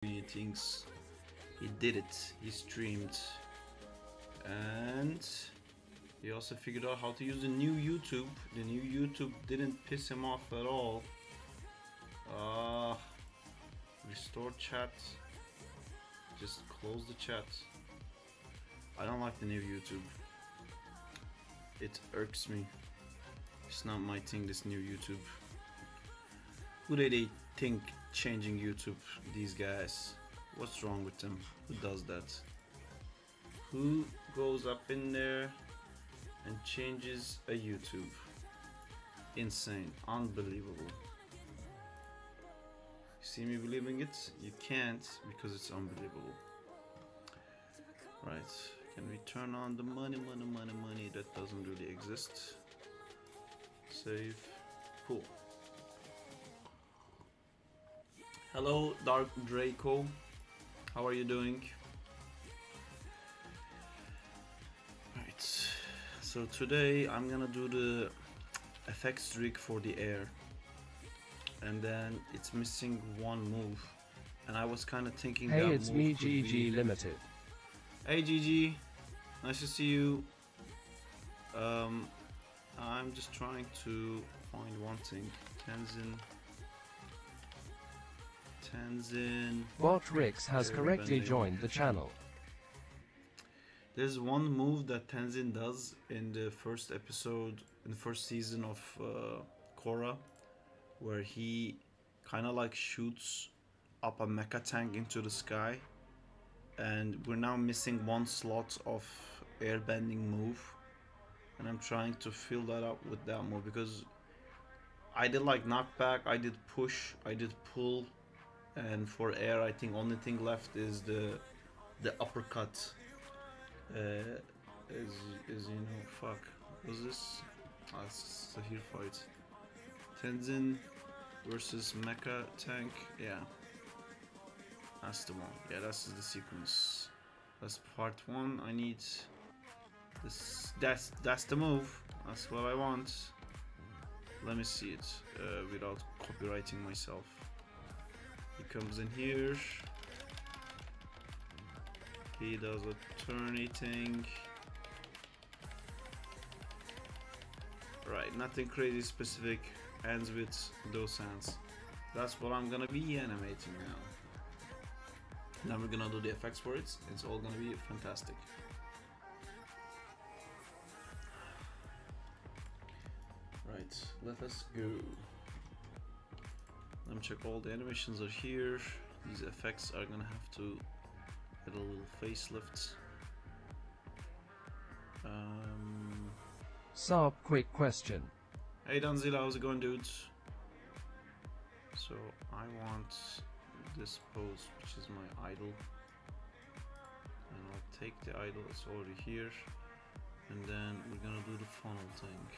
things. He did it. He streamed, and he also figured out how to use the new YouTube. The new YouTube didn't piss him off at all. Restore chat. Just close the chat. I don't like the new YouTube. It irks me. It's not my thing, this new YouTube. Who do they think changing YouTube, these guys? What's wrong with them? Who does that? Who goes up in there and changes a YouTube? Insane, unbelievable. You see me believing it? You can't, because it's unbelievable. Right, can we turn on the money? That doesn't really exist. Save. Cool. Hello, Dark Draco. How are you doing? Right. So today I'm gonna do the effects trick for the air, and then it's missing one move, and I was kind of thinking. Hey, that it's move me, could be... GG Limited. Hey, GG. Nice to see you. I'm just trying to find one thing. Tenzin. Bot Rix has correctly Bending. joined the channel. There's one move that Tenzin does in the first episode, in the first season of Korra, where he kind of like shoots up a mecha tank into the sky, and we're now missing one slot of airbending move, and I'm trying to fill that up with that move because I did like knockback, I did push, I did pull, and for air I think only thing left is the uppercut. Is you know, fuck, what's this? It's a here fight. Tenzin versus Mecha Tank. Yeah, that's the one. Yeah, that's the sequence. That's part one. I need this. That's the move. That's what I want. Let me see it without copywriting myself. He comes in here. He does a turny thing. Right, nothing crazy specific. Ends with those hands. That's what I'm gonna be animating now. Then we're gonna do the effects for it. It's all gonna be fantastic. Right, let us go. Let me check all the animations are here. These effects are gonna have to get a little facelift. Saab, quick question. Hey Danzila, how's it going, dudes? So I want this pose, which is my idol, and I'll take the idol, it's already here, and then we're gonna do the funnel thing.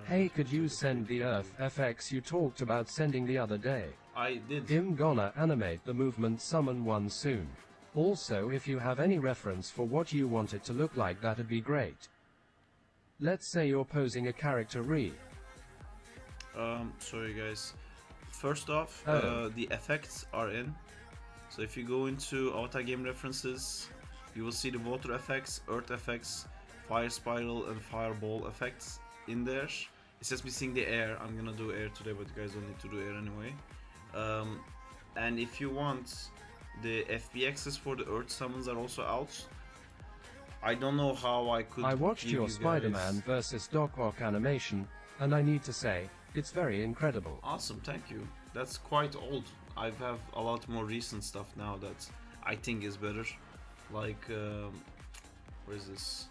Hey, could you send the Earth FX you talked about sending the other day? I did. I'm gonna animate the movement summon one soon. Also, if you have any reference for what you want it to look like, that'd be great. Let's say you're posing a character Re. Sorry guys. First off, the effects are in. So if you go into Avatar game references, you will see the water effects, earth effects, fire spiral, and fireball effects in there. It's just missing the air. I'm gonna do air today, but you guys don't need to do air anyway. And if you want, the FBXs for the earth summons are also out. I don't know how I could. I watched your Spider-Man vs. Doc Ock animation, and I need to say, it's very incredible. Awesome, thank you. That's quite old. I have a lot more recent stuff now that I think is better. Like, where is this?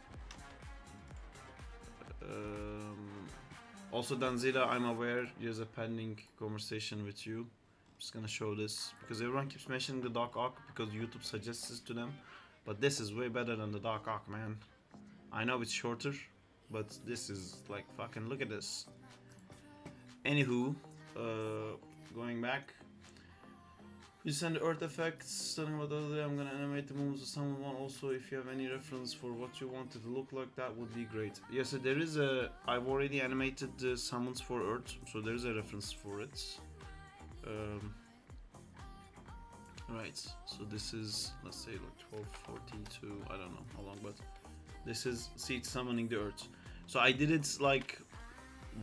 Also, Danzila, I'm aware there's a pending conversation with you. I'm just gonna show this because everyone keeps mentioning the Doc Ock because YouTube suggests this to them. But this is way better than the Doc Ock, man. I know it's shorter, but this is like fucking, look at this. Anywho, going back. We send earth effects, telling about the other day, I'm gonna animate the moves of someone. Also, if you have any reference for what you want it to look like, that would be great. Yes, there is a, I've already animated the summons for earth, so there's a reference for it. Um, right, so this is, let's say like 1242, I don't know how long, but this is, see, it's summoning the earth. So I did it like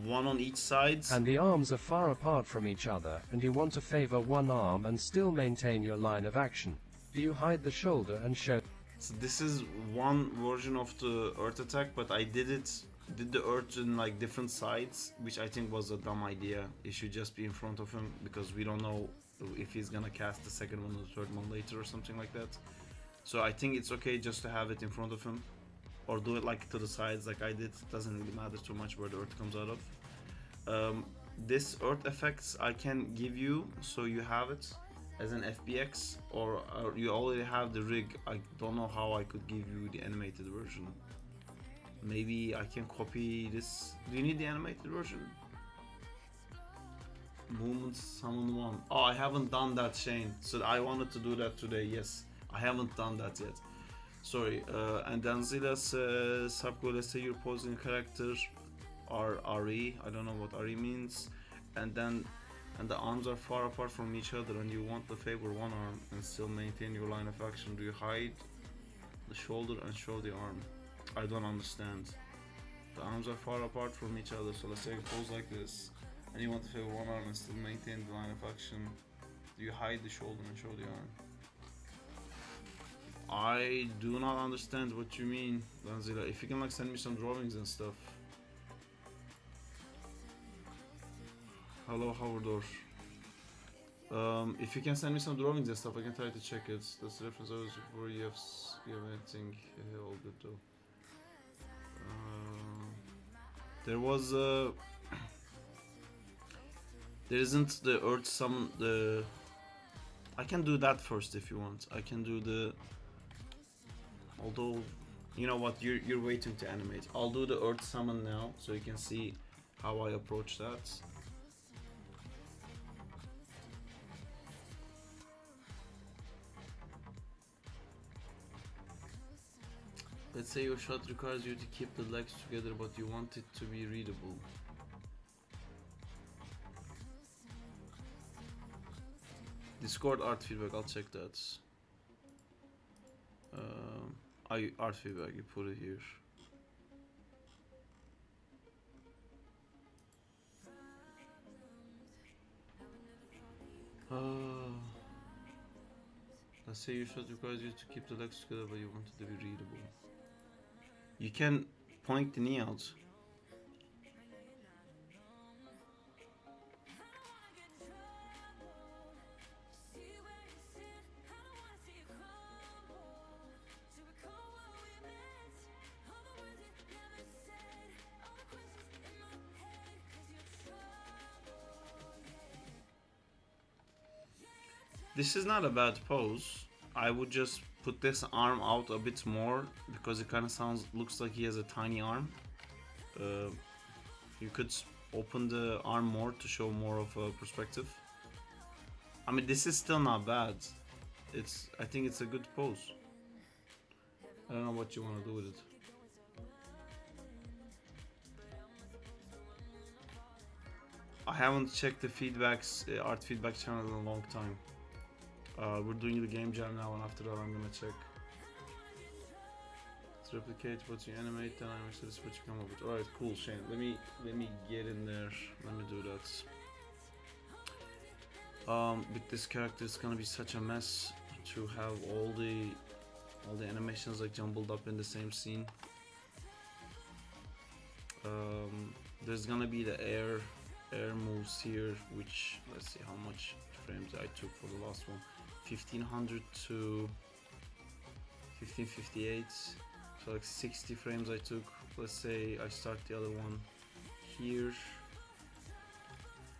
one on each side. And the arms are far apart from each other, and you want to favor one arm and still maintain your line of action. Do you hide the shoulder and show? So this is one version of the earth attack, but I did the earth in like different sides, which I think was a dumb idea. It should just be in front of him, because we don't know if he's gonna cast the second one or the third one later or something like that. So I think it's okay just to have it in front of him, or do it like to the sides like I did. It doesn't really matter too much where the earth comes out of. This earth effects I can give you, so you have it as an FBX, or you already have the rig. I don't know how I could give you the animated version. Maybe I can copy this. Do you need the animated version? Movement summon one. Oh, I haven't done that, Shane. So I wanted to do that today. Yes, I haven't done that yet. Sorry. And then Zilla says, Sapko, let's say you're posing a character, RE. I don't know what RE means. And the arms are far apart from each other, and you want to favor one arm and still maintain your line of action. Do you hide the shoulder and show the arm? I don't understand. The arms are far apart from each other, so let's say you pose like this, and you want to favor one arm and still maintain the line of action. Do you hide the shoulder and show the arm? I do not understand what you mean, Lanzila. If you can like send me some drawings and stuff. Hello, Howard. If you can send me some drawings and stuff, I can try to check it. That's the reference I was for. You have anything? Yeah, all good though. There was there isn't the earth summon. The I can do that first if you want. I can do the. Although, you know what, you're waiting to animate. I'll do the earth summon now, so you can see how I approach that. Let's say your shot requires you to keep the legs together, but you want it to be readable. Discord art feedback, I'll check that. Art feedback, you put it here. Let's say your shot requires you to keep the legs together, but you want it to be readable. You can point the knee out. This is not a bad pose. I would just put this arm out a bit more, because it kind of looks like he has a tiny arm. You could open the arm more to show more of a perspective. I mean, this is still not bad. I think it's a good pose. I don't know what you want to do with it. I haven't checked the art feedback channel in a long time. We're doing the GameJam now, and after that I'm gonna check. Let's replicate what you animate, then I'm excited what you come up with. Alright, cool, Shane. Let me get in there. Let me do that. With this character, it's gonna be such a mess to have all the animations like jumbled up in the same scene. There's gonna be the air moves here, which, let's see how much frames I took for the last one. 1500 to 1558, so like 60 frames I took. Let's say I start the other one here,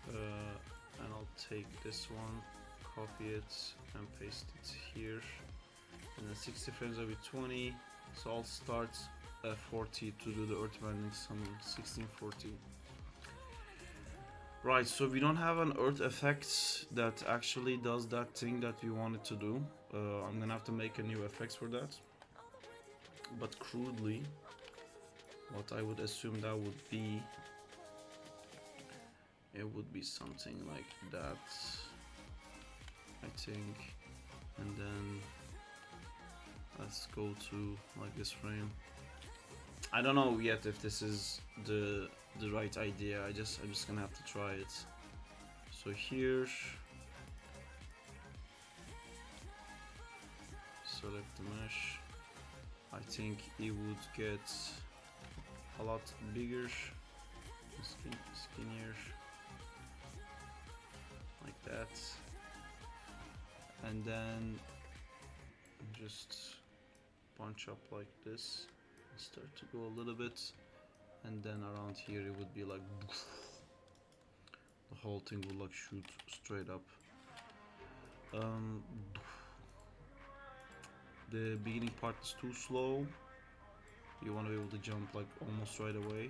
and I'll take this one, copy it and paste it here, and then 60 frames will be 20, so I'll start at 40 to do the earth bending summon. 1640. Right, so we don't have an earth effect that actually does that thing that we wanted to do. I'm gonna have to make a new effects for that. But crudely, what I would assume that would be, it would be something like that. think, and then let's go to like this frame. I don't know yet if this is the right idea. I'm just gonna have to try it. So here, select the mesh. I think it would get a lot bigger, skinnier, like that, and then just punch up like this, start to go a little bit, and then around here it would be like the whole thing would like shoot straight up. The beginning part is too slow. You want to be able to jump like almost right away.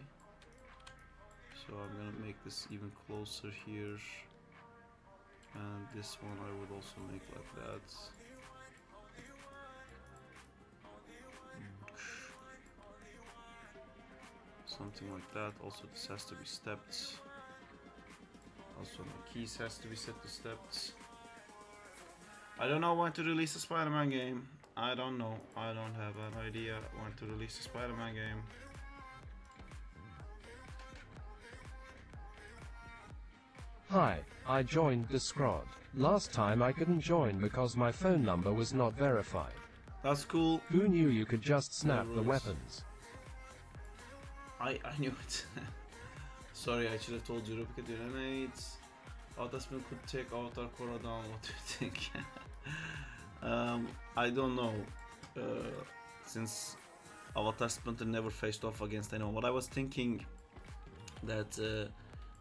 So I'm gonna make this even closer here. And this one I would also make like that. Something like that. Also this has to be stepped. Also my keys has to be set to stepped. I don't know when to release a Spider-Man game. I don't know. I don't have an idea when to release a Spider-Man game. Hi, I joined the squad. Last time I couldn't join because my phone number was not verified. That's cool. Who knew you could just snap the weapons? I knew it. Sorry, I should have told you. Replicate your enemies. Outerspin could take Avatar Korra down. What do you think? I don't know. Since Avatar Splinter never faced off against anyone. What I was thinking that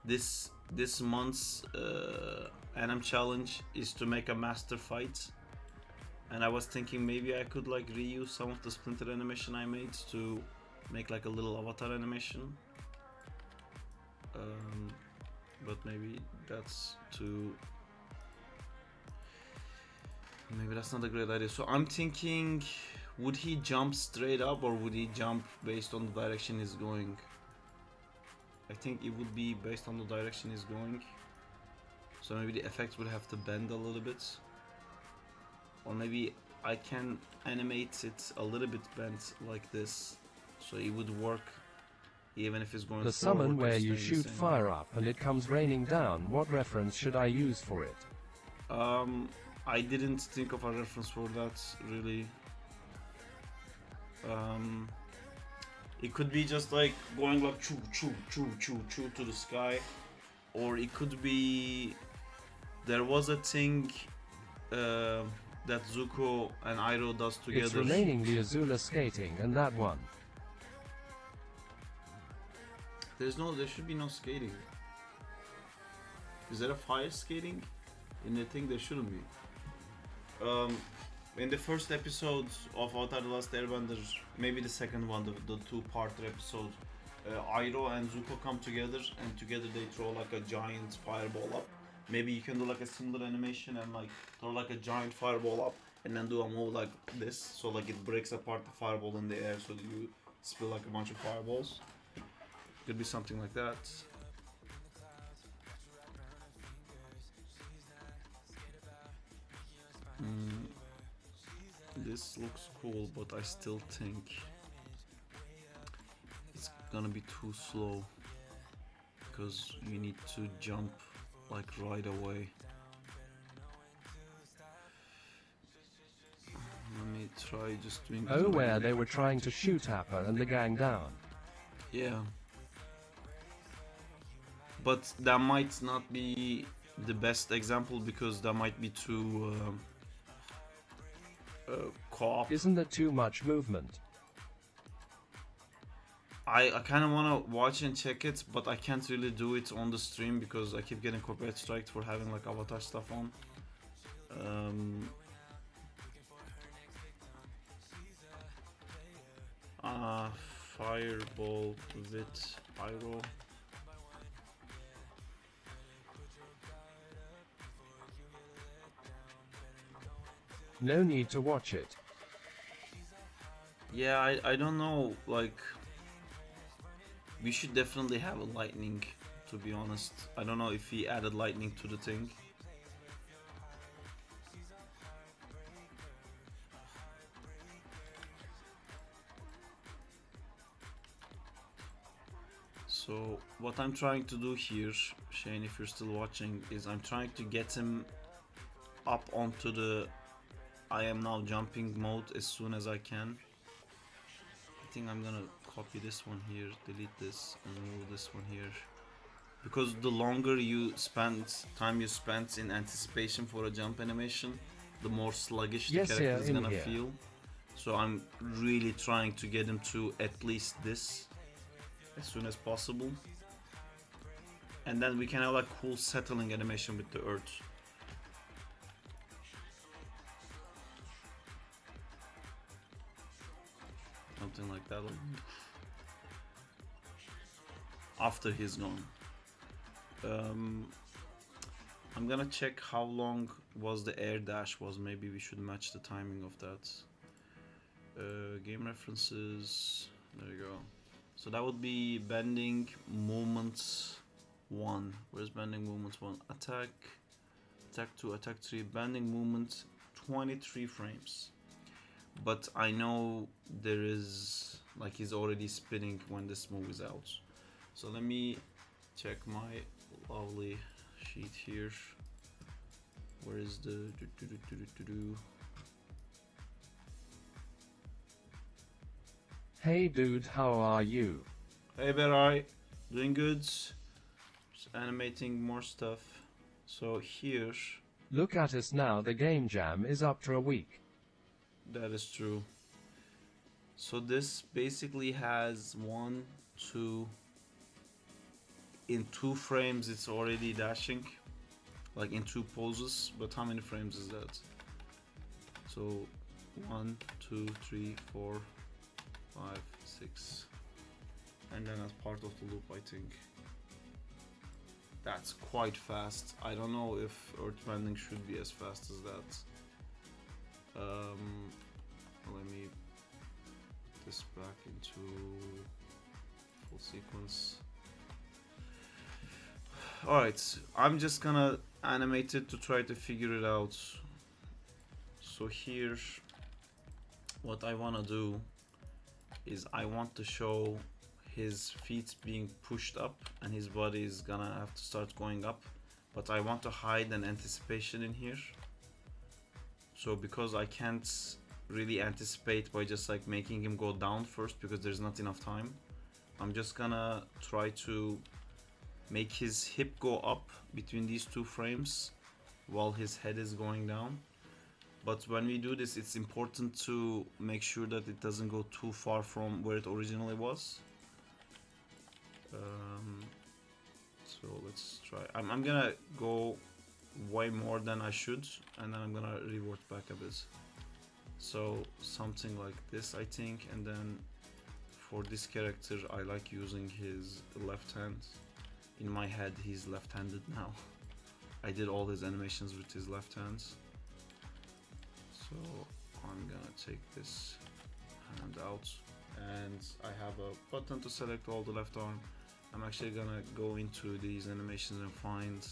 this month's anime challenge is to make a master fight, and I was thinking maybe I could like reuse some of the Splinter animation I made to make like a little Avatar animation. But maybe that's too. Maybe that's not a great idea. So I'm thinking, would he jump straight up or would he jump based on the direction he's going? I think it would be based on the direction he's going. So maybe the effects would have to bend a little bit. Or maybe I can animate it a little bit bent like this. So it would work even if it's going The forward summon or where you staying the shoot same. fire up and it comes raining down. What reference should I use for it? I didn't think of a reference for that really. It could be just like going like choo choo choo choo choo to the sky, or it could be there was a thing that Zuko and Iroh does together. It's remaining the Azula skating and that one. There should be no skating. Is there a fire skating? In the thing there shouldn't be. In the first episode of Avatar: The Last Airbender, maybe the second one, the two-parter episode, Iroh and Zuko come together, and together they throw like a giant fireball up. Maybe you can do like a similar animation and like throw like a giant fireball up, and then do a move like this, so like it breaks apart the fireball in the air, so that you spill like a bunch of fireballs. Could be something like that. This looks cool, but I still think it's gonna be too slow because you need to jump like right away. Let me try just doing. Oh, where they were trying to shoot Appa and the gang down. Yeah. But that might not be the best example because that might be too co-op. Isn't there too much movement? I kind of want to watch and check it, but I can't really do it on the stream because I keep getting copyright striked for having like Avatar stuff on. Fireball with Pyro. No need to watch it. Yeah, I don't know, like we should definitely have a lightning, to be honest. I don't know if he added lightning to the thing. So what I'm trying to do here, Shane, if you're still watching, is I'm trying to get him up onto the I am now jumping mode as soon as I can. I think I'm gonna copy this one here, delete this, and move this one here. Because the longer time you spend in anticipation for a jump animation, the more sluggish the Yes, character here, is in gonna here. feel. So I'm really trying to get him to at least this as soon as possible. And then we can have like cool settling animation with the earth. Something like that. After he's gone. I'm gonna check how long was the air dash was. Maybe we should match the timing of that. Game references. There you go. So that would be bending movements 1. Where's bending movements 1? Attack 2, attack 3, bending movement 23 frames. But I know there is, like, he's already spinning when this move is out. So let me check my lovely sheet here. Where is the Hey dude, how are you? Hey Berai, doing good. Just animating more stuff. So here, Look at us now, the GameJam is up for a week. that is true. So this basically has 1, 2. In 2 frames, it's already dashing, like in 2 poses. But how many frames is that? So 1, 2, 3, 4, 5, 6, and then as part of the loop, I think. That's quite fast. I don't know if earthbending should be as fast as that. Let me put this back into full sequence. Alright, I'm just gonna animate it to try to figure it out. So here, what I wanna do is I want to show his feet being pushed up and his body is gonna have to start going up, but I want to hide an anticipation in here. So because I can't really anticipate by just like making him go down first because there's not enough time, I'm just gonna try to make his hip go up between these 2 frames while his head is going down. But when we do this, it's important to make sure that it doesn't go too far from where it originally was. So let's try. I'm gonna go way more than I should, and then I'm gonna revert back a bit. So something like this, I think. And then for this character, I like using his left hand. In my head, he's left-handed now. I did all his animations with his left hand. So I'm gonna take this hand out, and I have a button to select all the left arm. I'm actually gonna go into these animations and find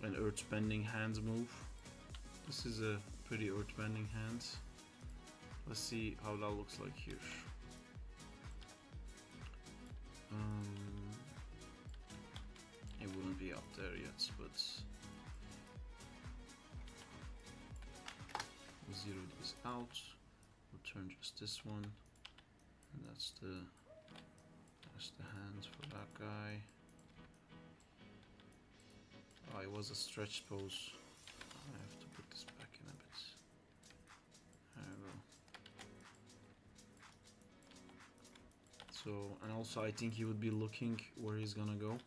an earth bending hand move. This is a pretty earth bending hand. Let's see how that looks like here. It wouldn't be up there yet, but we'll zero this out. We'll turn just this one, and that's the hand for that guy. Oh, it was a stretch pose. I have to put this back in a bit. There we go. So, and also I think he would be looking where he's gonna go.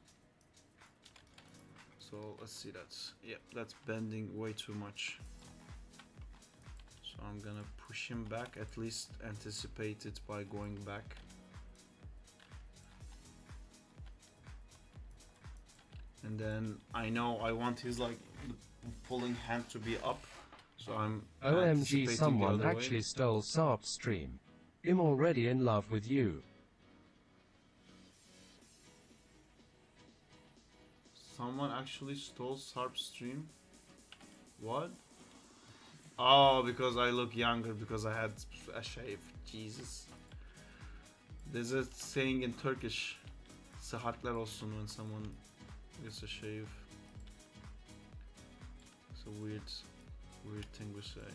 So let's see, that's bending way too much. So I'm gonna push him back, at least anticipate it by going back. And then I know I want his like pulling hand to be up, so I'm OMG, someone actually stole Sarp's stream. I'm already in love with you. Someone actually stole Sarp's stream? What? Oh, because I look younger, because I had a shave. Jesus. There's a saying in Turkish, Sıhhatler olsun when someone gets a shave. It's a weird thing we say.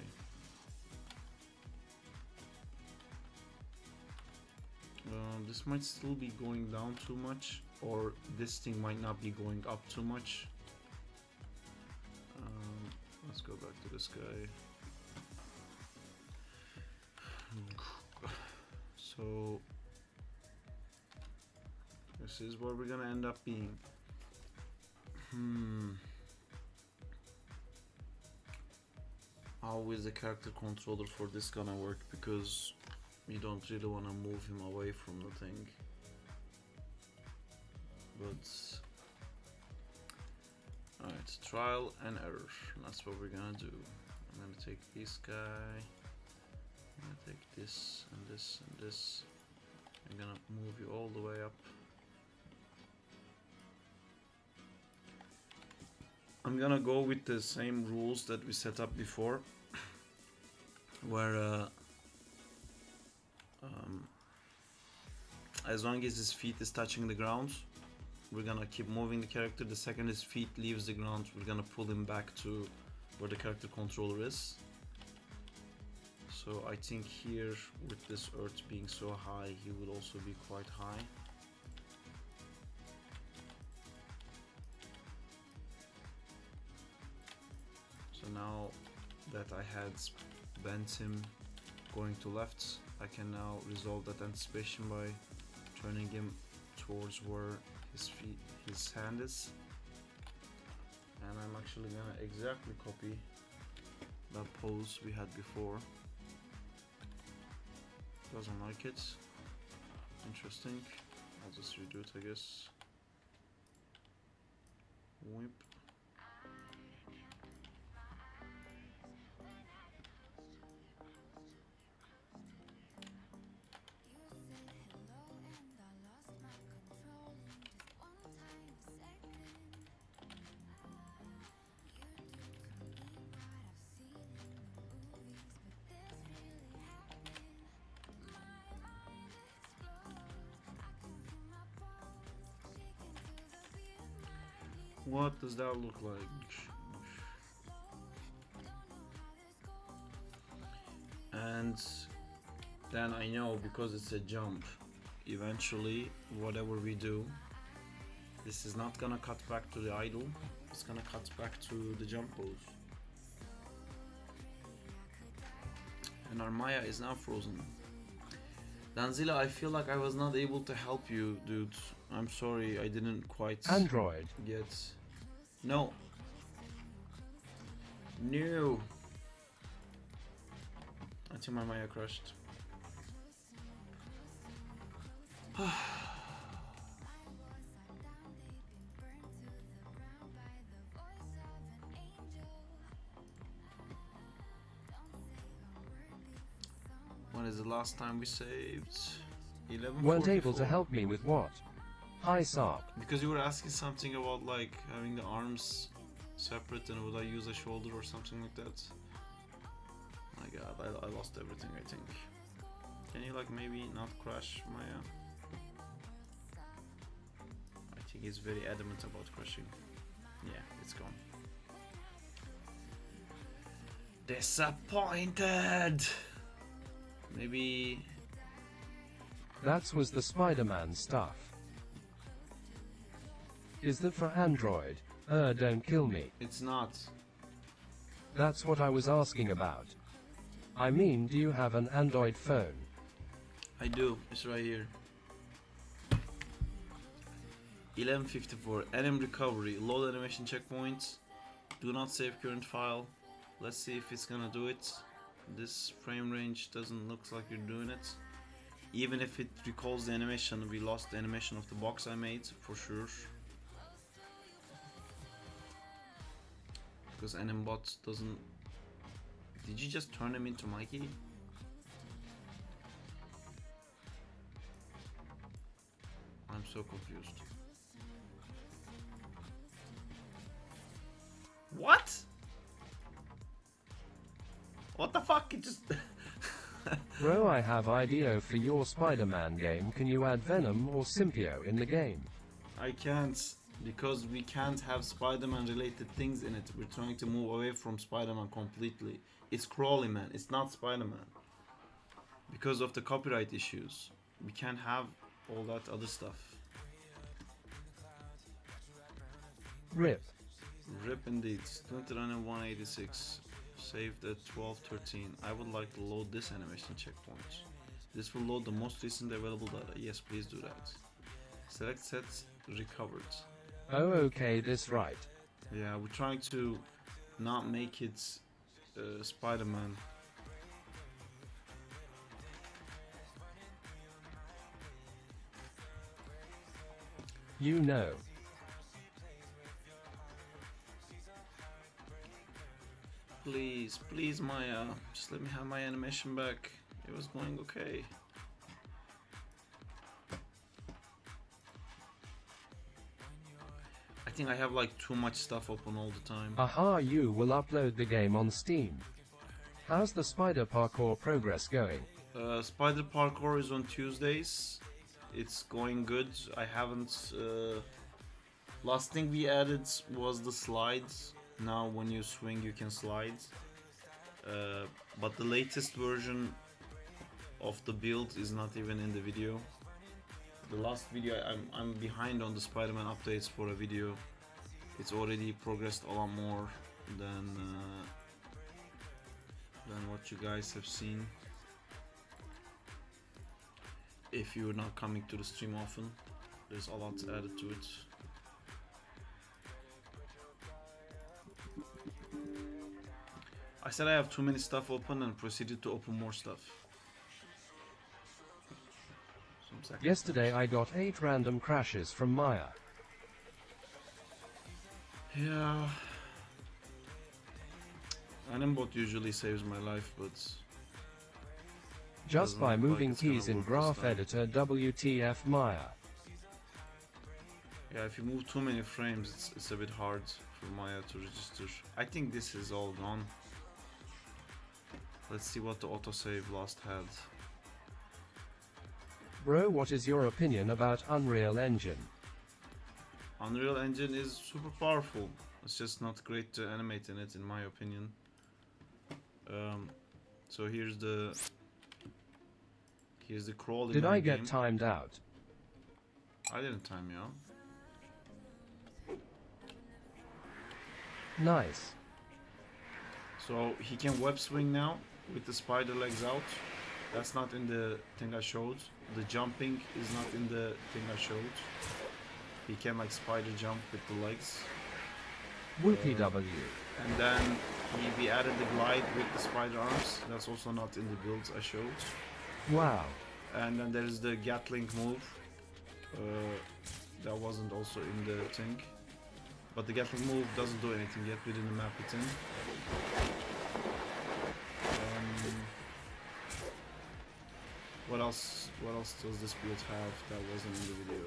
This might still be going down too much, or this thing might not be going up too much. Let's go back to this guy. So this is where we're gonna end up being. How is the character controller for this gonna work? Because you don't really want to move him away from the thing. But alright, trial and error. That's what we're gonna do. I'm gonna take this guy. I'm gonna take this and this and this. I'm gonna move you all the way up. I'm gonna go with the same rules that we set up before, where as long as his feet is touching the ground, we're gonna keep moving the character. The second his feet leaves the ground, we're gonna pull him back to where the character controller is. So I think here, with this earth being so high, he would also be quite high. So now that I had bent him going to left, I can now resolve that anticipation by turning him towards where his hand is. And I'm actually gonna exactly copy that pose we had before. Doesn't like it. Interesting. I'll just redo it, I guess. Whip. What does that look like? And then I know, because it's a jump, eventually whatever we do, this is not gonna cut back to the idle, it's gonna cut back to the jump pose. And our Maya is now frozen. Danzila, I feel like I was not able to help you, dude. I'm sorry, I didn't quite Android. get... No. No. I think my Maya crashed. When is the last time we saved? 11:44. Weren't able to help me with what? Hi Sarp. Because you were asking something about like having the arms separate, and would I use a shoulder or something like that? My god, I lost everything, I think. Can you like maybe not crash Maya? I think he's very adamant about crashing. Yeah, it's gone. Disappointed! Maybe... That was the Spider-Man stuff. Is that for Android? Don't kill me. It's not. That's what I was asking about. I mean, do you have an Android phone? I do, it's right here. 11:54, anim recovery, load animation checkpoints, do not save current file. Let's see if it's gonna do it. This frame range doesn't look like you're doing it. Even if it recalls the animation, we lost the animation of the box I made, for sure. Because animbot doesn't... Did you just turn him into Mikey? I'm so confused. What? What the fuck? It just... Bro, I have idea for your Spider-Man game. Can you add Venom or Symbio in the game? I can't, because we can't have Spider-Man related things in it. We're trying to move away from Spider-Man completely. It's Crawley, man. It's not Spider-Man. Because of the copyright issues, we can't have all that other stuff. RIP. Rip indeed. 20 186. Saved at 12:13. I would like to load this animation checkpoint. This will load the most recent available data. Yes, please do that. Select sets recovered. Oh, okay, this right. Yeah, we're trying to not make it Spider-Man. You know. Please, please, Maya, just let me have my animation back. It was going okay. I think I have like too much stuff open all the time. Aha, you will upload the game on Steam. How's the spider parkour progress going? Spider parkour is on Tuesdays. It's going good. I haven't. Last thing we added was the slides. Now when you swing you can slide. But the latest version of the build is not even in the video. The last video, I'm behind on the Spider-Man updates for a video. It's already progressed a lot more than what you guys have seen. If you're not coming to the stream often, there's a lot added to it. I said I have too many stuff open and proceeded to open more stuff. Yesterday I got 8 random crashes from Maya. Yeah. Animbot usually saves my life, but just by doesn't look moving like it's gonna keys in work graph this time. editor WTF Maya. Yeah, if you move too many frames, it's a bit hard for Maya to register. I think this is all gone. Let's see what the autosave last had. Bro, what is your opinion about Unreal Engine? Unreal Engine is super powerful. It's just not great to animate in it, in my opinion. So here's the crawling. Did I get game. timed out? I didn't time you out. Nice. So he can web swing now with the spider legs out. That's not in the thing I showed. The jumping is not in the thing I showed. He can like spider jump with the legs. Whoopie W. And then we added the glide with the spider arms. That's also not in the builds I showed. Wow. And then there's the Gatling move. That wasn't also in the thing. But the Gatling move doesn't do anything yet. We didn't map it in. What else does this build have that wasn't in the video?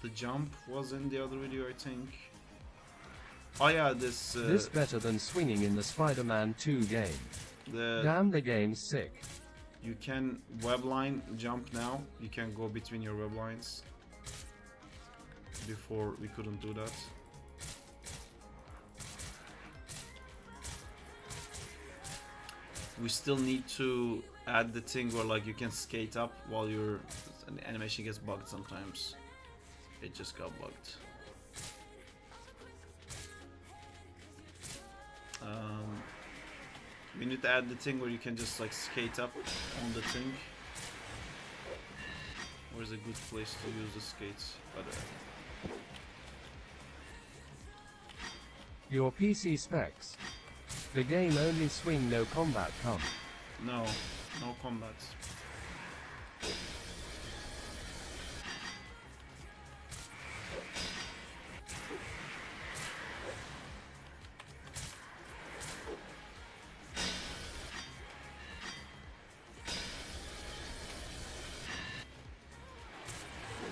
The jump was in the other video, I think. Oh yeah, this better than swinging in the Spider-Man 2 game. Damn, the game's sick. You can webline jump now. You can go between your web lines. Before we couldn't do that. We still need to add the thing where like you can skate up while the animation gets bugged sometimes. It just got bugged. We need to add the thing where you can just like skate up on the thing. Where's a good place to use the skates? Your PC specs. The game only swing, no combat come. No combat.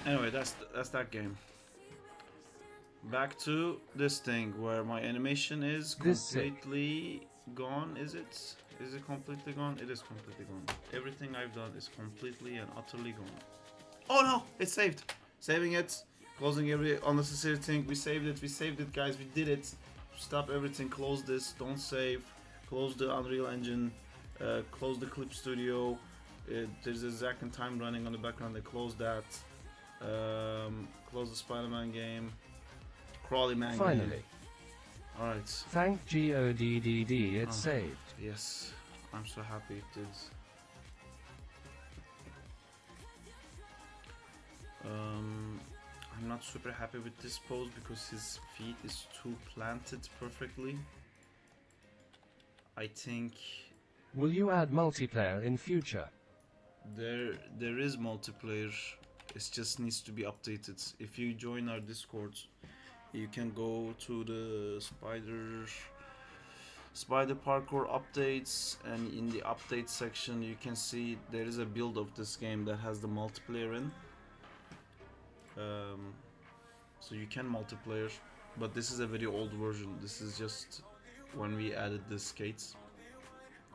Anyway, that's that game. Back to this thing where my animation is completely gone. Is it? Is it completely gone? It is completely gone. Everything I've done is completely and utterly gone. Oh no, it's saved. Saving it. Closing every unnecessary thing. We saved it. We saved it, guys. We did it. Stop everything. Close this. Don't save. Close the Unreal Engine. Close the Clip Studio. There's a Zack and Time running on the background. They close that. Close the Spider-Man game. Crawly Man Finally. game. Alright. Thank GODDD, it's saved. Yes. I'm so happy it did. I'm not super happy with this pose because his feet is too planted perfectly. I think Will you add multiplayer in future? there is multiplayer. It just needs to be updated. If you join our Discord, you can go to the spider parkour updates, and in the update section you can see there is a build of this game that has the multiplayer in. So you can multiplayer, but this is a very old version. This is just when we added the skates.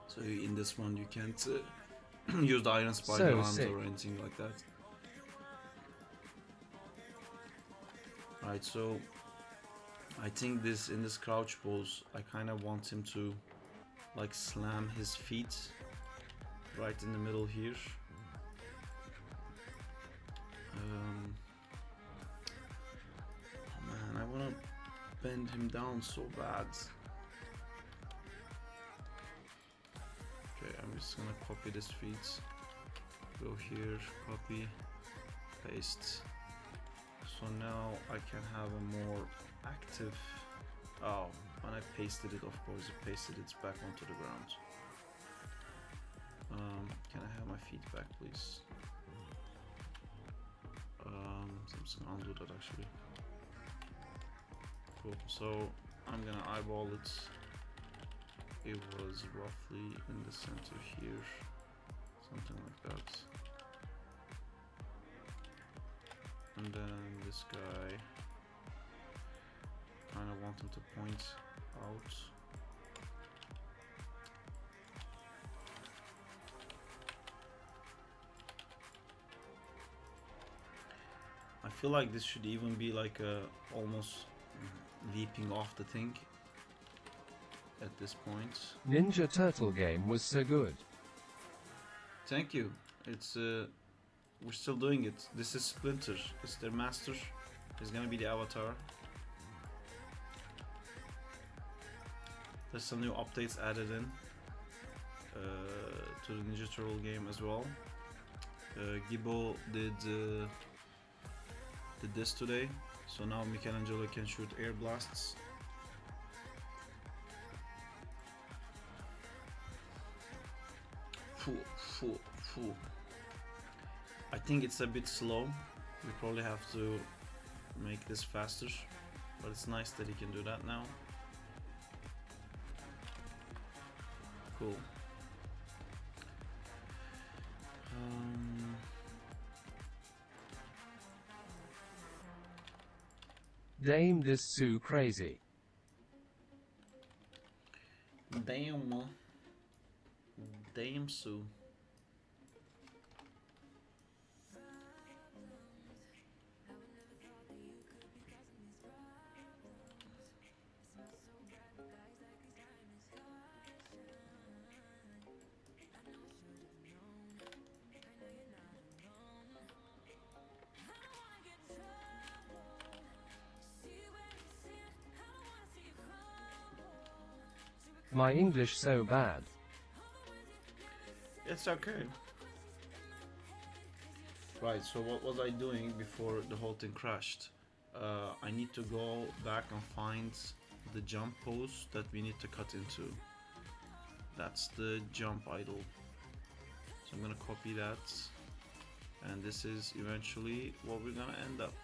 So in this one you can't use the iron spider arms or anything like that. Alright, so I think in this crouch pose, I kind of want him to like slam his feet right in the middle here. Oh man, I want to bend him down so bad. Okay, I'm just gonna copy this feet. Go here, copy, paste. So now I can have a more active. Oh, when I pasted it, of course, it pasted it back onto the ground. Can I have my feet back, please? I'm just gonna undo that actually. Cool. So I'm gonna eyeball it. It was roughly in the center here, something like that. And then this guy, kind of want him to point out. I feel like this should even be like a almost leaping off the thing at this point. Ninja Turtle game was so good. Thank you. It's we're still doing it. This is Splinter. It's their master. It's gonna be the avatar. There's some new updates added in to the Ninja Turtle game as well. Gibbo did this today, so now Michelangelo can shoot air blasts. I think it's a bit slow. We probably have to make this faster, but it's nice that he can do that now. Cool. Damn, this Sue crazy. Damn. Damn, Sue. My English so bad. It's okay. Right, so what was I doing before the whole thing crashed? I need to go back and find the jump pose that we need to cut into. That's the jump idle. So I'm gonna copy that, and this is eventually what we're gonna end up.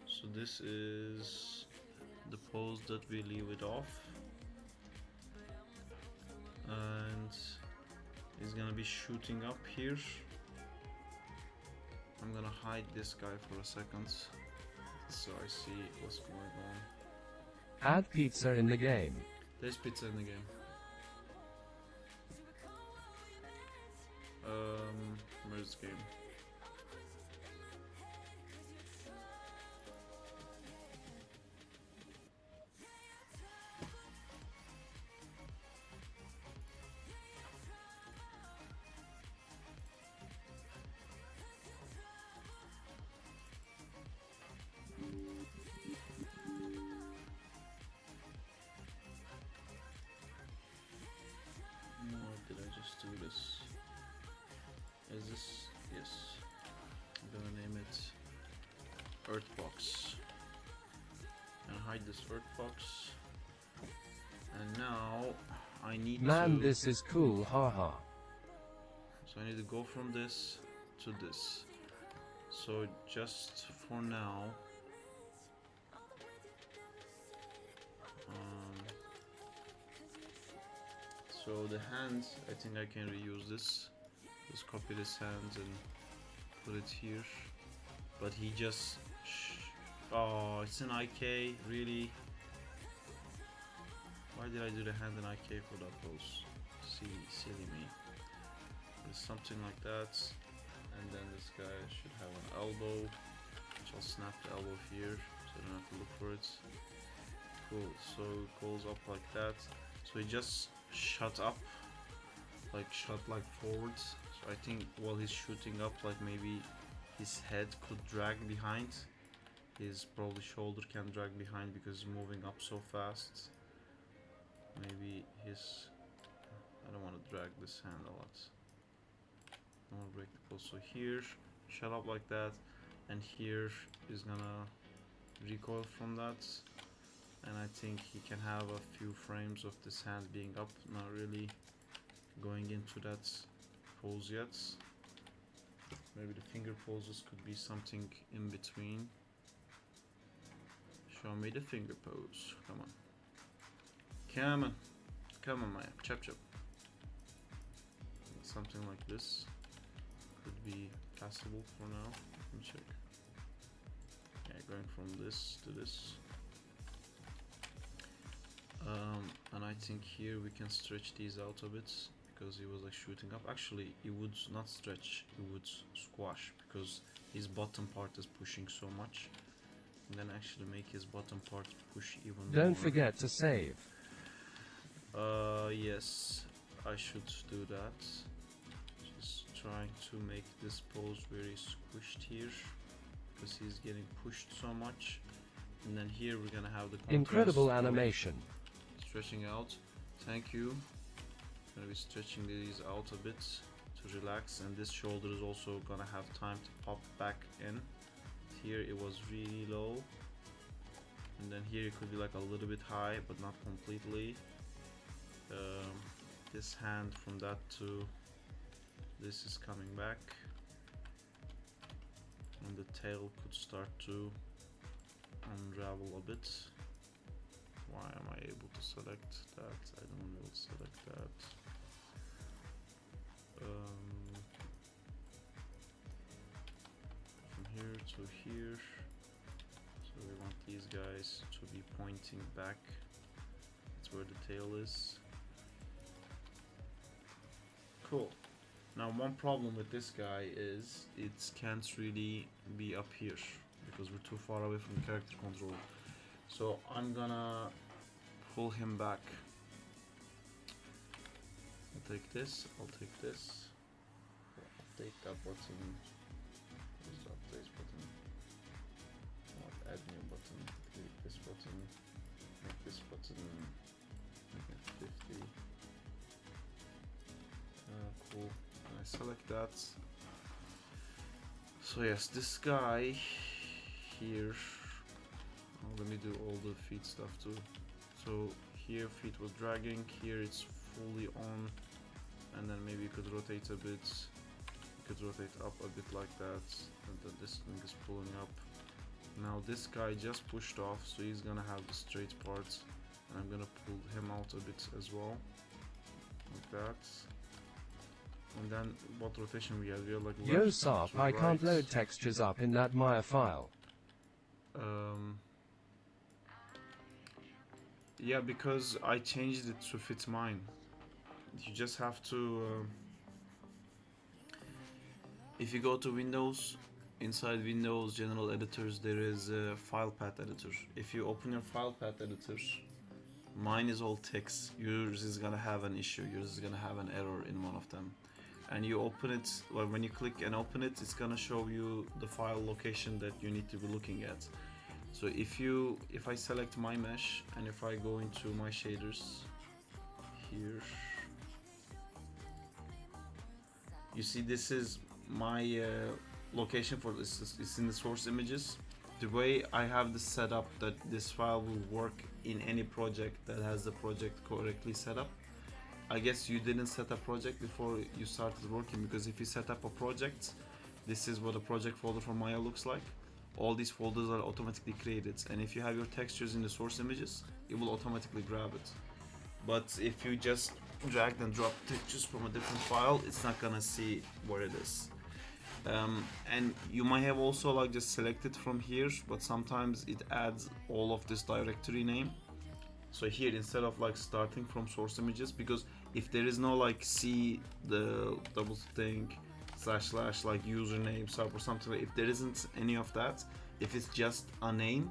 So this is the pose that we leave it off, and he's gonna be shooting up here. I'm gonna hide this guy for a second so I see what's going on. Add pizza in the game. There's pizza in the game. Where's the game? Or did I just do this? Is this? Yes. I'm gonna name it Earthbox. And hide this Earthbox. And now I need Man, to. this is cool, haha. So I need to go from this to this. So just for now, so the hands, I think I can reuse this. Just copy this hands and put it here. But he just, oh, it's an IK, really? Why did I do the hand in IK for that pose? Silly me. There's something like that. And then this guy should have an elbow, which I'll snap the elbow here, so I don't have to look for it. Cool, so it goes up like that. So he just shut up, shut forwards. So I think while he's shooting up, like maybe his head could drag behind. His probably shoulder can drag behind because he's moving up so fast. Maybe his, I don't want to drag this hand a lot. I want to break the pose. So here, shut up like that, and here is gonna recoil from that. And I think he can have a few frames of this hand being up, not really going into that pose yet. Maybe the finger poses could be something in between. Show me the finger pose. Come on. Come on. Come on, man. Chop chop. Something like this could be passable for now. Let me check. Yeah, going from this to this. And I think here we can stretch these out a bit because he was like shooting up. Actually, he would not stretch, he would squash because his bottom part is pushing so much. And then actually make his bottom part push even more. Don't forget to save. Yes, I should do that. Just trying to make this pose very squished here because he's getting pushed so much. And then here we're gonna have the Incredible animation. Stretching out. Thank you. Gonna be stretching these out a bit to relax, and this shoulder is also gonna have time to pop back in. Here it was really low, and then here it could be like a little bit high but not completely. This hand from that to this is coming back, and the tail could start to unravel a bit. Why am I able to select that? I don't know, select that. From here to here. So we want these guys to be pointing back. That's where the tail is. Cool. Now one problem with this guy is it can't really be up here because we're too far away from character control. So I'm gonna pull him back. I'll take this, I'll take this. I'll take that button. Where's the update button? I'll add new button. Delete this button. Make this button. Make it 50. Cool. And I select that. So yes, this guy here. Let me do all the feet stuff too. So here feet was dragging, here it's fully on, and then maybe you could rotate a bit. You could rotate up a bit like that, and then this thing is pulling up. Now this guy just pushed off, so he's gonna have the straight part, and I'm gonna pull him out a bit as well, like that. And then what rotation we have? We have like left Yo Sarp, to I right. can't load textures up in that Maya file. Yeah, because I changed it to fit mine. You just have to If you go to Windows, inside Windows General Editors, there is a file path editor. If you open your file path editor, mine is all text. Yours is gonna have an issue. Yours is gonna have an error in one of them. And you open it, well, when you click and open it, it's gonna show you the file location that you need to be looking at. So if I select my mesh and if I go into my shaders here, you see this is my location for this. It's in the source images. The way I have this set up that this file will work in any project that has the project correctly set up. I guess you didn't set a project before you started working, because if you set up a project, this is what a project folder for Maya looks like. All these folders are automatically created, and if you have your textures in the source images, it will automatically grab it. But if you just drag and drop textures from a different file, it's not gonna see where it is. And you might have also like just selected from here, but sometimes it adds all of this directory name. So here, instead of like starting from source images, because if there is no like C, the double thing, / like username sub or something, if there isn't any of that, if it's just a name,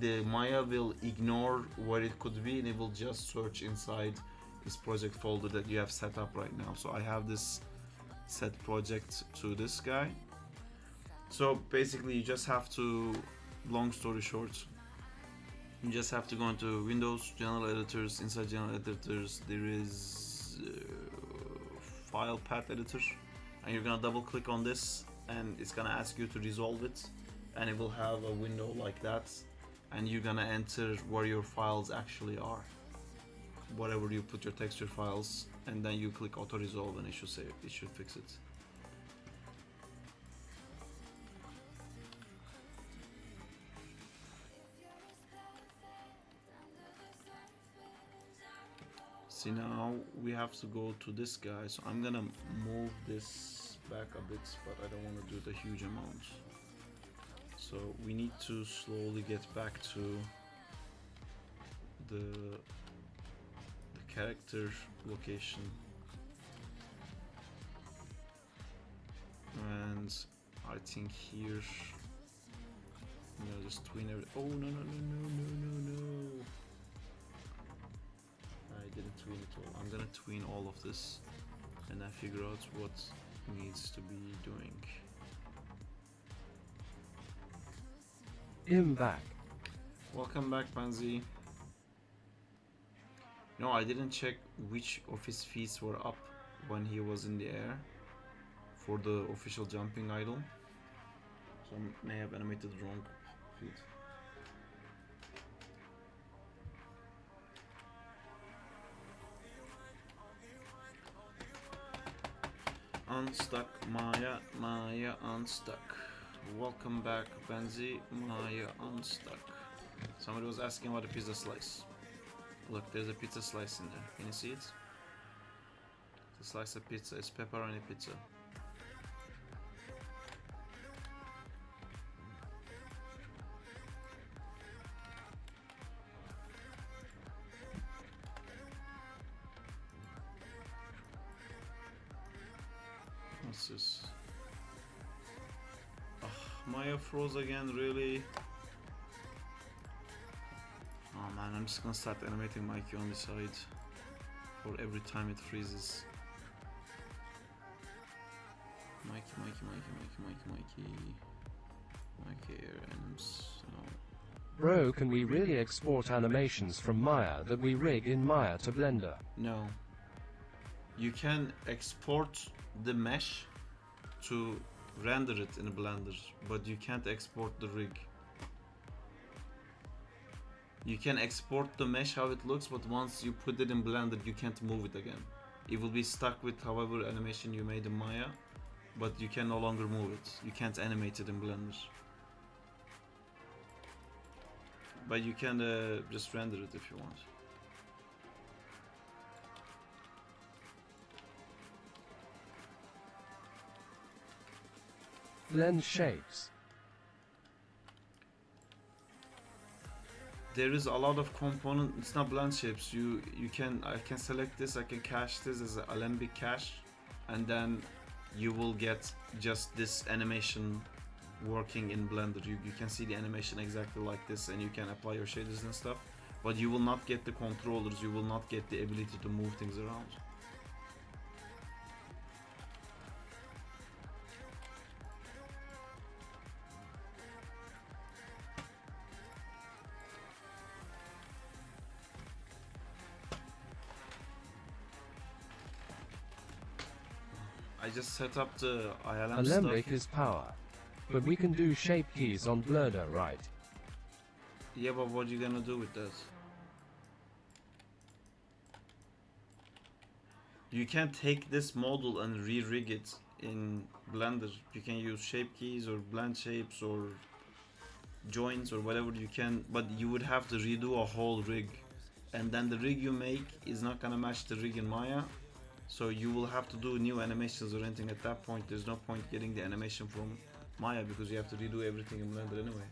the Maya will ignore what it could be and it will just search inside this project folder that you have set up right now. So I have this set project to this guy. So basically you just have to, long story short, you just have to go into Windows General Editors. Inside General Editors there is file path editor, and you're gonna double click on this and it's gonna ask you to resolve it, and it will have a window like that, and you're gonna enter where your files actually are, whatever you put your texture files, and then you click auto resolve and it should fix it. See, now we have to go to this guy, so I'm gonna move this back a bit, but I don't want to do the huge amount. So we need to slowly get back to the character location, and I think here I'm gonna just tween everything. Oh no. I didn't tween it all. I'm gonna tween all of this and then figure out what needs to be doing. Back. Welcome back, Pansy. No, I didn't check which of his feet were up when he was in the air for the official jumping idol. So I may have animated the wrong feet. Unstuck, Maya unstuck. Welcome back, Benzi. Maya unstuck. Somebody was asking about a pizza slice. Look, there's a pizza slice in there. Can you see it? The slice of pizza is pepperoni pizza. What's this? Ugh, Maya froze again, really? Oh man, I'm just gonna start animating Mikey on the side for every time it freezes. Mikey air anims. No. Bro, can we really export animations from Maya that we rig in Maya to Blender? No. You can export the mesh to render it in Blender, but you can't export the rig. You can export the mesh how it looks, but once you put it in Blender, you can't move it again. It will be stuck with however animation you made in Maya, but you can no longer move it. You can't animate it in Blender. But you can just render it if you want. Blend shapes. There is a lot of component. It's not blend shapes. I can select this. I can cache this as an alembic cache, and then you will get just this animation working in Blender. You can see the animation exactly like this, and you can apply your shaders and stuff, but you will not get the controllers, you will not get the ability to move things around. I just set up the ILM Alembic stuff. is power. But we can do shape keys on Blender, right? Yeah, but what are you gonna do with that? You can take this model and re-rig it in Blender. You can use shape keys or blend shapes or joints or whatever you can, but you would have to redo a whole rig, and then the rig you make is not gonna match the rig in Maya, so you will have to do new animations or anything. At that point there's no point getting the animation from Maya because you have to redo everything in Blender anyway.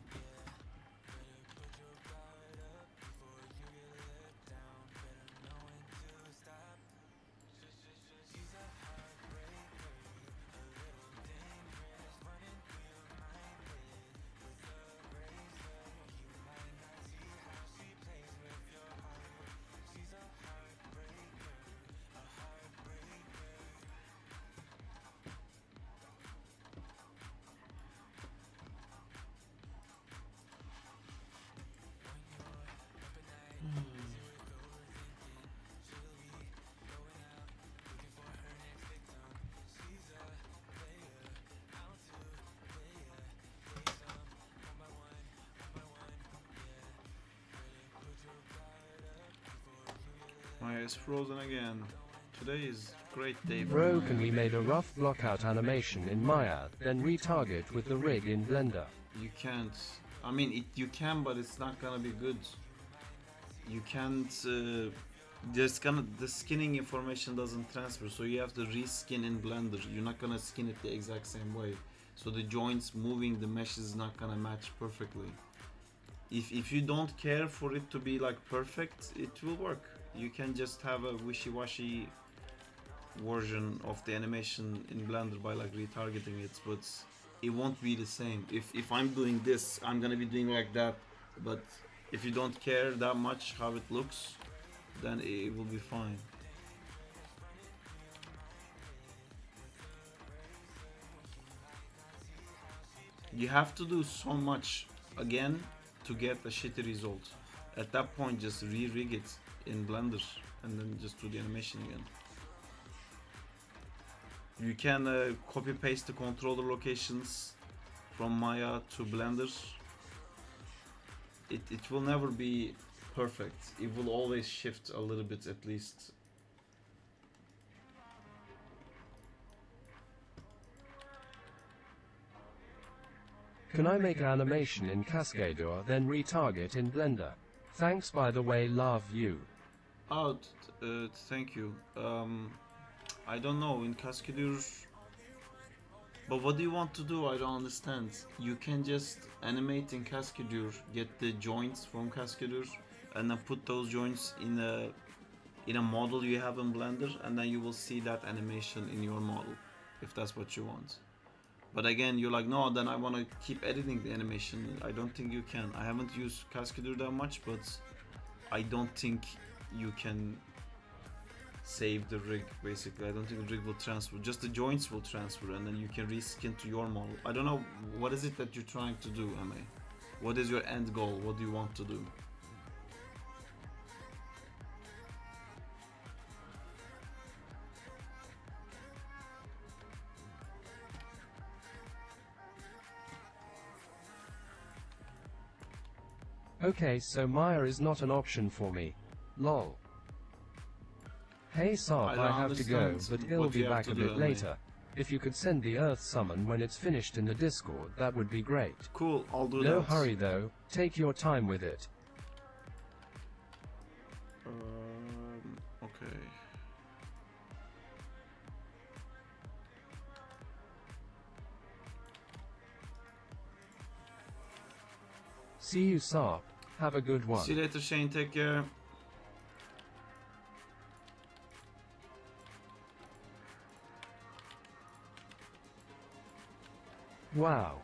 Maya is frozen again. Today is great day for Bro, Maya. can we made a rough blockout animation in Maya, then retarget with the rig in Blender? You can't. I mean, you can, but it's not gonna be good. You can't. The skinning information doesn't transfer, so you have to reskin in Blender. You're not gonna skin it the exact same way, so the joints moving the mesh is not gonna match perfectly. If you don't care for it to be like perfect, it will work. You can just have a wishy-washy version of the animation in Blender by like retargeting it, but it won't be the same. If I'm doing this, I'm gonna be doing like that, but if you don't care that much how it looks, then it will be fine. You have to do so much again to get a shitty result. At that point, just re-rig it in Blender and then just do the animation again. You can copy paste the controller locations from Maya to Blender. It will never be perfect. It will always shift a little bit at least. Can I make an animation in Cascador, then retarget in Blender? Thanks, by the way, love you. Oh, thank you. I don't know, in Cascadeur. But what do you want to do? I don't understand. You can just animate in Cascadeur, get the joints from Cascadeur, and then put those joints in a model you have in Blender, and then you will see that animation in your model, if that's what you want. But again, you're like, no, then I want to keep editing the animation. I don't think you can. I haven't used Cascadeur that much, but I don't think you can save the rig, basically. I don't think the rig will transfer. Just the joints will transfer, and then you can reskin to your model. I don't know, what is it that you're trying to do, MA? What is your end goal? What do you want to do? Okay, so Maya is not an option for me. Lol. Hey Sarp, I have to go, but he'll be back a bit later. If you could send the Earth summon when it's finished in the Discord, that would be great. Cool, I'll do that. No hurry though, take your time with it. Okay. See you Sarp, have a good one. See you later, Shane, take care. Wow.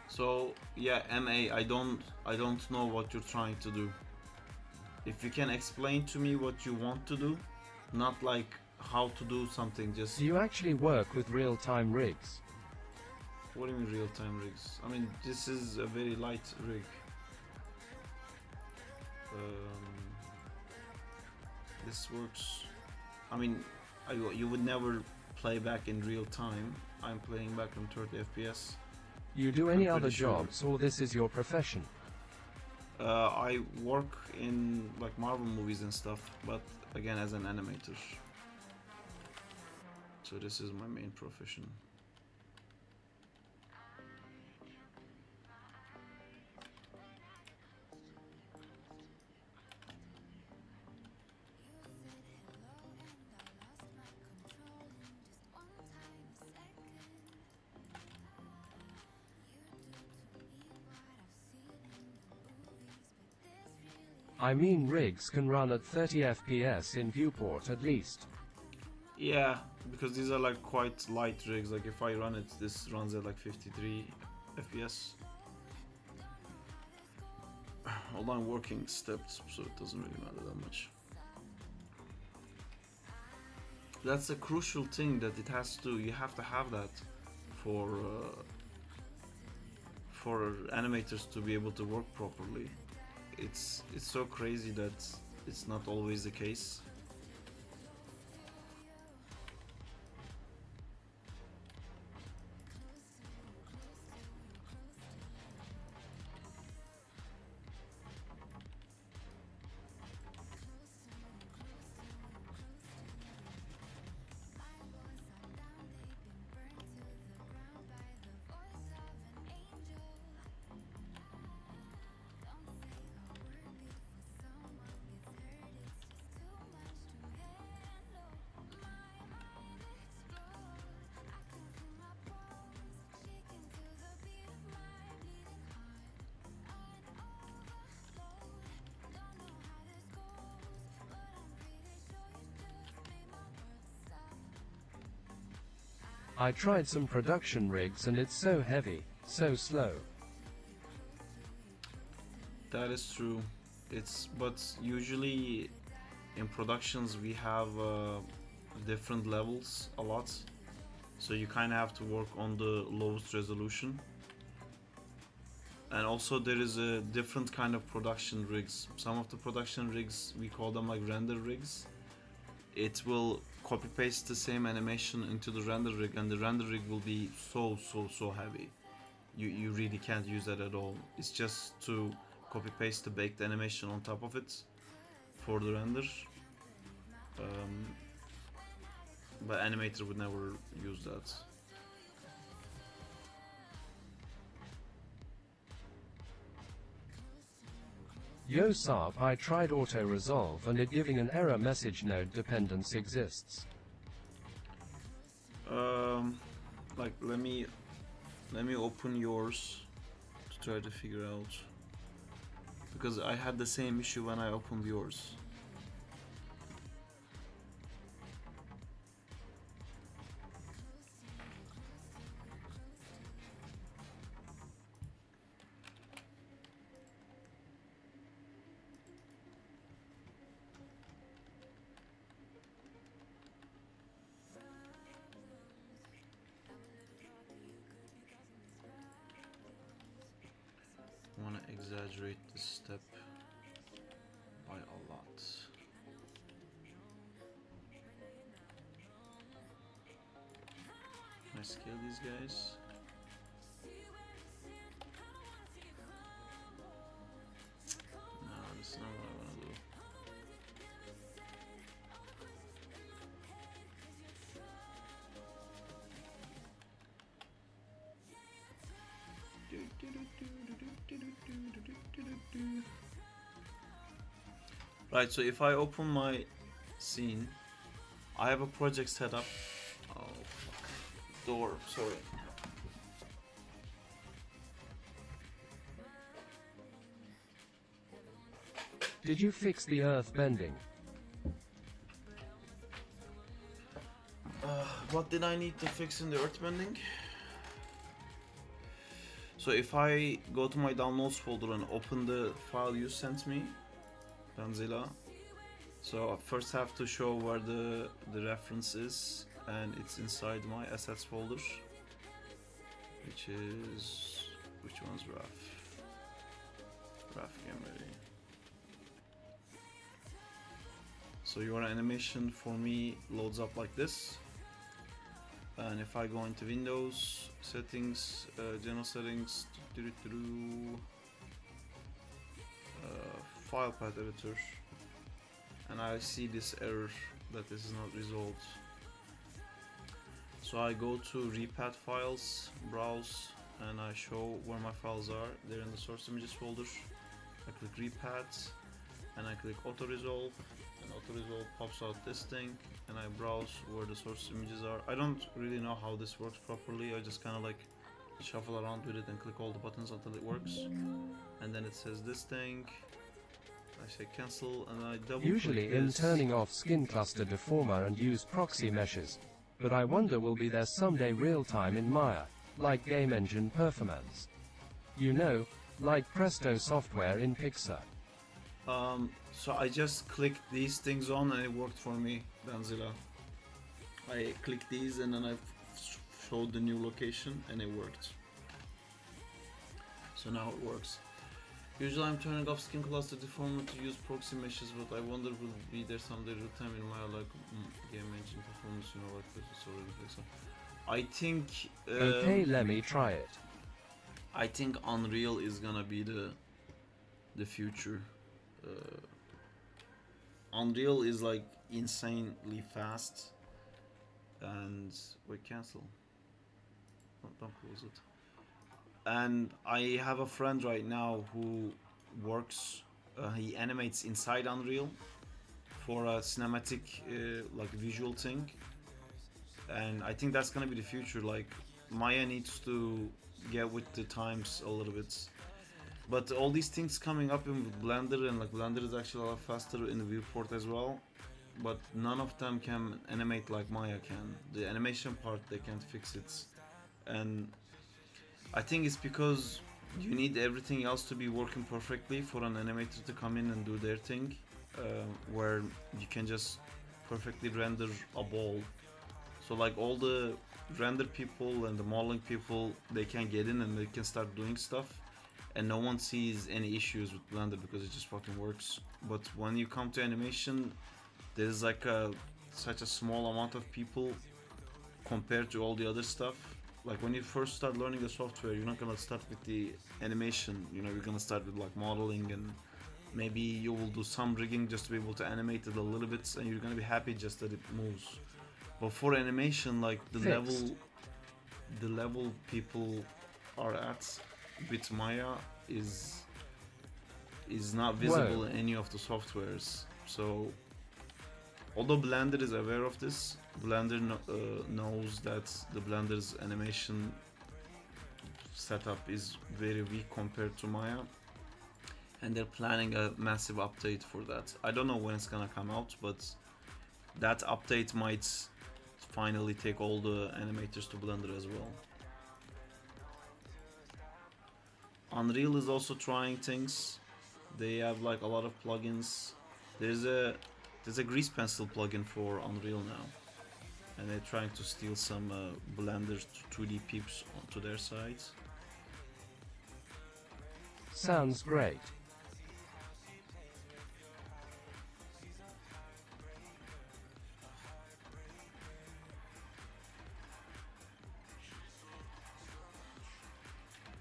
So yeah, MA, I don't know what you're trying to do. If you can explain to me what you want to do, not like how to do something, just Do you actually work with real-time rigs? what do you mean real-time rigs? I mean, this is a very light rig. This works. I mean, you would never play back in real time. I'm playing back on 30 FPS. You do any other jobs, or this is your profession? I work in like Marvel movies and stuff, but again as an animator. So this is my main profession. I mean, rigs can run at 30 FPS in viewport at least. Yeah, because these are like quite light rigs. Like if I run it, this runs at like 53 FPS. Although I'm working stepped, so it doesn't really matter that much. That's a crucial thing that it has to. You have to have that for animators to be able to work properly. It's so crazy that it's not always the case. I tried some production rigs and it's so heavy, so slow. That is true. But usually in productions we have different levels a lot, so you kind of have to work on the lowest resolution. And also there is a different kind of production rigs. Some of the production rigs, we call them like render rigs. It will copy paste the same animation into the render rig, and the render rig will be so heavy. You really can't use that at all. It's just to copy paste the baked animation on top of it for the render. But animator would never use that. Yo Sarp, I tried auto-resolve and it giving an error message node dependence exists. Like let me open yours to try to figure out, because I had the same issue when I opened yours. I want to exaggerate this step by a lot. Can I scale these guys? No, that's not what I want to do. Right, so if I open my scene, I have a project set up. Oh, fuck. Door, sorry. Did you fix the earth bending? What did I need to fix in the earthbending? So if I go to my downloads folder and open the file you sent me, Tanzila, so I first have to show where the reference is, and it's inside my assets folder, which one's RAF game ready. So your animation for me loads up like this, and if I go into Windows settings, general settings, file path editor, and I see this error that this is not resolved. So I go to repath files, browse, and I show where my files are. They're in the source images folder. I click repath, and I click auto resolve, and auto resolve pops out this thing, and I browse where the source images are. I don't really know how this works properly. I just kind of like shuffle around with it and click all the buttons until it works, and then it says this thing. I say cancel, and I double click Usually in turning off skin cluster deformer and use proxy meshes, but I wonder will be there someday real time in Maya, like game engine performance. You know, like Presto software in Pixar. So I just clicked these things on and it worked for me, Danzila. I clicked these and then I showed the new location and it worked. So now it works. Usually I'm turning off skin cluster deformer to use proxy meshes, but I wonder will be there someday real time in Maya, like game engine performance, you know, like this is already fixed. I think Okay, let me try it. I think Unreal is gonna be the future. Unreal is like insanely fast, and wait, cancel. Don't close it. And I have a friend right now who works. He animates inside Unreal for a cinematic, like visual thing, and I think that's gonna be the future. Like Maya needs to get with the times a little bit. But all these things coming up in Blender, and like Blender is actually a lot faster in the viewport as well, but none of them can animate like Maya can. The animation part, they can't fix it, and I think it's because you need everything else to be working perfectly for an animator to come in and do their thing, where you can just perfectly render a ball. So like all the render people and the modeling people, they can get in and they can start doing stuff, and no one sees any issues with Blender because it just fucking works. But when you come to animation, there's like such a small amount of people compared to all the other stuff. Like when you first start learning the software, you're not gonna start with the animation, you know, you're gonna start with like modeling, and maybe you will do some rigging just to be able to animate it a little bit, and you're gonna be happy just that it moves. But for animation, like the level people are at with Maya is not visible in any of the softwares. So although Blender is aware of this, Blender knows that the Blender's animation setup is very weak compared to Maya, and they're planning a massive update for that. I don't know when it's gonna come out, but that update might finally take all the animators to Blender as well. Unreal is also trying things. They have like a lot of plugins. There's a grease pencil plugin for Unreal now, and they're trying to steal some Blender 2D peeps onto their site. Sounds great.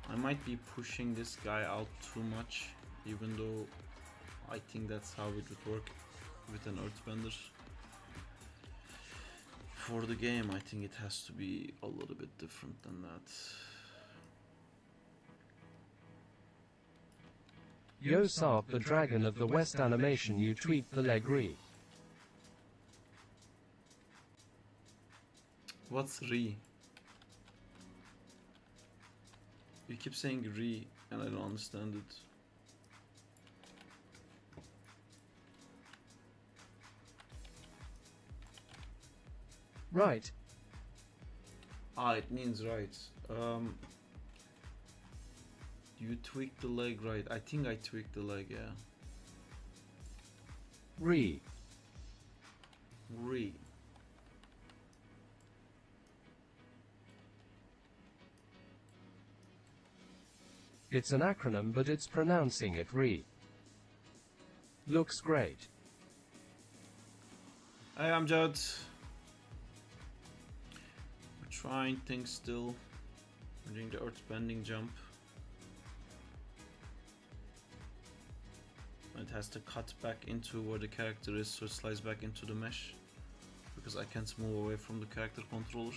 I might be pushing this guy out too much, even though I think that's how it would work with an earthbender. For the game, I think it has to be a little bit different than that. Yo Sarp, the dragon of the West animation, you tweet the leg re. What's re? You keep saying re, and I don't understand it. Right. Ah, it means right. You tweaked the leg, right? I think I tweaked the leg, yeah. Re. Re. It's an acronym, but it's pronouncing it re. Looks great. Hey, I'm Judd. We're trying things still. We're doing the earth-bending jump. It has to cut back into where the character is, so it slides back into the mesh. Because I can't move away from the character controller.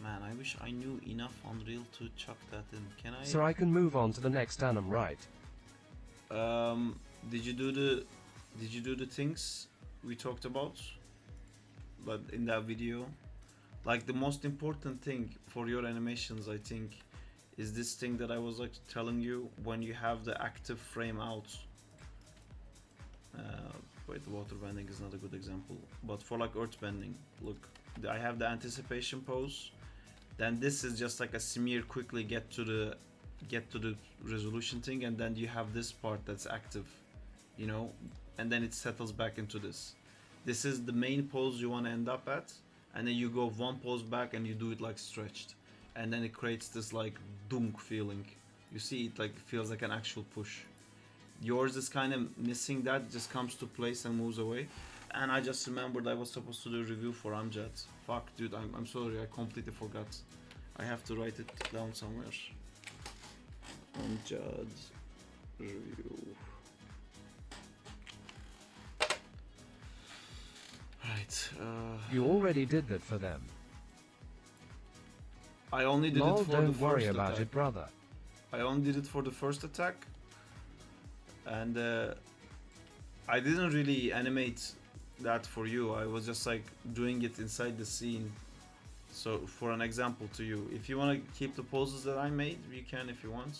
Man, I wish I knew enough Unreal to chuck that in. Can I? So I can move on to the next anim, right? Did you do the things we talked about? But in that video, like the most important thing for your animations, I think, is this thing that I was like telling you when you have the active frame out. Wait, the water bending is not a good example, but for like earth bending, look, I have the anticipation pose. Then this is just like a smear, quickly get to the resolution thing, and then you have this part that's active, you know, and then it settles back into this. This is the main pose you want to end up at, and then you go one pose back and you do it like stretched, and then it creates this like dunk feeling. You see, it like feels like an actual push. Yours is kind of missing that, it just comes to place and moves away. And I just remembered I was supposed to do a review for Amjad. Fuck, dude, I'm sorry, I completely forgot. I have to write it down somewhere. Amjad review. Right. You already did that for them. I only did Lol, it for don't the first worry about attack. it, brother. I only did it for the first attack, and I didn't really animate that for you. I was just like doing it inside the scene. So for an example to you, if you want to keep the poses that I made, you can if you want.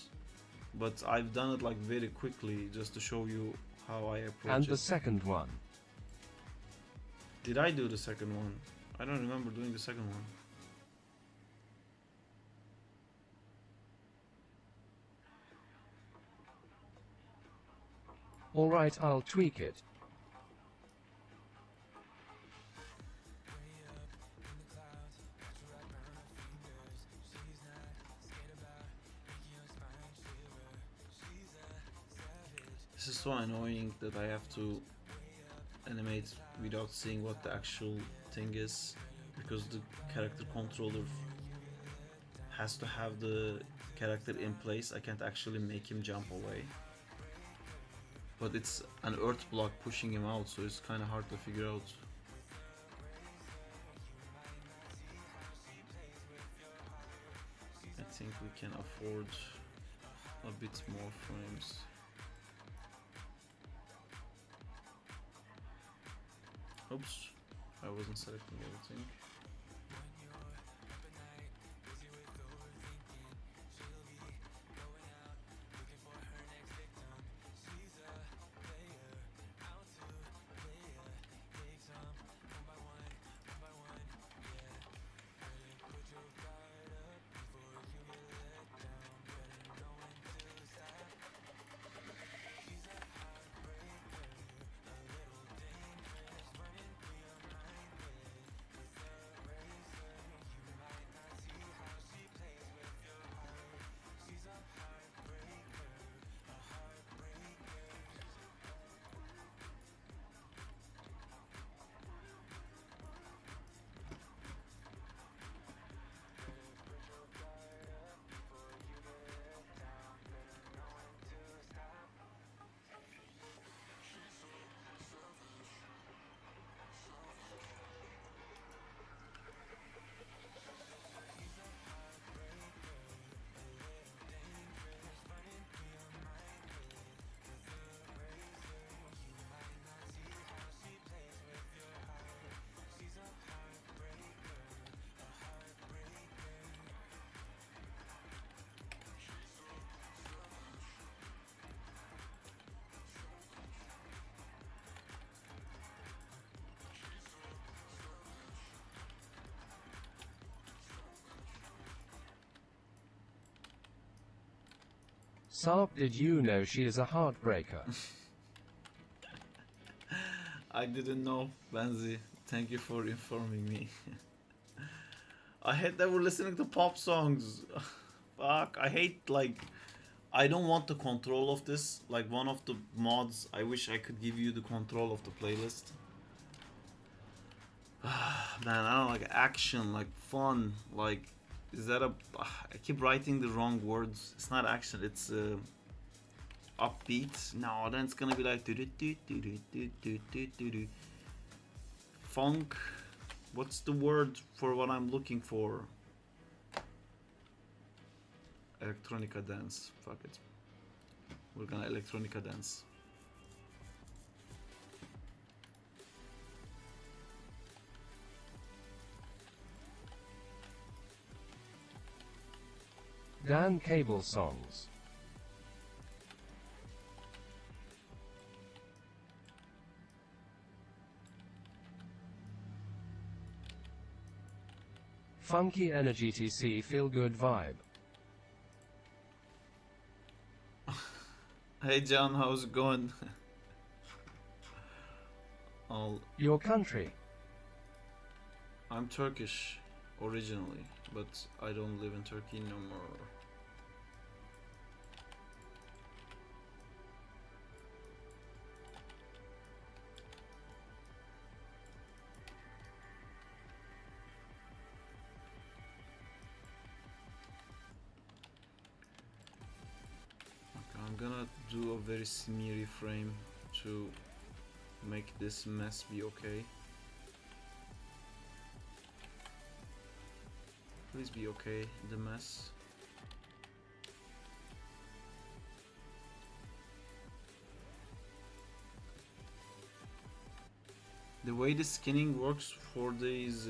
But I've done it like very quickly just to show you how I approach And it. the second one. Did I do the second one? I don't remember doing the second one. Alright, I'll tweak it. This is so annoying that I have to animate without seeing what the actual thing is, because the character controller has to have the character in place. I can't actually make him jump away. But it's an earth block pushing him out, so it's kind of hard to figure out. I think we can afford a bit more frames. Oops, I wasn't selecting everything. Saab, did you know she is a heartbreaker? I didn't know, Benzi. Thank you for informing me. I hate that we're listening to pop songs. Fuck, I hate, like, I don't want the control of this. Like, one of the mods, I wish I could give you the control of the playlist. Man, I don't like action, like fun, like, is that a... I keep writing the wrong words. It's not action, it's upbeat. No, then it's gonna be like funk. What's the word for what I'm looking for? Electronica dance. Fuck it. We're gonna electronica dance. Dan Cable songs. Funky energy TC feel good vibe. Hey John, how's it going? Your country. I'm Turkish originally, but I don't live in Turkey no more. I'm gonna do a very smeary frame to make this mess be okay. Please be okay, the mess. The way the skinning works for these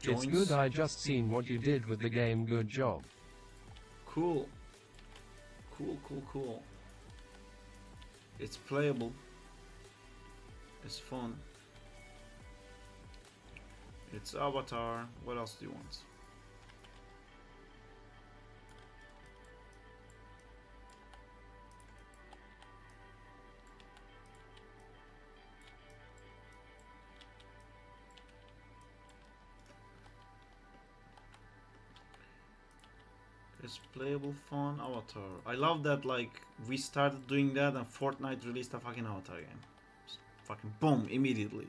joints... It's good, I just seen what you did with the game, good job. Cool. Cool. It's playable. It's fun. It's Avatar. What else do you want? It's playable, fun, Avatar. I love that, like, we started doing that and Fortnite released a fucking Avatar game. Just fucking boom, immediately.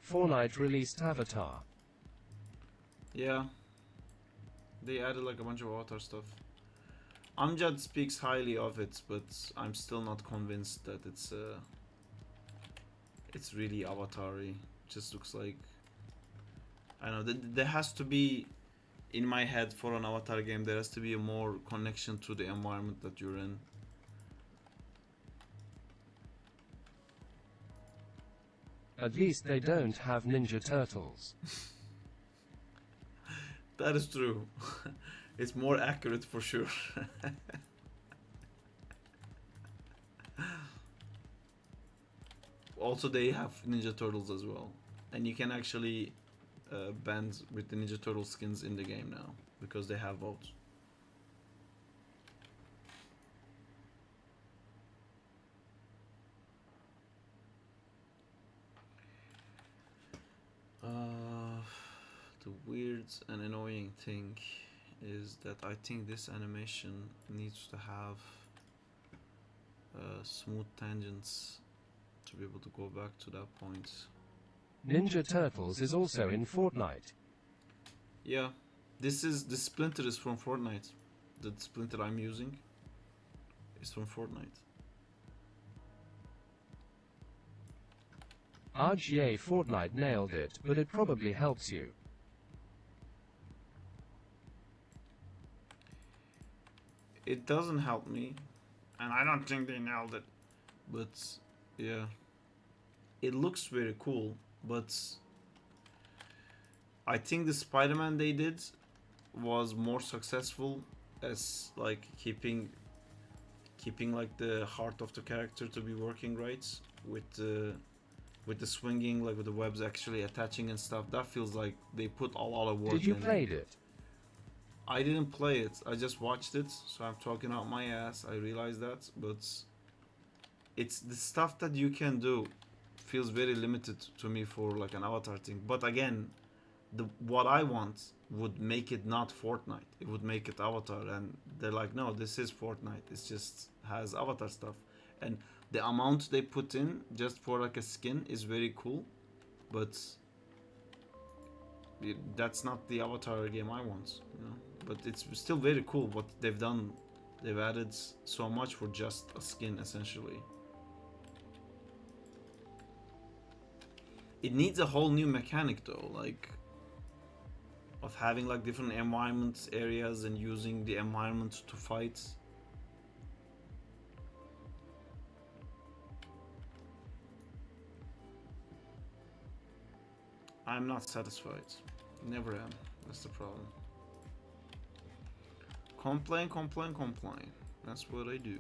Fortnite released Avatar. Yeah. They added like a bunch of Avatar stuff. Amjad speaks highly of it, but I'm still not convinced that it's really Avatar-y. Just looks like, I don't know, there has to be, in my head, for an Avatar game, there has to be a more connection to the environment that you're in. At least they don't have Ninja Turtles. That is true. It's more accurate for sure. Also, they have Ninja Turtles as well. And you can actually band with the Ninja Turtle skins in the game now, because they have votes. The weird and annoying thing is that I think this animation needs to have smooth tangents to be able to go back to that point. Ninja Turtles is also in Fortnite. Yeah, the Splinter is from Fortnite. The Splinter I'm using is from Fortnite. RGA Fortnite nailed it, but it probably helps you. It doesn't help me, and I don't think they nailed it. But yeah, it looks very cool. But I think the Spider-Man they did was more successful as like keeping like the heart of the character to be working right with the swinging, like with the webs actually attaching and stuff. That feels like they put a lot of work Did you in. played it? I didn't play it. I just watched it, so I'm talking out my ass. I realize that, but it's the stuff that you can do feels very limited to me for like an Avatar thing. But again, the what I want would make it not Fortnite. It would make it Avatar, and they're like, no, this is Fortnite. It just has Avatar stuff, and the amount they put in just for like a skin is very cool, but that's not the Avatar game I want, you know. But it's still very cool what they've done. They've added so much for just a skin, essentially. It needs a whole new mechanic though, like of having like different environments, areas, and using the environment to fight. I'm not satisfied. Never am. That's the problem. Complain, complain, complain. That's what I do.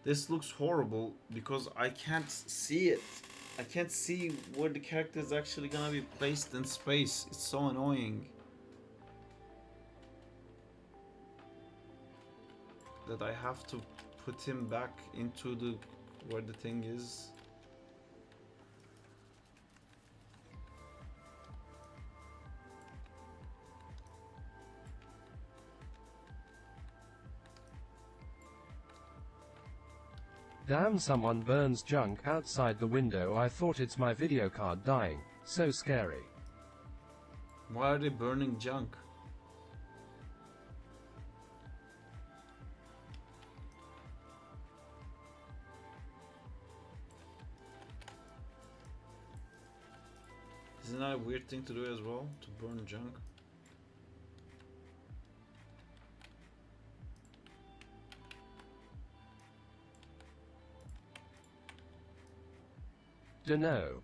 This looks horrible because I can't see it. I can't see where the character is actually gonna be placed in space. It's so annoying that I have to put him back into the where the thing is. Damn, someone burns junk outside the window. I thought it's my video card dying. So scary. Why are they burning junk? Isn't that a weird thing to do as well? To burn junk? Dunno.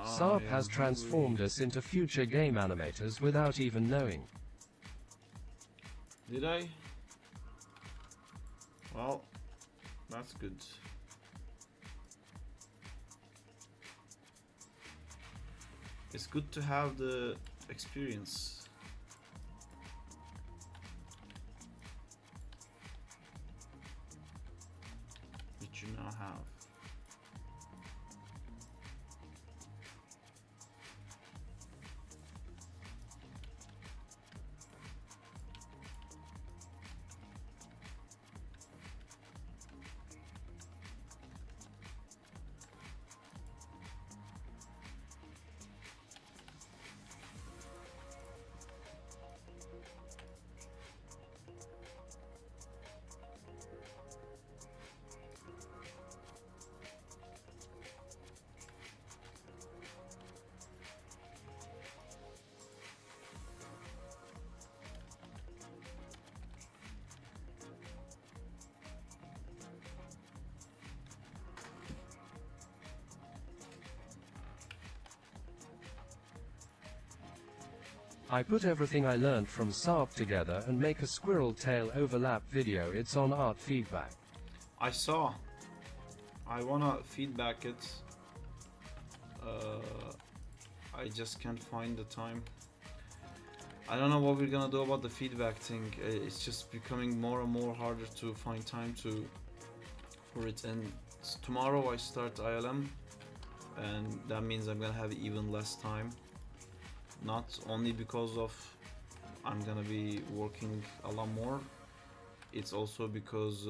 Saab yeah, has I'm transformed hungry. us into future game animators without even knowing. Did I? Well, that's good. It's good to have the experience. Which you now have. I put everything I learned from Saab together and make a squirrel tail overlap video. It's on art feedback. I saw. I wanna feedback it. I just can't find the time. I don't know what we're gonna do about the feedback thing. It's just becoming more and more harder to find time for it. And tomorrow I start ILM, and that means I'm gonna have even less time. Not only because of I'm gonna be working a lot more, it's also because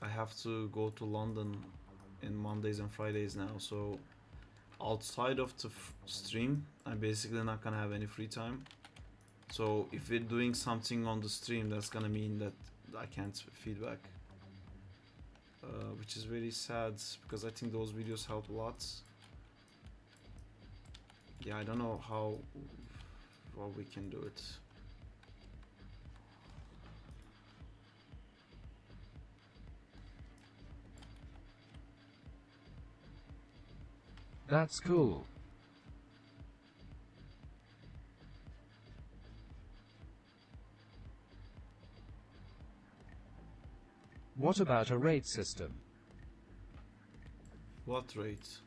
I have to go to London in Mondays and Fridays now. So outside of the stream, I'm basically not gonna have any free time. So if we're doing something on the stream, that's gonna mean that I can't feedback, which is very sad because I think those videos help a lot. Yeah, I don't know how we can do it. That's cool. What about a rate system? What rate?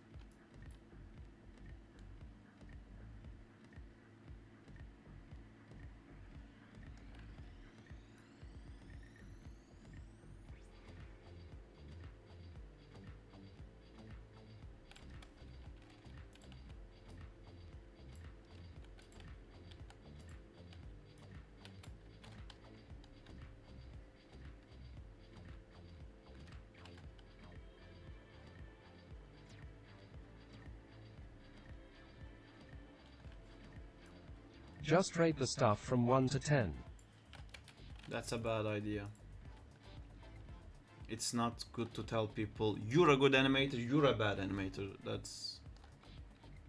Just rate the stuff from 1 to 10. That's a bad idea. It's not good to tell people you're a good animator, you're a bad animator. That's...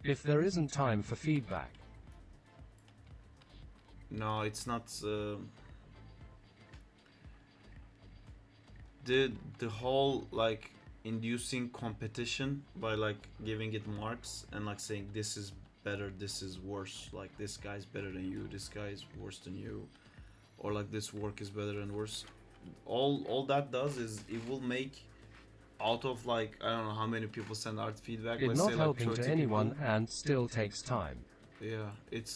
If there isn't time for feedback. No, it's not. The whole like inducing competition by like giving it marks and like saying this is better, this is worse, like this guy's better than you, this guy's worse than you, or like this work is better and worse. All that does is it will make out of like I don't know how many people send art feedback. It's Let's not say helping like 30 to anyone people. and still takes time. Yeah, it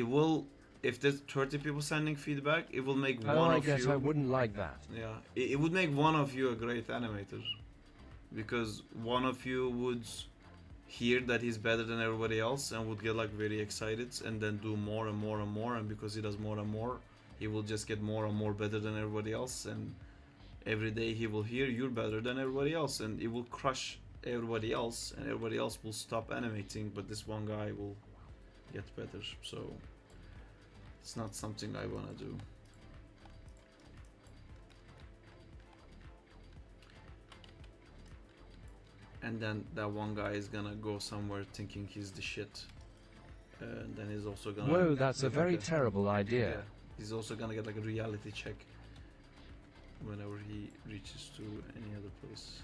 will, if there's 30 people sending feedback, it will make Oh, one I of guess you. I wouldn't like that. Yeah, it would make one of you a great animator, because one of you would hear that he's better than everybody else and would get like very excited and then do more and more and more, and because he does more and more, he will just get more and more better than everybody else, and every day he will hear you're better than everybody else, and it will crush everybody else, and everybody else will stop animating, but this one guy will get better. So it's not something I want to do. And then that one guy is gonna go somewhere thinking he's the shit, and then he's also gonna... Whoa, that's a get very like terrible idea. Yeah, he's also gonna get like a reality check whenever he reaches to any other place.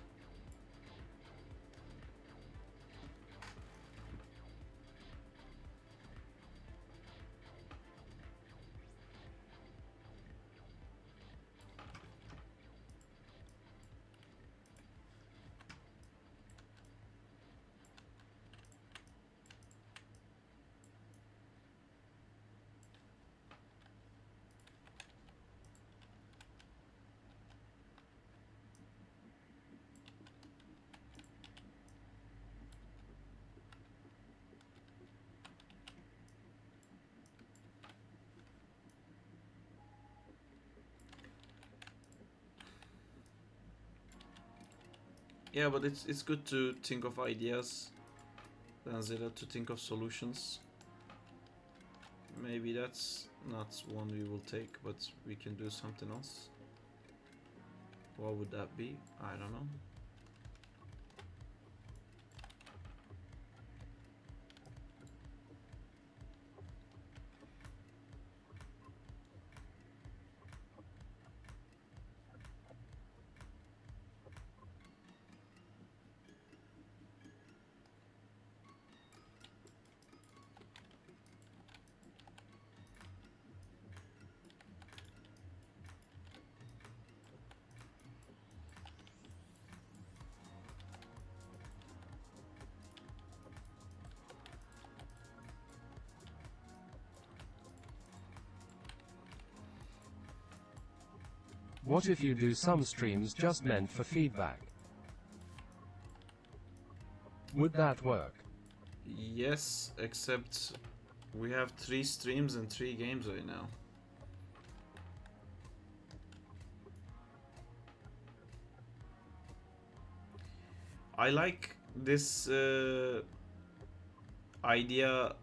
Yeah, but it's good to think of ideas, Danzilla, to think of solutions. Maybe that's not one we will take, but we can do something else. What would that be? I don't know. What if you do some streams just meant for feedback? Would that work? Yes, except we have 3 streams and 3 games right now. I like this idea.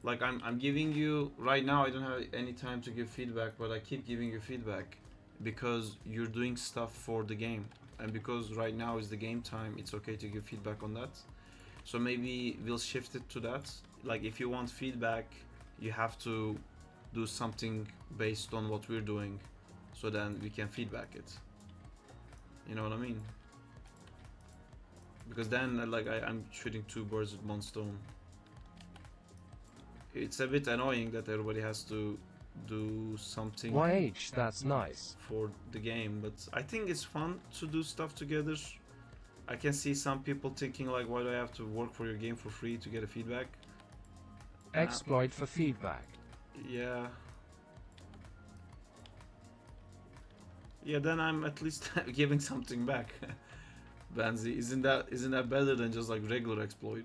Like I'm giving you right now. I don't have any time to give feedback, but I keep giving you feedback because you're doing stuff for the game, and because right now is the game time. It's okay to give feedback on that. So maybe we'll shift it to that. Like if you want feedback, you have to do something based on what we're doing, so then we can feedback it. You know what I mean? Because then like I'm shooting 2 birds with 1 stone. It's a bit annoying that everybody has to do something YH, that's nice. for the game, but I think it's fun to do stuff together. I can see some people thinking like, why do I have to work for your game for free to get a feedback? Exploit for feedback. Yeah. Yeah, then I'm at least giving something back. Banzi, isn't that better than just like regular exploit?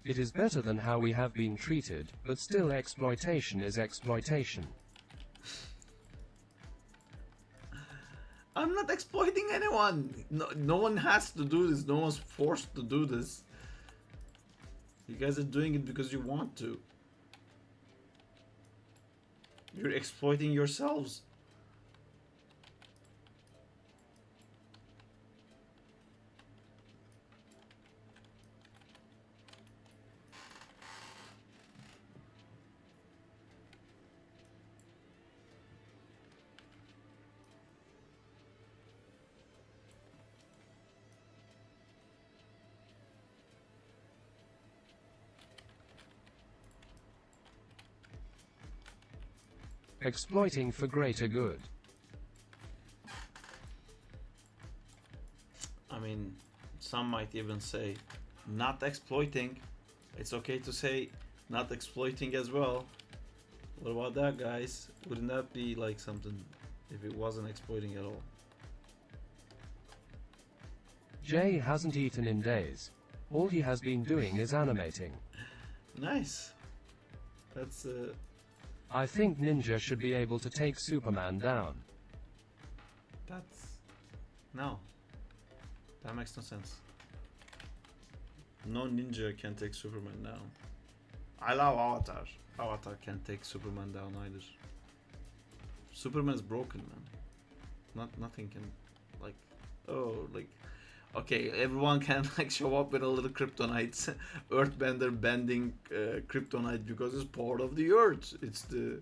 It is better than how we have been treated, but still exploitation is exploitation. I'm not exploiting anyone. No one has to do this. No one's forced to do this. You guys are doing it because you want to. You're exploiting yourselves. Exploiting for greater good. I mean, some might even say not exploiting. It's okay to say not exploiting as well. What about that, guys? Wouldn't that be like something if it wasn't exploiting at all? Jay hasn't eaten in days. All he has been doing is animating. Nice. That's I think Ninja should be able to take Superman down. that's no. That makes no sense. No ninja can take Superman down. I love Avatar. Avatar can't take Superman down either. Superman's broken, man. Nothing can like like okay, everyone can like show up with a little kryptonite, earthbender bending kryptonite because it's part of the earth. It's the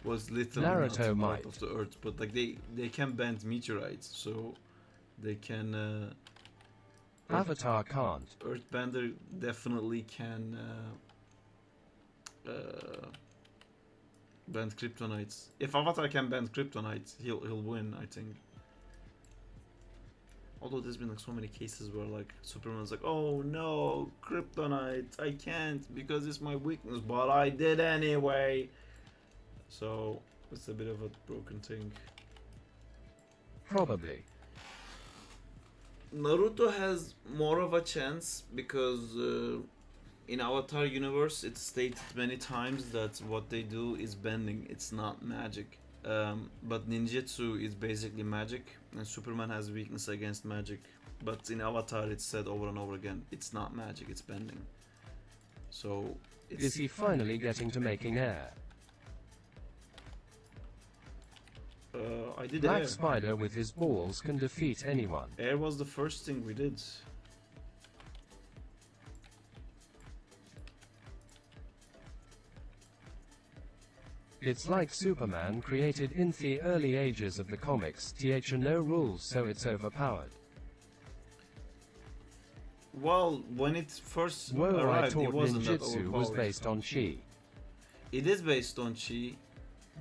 was literally not Naruto part might. of the Earth, but like they can bend meteorites, so they can. Avatar can't. Earthbender definitely can bend kryptonites. If Avatar can bend kryptonite, he'll win, I think. Although there's been like so many cases where like Superman's like, oh no, kryptonite, I can't because it's my weakness, but I did anyway. So it's a bit of a broken thing. Probably. Naruto has more of a chance because in Avatar universe it's stated many times that what they do is bending, it's not magic. But ninjutsu is basically magic, and Superman has weakness against magic. But in Avatar, it's said over and over again, it's not magic, it's bending. So, is he finally getting to making air? I did Black air. Spider with his balls can defeat anyone. Air was the first thing we did. It's like Superman created in the early ages of the comics. No rules, so it's overpowered. Well, when it first Whoa, I arrived, it thought wasn't that ninjutsu overpowered. was based on chi. It is based on chi,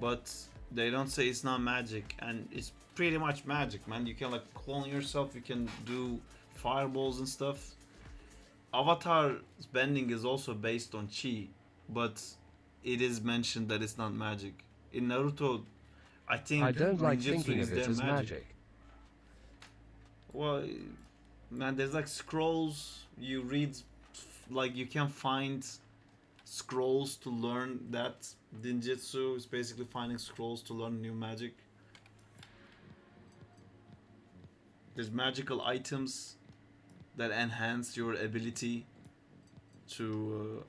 but they don't say it's not magic, and it's pretty much magic, man. You can like clone yourself, you can do fireballs and stuff. Avatar's bending is also based on chi, but it is mentioned that it's not magic. In Naruto, I think I don't like ninjutsu thinking is of it their as magic. Well, man, there's like scrolls you read, like you can find scrolls to learn that. Ninjutsu is basically finding scrolls to learn new magic. There's magical items that enhance your ability to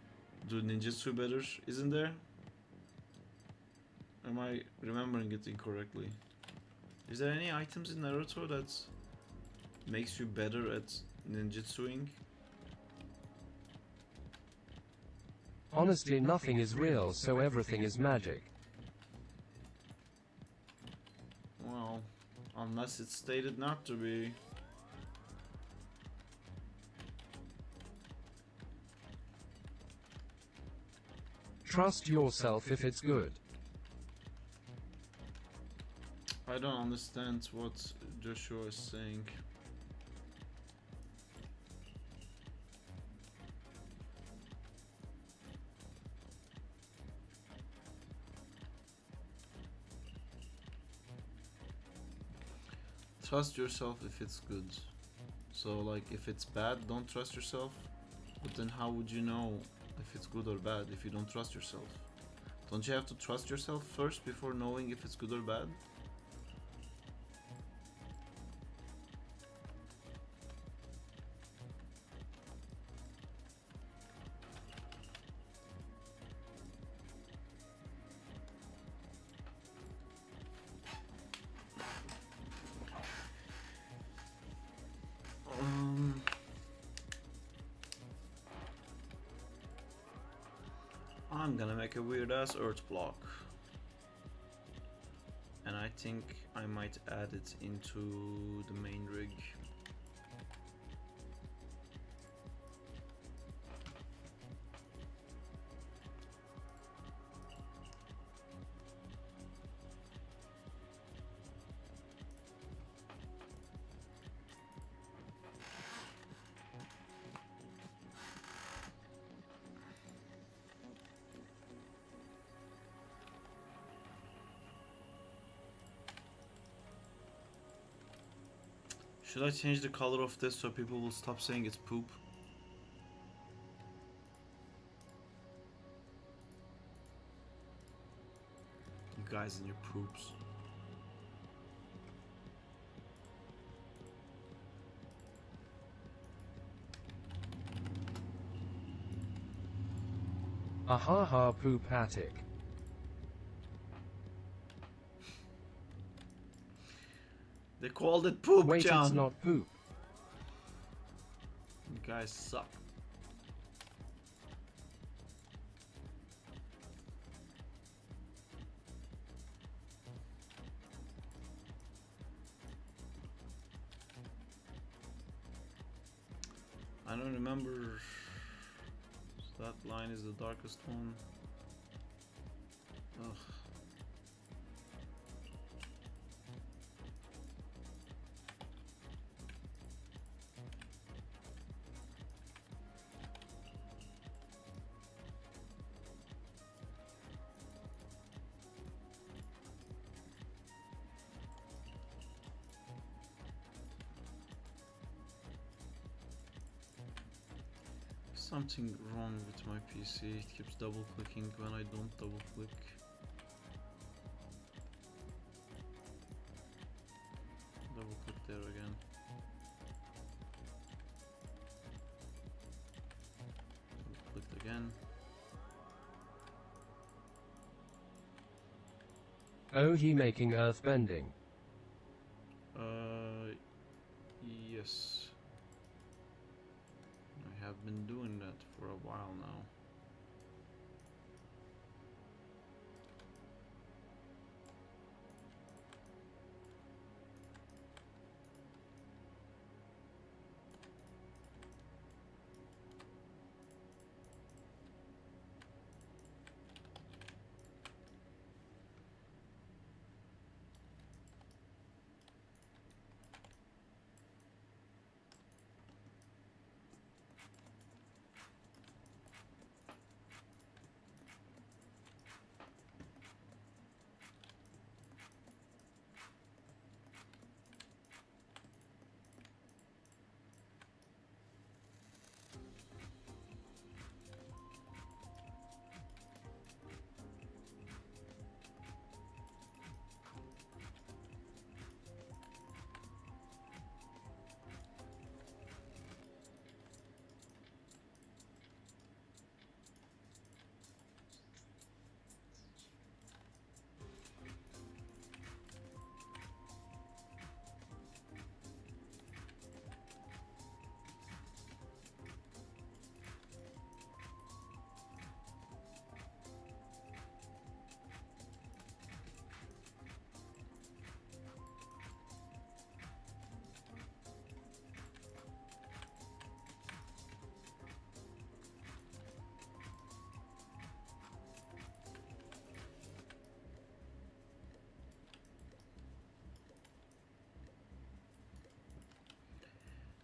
do ninjutsu better, isn't there? Am I remembering it incorrectly? Is there any items in Naruto that makes you better at ninjutsuing? Honestly, nothing is real, so everything is magic. Well, unless it's stated not to be. Trust yourself if it's good. I don't understand what Joshua is saying. Trust yourself if it's good. So like if it's bad, don't trust yourself. But then how would you know if it's good or bad if you don't trust yourself? Don't you have to trust yourself first before knowing if it's good or bad? I'm gonna make a weird ass earth block. And I think I might add it into the main rig. Should I change the color of this so people will stop saying it's poop? You guys and your poops. Ahaha poop attic. They called it poop, Wait, John. it's not poop. You guys suck. don't remember. That line is the darkest one. Ugh. Something wrong with my PC. It keeps double clicking when I don't double click. Double click there again. Double clicked again. Oh, he making earth bending. Yes. I have been doing that for a while now.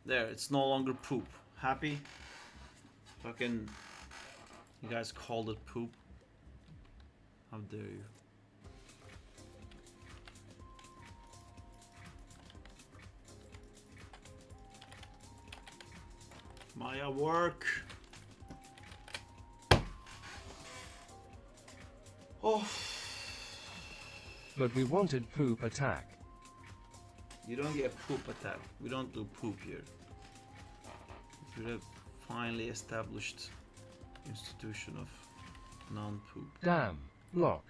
There, it's no longer poop. Happy? Fucking, you guys called it poop. How dare you? Maya, work. Oh. But we wanted poop attack. You don't get poop attack. We don't do poop here. We're a finally established institution of non-poop. Damn. Lock.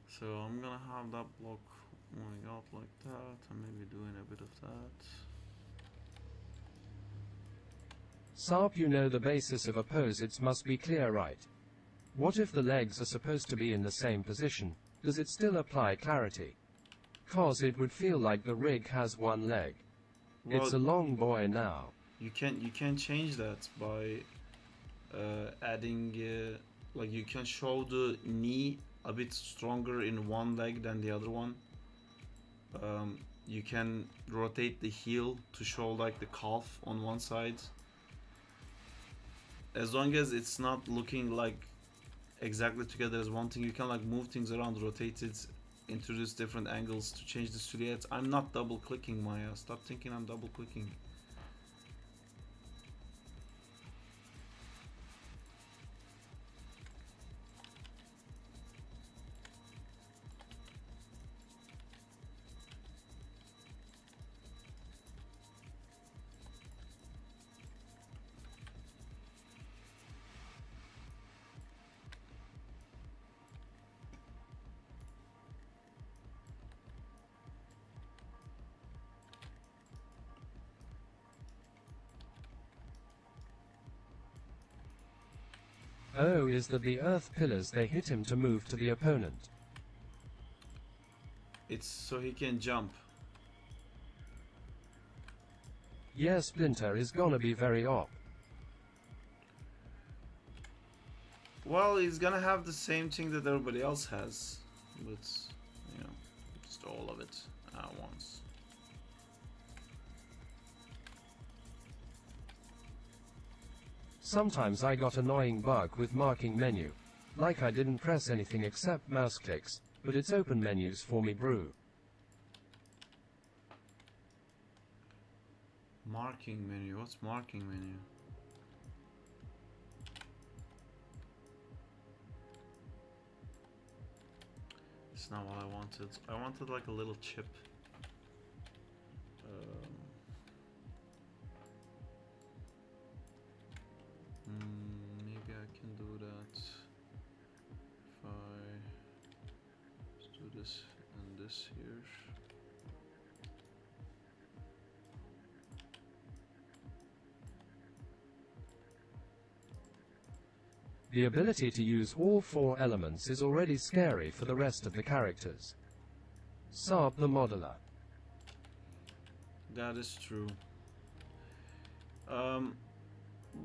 So I'm gonna have that block going out like that, and maybe doing a bit of that. Sarp, you know the basis of a pose, it must be clear, right? What if the legs are supposed to be in the same position? Does it still apply clarity? Cause it would feel like the rig has one leg. Well, it's a long boy now. You can change that by adding like you can show the knee a bit stronger in one leg than the other one. You can rotate the heel to show like the calf on one side. As long as it's not looking like exactly together as one thing, you can like move things around, rotate it, introduce different angles to change the silhouette. I'm not double clicking, Maya. Stop thinking I'm double clicking. Oh, is that the earth pillars they hit him to move to the opponent? It's so he can jump. Yeah, Splinter is gonna be very op. Well, he's gonna have the same thing that everybody else has, but you know, just all of it at once. Sometimes I got annoying bug with marking menu. Like I didn't press anything except mouse clicks, but it's open menus for me, brew. Marking menu, what's marking menu? It's not what I wanted. I wanted like a little chip. Maybe I can do that if I just do this and this here. The ability to use all 4 elements is already scary for the rest of the characters. Saab the modeler. That is true.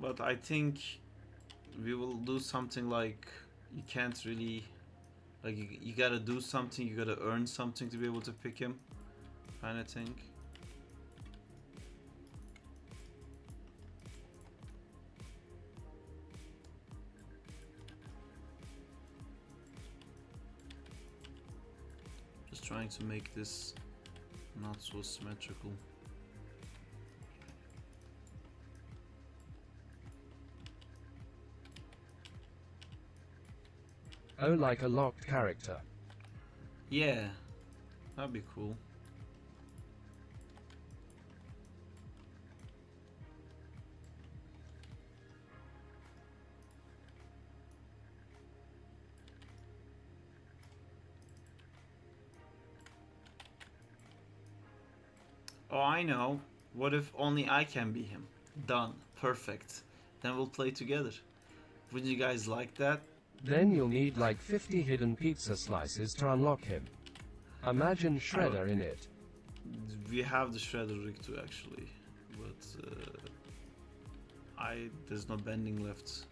But I think we will do something like you can't really, like you gotta do something, you gotta earn something to be able to pick him, kind of thing. Just trying to make this not so symmetrical. Oh, like a locked character. Yeah, that'd be cool. Oh, I know. What if only I can be him? Done. Perfect. Then we'll play together. Wouldn't you guys like that? Then you'll need like 50 hidden pizza slices to unlock him. Imagine Shredder in it. We have the Shredder rig too, actually, but there's no bending left.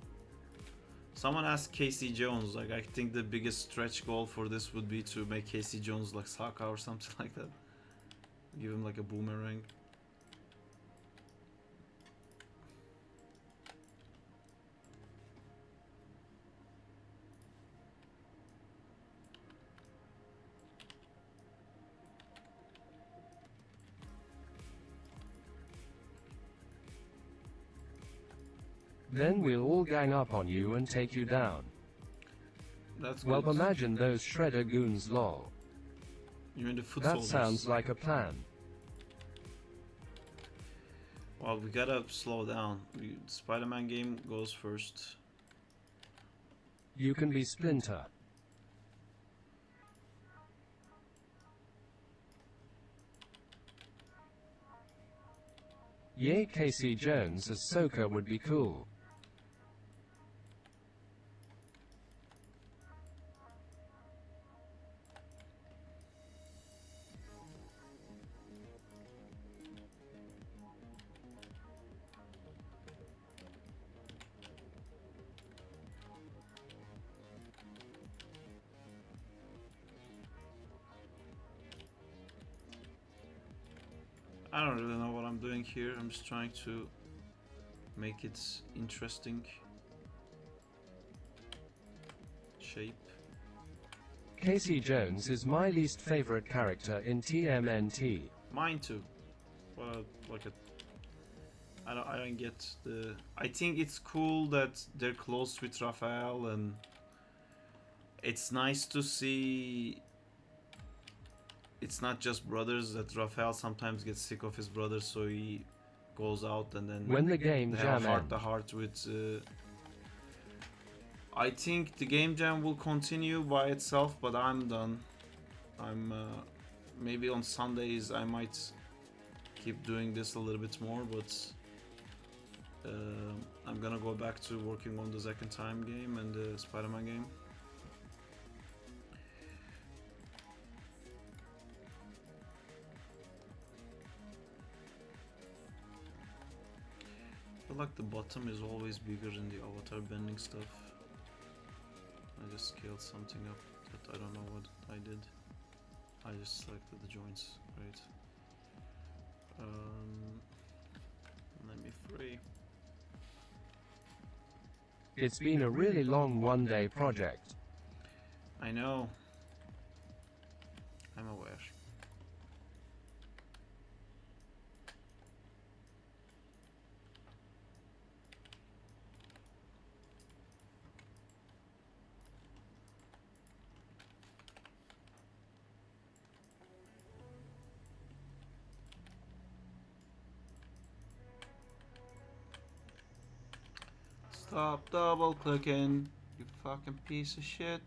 Someone asked Casey Jones. Like, I think the biggest stretch goal for this would be to make Casey Jones like Saka or something like that. Give him like a boomerang. Then we'll all gang up on you and take you down. That's well, good. imagine those Shredder goons, lol. You're in the foot That soldiers. sounds like a plan. Well, we gotta slow down. Spider-Man game goes first. You can be Splinter. Yay, Casey Jones as Soka would be cool. I don't really know what I'm doing here. I'm just trying to make it interesting. Shape. Casey Jones is my least favorite character in TMNT. Mine too. Well, like a. I don't get the. I think it's cool that they're close with Raphael, and it's nice to see. It's not just brothers, that Raphael sometimes gets sick of his brothers, so he goes out and then when the game they jam have heart to heart with. I think the game jam will continue by itself, but I'm done. I'm maybe on Sundays I might keep doing this a little bit more, but I'm gonna go back to working on the second time game and the Spider-Man game. like the bottom is always bigger in the avatar bending stuff. I just scaled something up that I don't know what I did. I just selected the joints, right? Let me free. It's been a really long one-day project. I know. I'm aware. Stop double clicking, you fucking piece of shit.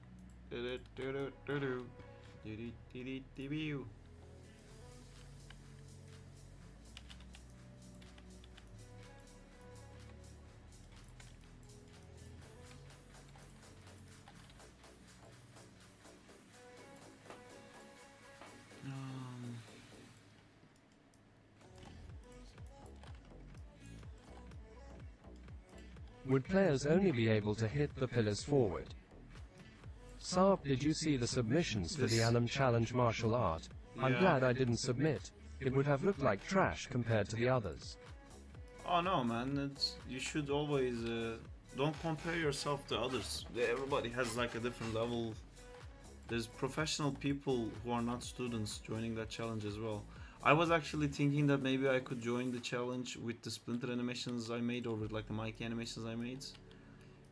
Would players only be able to hit the pillars forward? Saab, did you see the submissions for the Anam Challenge martial art? I'm glad I didn't submit. It would have looked like trash compared to the others. Oh no, man, you should always don't compare yourself to others. Everybody has like a different level. There's professional people who are not students joining that challenge as well. I was actually thinking that maybe I could join the challenge with the Splinter animations I made, or with like the Mikey animations I made.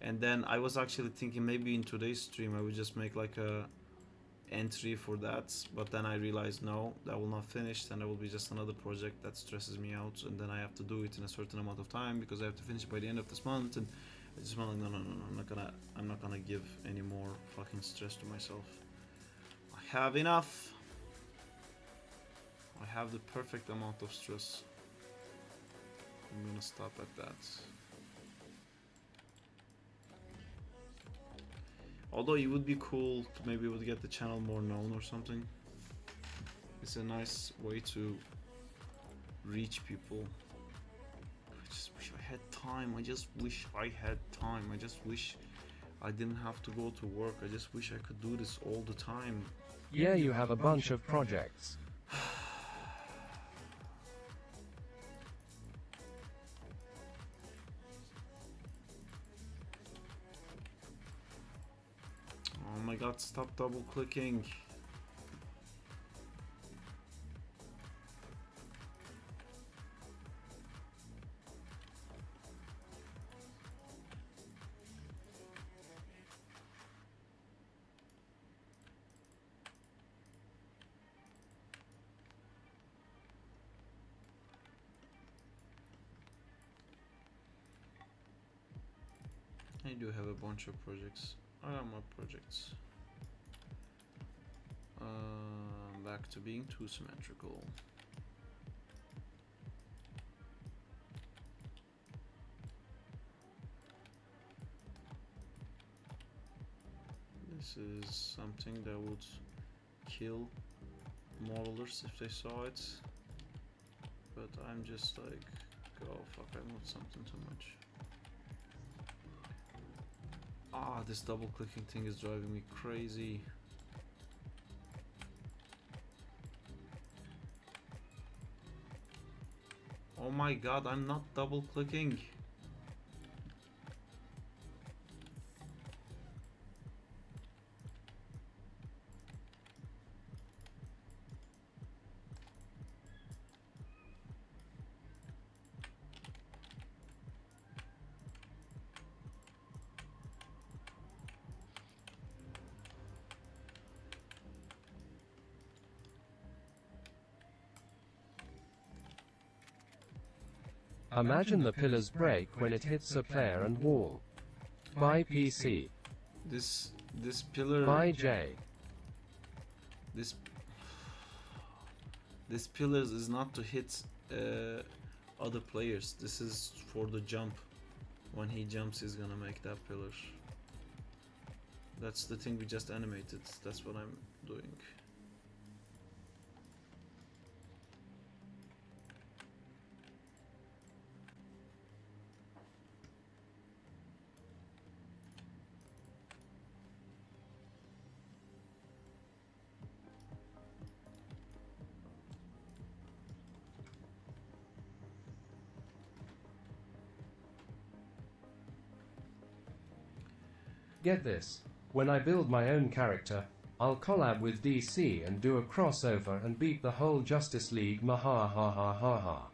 And then I was actually thinking maybe in today's stream I would just make like a entry for that, but then I realized no, that will not finish, and that will be just another project that stresses me out, and then I have to do it in a certain amount of time because I have to finish by the end of this month, and I just want like, no, I'm not gonna give any more fucking stress to myself. I have enough. I have the perfect amount of stress. I'm gonna stop at that. Although it would be cool to maybe would get the channel more known or something. It's a nice way to reach people. I just wish I had time. I just wish I had time. I just wish I didn't have to go to work. I just wish I could do this all the time. Yeah, you have a bunch of projects. Oh my god, stop double clicking. I do have a bunch of projects. I have more projects. Back to being too symmetrical. This is something that would kill modelers if they saw it. But I'm just like, oh fuck, I want something too much. Ah, this double clicking thing is driving me crazy. Oh my god, I'm not double clicking. Imagine the pillars break when it hits a player and wall. By PC. This pillar. By J. This pillars is not to hit other players. This is for the jump. When he jumps, he's gonna make that pillar. That's the thing we just animated. That's what I'm doing. Get this. When I build my own character, I'll collab with DC and do a crossover and beat the whole Justice League, maha ha ha ha ha.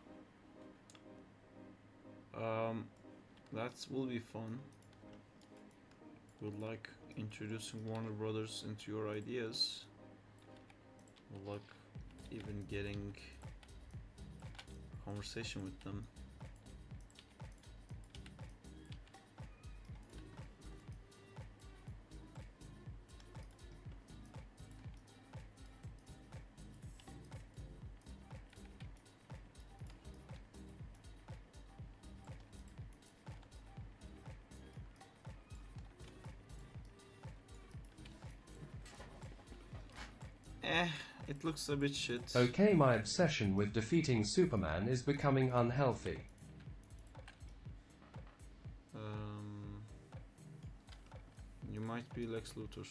That will be fun. Would like introducing Warner Brothers into your ideas. Would like even getting conversation with them. It looks a bit shit. Okay, my obsession with defeating Superman is becoming unhealthy. You might be Lex Luthor.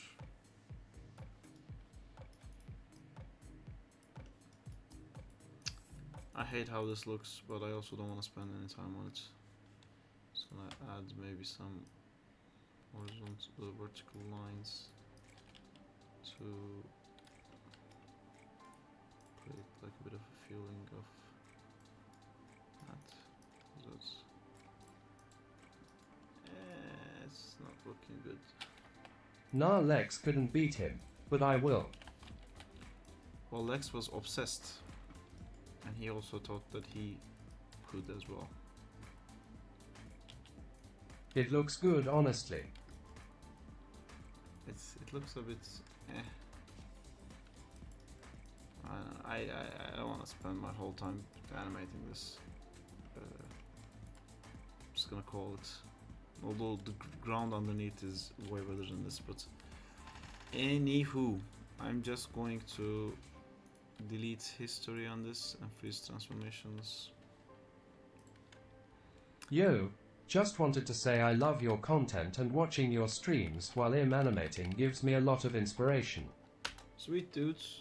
I hate how this looks, but I also don't want to spend any time on it. Just gonna add maybe some horizontal, vertical lines to create like a bit of a feeling of that. It's not looking good. Nah, Lex couldn't beat him, but I will. Well, Lex was obsessed, and he also thought that he could as well. It looks good, honestly. It looks a bit I don't want to spend my whole time animating this. I'm just gonna call it, although the ground underneath is way better than this, but anywho, I'm just going to delete history on this and freeze transformations. Yo, just wanted to say I love your content and watching your streams while animating gives me a lot of inspiration. Sweet dudes.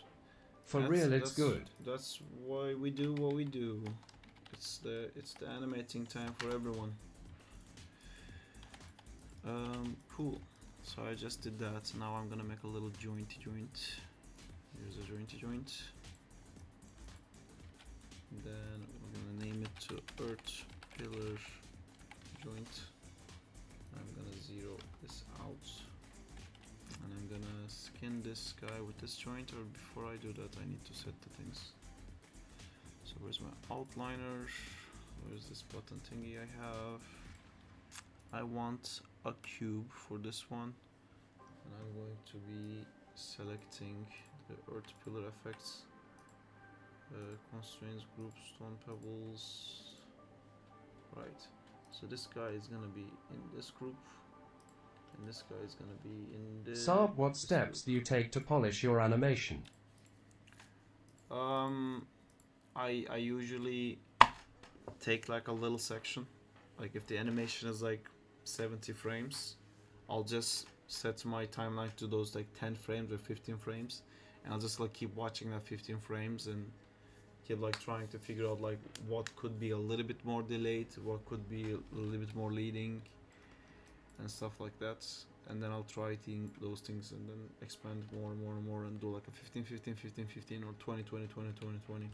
For real, it's good. That's why we do what we do. It's the animating time for everyone. Cool. So I just did that. Now I'm gonna make a little joint. Here's a joint. Then we're gonna name it to Earth Pillar Joint. I'm gonna zero this out. And I'm gonna skin this guy with this joint, or before I do that I need to set the things. So where's my outliner? Where's this button thingy I have? I want a cube for this one, and I'm going to be selecting the earth pillar effects, constraints, group, stone pebbles. Right, so this guy is gonna be in this group, and this guy is gonna be in this. Saab, what steps do you take to polish your animation? I usually take like a little section. Like if the animation is like 70 frames, I'll just set my timeline to those like 10 frames or 15 frames, and I'll just like keep watching that 15 frames and keep like trying to figure out like what could be a little bit more delayed, what could be a little bit more leading, and stuff like that. And then I'll try those things and then expand more and more and more and do like a 15 15 15 15 or 20 20 20 20 20.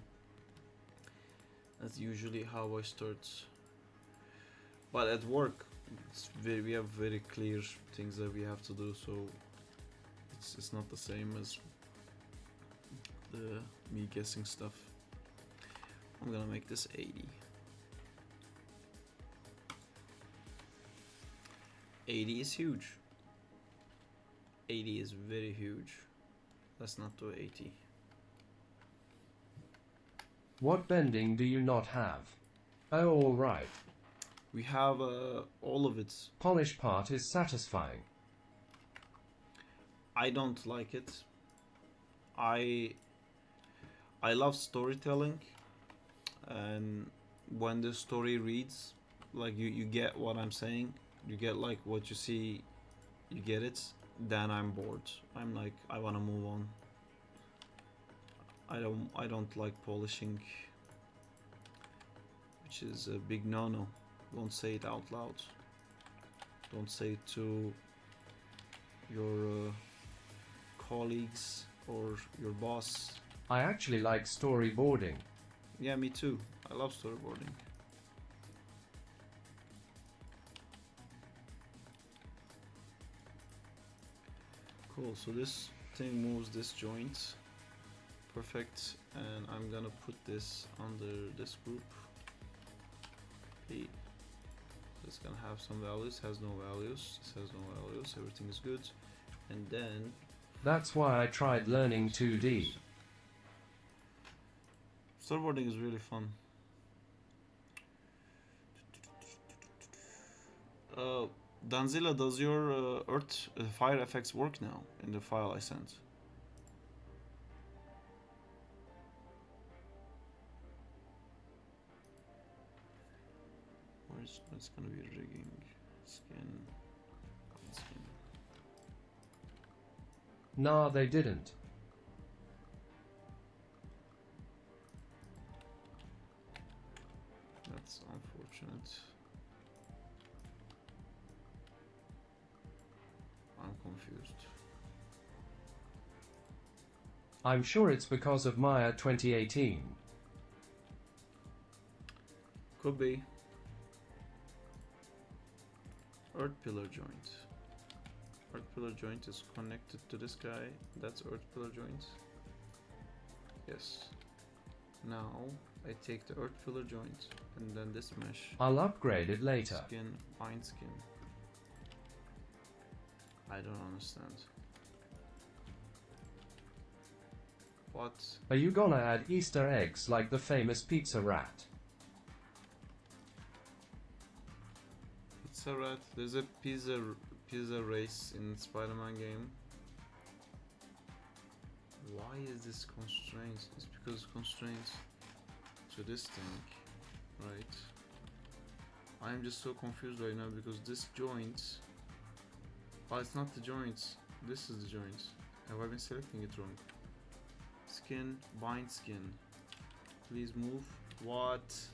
That's usually how I start. But at work we have very clear things that we have to do, so it's not the same as me guessing stuff. I'm gonna make this 80. 80 is huge. 80 is very huge. Let's not do 80. What bending do you not have? Oh, alright. We have all of it. Polish part is satisfying. I don't like it. I love storytelling, and when the story reads, like you get what I'm saying, you get like what you see, you get it, then I'm bored. I'm like, I want to move on. I don't like polishing, which is a big no-no. Don't say it out loud. Don't say it to colleagues or your boss. I actually like storyboarding. Yeah, me too. I love storyboarding. Cool, so this thing moves this joint. Perfect, and I'm gonna put this under this group. P. It's gonna have some values, has no values, this has no values, everything is good. And then... That's why I tried learning 2D. Storyboarding is really fun. Danzilla, does your earth fire effects work now in the file I sent? Where's it's gonna be rigging, skin, skin. Nah, they didn't. That's unfortunate. I'm confused. I'm sure it's because of Maya 2018. Could be. Earth pillar joint. Earth pillar joint is connected to this guy. That's earth pillar joint. Yes. Now I take the earth pillar joint and then this mesh. I'll upgrade it later. Skin, bind skin. I don't understand. What? Are you gonna add Easter eggs like the famous pizza rat? Pizza rat? There's a pizza race in Spider-Man game. Why is this constrained? It's because constrained to this thing, right? I'm just so confused right now because this joint... Oh, it's not the joints. This is the joint. Have I been selecting it wrong? Skin, bind skin. Please move. What?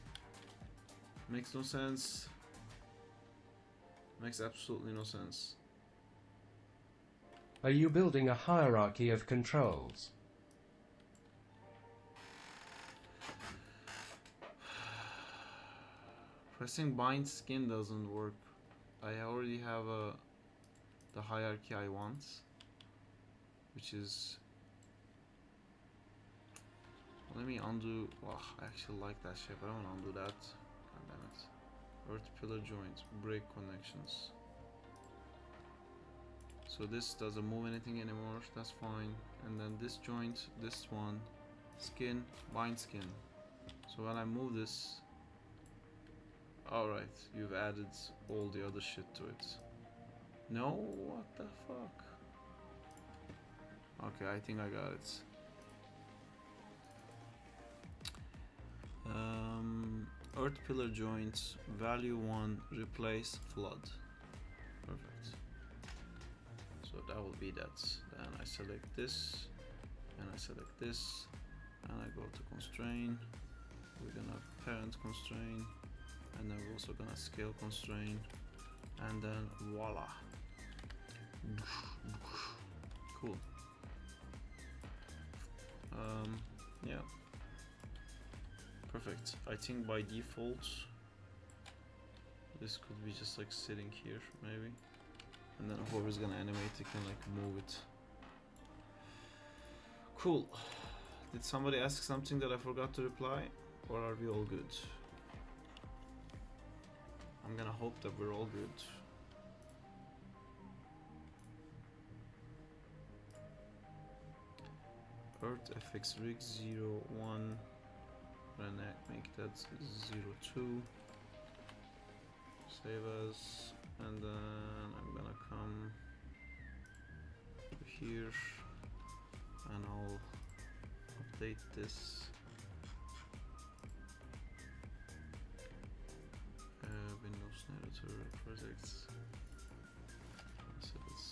Makes no sense. Makes absolutely no sense. Are you building a hierarchy of controls? Pressing bind skin doesn't work. I already have the hierarchy I want, which is... Let me undo... Oh, I actually like that shape. I don't want to undo that. God damn it. Earth pillar joint. Break connections. So this doesn't move anything anymore. That's fine. And then this joint, this one. Skin, bind skin. So when I move this... Alright, you've added all the other shit to it. No? What the fuck? Okay, I think I got it. Earth pillar joint, value 1, replace flood. Perfect. So that will be that. Then I select this, and I select this, and I go to constrain. We're gonna parent constrain, and then we're also gonna scale constrain, and then voila. Cool. Yeah. Perfect. I think by default this could be just like sitting here maybe, and then whoever's gonna animate it can like move it. Cool. Did somebody ask something that I forgot to reply, or are we all good? I'm gonna hope that we're all good. Earth FX rig 01. Gonna make that 02. Save as, and then I'm gonna come to here and I'll update this. Windows narrator projects. So it's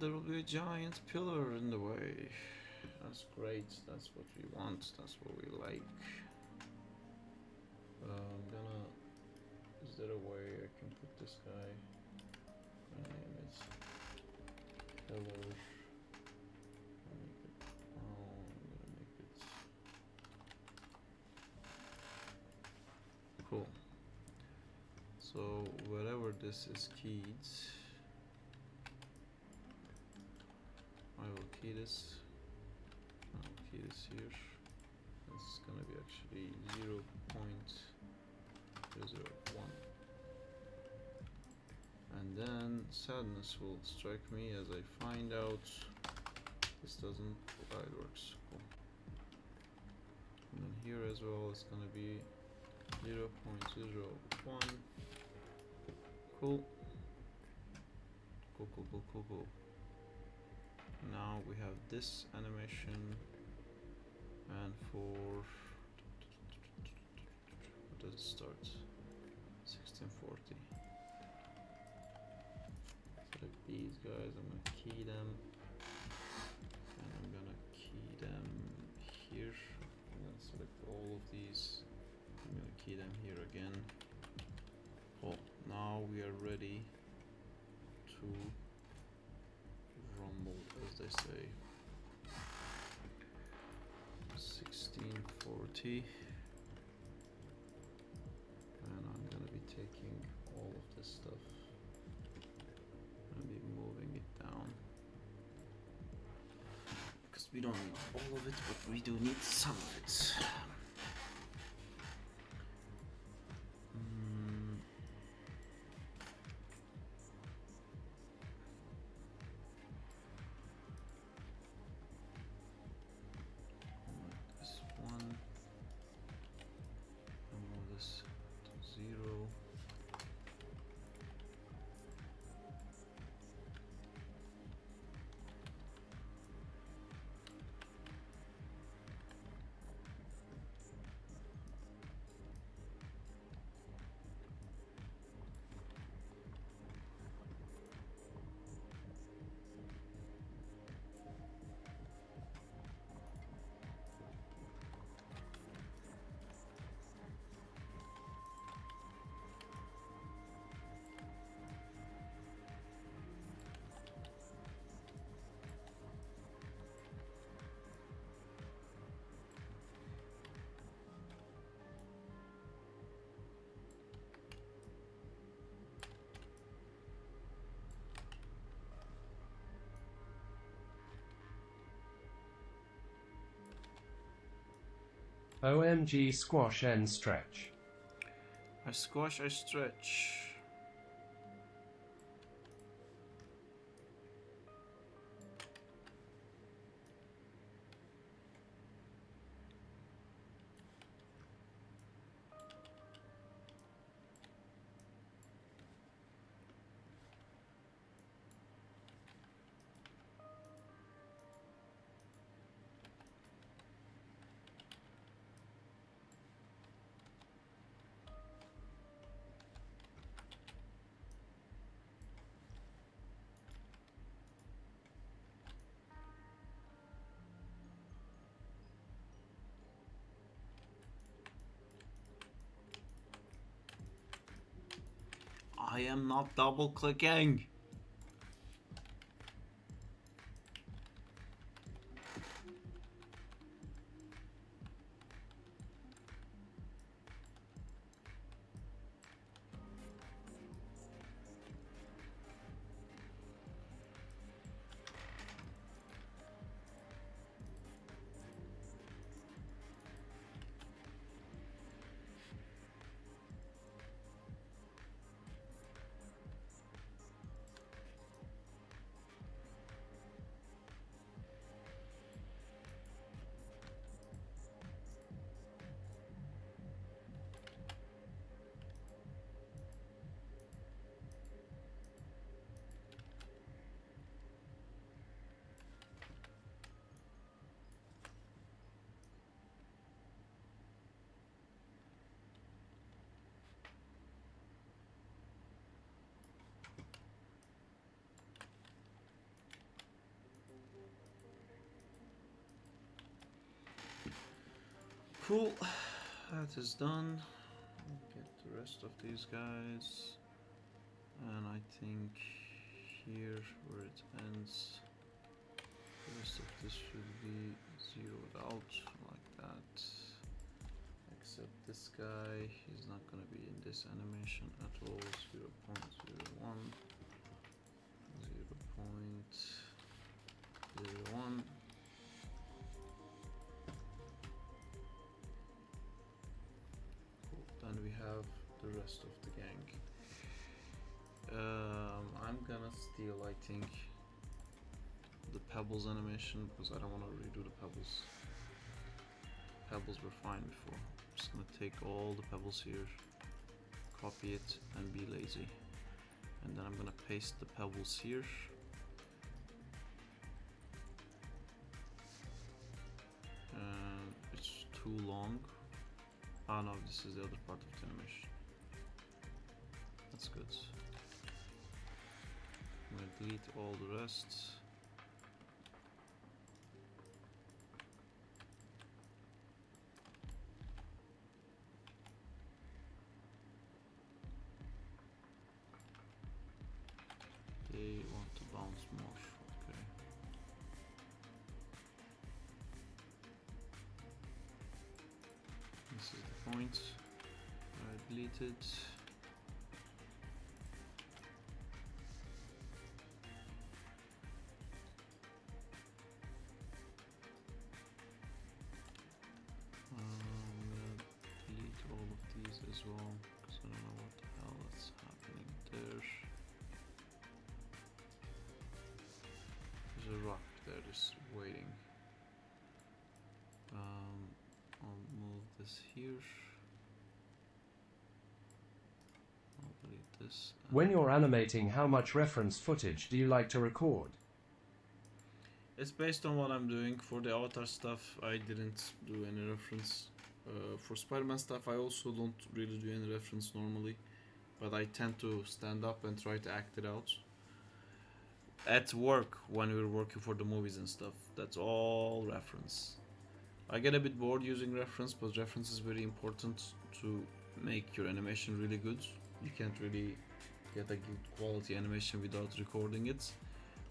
there will be a giant pillar in the way. That's great. That's what we want. That's what we like. I'm gonna. Is there a way I can put this guy? My name is pillar. Make it. Oh, I'm gonna make it. Cool. So wherever this is keyed, I will key this. I'll key this here. It's gonna be actually 0.001. And then sadness will strike me as I find out this doesn't. It works. Cool. And then here as well, it's gonna be 0.01. Cool. Cool. Now we have this animation, and for what does it start? 1640. Select these guys. I'm gonna key them, and I'm gonna key them here. I'm gonna select all of these. I'm gonna key them here again. Cool. Now we are ready to rumble, as they say. 1640, and I'm gonna be taking all of this stuff and be moving it down, because we don't need all of it, but we do need some of it. OMG squash and stretch. I squash, I stretch. I am not double clicking. Cool. That is done. Get the rest of these guys. And I think here where it ends, the rest of this should be zeroed out like that. Except this guy, he's not gonna be in this animation at all. 0.01, 0.01. Cool. Then we have the rest of the gang. I'm gonna steal, I think, the pebbles animation because I don't want to redo the pebbles. Pebbles were fine before. I'm just gonna take all the pebbles here, copy it, and be lazy. And then I'm gonna paste the pebbles here. It's too long. Ah no, this is the other part of the animation. That's good. I'm gonna delete all the rest. They want to bounce more, okay. This is the point. I delete it. Delete all of these as well, because I don't know what the hell is happening there. There's a rock there just waiting. I'll move this here. I'll delete this. When you're animating, how much reference footage do you like to record? It's based on what I'm doing. For the avatar stuff, I didn't do any reference. For Spider-Man stuff, I also don't really do any reference normally, but I tend to stand up and try to act it out. At work, when we were working for the movies and stuff, that's all reference. I get a bit bored using reference, but reference is very important to make your animation really good. You can't really get a good quality animation without recording it.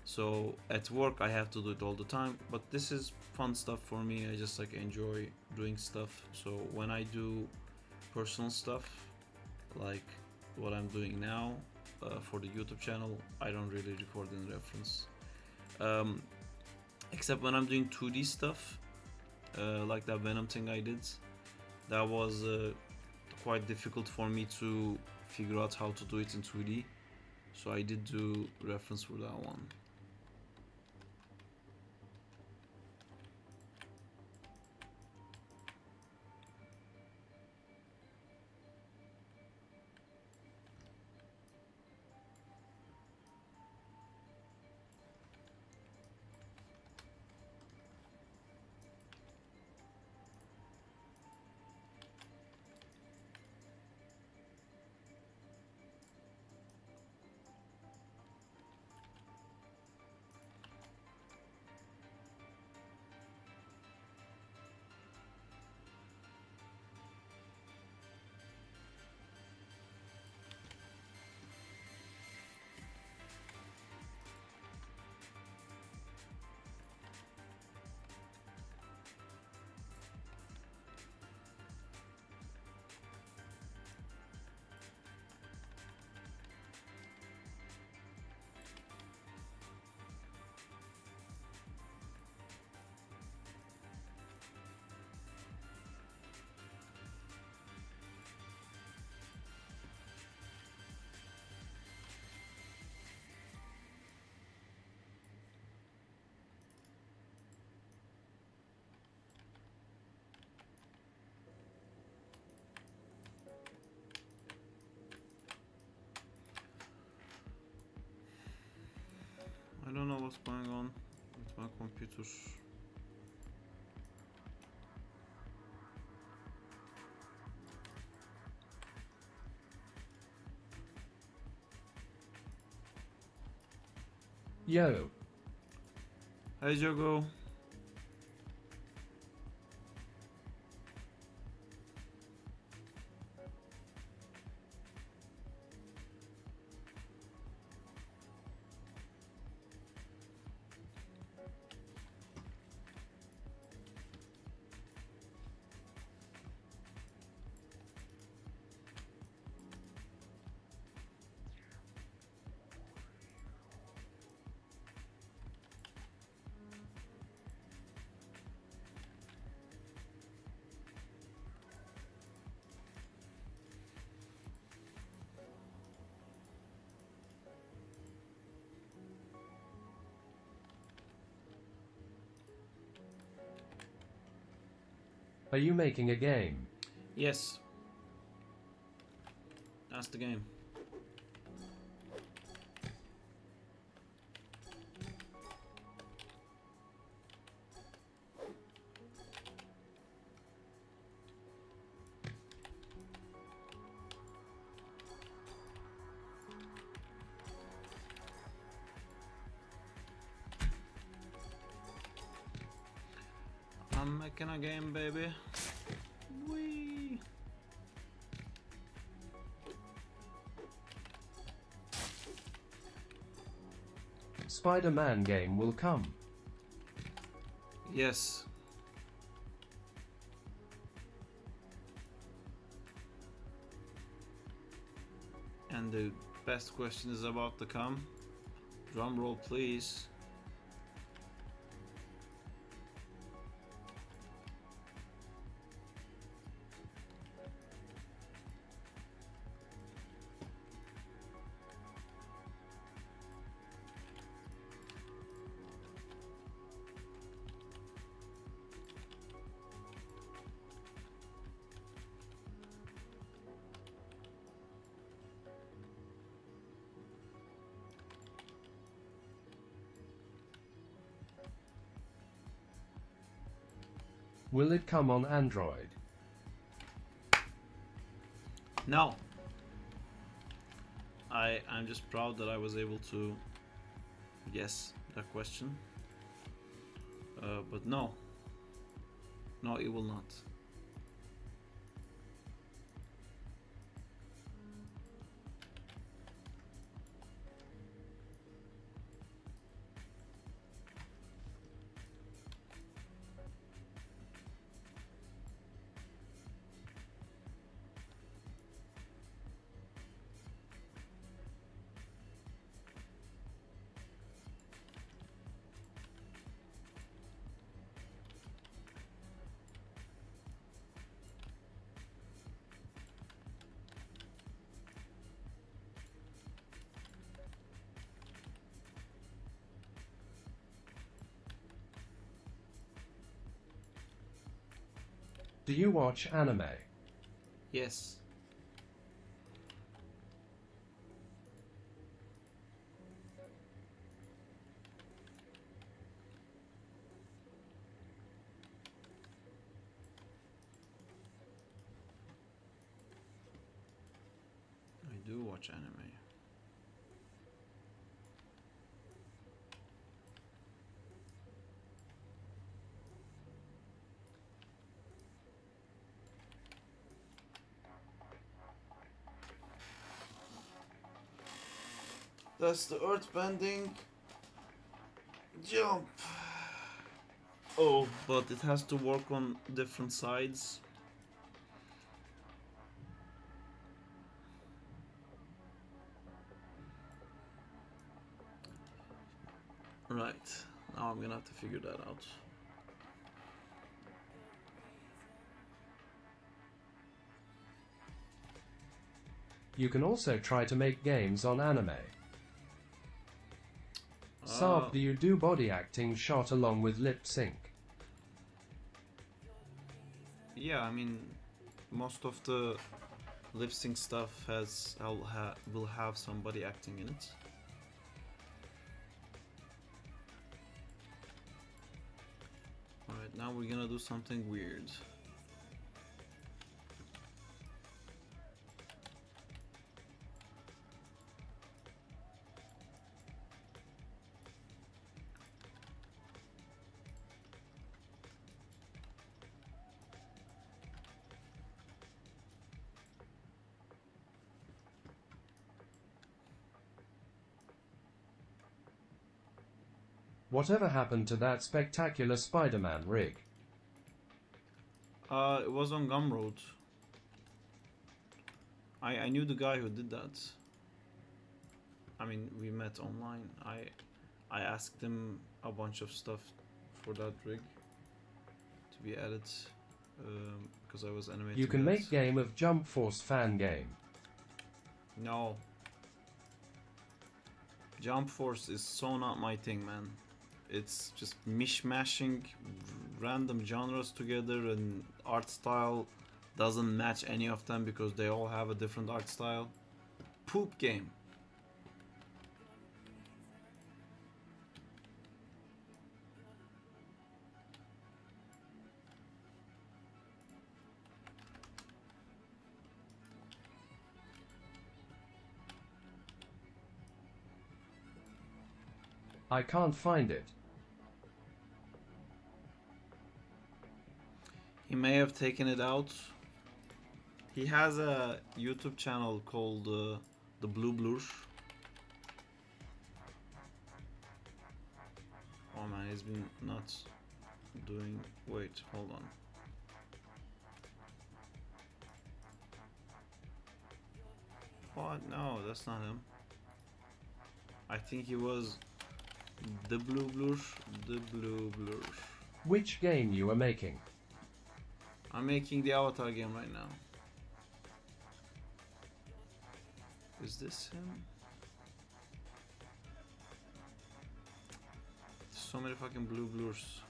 So at work I have to do it all the time, but this is fun stuff for me. I just like enjoy doing stuff. So when I do personal stuff like what I'm doing now for the YouTube channel, I don't really record in reference, except when I'm doing 2D stuff, like that Venom thing I did. That was quite difficult for me to figure out how to do it in 2D, so I did do reference for that one. I don't know what's going on with my computer. Yo. Hey Jogo. Are you making a game? Yes. That's the game. I'm making a game, baby. Whee! Spider-Man game will come. Yes. And the best question is about to come. Drum roll, please. Will it come on Android? No. I'm just proud that I was able to guess that question. But no. No, it will not. Do you watch anime? Yes. I do watch anime. That's the earth-bending jump. Oh, but it has to work on different sides. Right, now I'm gonna have to figure that out. You can also try to make games on anime. Saab, do you do body acting shot along with lip sync? Yeah, I mean, most of the lip sync stuff will have somebody acting in it. Alright, now we're gonna do something weird. Whatever happened to that spectacular Spider-Man rig? It was on Gumroad. I knew the guy who did that. I mean, we met online. I asked him a bunch of stuff for that rig to be added because I was animating. You can make game of Jump Force fan game. No. Jump Force is so not my thing, man. It's just mishmashing random genres together, and art style doesn't match any of them because they all have a different art style. Poop game. I can't find it. He may have taken it out. He has a YouTube channel called The Blue Blur. Oh man, he's been not doing... Wait, hold on. What? No, that's not him. I think he was The Blue Blur. The Blue Blur. Which game you are making? I'm making the Avatar game right now. Is this him? So many fucking blue blurs.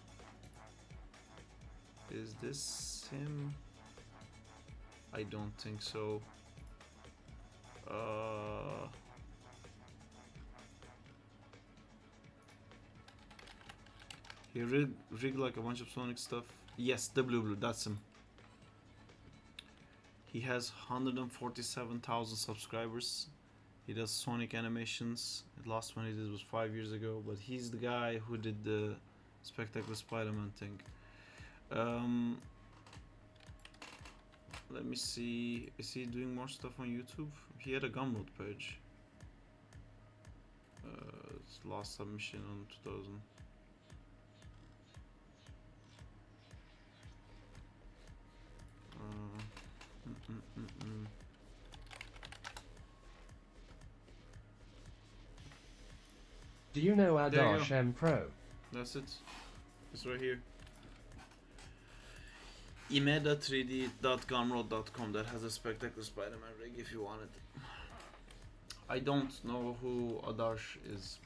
Is this him? I don't think so. He rigged like a bunch of Sonic stuff. Yes, the blue blue, that's him. He has 147,000 subscribers. He does Sonic animations. The last one he did was 5 years ago, but he's the guy who did the Spectacular Spider-Man thing. Let me see. Is he doing more stuff on YouTube? He had a Gumroad page. It's last submission on 2000. Do you know Adarsh M Pro? That's it. It's right here. imeda3d.gumroad.com. That has a Spectacular Spider-Man rig if you want it. I don't know who Adarsh is.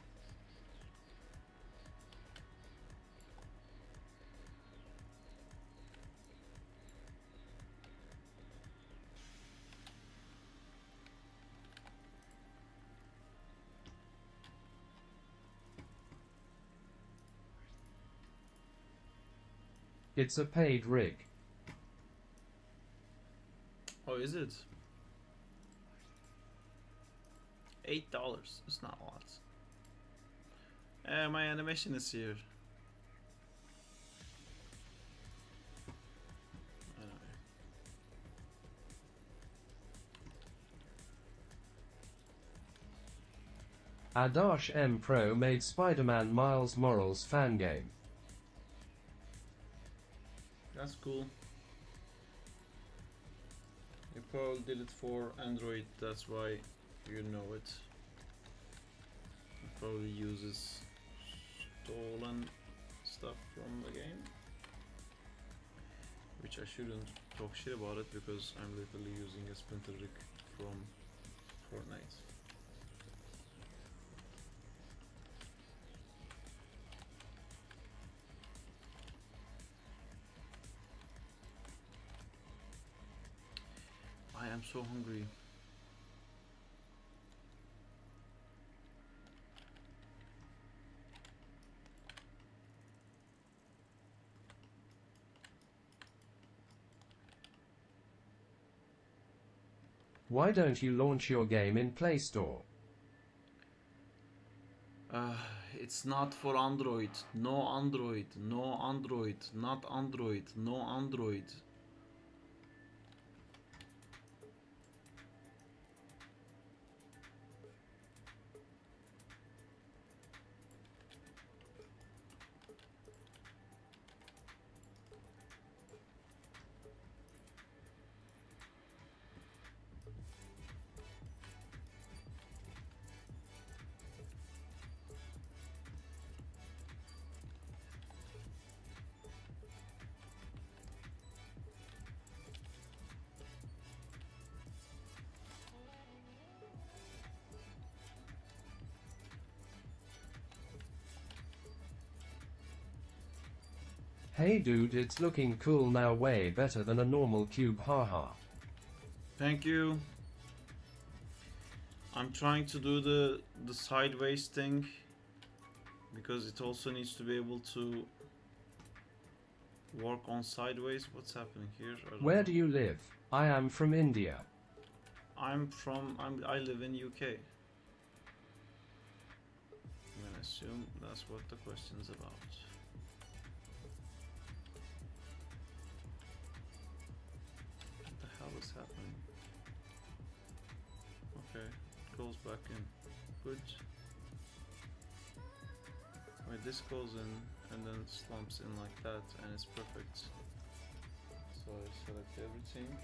It's a paid rig. Oh, is it? $8. It's not a lot. My animation is here. Adarsh M Pro made Spider-Man Miles Morales fan game. That's cool. He probably did it for Android, that's why you know it. He probably uses stolen stuff from the game. Which I shouldn't talk shit about it because I'm literally using a Splinter rig from Fortnite. I am so hungry. Why don't you launch your game in Play Store? It's not for Android. No Android. No Android. Not Android. No Android. Hey dude, it's looking cool now, way better than a normal cube, haha. Thank you. I'm trying to do the sideways thing because it also needs to be able to work on sideways. What's happening here? Where do you live? I am from India. I live in UK. I'm gonna assume that's what the question's about. What the hell is happening? Okay, it goes back in. Good. Wait, this goes in and then slumps in like that, and it's perfect. So I select everything,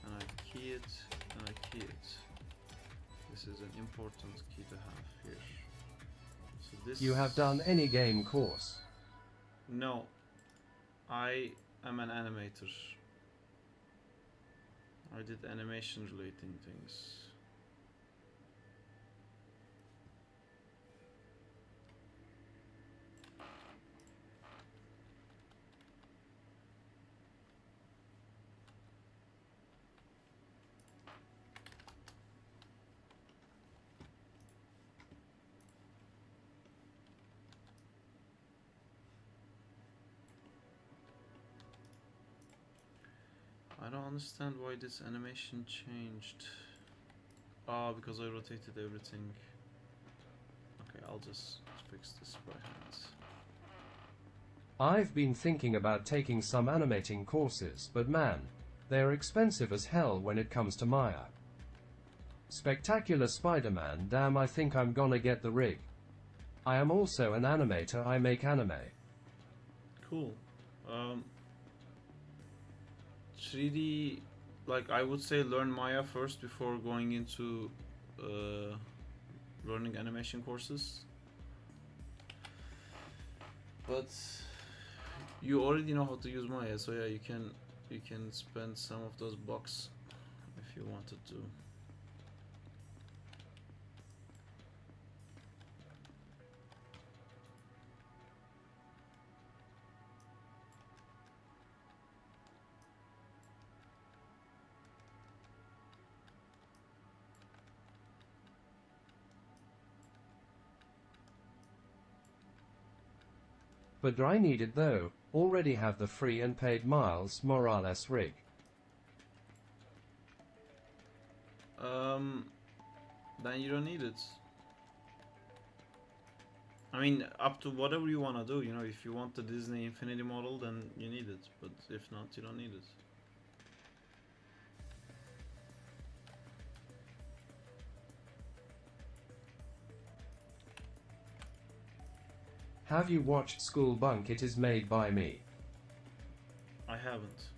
and I key it, and I key it. This is an important key to have here. So this. You have done any game course? No, I am an animator. I did animation relating things. I don't understand why this animation changed. Ah, because I rotated everything. Okay, I'll just fix this by hand. I've been thinking about taking some animating courses, but man, they're expensive as hell when it comes to Maya. Spectacular Spider-Man, damn, I think I'm gonna get the rig. I am also an animator, I make anime. Cool. 3D, like I would say learn Maya first before going into learning animation courses. But you already know how to use Maya, so yeah, you can spend some of those bucks if you wanted to. But I need it though, already have the free and paid Miles Morales rig. Then you don't need it. I mean, up to whatever you want to do, you know, if you want the Disney Infinity model, then you need it, but if not, you don't need it. Have you watched School Bunk? It is made by me. I haven't.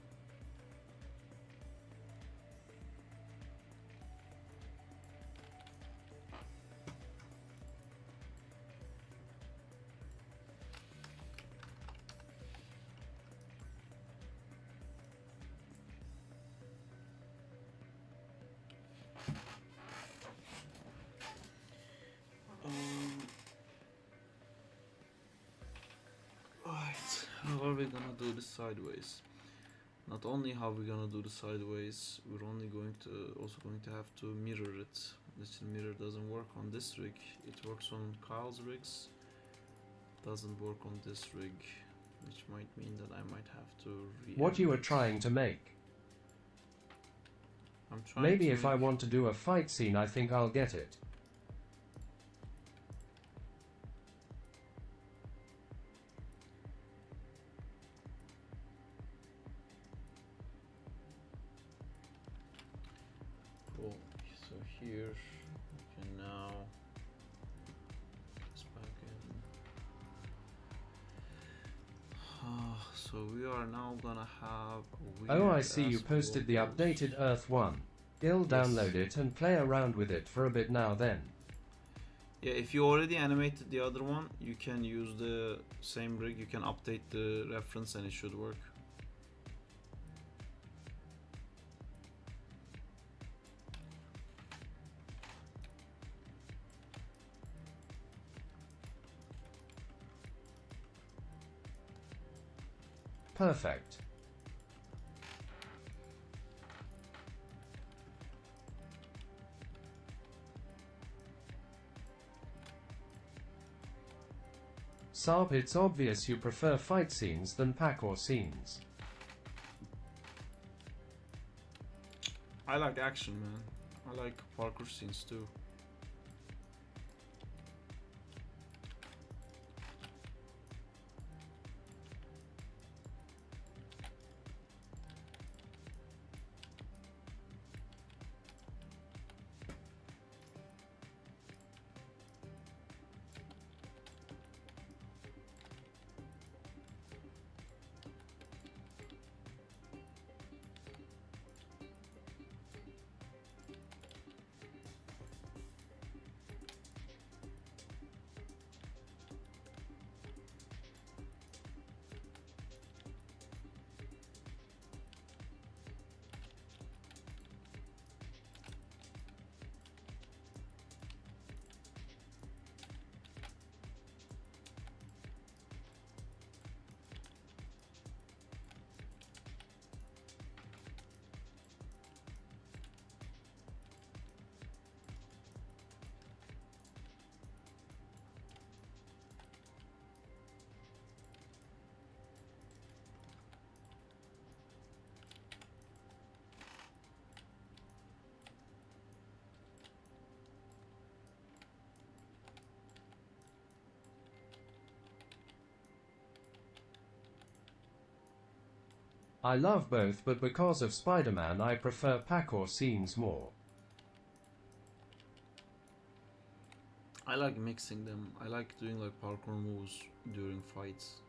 Right, how are we gonna do this sideways? Not only how we're gonna do the sideways, we're also going to have to mirror it. This mirror doesn't work on this rig. It works on Kyle's rigs. Doesn't work on this rig, which might mean that I might have to What you are trying to make? I'm trying Maybe to if I want to do a fight scene, I think I'll get it. Cool. So here we can now this back in. So we are now gonna have a Oh, I weird see you ass posted the logos. updated Earth 1. I'll download it and play around with it for a bit now then. Yeah, if you already animated the other one, you can use the same rig. You can update the reference and it should work. Perfect. Saab, it's obvious you prefer fight scenes than parkour scenes. I like action, man. I like parkour scenes too. I love both, but because of Spider-Man I prefer parkour scenes more. I like mixing them. I like doing like parkour moves during fights.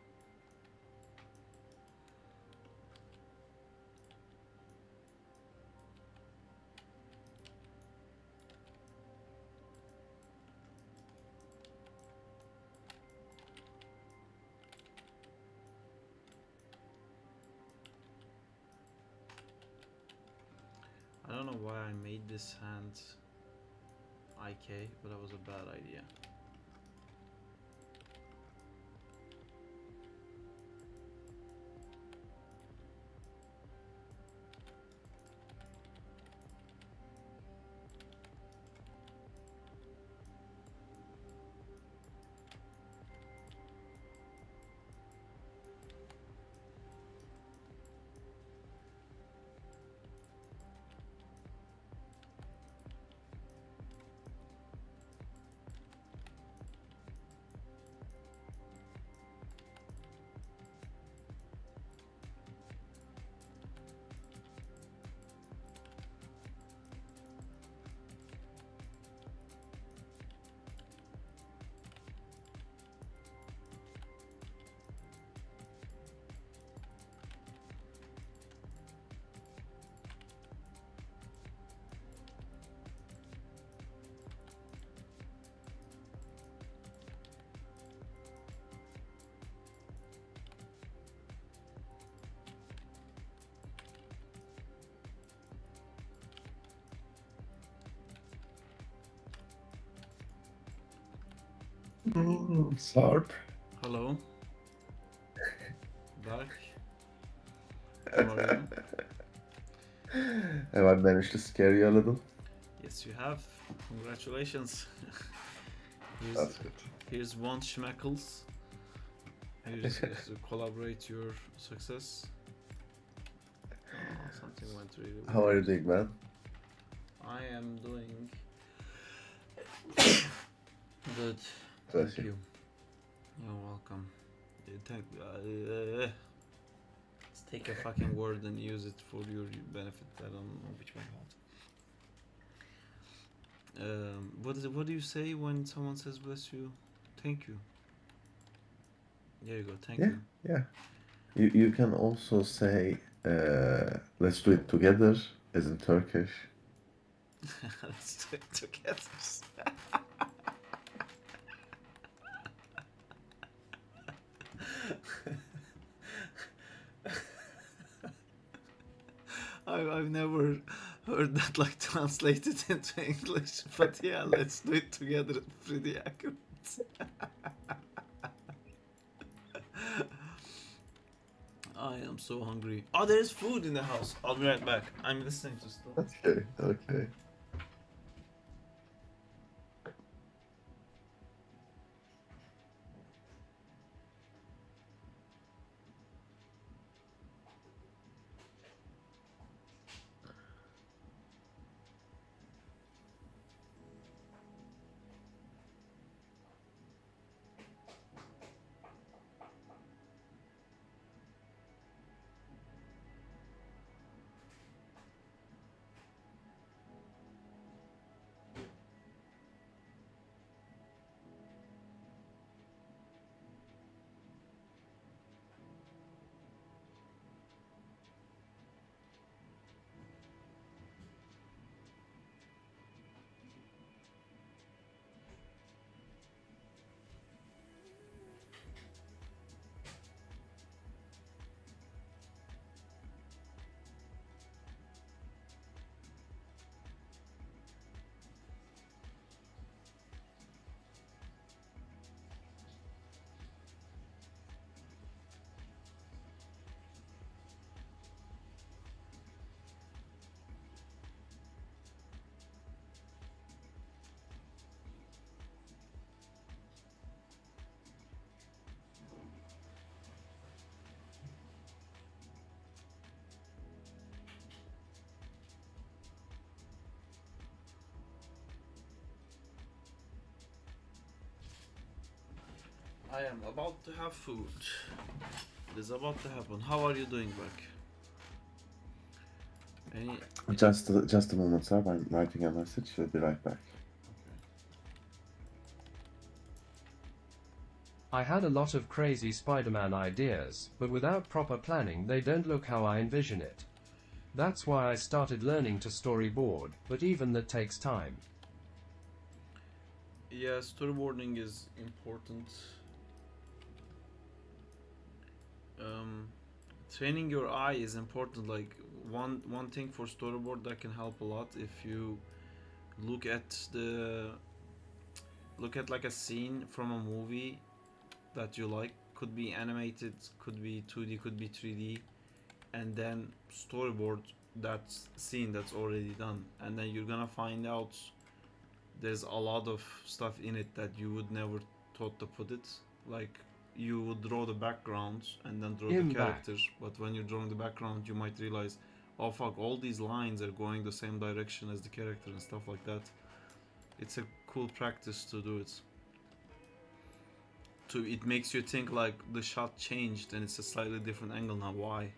I don't know why I made this hand IK, but that was a bad idea. Sarp. Hello. Back. How are you? Have I managed to scare you a little? Yes, you have. Congratulations. That's good. Here's one schmeckles. Here's to collaborate your success. Oh, something went really weird. How are you doing, man? I am doing good. Bless Thank you. you. You're welcome. Let's take a fucking word and use it for your benefit. I don't know which one. What do you say when someone says bless you? Thank you. There you go. Thank you. Yeah. You can also say let's do it together, as in Turkish. Let's do it together. I've never heard that like translated into English, but yeah, let's do it together. Pretty accurate. I am so hungry. Oh, there's food in the house. I'll be right back. I'm listening to stuff. Okay, okay. I am about to have food. It is about to happen. How are you doing, back? Any? Just a moment, sir. I'm writing a message. We'll be right back. I had a lot of crazy Spider-Man ideas, but without proper planning they don't look how I envision it. That's why I started learning to storyboard, but even that takes time. Yeah, storyboarding is important. Training your eye is important. Like one thing for storyboard that can help a lot, if you look at like a scene from a movie that you like, could be animated, could be 2D, could be 3D, and then storyboard that scene that's already done, and then you're gonna find out there's a lot of stuff in it that you would never thought to put it. Like, you would draw the background and then draw the character, but when you're drawing the background you might realize, oh fuck, all these lines are going the same direction as the character and stuff like that. It's a cool practice to do it. It makes you think like the shot changed and it's a slightly different angle now. Why?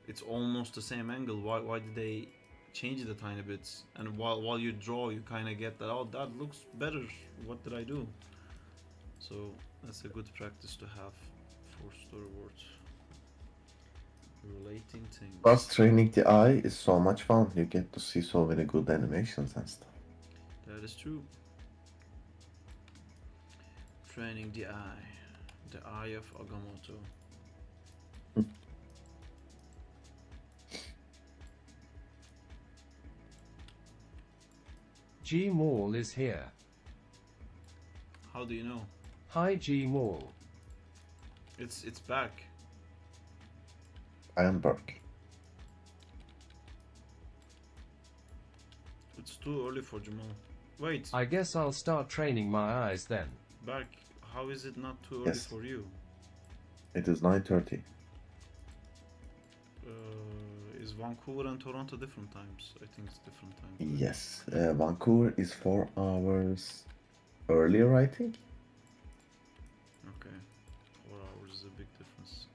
It's almost the same angle. Why did they change it a tiny bit? And while you draw, you kind of get that, oh, that looks better. What did I do? So that's a good practice to have for storyboards. Relating things. Plus, training the eye is so much fun. You get to see so many good animations and stuff. That is true. Training the eye of Agamotto. G Mall is here. How do you know? Hi G Mall. It's back. I am Burke. It's too early for Jamal. Wait. I guess I'll start training my eyes then. Back. How is it not too early Yes. for you? It is 9:30. Is Vancouver and Toronto different times? I think it's different times. Yes, Vancouver is 4 hours earlier, I think. Okay. 4 hours is a big difference.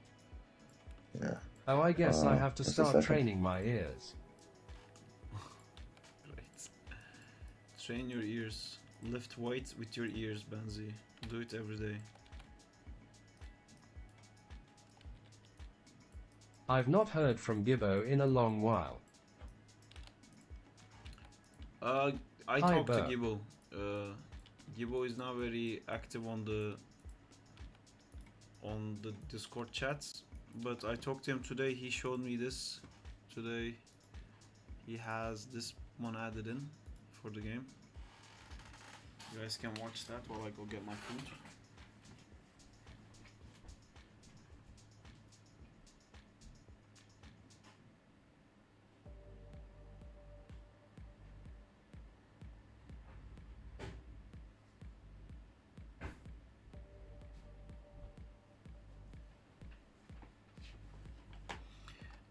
Yeah. Oh, I guess I have to just a start second. training my ears. Great. Train your ears. Lift weights with your ears, Benzi. Do it every day. I've not heard from Gibbo in a long while. I Hi, talked to Burke. Gibbo. Gibbo is now very active on the Discord chats, but I talked to him today. He showed me this today. He has this one added in for the game. You guys can watch that while I go get my food.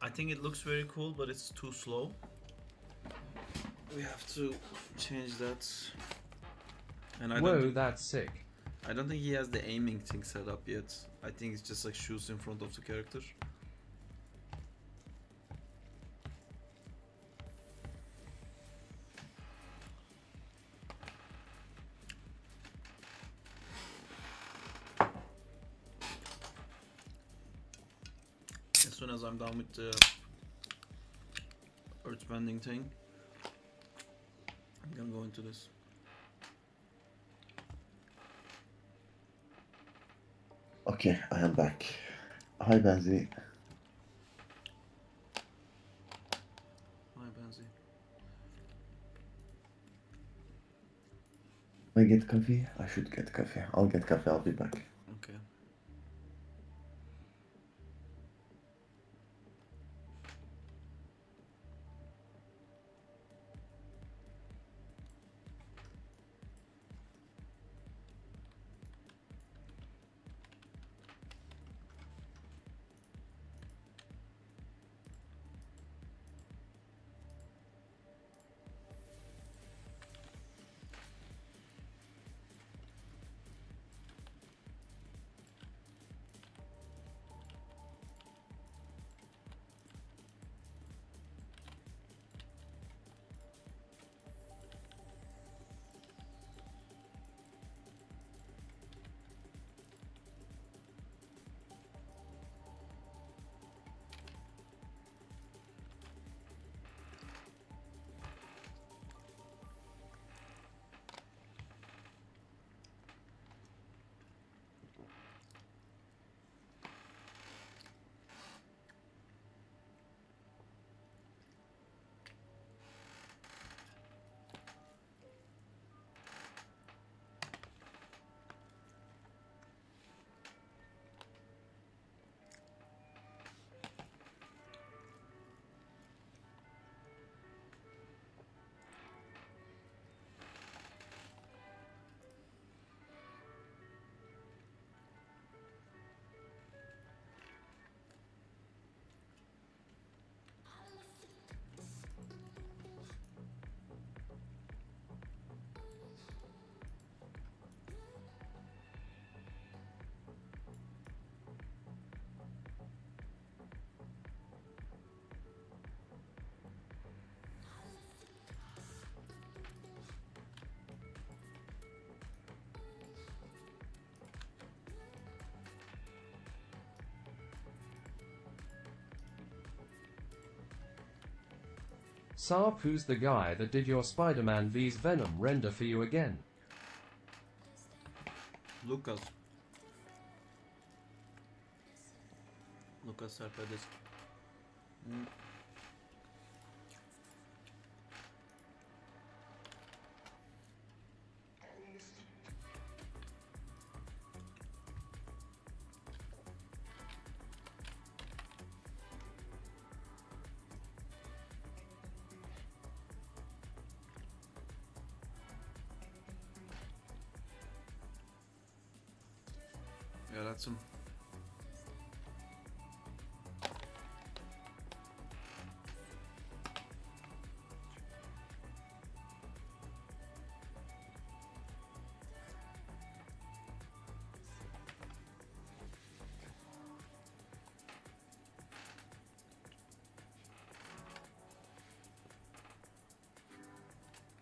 I think it looks very cool, but it's too slow. We have to change that. And Whoa, that's sick. I don't think he has the aiming thing set up yet. I think it's just like shoots in front of the character. As soon as I'm done with the earthbending thing, I'm gonna go into this. Okay, I am back. Hi, Benzi. Hi, Benzi. I get coffee? I should get coffee. I'll get coffee, I'll be back. Okay. Saab, who's the guy that did your Spider-Man vs Venom render for you again? Lucas. Lucas Serpedes. Yeah, that's him.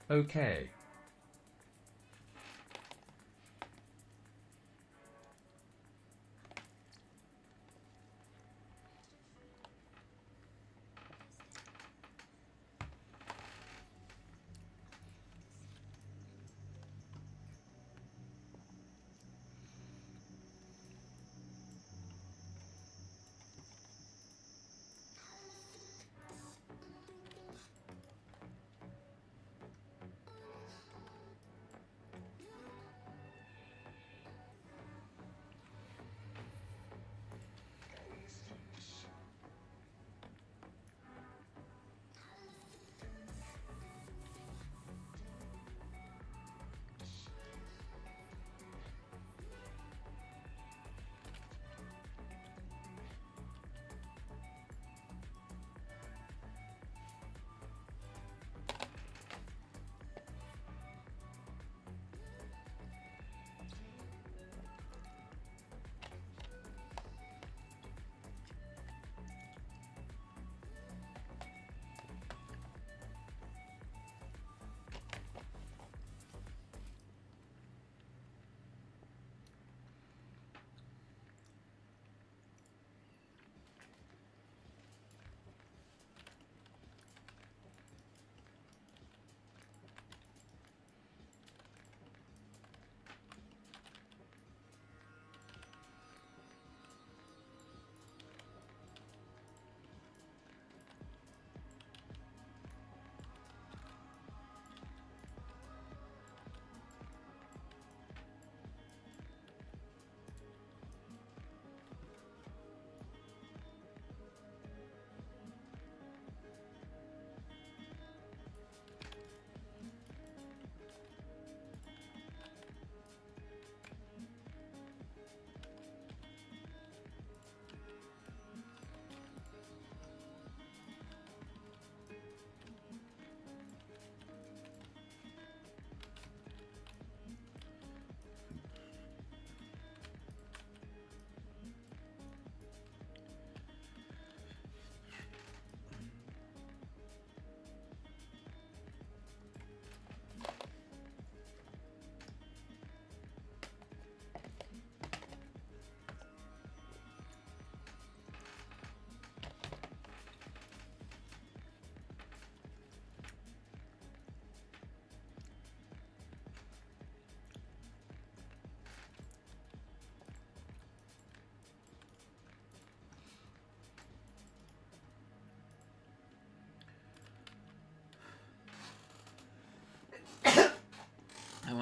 Okay.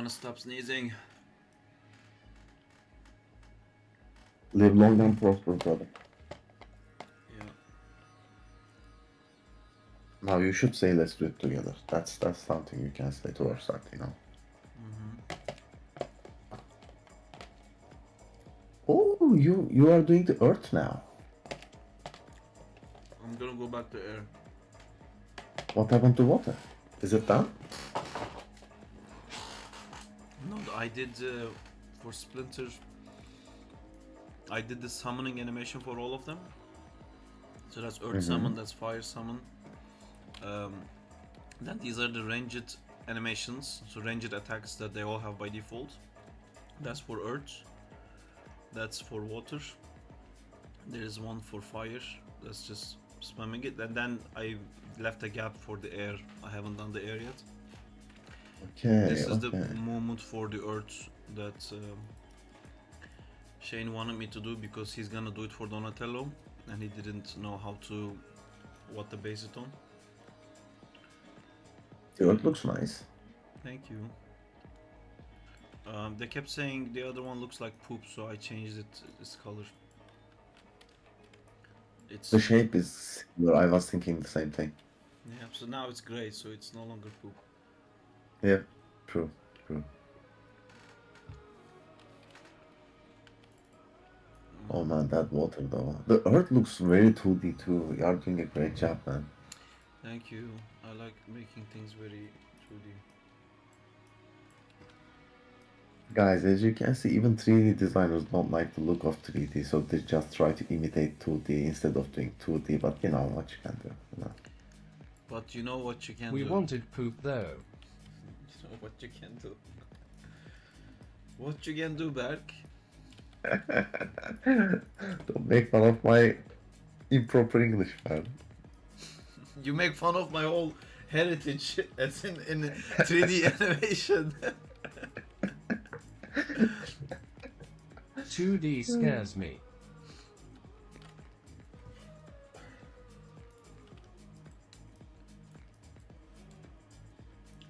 gonna stop sneezing. Live long and prosper, brother. Yeah. Now you should say let's do it together. That's something you can say to our side, you know. Oh, you are doing the earth now. I'm gonna go back to air. What happened to water? Is it done? No, I did for Splinter. I did the summoning animation for all of them. So that's Earth Summon, that's Fire Summon. Then these are the ranged animations, so ranged attacks that they all have by default. That's for Earth. That's for Water. There is one for Fire. That's just spamming it. And then I left a gap for the air. I haven't done the air yet. Okay. This is the movement for the Earth that Shane wanted me to do because he's gonna do it for Donatello and he didn't know what to base it on. The earth looks nice. Thank you. They kept saying the other one looks like poop, so I changed it this color. The shape is similar. I was thinking the same thing. Yeah, so now it's gray, so it's no longer poop. Yeah, true. Oh man, that water though. The earth looks very 2D too. You are doing a great job, man. Thank you. I like making things very 2D. Guys, as you can see, even 3D designers don't like the look of 3D, so they just try to imitate 2D instead of doing 2D, but you know what you can do, you know. But you know what you can We do. wanted poop though. You know what you can do. What you can do, Berk? Don't make fun of my improper English, man. You make fun of my whole heritage as in 3D animation. 2D scares me.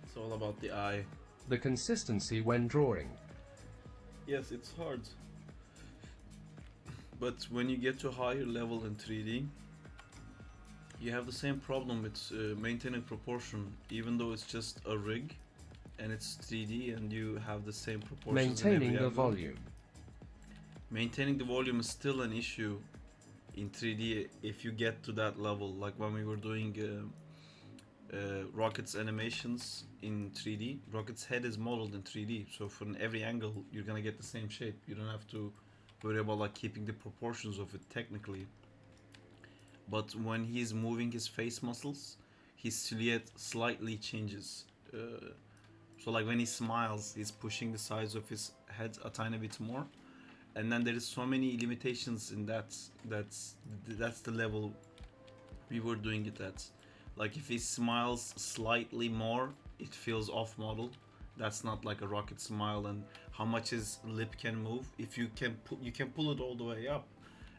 It's all about the eye. The consistency when drawing. Yes, it's hard. But when you get to a higher level in 3D, you have the same problem with maintaining proportion, even though it's just a rig and it's 3D and you have the same proportions. Maintaining the volume. Maintaining the volume is still an issue in 3D if you get to that level. Like when we were doing Rocket's animations in 3D, Rocket's head is modeled in 3D, so from every angle you're gonna get the same shape. You don't have to worry about like keeping the proportions of it technically. But when he's moving his face muscles, his silhouette slightly changes. So like when he smiles, he's pushing the size of his head a tiny bit more. And then there is so many limitations in that's the level we were doing it at. Like if he smiles slightly more, it feels off model. That's not like a Rocket smile. And how much his lip can move. If you can pull it all the way up,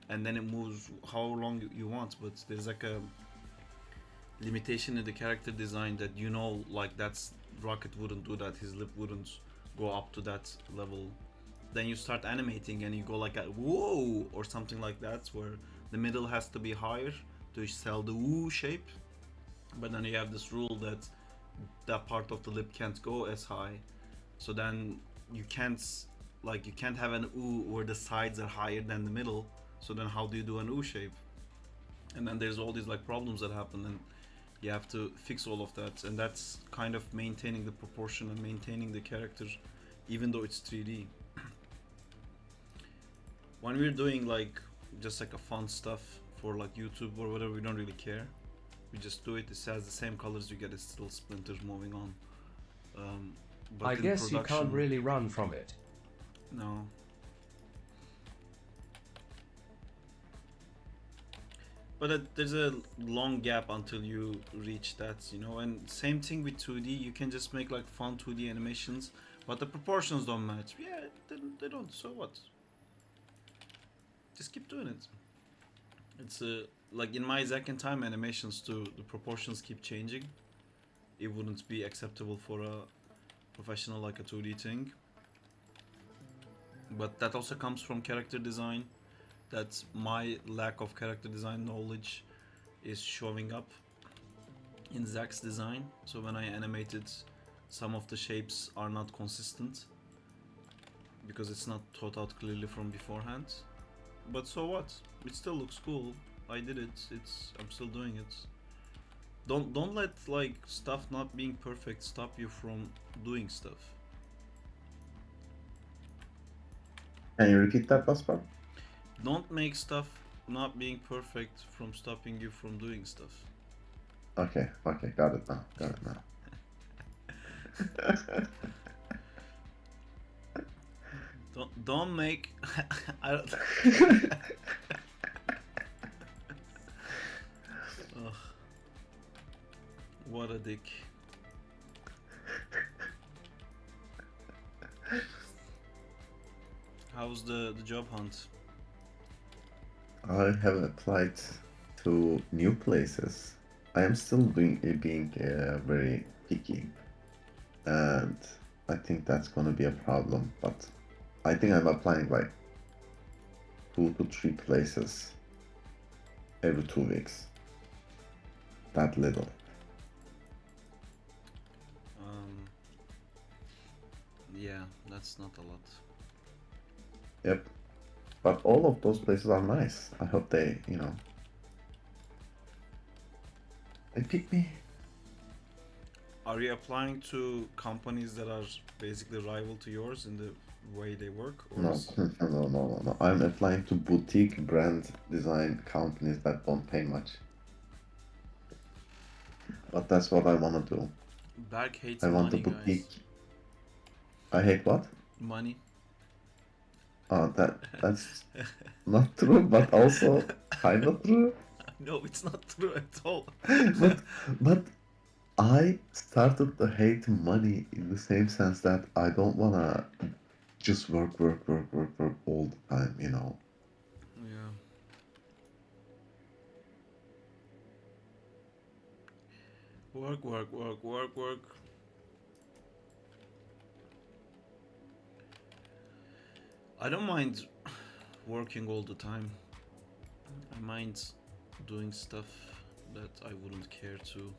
and then it moves how long you want. But there's like a limitation in the character design that like that's Rocket wouldn't do that. His lip wouldn't go up to that level. Then you start animating and you go like a whoa or something like that, where the middle has to be higher to sell the woo shape. But then you have this rule that part of the lip can't go as high, so then you can't have an ooh where the sides are higher than the middle. So then how do you do an ooh shape? And then there's all these like problems that happen, and you have to fix all of that. And that's kind of maintaining the proportion and maintaining the character, even though it's 3D. When we're doing like just like a fun stuff for like YouTube or whatever, we don't really care. We just do it. It has the same colors. You get a still splinters moving on. But I guess you can't really run from it. No. But there's a long gap until you reach that, and same thing with 2D. You can just make like fun 2D animations, but the proportions don't match. Yeah, they don't, so what? Just keep doing it. It's like in my Zack and Time animations too, the proportions keep changing. It wouldn't be acceptable for a professional like a 2D thing. But that also comes from character design. That's my lack of character design knowledge is showing up in Zach's design. So when I animated, some of the shapes are not consistent because it's not thought out clearly from beforehand. But so what? It still looks cool. I did it. I'm still doing it. Don't let like stuff not being perfect stop you from doing stuff. Can you repeat that last part? Don't make stuff not being perfect from stopping you from doing stuff. Okay, got it now. Don't make I don't Ugh. What a dick. How's the job hunt? I have applied to new places. I am still being very picky, and I think that's gonna be a problem. But I think I'm applying like 2 to 3 places every 2 weeks. That little. Yeah, that's not a lot. Yep. But all of those places are nice. I hope they pick me. Are you applying to companies that are basically rival to yours in the way they work? Or No, no. I'm applying to boutique brand design companies that don't pay much. But that's what I want to do. Berk hates I want a money, boutique. guys. I hate what? Money. That's not true, but also kind of true. No, it's not true at all. but I started to hate money in the same sense that I don't wanna just work all the time, Yeah. Work. I don't mind working all the time. I mind doing stuff that I wouldn't care to.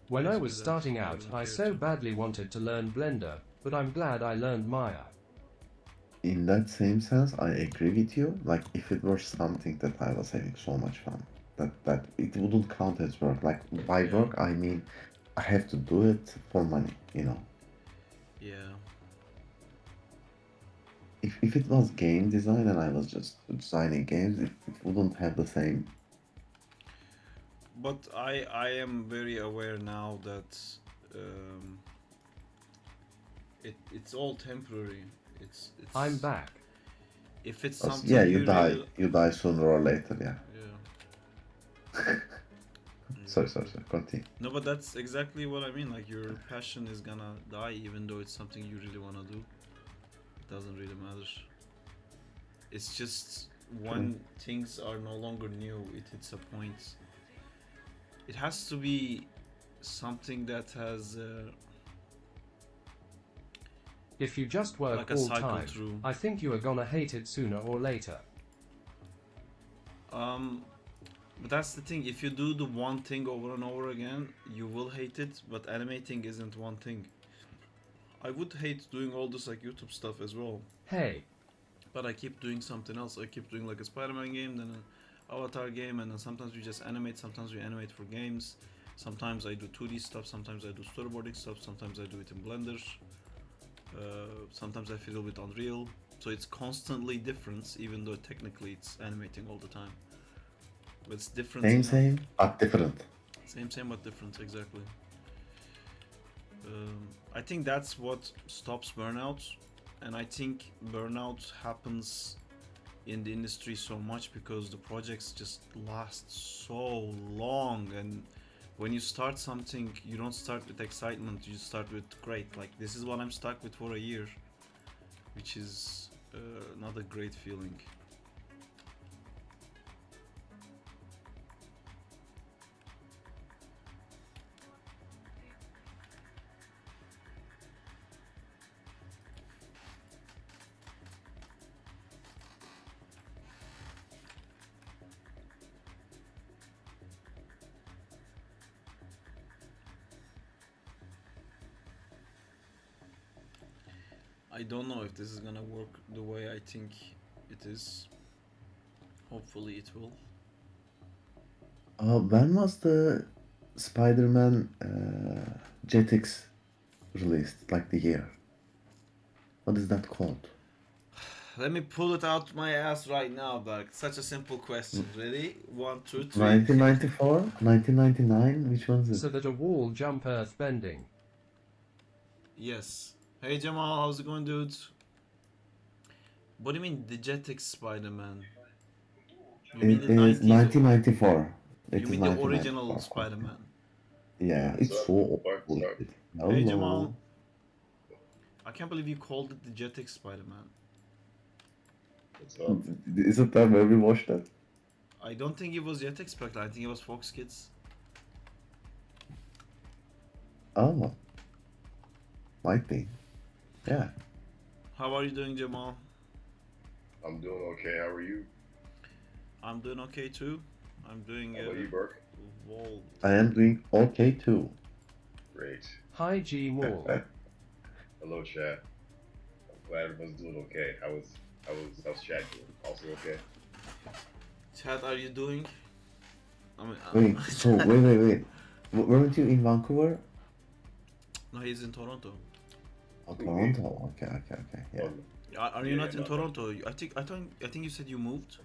When I Basically was that starting I out, wouldn't I care so to. badly wanted to learn Blender, but I'm glad I learned Maya. In that same sense, I agree with you. Like, if it were something that I was having so much fun, that it wouldn't count as work. Like, by Yeah. work, I mean, I have to do it for money. Yeah. If it was game design and I was just designing games, it wouldn't have the same. But I am very aware now that um, it's all temporary. It's I'm back. if it's Yeah, something you you die. really You die sooner or later. Yeah. yeah. Sorry. Exactly. Continue. No, but that's exactly what I mean. Like your passion is gonna die even though it's something you really wanna do. It doesn't really matter. It's just when things are no longer new, it hits a point. It has to be something that has If you just work like a all cycle time, through. I think you are gonna hate it sooner or later. But that's the thing. If you do the one thing over and over again, you will hate it. But animating isn't one thing. I would hate doing all this like YouTube stuff as well. Hey, But I keep doing something else. I keep doing like a Spider-Man game, then an Avatar game, and then sometimes we just animate. Sometimes we animate for games. Sometimes I do 2D stuff. Sometimes I do storyboarding stuff. Sometimes I do it in Blender. Sometimes I fiddle with Unreal. So it's constantly different, even though technically it's animating all the time. But it's different enough. Same, but different. Same but different, exactly. I think that's what stops burnout, and I think burnout happens in the industry so much because the projects just last so long, and when you start something, you don't start with excitement, you start with great, like this is what I'm stuck with for a year, which is not a great feeling. I don't know if this is gonna work the way I think it is. Hopefully it will. When was the Spider-Man Jetix released? Like the year? What is that called? Let me pull it out my ass right now, Berg. Such a simple question. Ready? One, two, three. 1994? 1999? Which one is it? So that a wall jump earth bending. Yes. Hey Jamal, how's it going, dudes? What do you mean, the Jetix Spider-Man? You mean It the is 90s? 1994. It You is mean the original 1994. Spider-Man? Yeah, What's it's up? so old. What's up? Hey Hello. Jamal. I can't believe you called it the Jetix Spider-Man. What's up? Isn't that where we watched it? I don't think it was Jetix back then. I think it was Fox Kids. Oh, might be. Yeah. How are you doing, Jamal? I'm doing okay. How are you? I'm doing okay too. I'm doing How about you, Burke? wall. I am doing okay too. Great. Hi G Wall. Hello, chat. I'm glad everyone's doing okay. How's chat doing? Also okay? Chat, are you doing? I mean, Wait, so wait. Weren't you in Vancouver? No, he's in Toronto. Oh, Who, Toronto. Okay. Yeah. Are you Yeah, not in no. Toronto? I think you said you moved.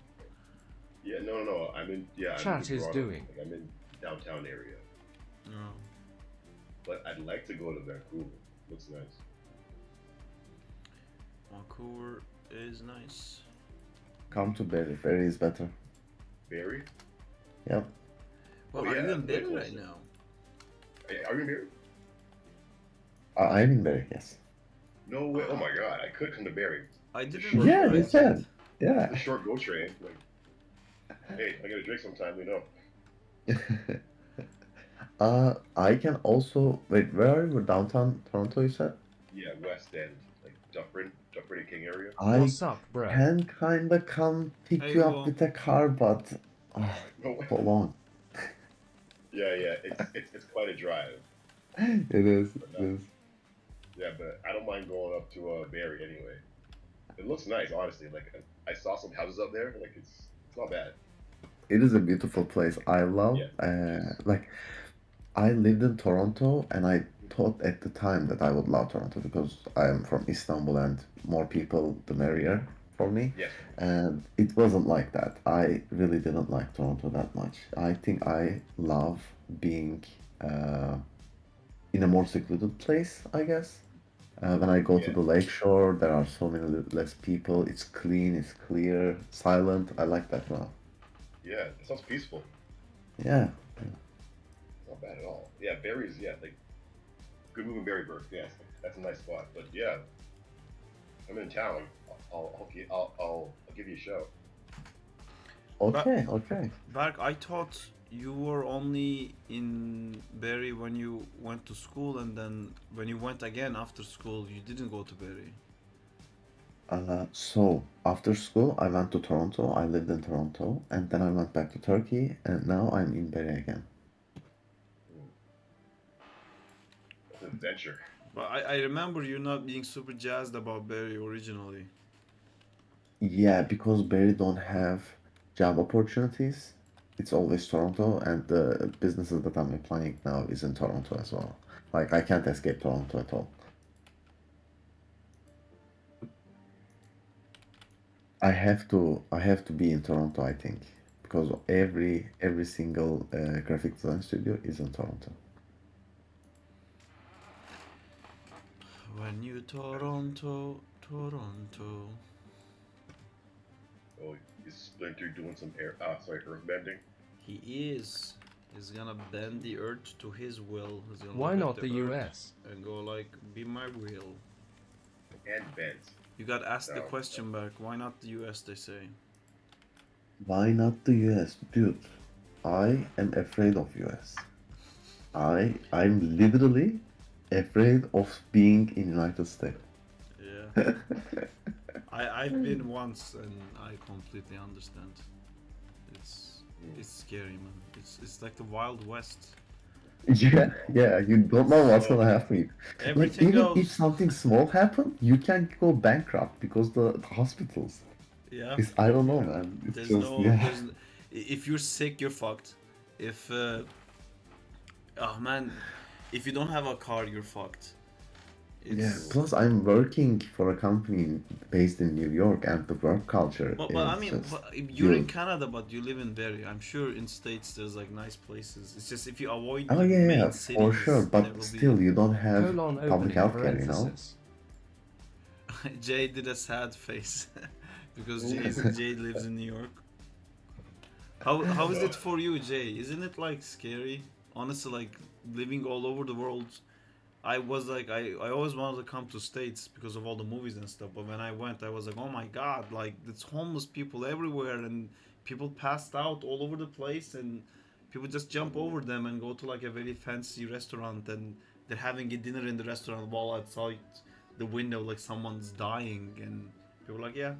Yeah, no. I'm in Chat is Toronto. doing. Like, I'm in downtown area. No. But I'd like to go to Vancouver. Looks nice. Vancouver is nice. Come to Barrie. Barrie is better. Barrie? Yep. Well, Oh, are yeah, you in very Barrie close. right now? Are you in Barrie? I'm in Barrie, yes. No way. Oh my god. I could come to Barrie. I didn't Sure. Yeah, you realize that. can. Yeah. The short GO train. Like, hey, I got a drink sometime, you know. I can also wait. Where are you? Downtown Toronto, you said? Yeah, West End, like Dufferin and King area. I What's up, bro? can kinda come pick Hey, you up Will. with a car, but No way. so long. Yeah. It's quite a drive. It is. But It is. Yeah, but I don't mind going up to Barrie anyway. It looks nice, honestly. Like I saw some houses up there. Like it's not bad. It is a beautiful place. I love. Yeah. Like I lived in Toronto, and I thought at the time that I would love Toronto because I am from Istanbul, and more people the merrier for me. Yes. And it wasn't like that. I really didn't like Toronto that much. I think I love being in a more secluded place, I guess. When I go to Yeah. the lakeshore, there are so many less people. It's clean, it's clear, silent. I like that now. Yeah. It sounds peaceful. Yeah. Not bad at all. Yeah, Barrie's like good moving Barrieburg. Yeah, that's a nice spot. But yeah, I'm in town. I'll give you a show. Okay. Berk, I thought you were only in Barrie when you went to school, and then when you went again after school, you didn't go to Barrie. So after school, I went to Toronto. I lived in Toronto, and then I went back to Turkey, and now I'm in Barrie again. It's an adventure. But I remember you not being super jazzed about Barrie originally. Yeah, because Barrie don't have job opportunities. It's always Toronto, and the businesses that I'm applying now is in Toronto as well. Like I can't escape Toronto at all. I have to be in Toronto, I think, because every single graphic design studio is in Toronto. When you Toronto. Oh, is Splinter doing some earth bending? He is. He's gonna bend the earth to his will. He's gonna Why look not at the earth US? and go like, be my will. And bent. You got asked the No. question back. Why not the US? They say. Why not the US, dude? I am afraid of US. I'm literally afraid of being in United States. Yeah. I've been once and I completely understand. It's scary, man. It's like the Wild West. Yeah, you don't know what's So gonna happen. Like Everything even if goes. something small happen, you can go bankrupt because the hospitals. Yeah. It's I don't know, yeah, man. It's There's just no. yeah. If you're sick, you're fucked. If oh man, if you don't have a car, you're fucked. Yeah. It's. Plus, I'm working for a company based in New York, and the work culture But I is mean, just you're in good. Canada, but you live in Barrie. I'm sure in states there's like nice places. It's just if you avoid Oh the yeah, main yeah, for sure. cities, there But will be. still, you don't have Colon public opening healthcare, you know? parenthesis. Jay did a sad face because ooh, Jay lives in New York. How is it for you, Jay? Isn't it like scary? Honestly, like living all over the world. I was like I always wanted to come to States because of all the movies and stuff. But when I went, I was like, oh my god, like it's homeless people everywhere and people passed out all over the place and people just jump over them and go to like a very fancy restaurant and they're having a dinner in the restaurant while outside the window like someone's dying and people are like, yeah,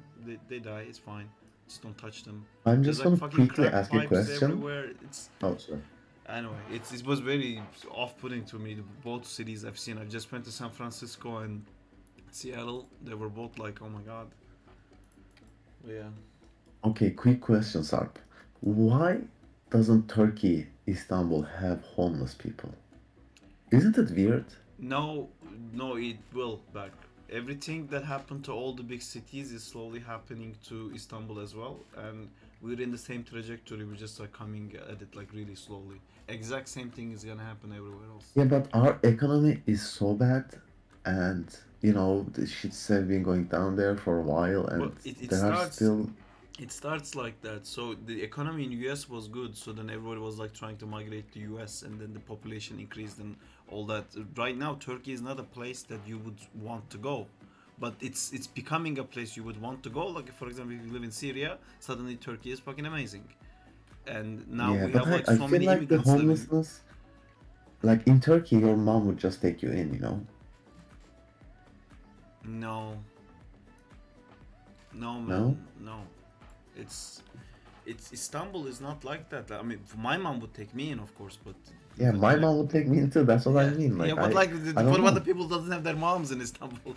they die, it's fine, just don't touch them. I'm There's just like gonna fucking quickly crack ask a pipes question. everywhere. It's Oh, sorry. anyway, it was very off-putting to me. Both cities I've seen. I've just went to San Francisco and Seattle. They were both like, oh my god. Yeah. Okay, quick question, Sarp. Why doesn't Turkey, Istanbul have homeless people? Isn't it weird? No, no, it will back. Everything that happened to all the big cities is slowly happening to Istanbul as well, and we're in the same trajectory. We're just like coming at it like really slowly. Exact same thing is gonna happen everywhere else. Yeah, but our economy is so bad, and the shits have been going down there for a while, Well, and it there are starts still. it starts like that. So the economy in US was good, so then everybody was like trying to migrate to US and then the population increased and all that. Right now Turkey is not a place that you would want to go. But it's becoming a place you would want to go. Like for example, if you live in Syria, suddenly Turkey is fucking amazing. And now Yeah, we but have I, like I so feel many like the immigrants living. homelessness, like in Turkey, your mom would just take you in. No, no No? man, no. It's it's Istanbul is not like that. I mean, my mom would take me in, of course, Yeah, but my yeah, mom would take me in too. That's what I yeah, mean. yeah. Like But I, like, I don't what about the know. people that doesn't have their moms in Istanbul?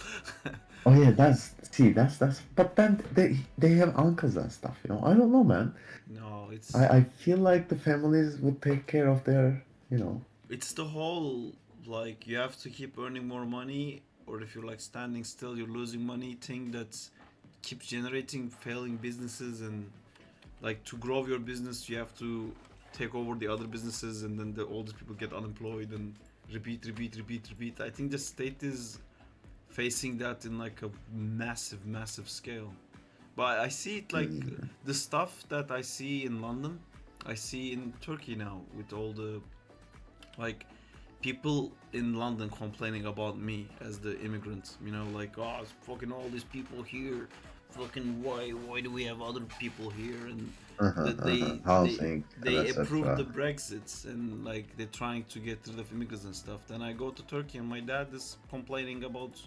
Oh yeah, that's. But then they have uncles and stuff. I don't know, man. No, I feel like the families would take care of their. it's the whole like you have to keep earning more money, or if you're like standing still, you're losing money thing that keeps generating failing businesses and like to grow your business, you have to take over the other businesses, and then all these people get unemployed and repeat, repeat, repeat, repeat. I think the state is facing that in like a massive, massive scale. But I see it like Mm. the stuff that I see in London, I see in Turkey now with all the like people in London complaining about me as the immigrant. Like, oh, it's fucking all these people here. Fucking why do we have other people here? And that they Housing and they approved the etc. Brexit and like they're trying to get rid of immigrants and stuff. Then I go to Turkey and my dad is complaining about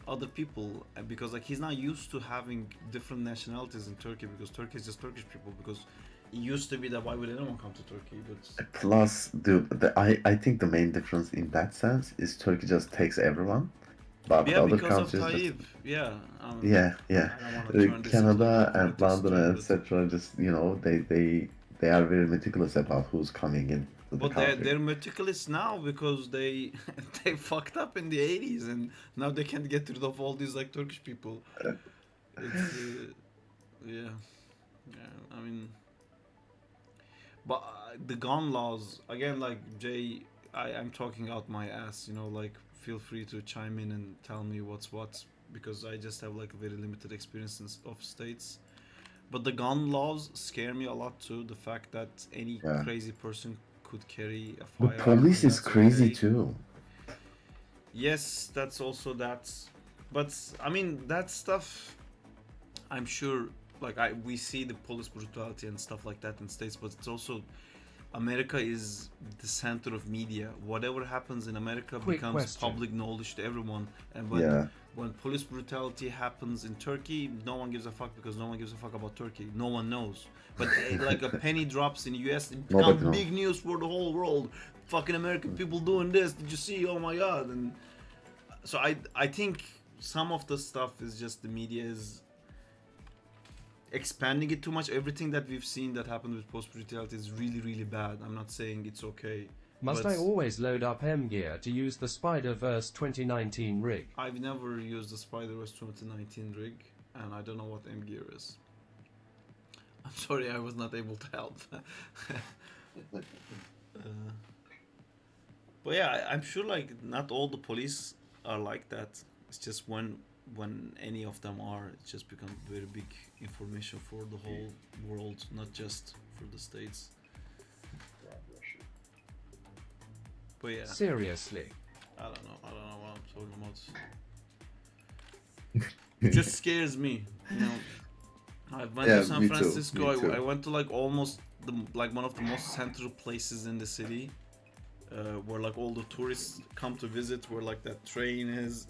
other people because like he's not used to having different nationalities in Turkey because Turkey is just Turkish people because it used to be that why would anyone come to Turkey? But Plus, dude, I think the main difference in that sense is Turkey just takes everyone, but yeah, other because of countries just Tayyip. Yeah, yeah. I don't want to turn this into like a Canada and politics London stream, and but etc. Just they are very meticulous about who's coming into the country. they're meticulous now because they they fucked up in the 80s and now they can't get rid of all these like Turkish people. It's yeah, yeah. I mean, but the gun laws again, like Jay, I'm talking out my ass. Like feel free to chime in and tell me what's what because I just have like a very limited experience of states. But the gun laws scare me a lot too. The fact that any Yeah, crazy person could carry a the firearm police and is that's crazy okay. too. Yes, that's also that. But I mean, that stuff, I'm sure, like we see the police brutality and stuff like that in states, but it's also America is the center of media. Whatever happens in America Quick becomes question. public knowledge to everyone. And when Yeah, when police brutality happens in Turkey, no one gives a fuck because no one gives a fuck about Turkey. No one knows. But like a penny drops in the US, it Nobody becomes knows. big news for the whole world. Fucking American people doing this. Did you see? Oh my god. And so I think some of the stuff is just the media is expanding it too much. Everything that we've seen that happened with post brutality is really, really bad. I'm not saying it's okay. Must but I always load up M-Gear to use the Spider-Verse 2019 rig? I've never used the Spider-Verse 2019 rig, and I don't know what M-Gear is. I'm sorry, I was not able to help. But yeah, I'm sure like not all the police are like that. It's just when any of them are, it just becomes very big information for the whole world, not just for the states. But yeah, Seriously. I don't know what I'm talking about. It just scares me, you know. I went to San me too, Francisco. me too. I went to like almost one of the most central places in the city, where like all the tourists come to visit, where like that train is,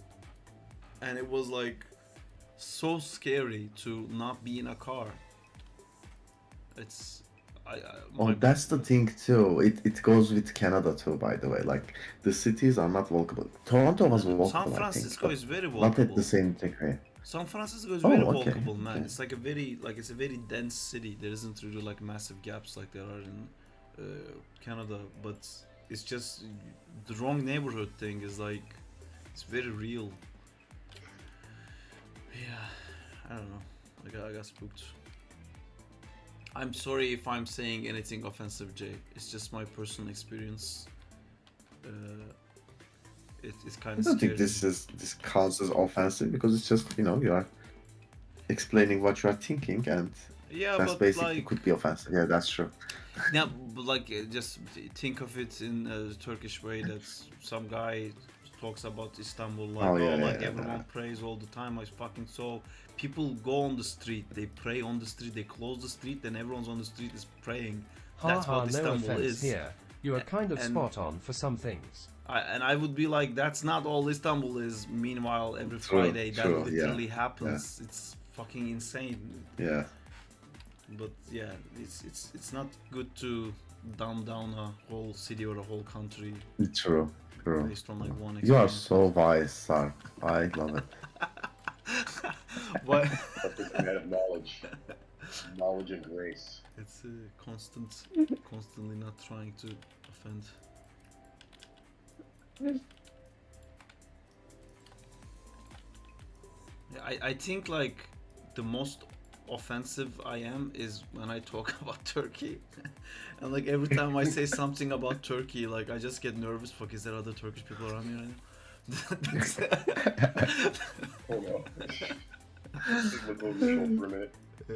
and it was like so scary to not be in a car. It's That's the thing too. It goes with Canada too, by the way. Like the cities are not walkable. Toronto was walkable, San I think, Francisco but is very not at the walkable. same degree. San Francisco is Oh, very okay, walkable, man. okay. It's like it's a very dense city. There isn't really like massive gaps like there are in Canada, but it's just the wrong neighborhood thing is like it's very real. Yeah, I don't know. I got spooked. I'm sorry if I'm saying anything offensive, Jay. It's just my personal experience. It's kind I of don't think scary. this counts as offensive because it's just, you know, you are explaining what you are thinking, and Yeah, that's but basically like could be offensive. Yeah, that's true. now, but like just think of it in a Turkish way. That some guy talks about Istanbul like, Oh oh, yeah, like yeah, everyone prays all the time. I fucking saw people go on the street, they pray on the street, they close the street, and everyone's on the street is praying. That's Haha, what no Istanbul offense is. here. You are kind of And spot on for some things. I would be like, that's not all Istanbul is. Meanwhile, every True, Friday that true, yeah, literally yeah, happens. It's fucking insane. yeah. But yeah, it's not good to dumb down a whole city or a whole country True, true. based on like one You are experience. so wise, Sark. I love it. But Perfect man of knowledge and grace. it's constantly not trying to offend. Yeah, I think like the most offensive I am is when I talk about Turkey, and like every time I say something about Turkey, like I just get nervous. Fuck, is there other Turkish people around me right now? Oh no. Just look over your shoulder for a minute. Yeah.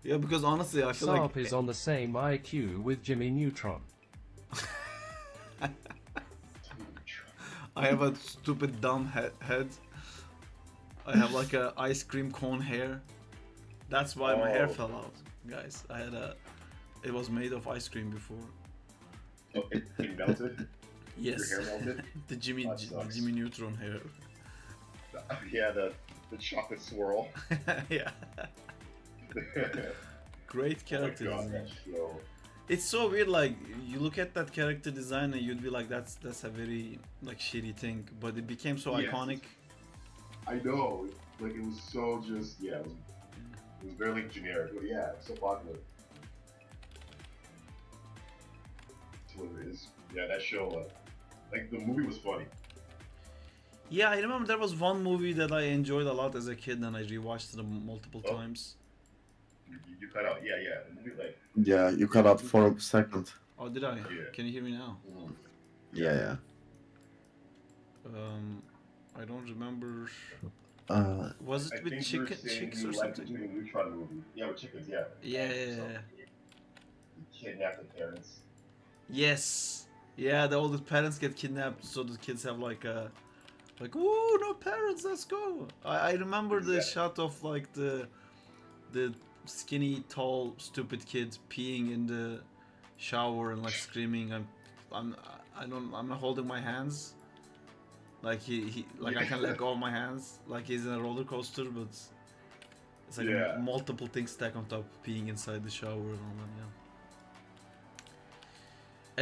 Yeah, because honestly, I feel Sarp like is on the same IQ with Jimmy Neutron. I have a stupid dumb head. I have like a ice cream cone hair. That's why my hair Oh. fell out, guys. It was made of ice cream before. Oh, it melted? Yes. Your hair melted? the That sucks. Jimmy Neutron hair. Yeah, the chocolate swirl. Yeah. Great Oh my character god, design. that's so... It's so weird. Like you look at that character design and you'd be like, that's a very like shitty thing, but it became so Yes. iconic. I know, like it was so just, yeah, it was very like generic, but yeah, it's so popular. That's what it is. Yeah, that show, like the movie was funny. Yeah, I remember there was one movie that I enjoyed a lot as a kid, and I rewatched it multiple Oh. times. You cut out, yeah, the movie like, Yeah, you cut out for a second. Oh, did I? Yeah. Can you hear me now? Yeah, I don't remember. yeah. Was I it with think you were saying chicks you or liked the something? Jimmy Neutron movie. Yeah, with chickens, yeah. Yeah. He kidnapped the parents. Yes. Yeah, all the parents get kidnapped, so the kids have like ooh, no parents, let's go. I remember the Exactly. shot of like the skinny, tall, stupid kid peeing in the shower and like screaming. I'm not holding my hands. Like he like I can let go of my hands. Like he's in a roller coaster, but it's like Yeah. multiple things stack on top, peeing inside the shower and all that. Yeah.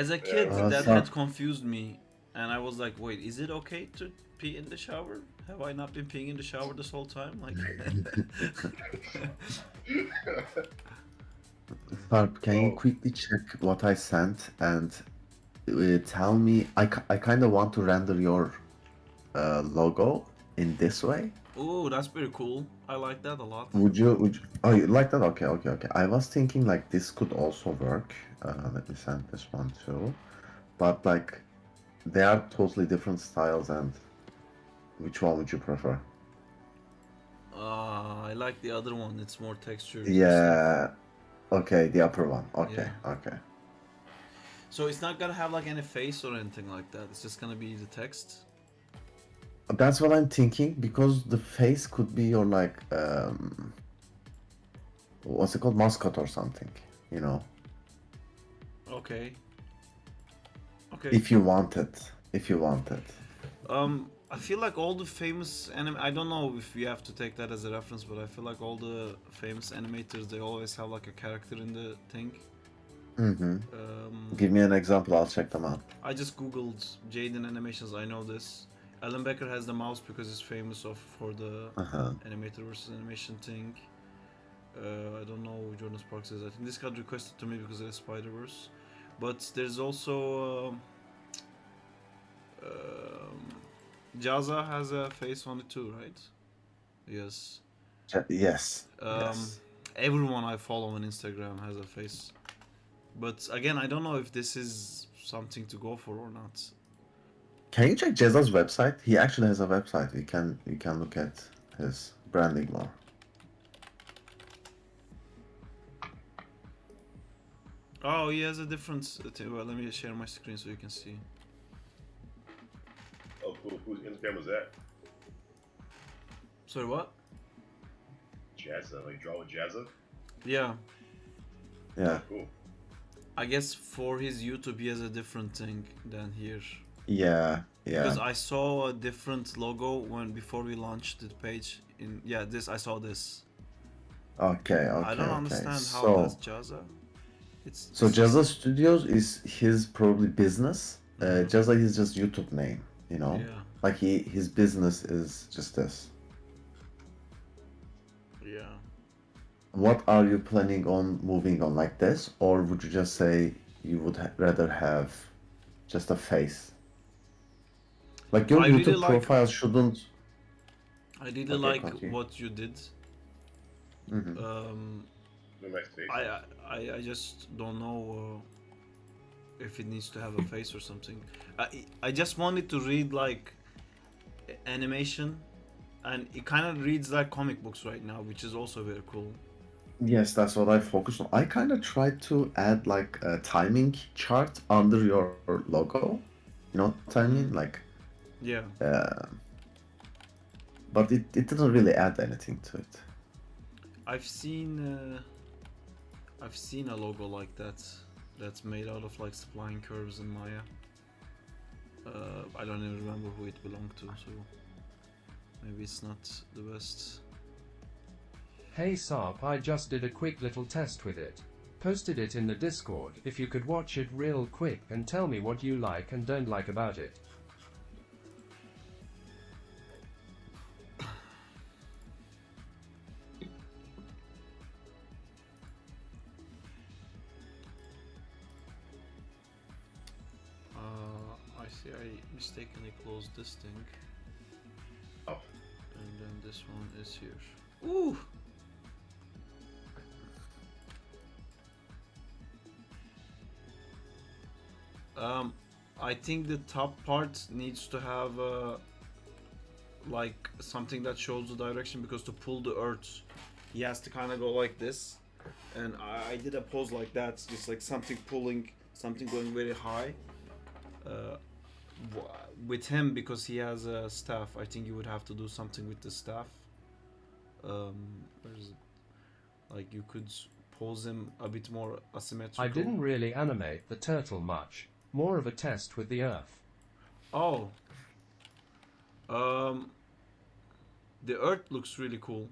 As a kid, Yeah, that So had confused me, and I was like, "Wait, is it okay to pee in the shower? Have I not been peeing in the shower this whole time?" Like, Sarp, can you oh, quickly check what I sent and tell me? I kind of want to render your logo in this way. oh, that's pretty cool. I like that a lot. Would you? Oh, you like that? Okay, okay, okay. I was thinking like this could also work. Let me send this one too. But like, they are totally different styles, and which one would you prefer? I like the other one. It's more textured and stuff. Yeah. Okay, the upper one. Yeah. Okay, okay. So it's not gonna have like any face or anything like that. It's just gonna be the text. That's what I'm thinking because the face could be your like what's it called, mascot or something, you know. Okay. Okay. If you want it, if you want it. I feel like all the famous anime. I don't know if we have to take that as a reference, but I feel like all the famous animators they always have like a character in the thing. Mm-hmm. Give me an example. I'll check them out. I just googled Jaden animations. I know this. Alan Becker has the mouse because he's famous for the Uh-huh. animator versus animation thing. I don't know who Jordan Sparks is. I think this got requested to me because of the Spider Verse. But there's also Jaza has a face on it too, right? Yes. Yes. Yes. Everyone I follow on Instagram has a face. But again, I don't know if this is something to go for or not. Can you check Jeza's website? He actually has a website. You can look at his branding more. Oh, he has a different thing. Well, let me share my screen so you can see. oh, cool. Whose Instagram was that? Sorry, what? Jazza, like draw with Jazza. Yeah. Yeah. Cool. I guess for his YouTube he has a different thing than here. Yeah. Yeah. Because I saw a different logo before we launched the page. I saw this. Okay. Okay. I don't Okay. understand how So, that's Jaza. It's so just- Jazza Studios is his probably business. Jazza is just YouTube name. You know. Yeah. Like his business is just this. Yeah. What are you planning on moving on like this, or would you just say you would rather have just a face? Like your I really YouTube like- profile shouldn't. I really Okay, like continue. what you did. Mhm. No nice face. I just don't know if it needs to have a face or something. I just wanted to read like animation, and it kind of reads like comic books right now, which is also very cool. Yes, that's what I focused on. I kind of tried to add like a timing chart under your logo. You know what I mean? Like, Yeah. but it didn't really add anything to it. I've seen a logo like that that's made out of like spline curves in Maya. I don't even remember who it belonged to, so maybe it's not the best. Hey Sarp, I just did a quick little test with it. Posted it in the Discord. If you could watch it real quick and tell me what you like and don't like about it. I see. I mistakenly closed this thing, Oh, and then this one is here. Ooh. I think the top part needs to have like something that shows the direction, because to pull the earth, he has to kind of go like this, and I did a pose like that, just like something pulling, something going very high. With him, because he has a staff, I think you would have to do something with the staff. Where is it? Like you could pose him a bit more asymmetrical. I didn't really animate the turtle much. More of a test with the earth. Oh. Um, the Earth looks really cool.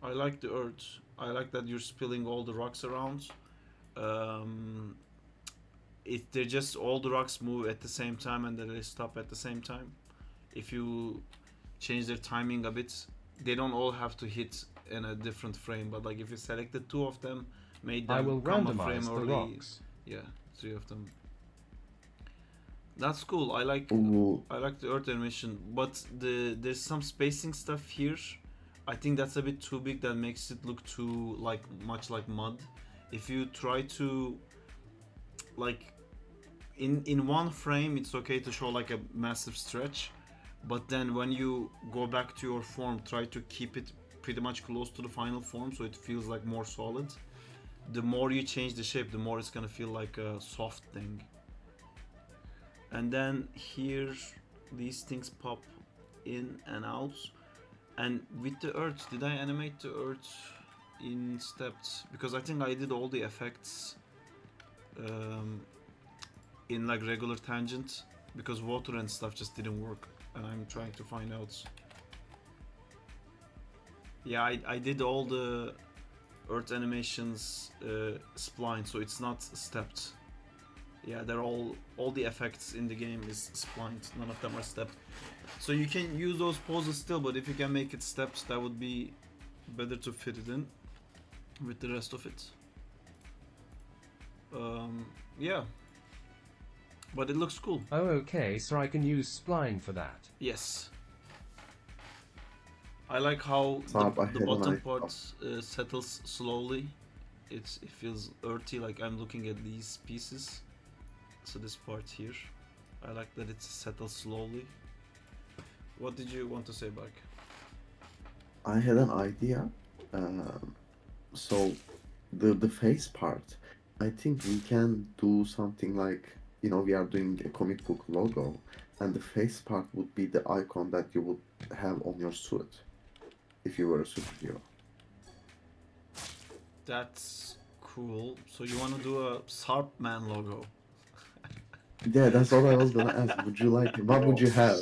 I like the Earth. I like that you're spilling all the rocks around. Um, they're just all the rocks move at the same time and then they stop at the same time. If you change their timing a bit, they don't all have to hit in a different frame. But like if you selected two of them, made I them will come a frame randomize the early. rocks. Yeah, three of them. That's cool. Ooh, I like the Earth animation, but there's some spacing stuff here. I think that's a bit too big. That makes it look too like much like mud. If you try to like in one frame, it's okay to show like a massive stretch, but then when you go back to your form, try to keep it pretty much close to the final form so it feels like more solid. The more you change the shape, the more it's gonna feel like a soft thing. And then here these things pop in and out. And with the earth, did I animate the earth in steps? Because I think I did all the effects um, in like regular tangent, because water and stuff just didn't work, and I'm trying to find out. Yeah, I did all the earth animations spline, so it's not stepped. Yeah, they're all the effects in the game is splined. None of them are stepped. So you can use those poses still, but if you can make it steps, that would be better to fit it in with the rest of it. Yeah, but it looks cool. Oh, okay, so I can use spline for that. Yes. I like how Saab, I the had an bottom idea. part settles slowly. It feels earthy, like I'm looking at these pieces. So this part here, I like that it settles slowly. What did you want to say back? I had an idea. So the face part, I think we can do something like, you know, we are doing a comic book logo, and the face part would be the icon that you would have on your suit if you were a superhero. That's cool. So you want to do a Sarp Man logo? Yeah, that's what I was gonna ask. Would you like? What would you have?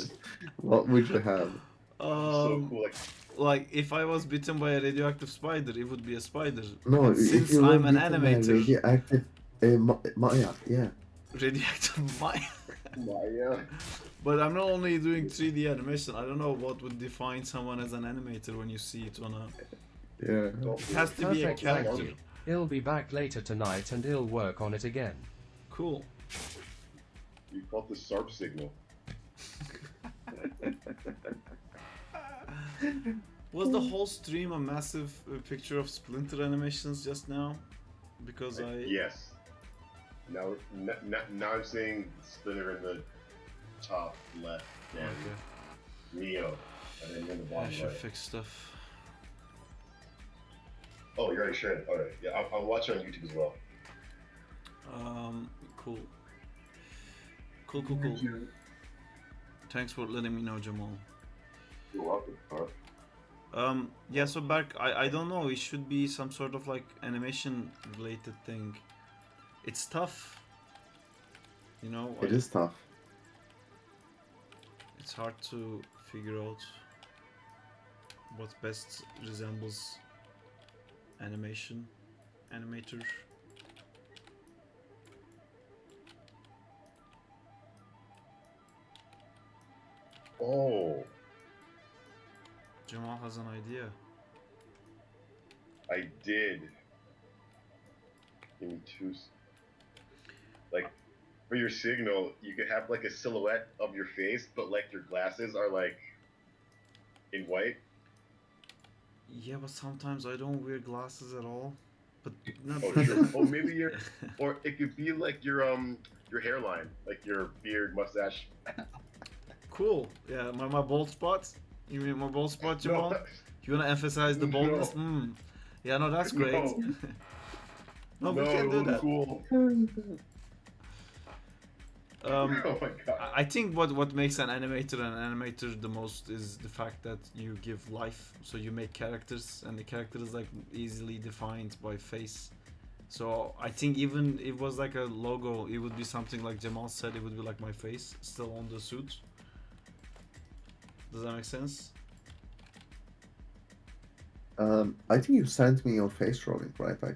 What would you have? So cool. Like if I was bitten by a radioactive spider, it would be a spider. No, And if since you were I'm an beaten by a animator, radioactive Maya, yeah. radioactive Maya. Maya. But I'm not only doing 3D animation. I don't know what would define someone as an animator when you see it on a. Yeah. It has to be a Perfect, thank character. you. He'll be back later tonight and he'll work on it again. Cool. You call it the SARP signal. Was the whole stream a massive picture of Splinter animations just now? Because I. Yes. Now I'm seeing Splinter in the top left and Okay. Neo and then in the I bottom should right. fix stuff. Oh, you're already sharing it. Alright. Yeah, I'll watch it on YouTube as well. Cool. Cool. Thanks for letting me know, Jamal. You're welcome. Alright. Yeah, so back, I don't know, it should be some sort of like animation related thing. It's tough. You know, It is tough. it's hard to figure out what best resembles animator. Oh, Jamal has an idea. I did. Give me two. Like, for your signal, you could have like a silhouette of your face, but like your glasses are like in white. Yeah, but sometimes I don't wear glasses at all. But not Oh, sure. Oh, maybe your, or it could be like your hairline, like your beard, mustache. Cool. Yeah, my bald spots. You mean my bald spot, Jamal? No, You wanna emphasize the baldness? Yeah, no, that's great. No. No, we can do that. Cool. Oh my god. I think what makes an animator the most is the fact that you give life. So you make characters, and the character is like easily defined by face. So I think even if it was like a logo, it would be something like Jamal said. It would be like my face still on the suit. Does that make sense? I think you sent me your face rolling, right? I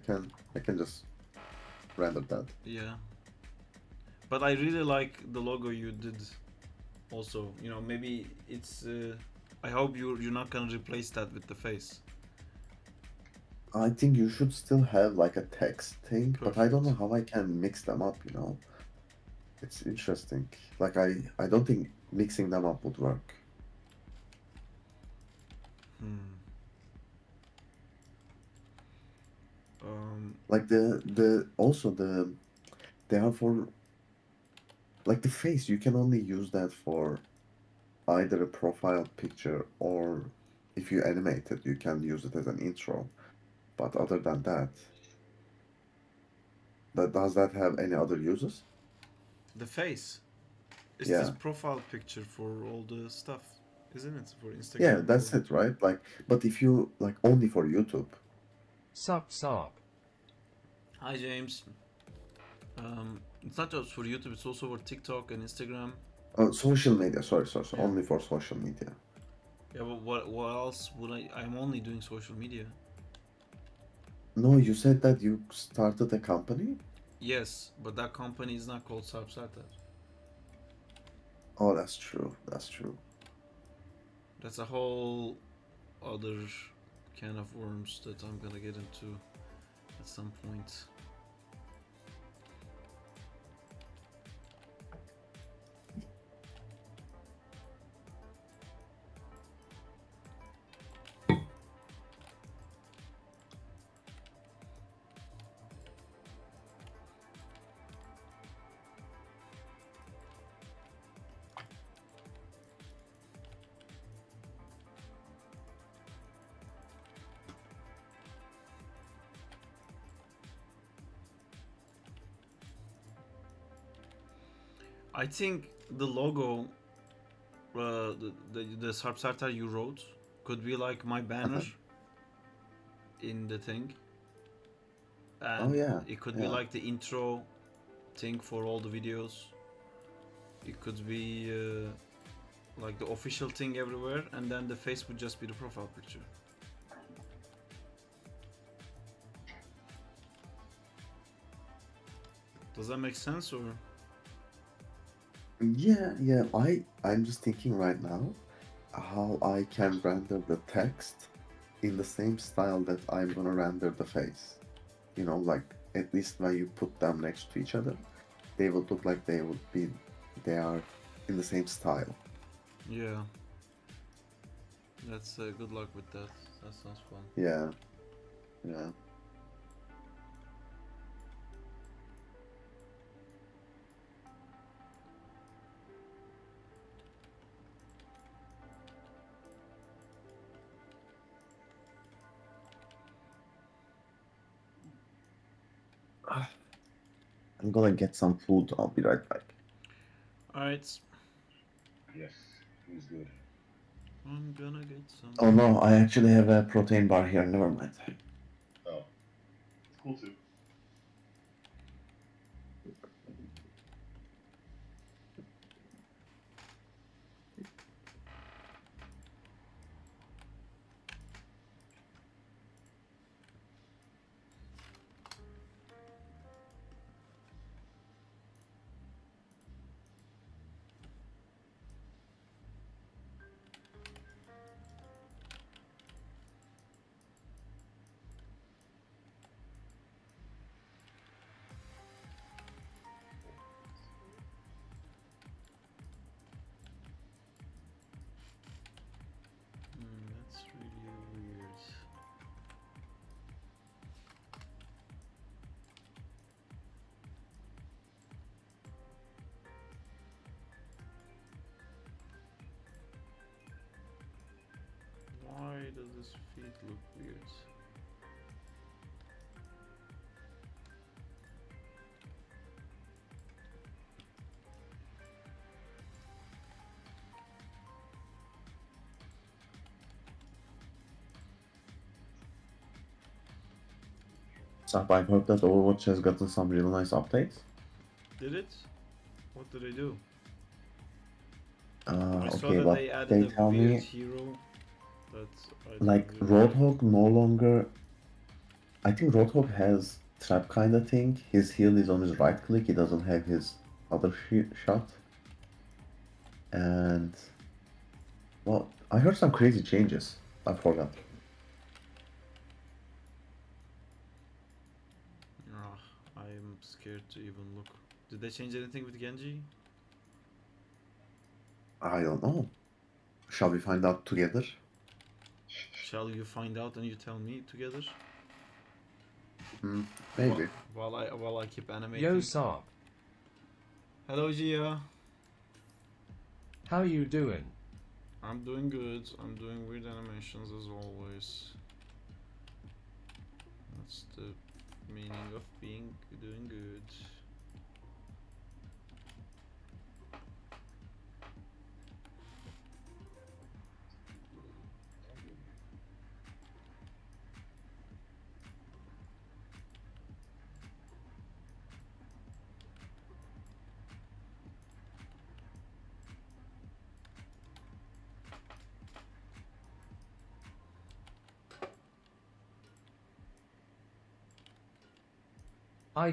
can just render that. Yeah. But I really like the logo you did. Also, you know, maybe it's. I hope you're not gonna replace that with the face. I think you should still have like a text thing, but I don't know Perfect. how I can mix them up, you know. It's interesting. Like I don't think mixing them up would work. Hmm. Like the also they are for like the face, you can only use that for either a profile picture or if you animate it, you can use it as an intro. But other than that, does that have any other uses? The face. It's this Yeah. profile picture for all the stuff, isn't it? For Yeah, Instagram, for. that's it, right? Like, but if you like only for YouTube. Sup sup. Hi James. It's not just for YouTube. It's also for TikTok and Instagram. Social media, sorry, Yeah. only for social media. Yeah, but what else would I? I'm only doing social media. No, you said that you started a company? Yes, but that company is not called Subsata. Oh, that's true. That's true. That's a whole other can of worms that I'm gonna get into at some point. I think the logo, the Sarpsartar you wrote, could be like my banner Uh-huh. in the thing, Oh and yeah, it could be yeah. like the intro thing for all the videos. It could be like the official thing everywhere, and then the face would just be the profile picture. Does that make sense, or? Yeah. I'm just thinking right now how I can render the text in the same style that I'm gonna render the face. You know, like at least when you put them next to each other, they would look like they are in the same style. Yeah, that's good luck with that. That sounds fun. Yeah, yeah. I'm gonna get some food. I'll be right back. All right, Yes, it was good. I'm gonna get some. Oh no, I actually have a protein bar here. Never mind. Oh, it's cool too. That's really weird. Why does this feed look weird? So I've heard that Overwatch has gotten some really nice updates. Did it? What did I do? I saw Okay, that but they added they a tell weird me hero, but I don't like really know. Roadhog no longer. I think Roadhog has trap kind of thing. His heal is on his right click. He doesn't have his other shot. And well, I heard some crazy changes. I forgot. Ah, I'm scared to even look. Did they change anything with Genji? I don't know. Shall we find out together? Shall you find out and you tell me together? Hmm, Wh- maybe. while I keep Yo animating. Saab, Hello Gia. how you doing? I'm doing good. I'm doing weird animations as always. That's the meaning of doing good.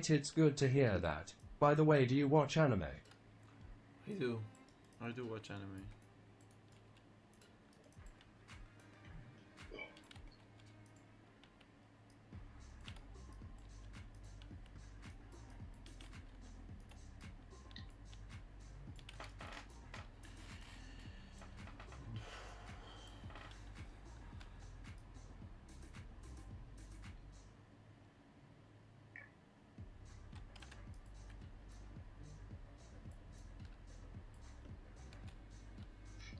It's good to hear that. By the way, do you watch anime? I do. I do watch anime.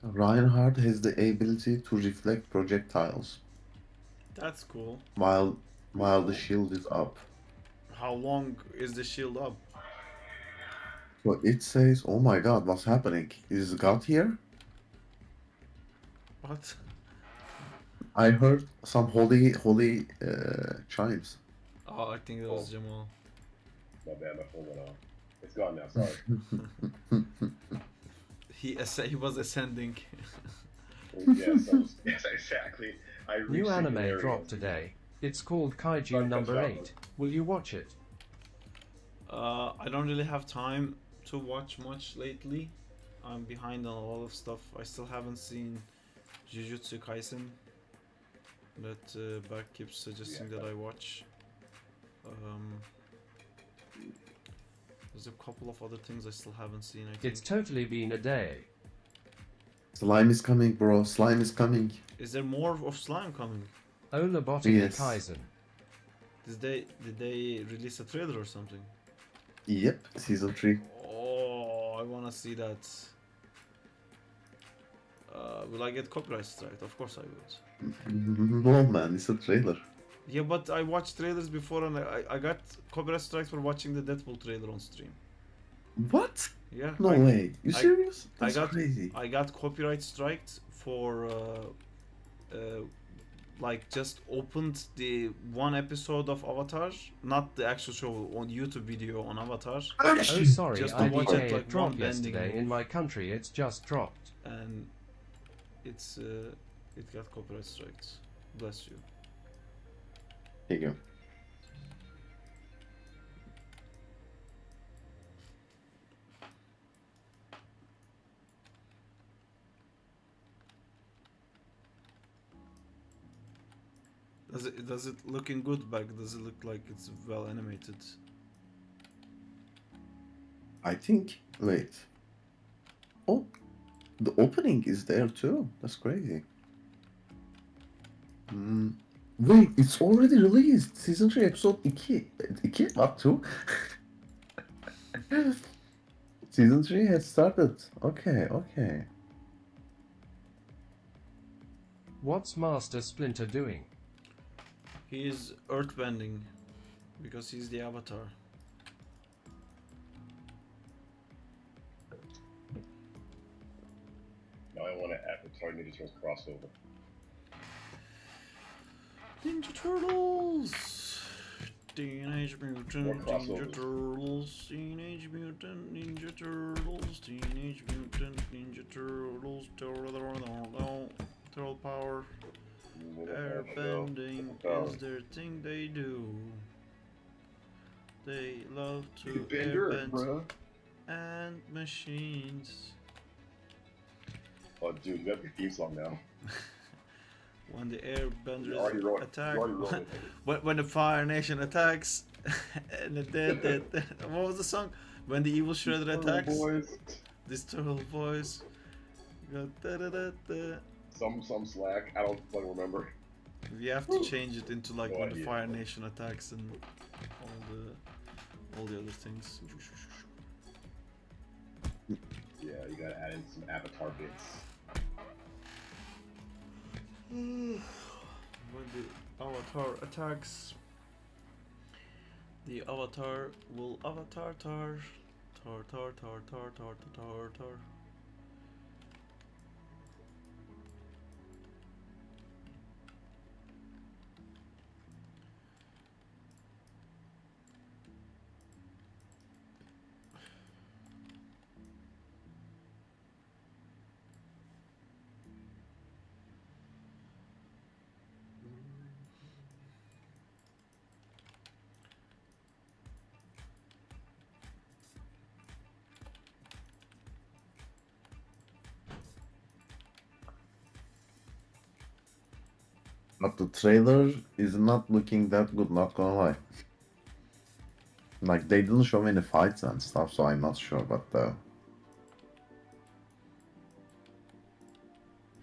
Reinhardt has the ability to reflect projectiles That's cool. while the shield is up. How long is the shield up? So it says, "Oh my God, what's happening? Is God here?" What? I heard some holy chimes. Oh, I think that was Oh. Jamal. My bad, my phone went off. It's gone now, sorry. He was ascending. Yes, yes, exactly. I reached New the anime Canary dropped once again. today. It's called Kaiju Sorry to cut number you off, 8. Will you watch it? I don't really have time to watch much lately. I'm behind on a lot of stuff. I still haven't seen Jujutsu Kaisen that Back keeps suggesting that I watch. Um, there's a couple of other things I still haven't seen, I It's think. totally been a day. Slime is coming, bro. Slime is coming. Is there more of slime coming? Olabotica Yes. Kaizen. Did they release a trailer or something? Yep, season 3. Oh, I wanna see that. Will I get copyright strike? Of course I would. No, man, it's a trailer. Yeah, but I watched trailers before and I got copyright strikes for watching the Deadpool trailer on stream. What? Yeah, No way. You I- serious? I That's got crazy. I got copyright striked for like just opened the one episode of Avatar, not the actual show on YouTube video on Avatar, Oh sorry, just to watch it IDK, like it dropped one bending yesterday. move. In my country it's just dropped. And it's it got copyright strikes. Bless you. Here you go. Does it looking good back? Does it look like it's well animated? I think. Wait. Oh, the opening is there too. That's crazy. Wait, it's already released. Season 3, episode 2. 2? What, 2? Season 3 has started. Okay, okay. What's Master Splinter doing? He is earthbending because he's the Avatar. Now I want to Avatar Ninja Turtles crossover. Ninja Turtles. Teenage Mutant More Ninja crossovers. Turtles, Teenage Mutant Ninja Turtles, Teenage Mutant Ninja Turtles, Turtle Power, airbending is their thing they do. They love to airbend bro. and machines. Oh, dude, you got your theme song now. When the You already airbenders wrote, attack, you already wrote it. when the Fire Nation attacks, and what was the song? When the evil Shredder Turtle attacks, boys. this turtle voice. Got da-da-da-da. Some slack. I don't fucking remember. We have to change it into like No when the idea. Fire Nation attacks and all the other things. Yeah, you gotta add in some Avatar bits. When the Avatar attacks, the Avatar will avatar tar tar tar tar tar tar tar tar. But the trailer is not looking that good, not gonna lie. Like, they didn't show any fights and stuff, so I'm not sure, but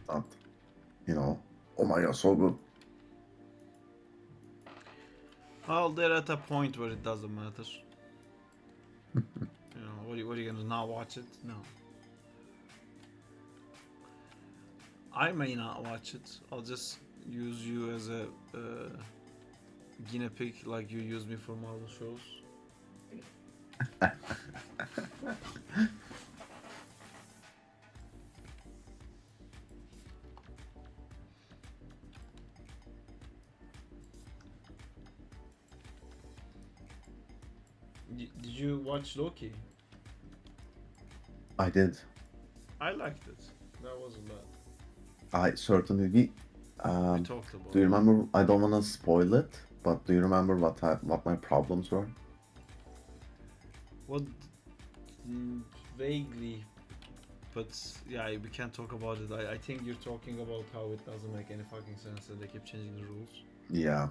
not, oh my god, so good. Well, they're at a point where it doesn't matter. What are you gonna not watch it? No. I may not watch it. I'll just use you as a guinea pig, like you use me for Marvel shows. Did you watch Loki? I did. I liked it. That wasn't bad. I certainly did. We talked about Do you it. remember? I don't want to spoil it, but do you remember what my problems were? What? Vaguely, but yeah, we can't talk about it. I think you're talking about how it doesn't make any fucking sense and they keep changing the rules. Yeah.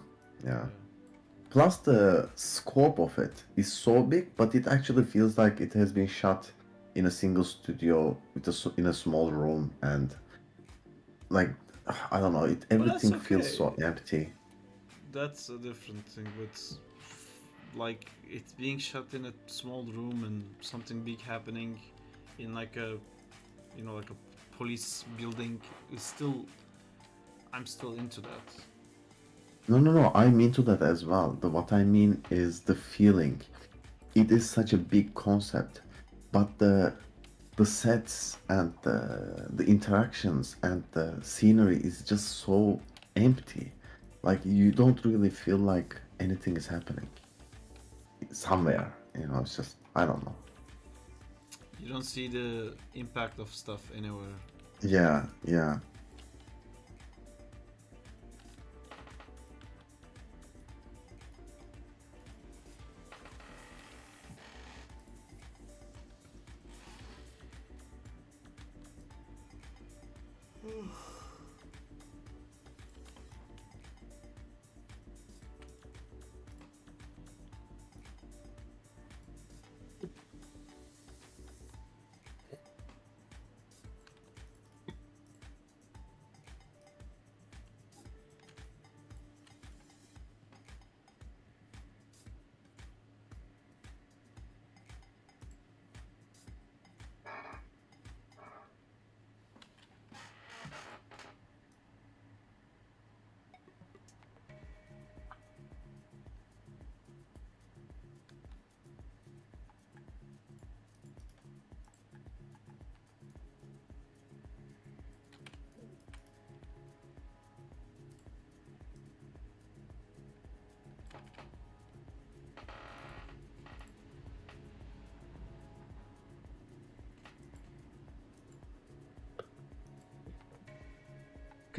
Plus, the scope of it is so big, but it actually feels like it has been shot in a single studio in a small room, and like, I don't know, everything feels so empty. That's a different thing, but like it's being shot in a small room and something big happening in like a like a police building is still, I'm still into that. No, I'm into that as well. What I mean is the feeling. It is such a big concept, but the sets and the interactions and the scenery is just so empty. Like, you don't really feel like anything is happening somewhere. It's just, I don't know. You don't see the impact of stuff anywhere. Yeah.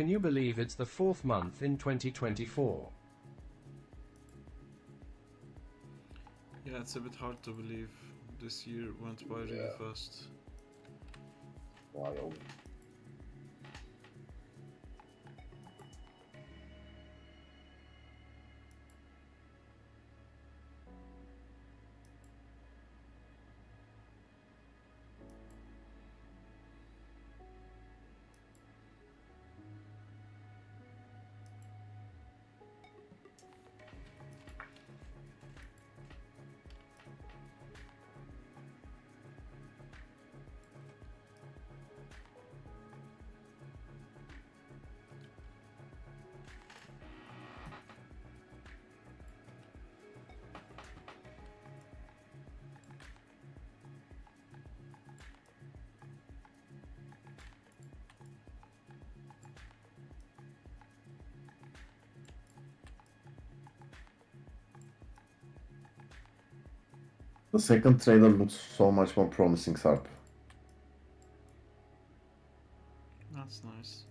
can you believe it's the 4th month in 2024? Yeah, it's a bit hard to believe. This year went by really fast. Wild. The second trailer looks so much more promising, Sarp. That's nice.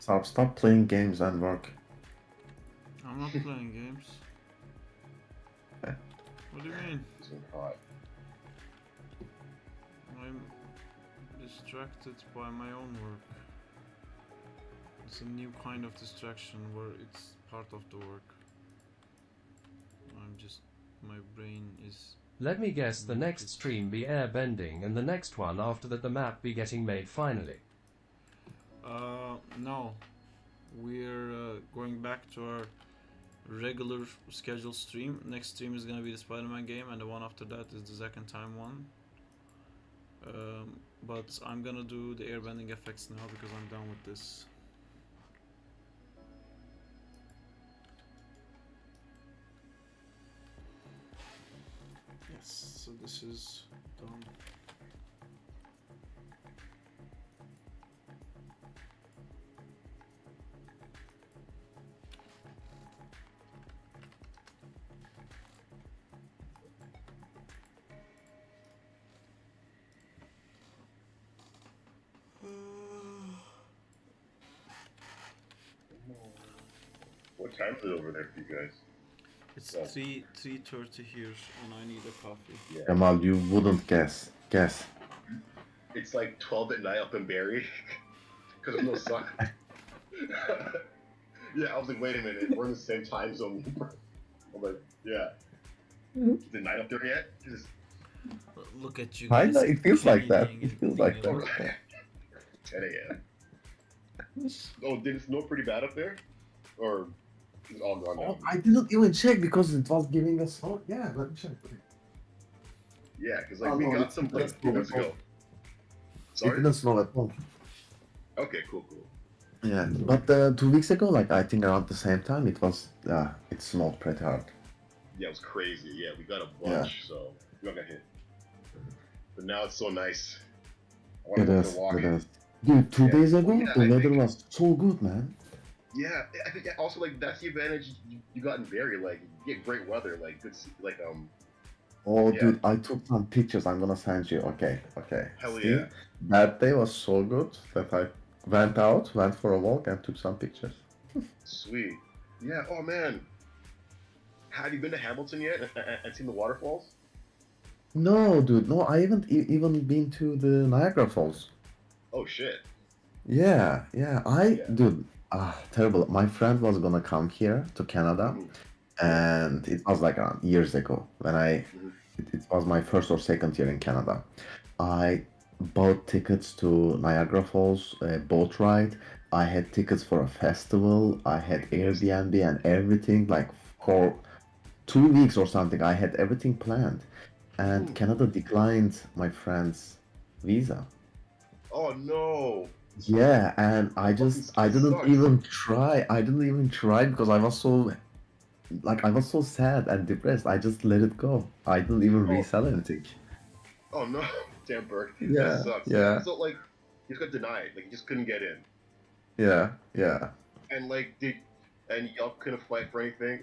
Sarp, stop playing games and work. I'm not playing games. What do you mean? It's hot. I'm distracted by my own work. It's a new kind of distraction where it's part of the work. My brain is... Let me guess, the next stream be airbending and the next one after that the map be getting made finally. No. We're going back to our regular scheduled stream. Next stream is gonna be the Spider-Man game, and the one after that is the Zack and Time one. But I'm gonna do the airbending effects now because I'm done with this. Yes, so this is done. What time is it over there for you guys? It's Yeah. 3:30 here, and I need a coffee. Yeah. Kemal, you wouldn't guess. Guess. It's like 12 at night up in Barrie. Because there's no sun. Yeah, I was like, wait a minute, we're in the same time zone. I'm like, yeah. Is it night up there yet? Just... Look at you Kinda, guys. it feels like that. cleaning It and feels like cleaning. that. 10 a.m. Oh, did it snow pretty bad up there? Or it's all gone now? Oh, I didn't even check because it was giving us. Oh, yeah, let me check. Yeah, because like Oh, we no, got it's- some like it's 2 months cool. ago. It Sorry? didn't snow at all. Okay, cool. Yeah, but 2 weeks ago, like I think around the same time, it was. It snowed pretty hard. Yeah, it was crazy. Yeah, we got a bunch, so we got hit. But now it's so nice. I want It to go is. for a walk. It is. Dude, 2 Yeah. days ago, Yeah, the I weather think- was so good, man. Yeah, I think also like that's the advantage you got in Barrie. Like you get great weather, like good, like Oh, Yeah. dude, I took some pictures. I'm gonna send you. Okay. Hell See? yeah. That day was so good that I went for a walk, and took some pictures. Sweet. Yeah. Oh man. Have you been to Hamilton yet and seen the waterfalls? No, dude, no, I haven't even been to the Niagara Falls. Oh shit. Yeah, Yeah. dude, terrible. My friend was gonna come here to Canada, Mhm. and it was like around years ago when Mhm. it was my first or second year in Canada. I bought tickets to Niagara Falls boat ride. I had tickets for a festival. I had Airbnb and everything, like for 2 weeks or something. I had everything planned, and Ooh. Canada declined my friend's visa. Oh no. Yeah, and Fucking I skill didn't sucks. even try. I didn't even try because I was so sad and depressed. I just let it go. I didn't even Oh, resell anything. oh no, damn Burke, that Yeah, sucks. Yeah, yeah, so like, he just got denied. Like, he just couldn't get in, yeah, yeah. and like, and y'all couldn't fight for anything.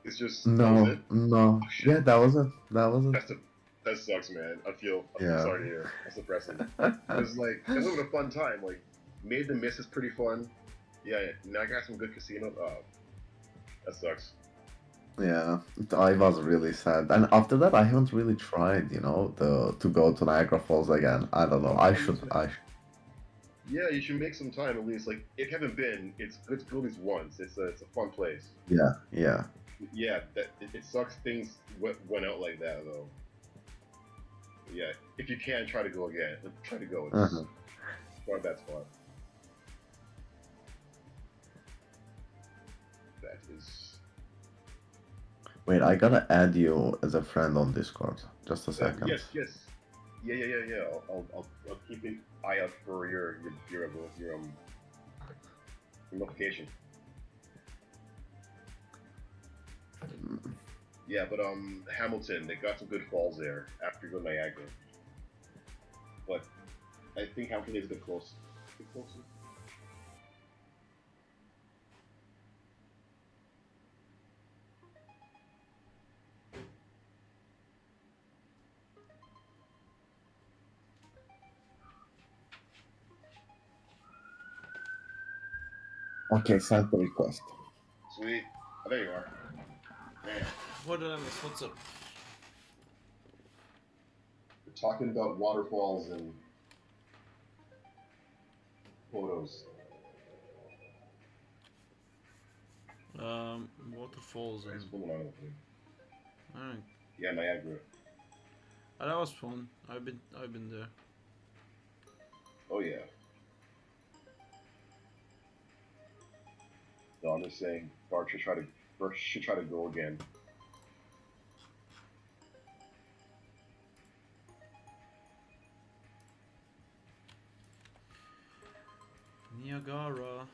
It's just that was it. No, no. Oh shit, Yeah, that was it. That was it. that's a that sucks, man. I'm Yeah. sorry to hear. That's depressing. Cause like, it was having a fun time. Like, made the miss is pretty fun. Yeah, now I got some good casinos. Oh, that sucks. Yeah, I was really sad. And after that, I haven't really tried, to go to Niagara Falls again. I don't know. Oh I no, you should. should. I Yeah, you should make some time at least. Like, if you haven't been, it's good to go at least once. It's a fun place. Yeah, yeah. Yeah, it sucks things went out like that though. Yeah, if you can try to go again, try to go. It's Uh-huh. not a bad spot. That is. Wait, I gotta add you as a friend on Discord. Just a second. Yes, yes. Yeah. I'll keep an eye out for your notification. Yeah, but Hamilton, they got some good falls there after you go to Niagara. But I think Hamilton is a bit close. A bit closer. Okay, send the request. Sweet. Oh, there you are. Man, What did I miss? What's up? we're talking about waterfalls and photos. Waterfalls It's and fun on it. alright. Yeah, Niagara. That was fun. I've been there. Oh yeah. No, I'm just saying, Bart should try to go again. Niagara.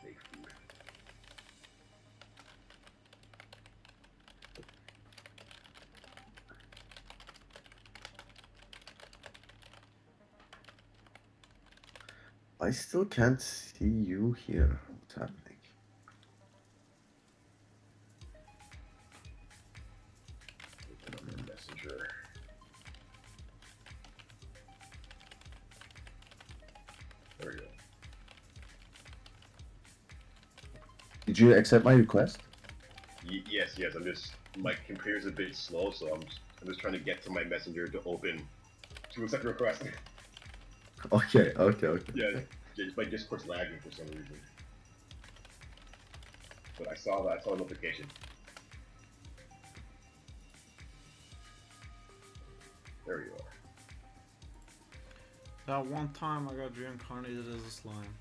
Big food. I still can't see you here. What's happening? Open up the messenger. There we go. Did you accept my request? Yes. My computer's a bit slow, so I'm just trying to get to my messenger to open to accept the request. Okay, okay. Yeah, my Discord's lagging for some reason. But I saw that. I saw a notification. There you are. That one time I got reincarnated as a slime.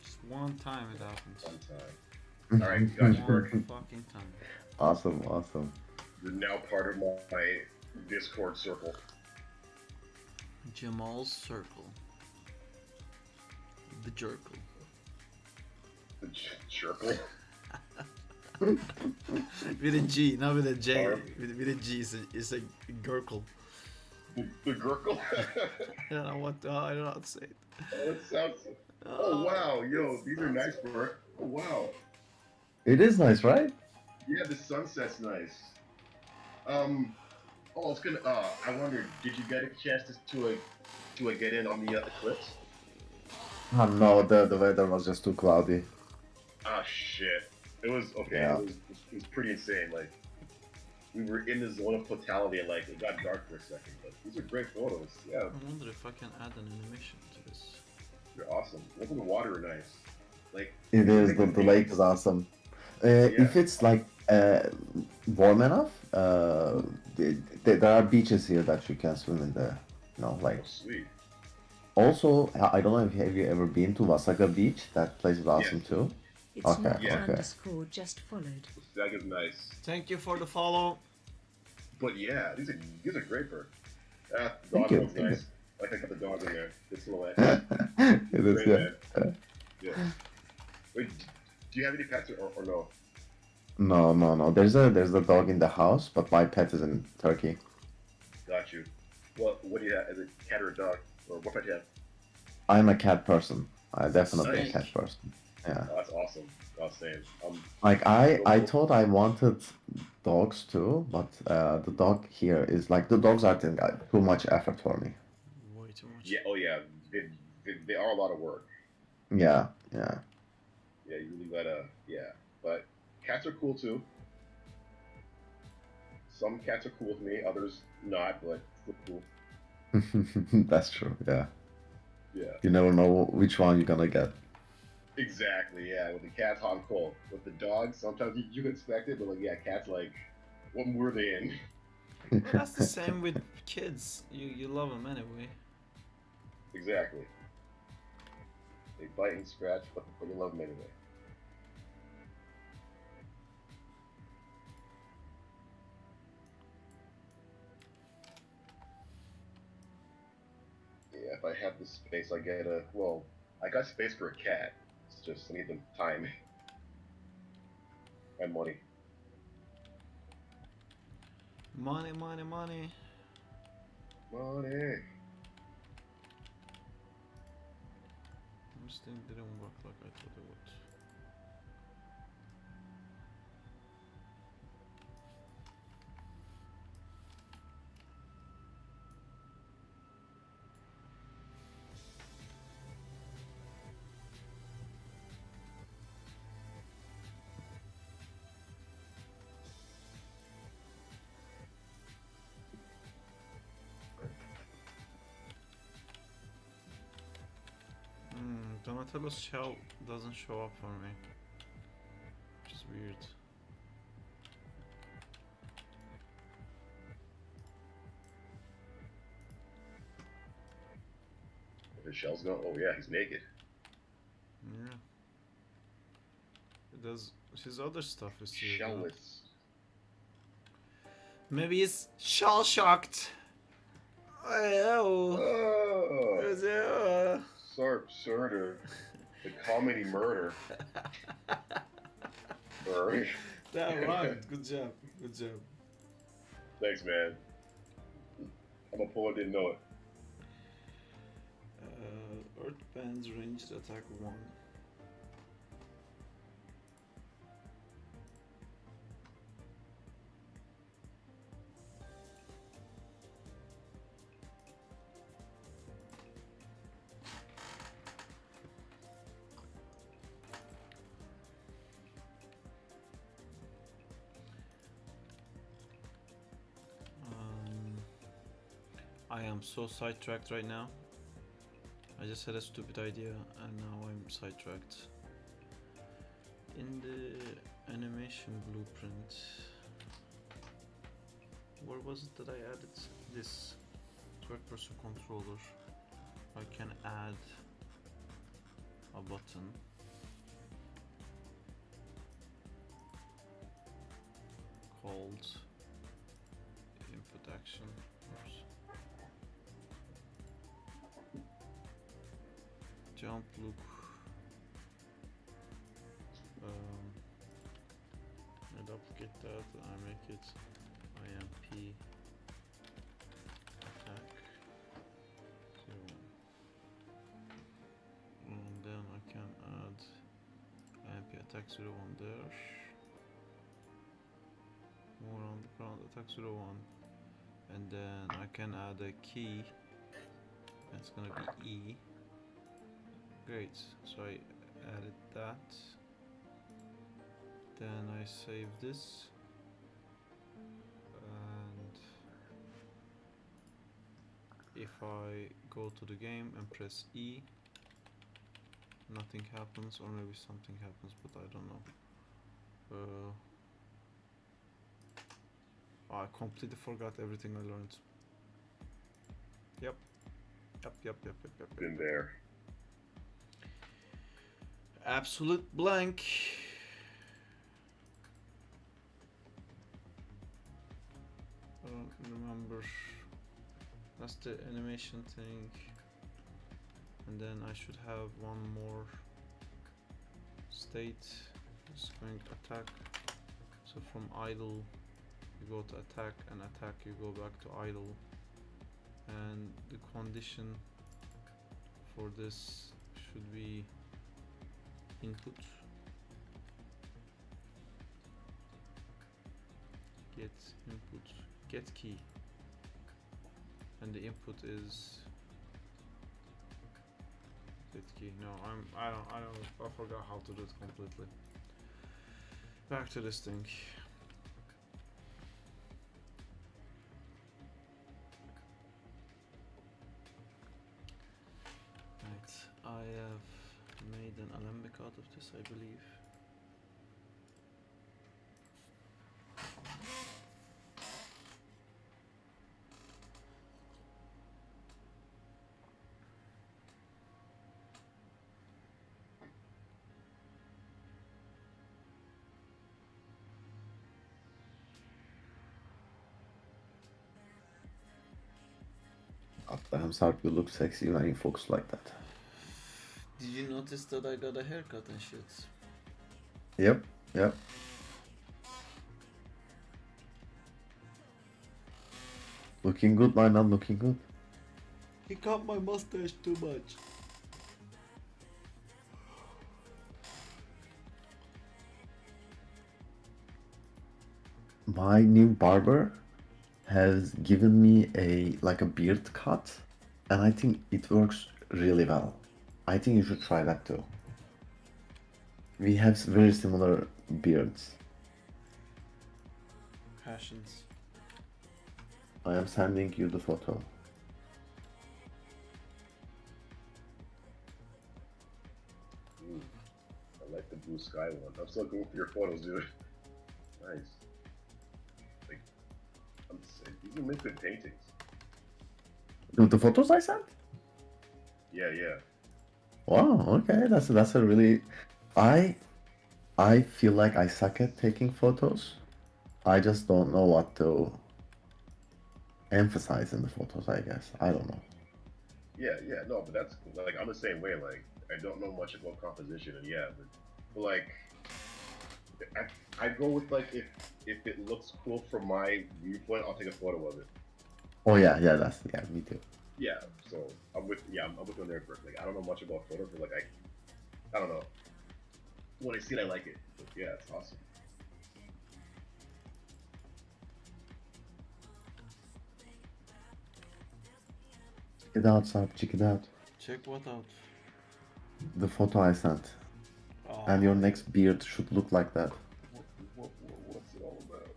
Just one time it happened. Fun time. All right, got you, One Berg. fucking time. Awesome. You're now part of my Discord circle. Jamal's circle. The Jerkle. The Circle. With a G, not with a J. Arm. With a G, it's a Gurkle. The Gurkle. I don't know I don't know how to say it. Oh, it sounds. Oh wow, yo, these are nice, Bert. Oh wow. It is nice, right? Yeah, the sunset's nice. Oh, I was gonna. I wondered, did you get a chance to get in on the eclipse? Oh no, the weather was just too cloudy. Ah, shit. It was okay. Yeah. It was pretty insane. Like, we were in the zone of totality, and like it got dark for a second. But these are great photos. Yeah, I wonder if I can add an animation to this. they're awesome. Look at the water, nice. Like It is, the lake is awesome. If it's like warm enough, there are beaches here that you can swim in there. Like. Oh, sweet. Also, I don't know if have you ever been to Wasaga Beach. That place is awesome Yes. too. It's Okay, not Yeah. okay. underscore just followed. That is nice. Thank you for the follow. But yeah, these are great for. Thank Dog you. one's Thank nice. I think I got the dog in there. The silhouette. It is, Great, yeah. man. Yeah. Wait, do you have any pets or no? No, no, no. There's a dog in the house, but my pet is in Turkey. Got you. Well, what do you have? Is it cat or a dog? Or what pet do you have? I'm a cat person. I definitely a Nice. cat person. Yeah. Oh, that's awesome. Oh, same. Like I thought I wanted dogs too, but the dog here is like the dogs are too much effort for me. Way too much. Yeah. Oh, yeah. They are a lot of work. Yeah, yeah. Yeah, you really gotta. Yeah, but cats are cool too. Some cats are cool with me, others not, but still cool. That's true. Yeah. Yeah. You never know which one you're gonna get. Exactly. Yeah. With the cats, hot and cold. With the dogs, sometimes you expect it, but like, yeah, cats like, what mood are they in? Well, that's the same with kids. You love them anyway. Exactly. They bite and scratch, but you love them anyway. Yeah, if I have the space, I get a. Well, I got space for a cat. It's just I need the time and money. Money, money, money. Money. This thing didn't work like I thought it would. Donatello's shell doesn't show up for me, which is weird. His shell's gone. Oh yeah, he's naked. Yeah. It does. His other stuff is still good. Shellless. Maybe he's shell shocked. Oh. Oh, so absurd. The comedy murder. Sorry. That rhymed. Good job. Good job. Thanks, man. I'm a poet, didn't know it. Earthband's ranged attack 1. I am so sidetracked right now. I just had a stupid idea and now I'm sidetracked. In the animation blueprint, where was it that I added this third person controller? I can add a button. Called input action. Oops. Jump loop. I duplicate that. I make it IMP attack 0. And then I can add IMP attack 01 there. More on the ground attack 01. And then I can add a key. It's gonna be E. Great, so I added that. Then I save this. And if I go to the game and press E, nothing happens, or maybe something happens, but I don't know. I completely forgot everything I learned. Yep. Been there. absolute blank. I don't remember. That's the animation thing. And then I should have one more state. It's going to attack. So from idle you go to attack, and attack you go back to idle. And the condition for this should be input get input get key, and the input is get key. No, I forgot how to do it completely. Back to this thing. Right, I have made an alembic out of this, I believe. Damn, Sarp, you look sexy when you focus like that. Did you notice that I got a haircut and shit? Yep. Looking good, man, looking good. He cut my mustache too much. My new barber has given me a beard cut, and I think it works really well. I think you should try that too. We have very similar beards. Passions. I am sending you the photo. I like the blue sky one. I'm still going for your photos, dude. Nice. Like, I'm saying, you can make good paintings. The photos I sent? Yeah. Wow, okay, that's a really... I feel like I suck at taking photos. I just don't know what to emphasize in the photos, I guess. I don't know. Yeah, no, but that's cool. Like, I'm the same way. Like, I don't know much about composition, and yeah, but like, I go with like if it looks cool from my viewpoint, I'll take a photo of it. Oh yeah, me too. Yeah, so I'm with you on there first. Like, I don't know much about photos, but like I don't know. When I see it, I like it. But yeah, it's awesome. Check it out, Sarp, check it out. Check what out? The photo I sent. Oh, And your next beard should look like that. What's it all about?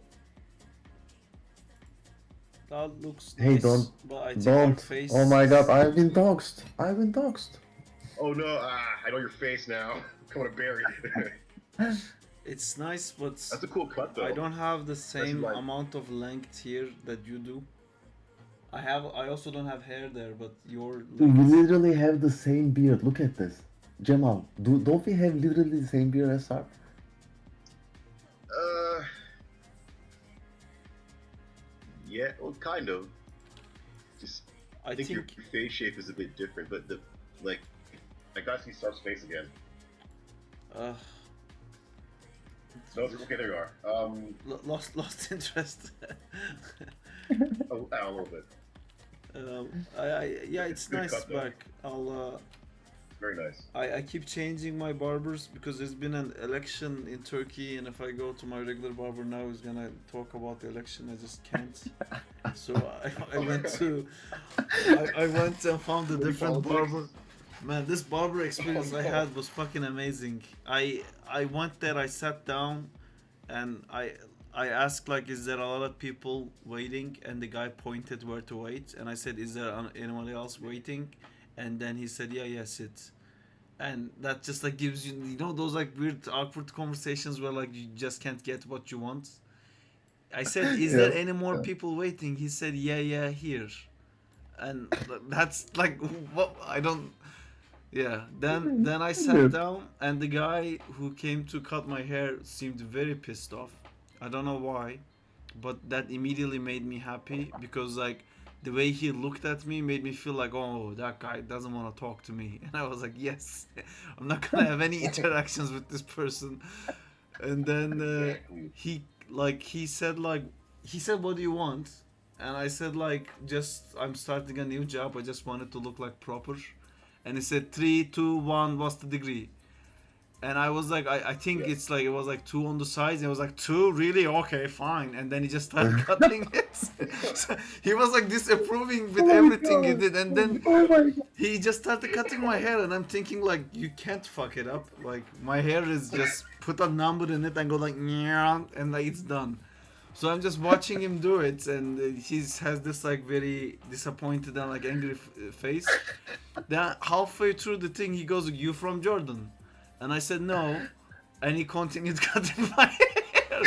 that looks Hey, nice, but I think our face. Oh my god, I've been doxxed. Oh no, I know your face now. I'm coming to bury it. It's nice, but That's a cool cut though. I don't have the same like- amount of length here that you do. I also don't have hair there, but your We length. literally have the same beard. Look at this. Jamal, don't we have literally the same beard as Sarp? Yeah, well, kind of. Just I think your think face shape is a bit different, but I gotta see Sarp's face again. No, okay, there you are. Lost interest. A little bit. Yeah, it's Good nice cut, though. back. I'll Very nice. I keep changing my barbers because there's been an election in Turkey, and if I go to my regular barber now, he's gonna talk about the election. I just can't. So I went to I went and found a different barber. Man, this barber experience I had was fucking amazing. I went there, I sat down, and I asked like, is there a lot of people waiting? And the guy pointed where to wait, and I said, is there anyone else waiting? And then he said, yeah, sit. And that just like gives you those like weird awkward conversations where like you just can't get what you want. I said, is there any more people waiting? He said, yeah, here. And that's like what I don't. Yeah, then I sat down, and the guy who came to cut my hair seemed very pissed off. I don't know why, but that immediately made me happy because like the way he looked at me made me feel like, oh, that guy doesn't want to talk to me. And I was like, yes, I'm not gonna have any interactions with this person. And then Exactly. he said, what do you want? And I said like, just I'm starting a new job. I just wanted to look like proper. And he said 3, 2, 1. What's the degree? And I was like, I think Yeah. it's like it was like 2 on the sides. And it was like 2, really? Okay, fine. And then he just started cutting it. So he was like disapproving with everything he did. And then Oh my god. he just started cutting my hair, and I'm thinking like, you can't fuck it up. Like my hair is just put a number in it and go like, and like it's done. So I'm just watching him do it, and he has this like very disappointed and like angry face. Then halfway through the thing, he goes, "You from Jordan?" And I said no, and he continued cutting my hair.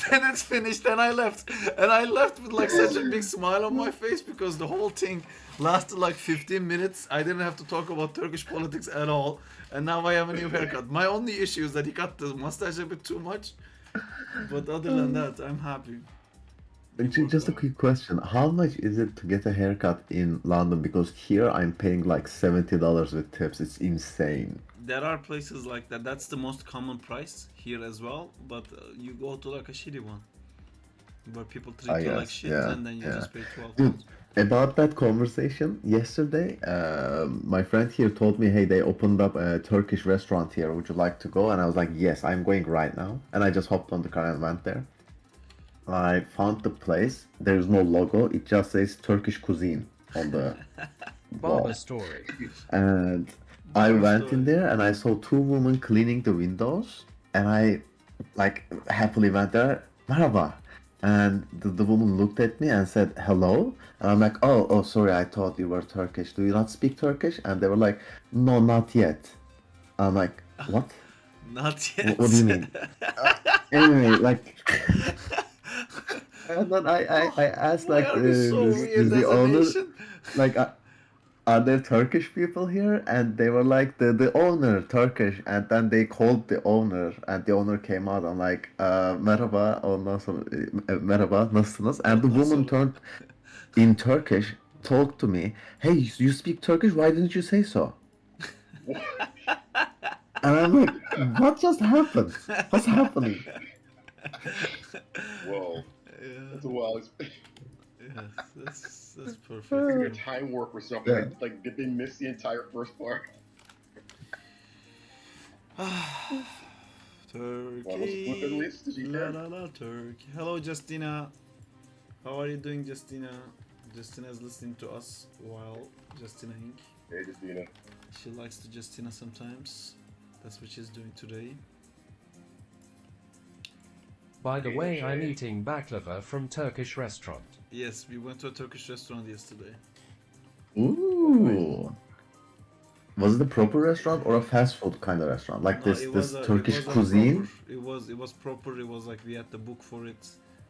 Then it's finished, and I left. And I left with like such a big smile on my face because the whole thing lasted like 15 minutes. I didn't have to talk about Turkish politics at all, and now I have a new haircut. My only issue is that he cut the mustache a bit too much. But other than that, I'm happy. Just a quick question. How much is it to get a haircut in London? Because here I'm paying like $70 with tips. It's insane. There are places like that. That's the most common price here as well. But you go to like a shitty one where people treat you like Yes, shit, yeah, and then you yeah. just pay 12 Dude, pounds. about that conversation yesterday, my friend here told me, hey, they opened up a Turkish restaurant here. Would you like to go? And I was like, yes, I'm going right now. And I just hopped on the car and went there. I found the place. There's no logo. It just says Turkish cuisine on the wall. Barber story. And I Bar went story. in there and I saw two women cleaning the windows. And I like happily went there, Merhaba. And the woman looked at me and said hello. And I'm like, oh, sorry, I thought you were Turkish. Do you not speak Turkish? And they were like, no, not yet. I'm like, what? Not yet. What do you mean? Anyway, like, and then I asked Why like are we so weird the as a owner, nation? like, are there Turkish people here? And they were like, the owner Turkish. And then they called the owner, and the owner came out and like, merhaba, ondan sonra, merhaba, nasılsınız? And the Ondan woman sonra. turned in Turkish, talked to me. Hey, you speak Turkish? Why didn't you say so? And I'm like, what just happened? What's happening? Whoa, Yeah, that's a wild. yes, that's Like a perfect. time warp or something. Yeah. Like, did they miss the entire first part? Well, let's flip at Turkey, least. Did you la hear? la la, Turkey. Hello, Justina. How are you doing, Justina? Justina is listening to us while Justina Inc. Hey, Justina. She likes to Justina sometimes. That's what she's doing today. By the Okay, way, I'm okay. eating baklava from Turkish restaurant. Yes, we went to a Turkish restaurant yesterday. Ooh. Was it a proper restaurant or a fast food kind of restaurant? Like No, this Turkish it was a cuisine? proper. It was proper. It was like we had to book for it.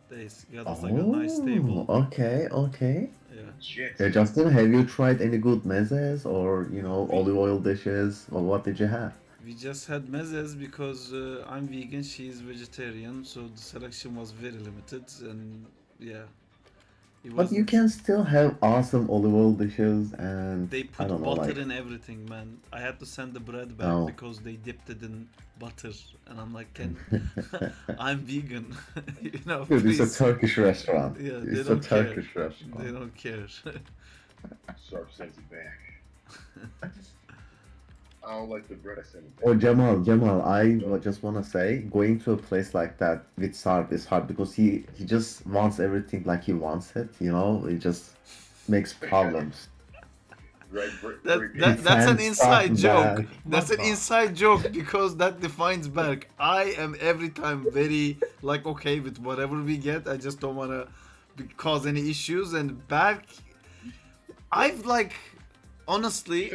They got us like a nice table. Okay, okay. Yeah. Shit. Yeah, Justin, have you tried any good mezes or, We- olive oil dishes? Or what did you have? We just had mezes because I'm vegan, she's vegetarian, so the selection was very limited, and yeah, it But you wasn't. can still have awesome olive oil dishes and, They I put don't know, butter like, in everything, man. I had to send the bread back oh. because they dipped it in butter, and I'm like, can I'm vegan, you know, Dude, it's a please. Turkish restaurant. Yeah, they It's a don't care. Turkish They restaurant. don't care. Sarp sends it back. I don't like the bread. I sent it back. Oh, Jamal, I just want to say, going to a place like that with Sarp is hard because he just wants everything like he wants it, It just makes problems. Right, That's an He inside sends joke. stuff That's an inside joke because that defines Berk. I am every time very like okay with whatever we get. I just don't want to cause any issues. And Berk, I've like honestly,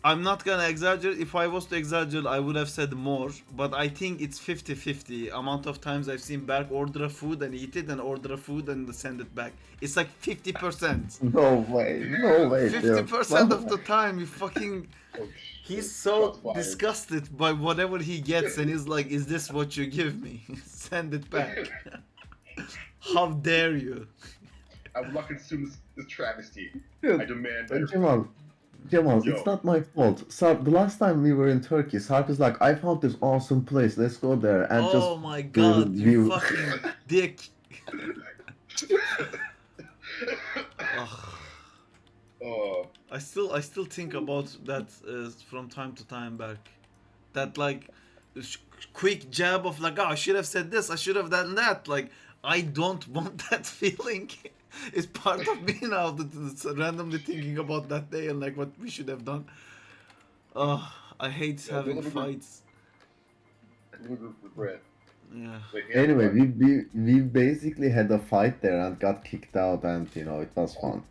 I'm not gonna exaggerate. If I was to exaggerate, I would have said more. But I think it's 50-50. Amount of times I've seen Berk order a food and eat it, and order a food and send it back. It's like 50%. No way, dude. 50% of the time, you fucking. Oh, He's shit. so Shots fired. disgusted by whatever he gets, and he's like, "Is this what you give me? Send it back. How dare you?" I will not consume this travesty. Dude, I demand better. Jamal, Yo. it's not my fault. Sarp, the last time we were in Turkey, Sarp is like, I found this awesome place. Let's go there and just Oh my god, you review. fucking dick. Ugh. Oh, I still think about that from time to time back. That like quick jab of like, oh, I should have said this, I should have done that. Like, I don't want that feeling. It's part of me now that randomly thinking about that day and like what we should have done. I hate Yeah, having those are- fights. regret. Yeah. Wait, yeah, Anyway, what? we basically had a fight there and got kicked out, and it was fun.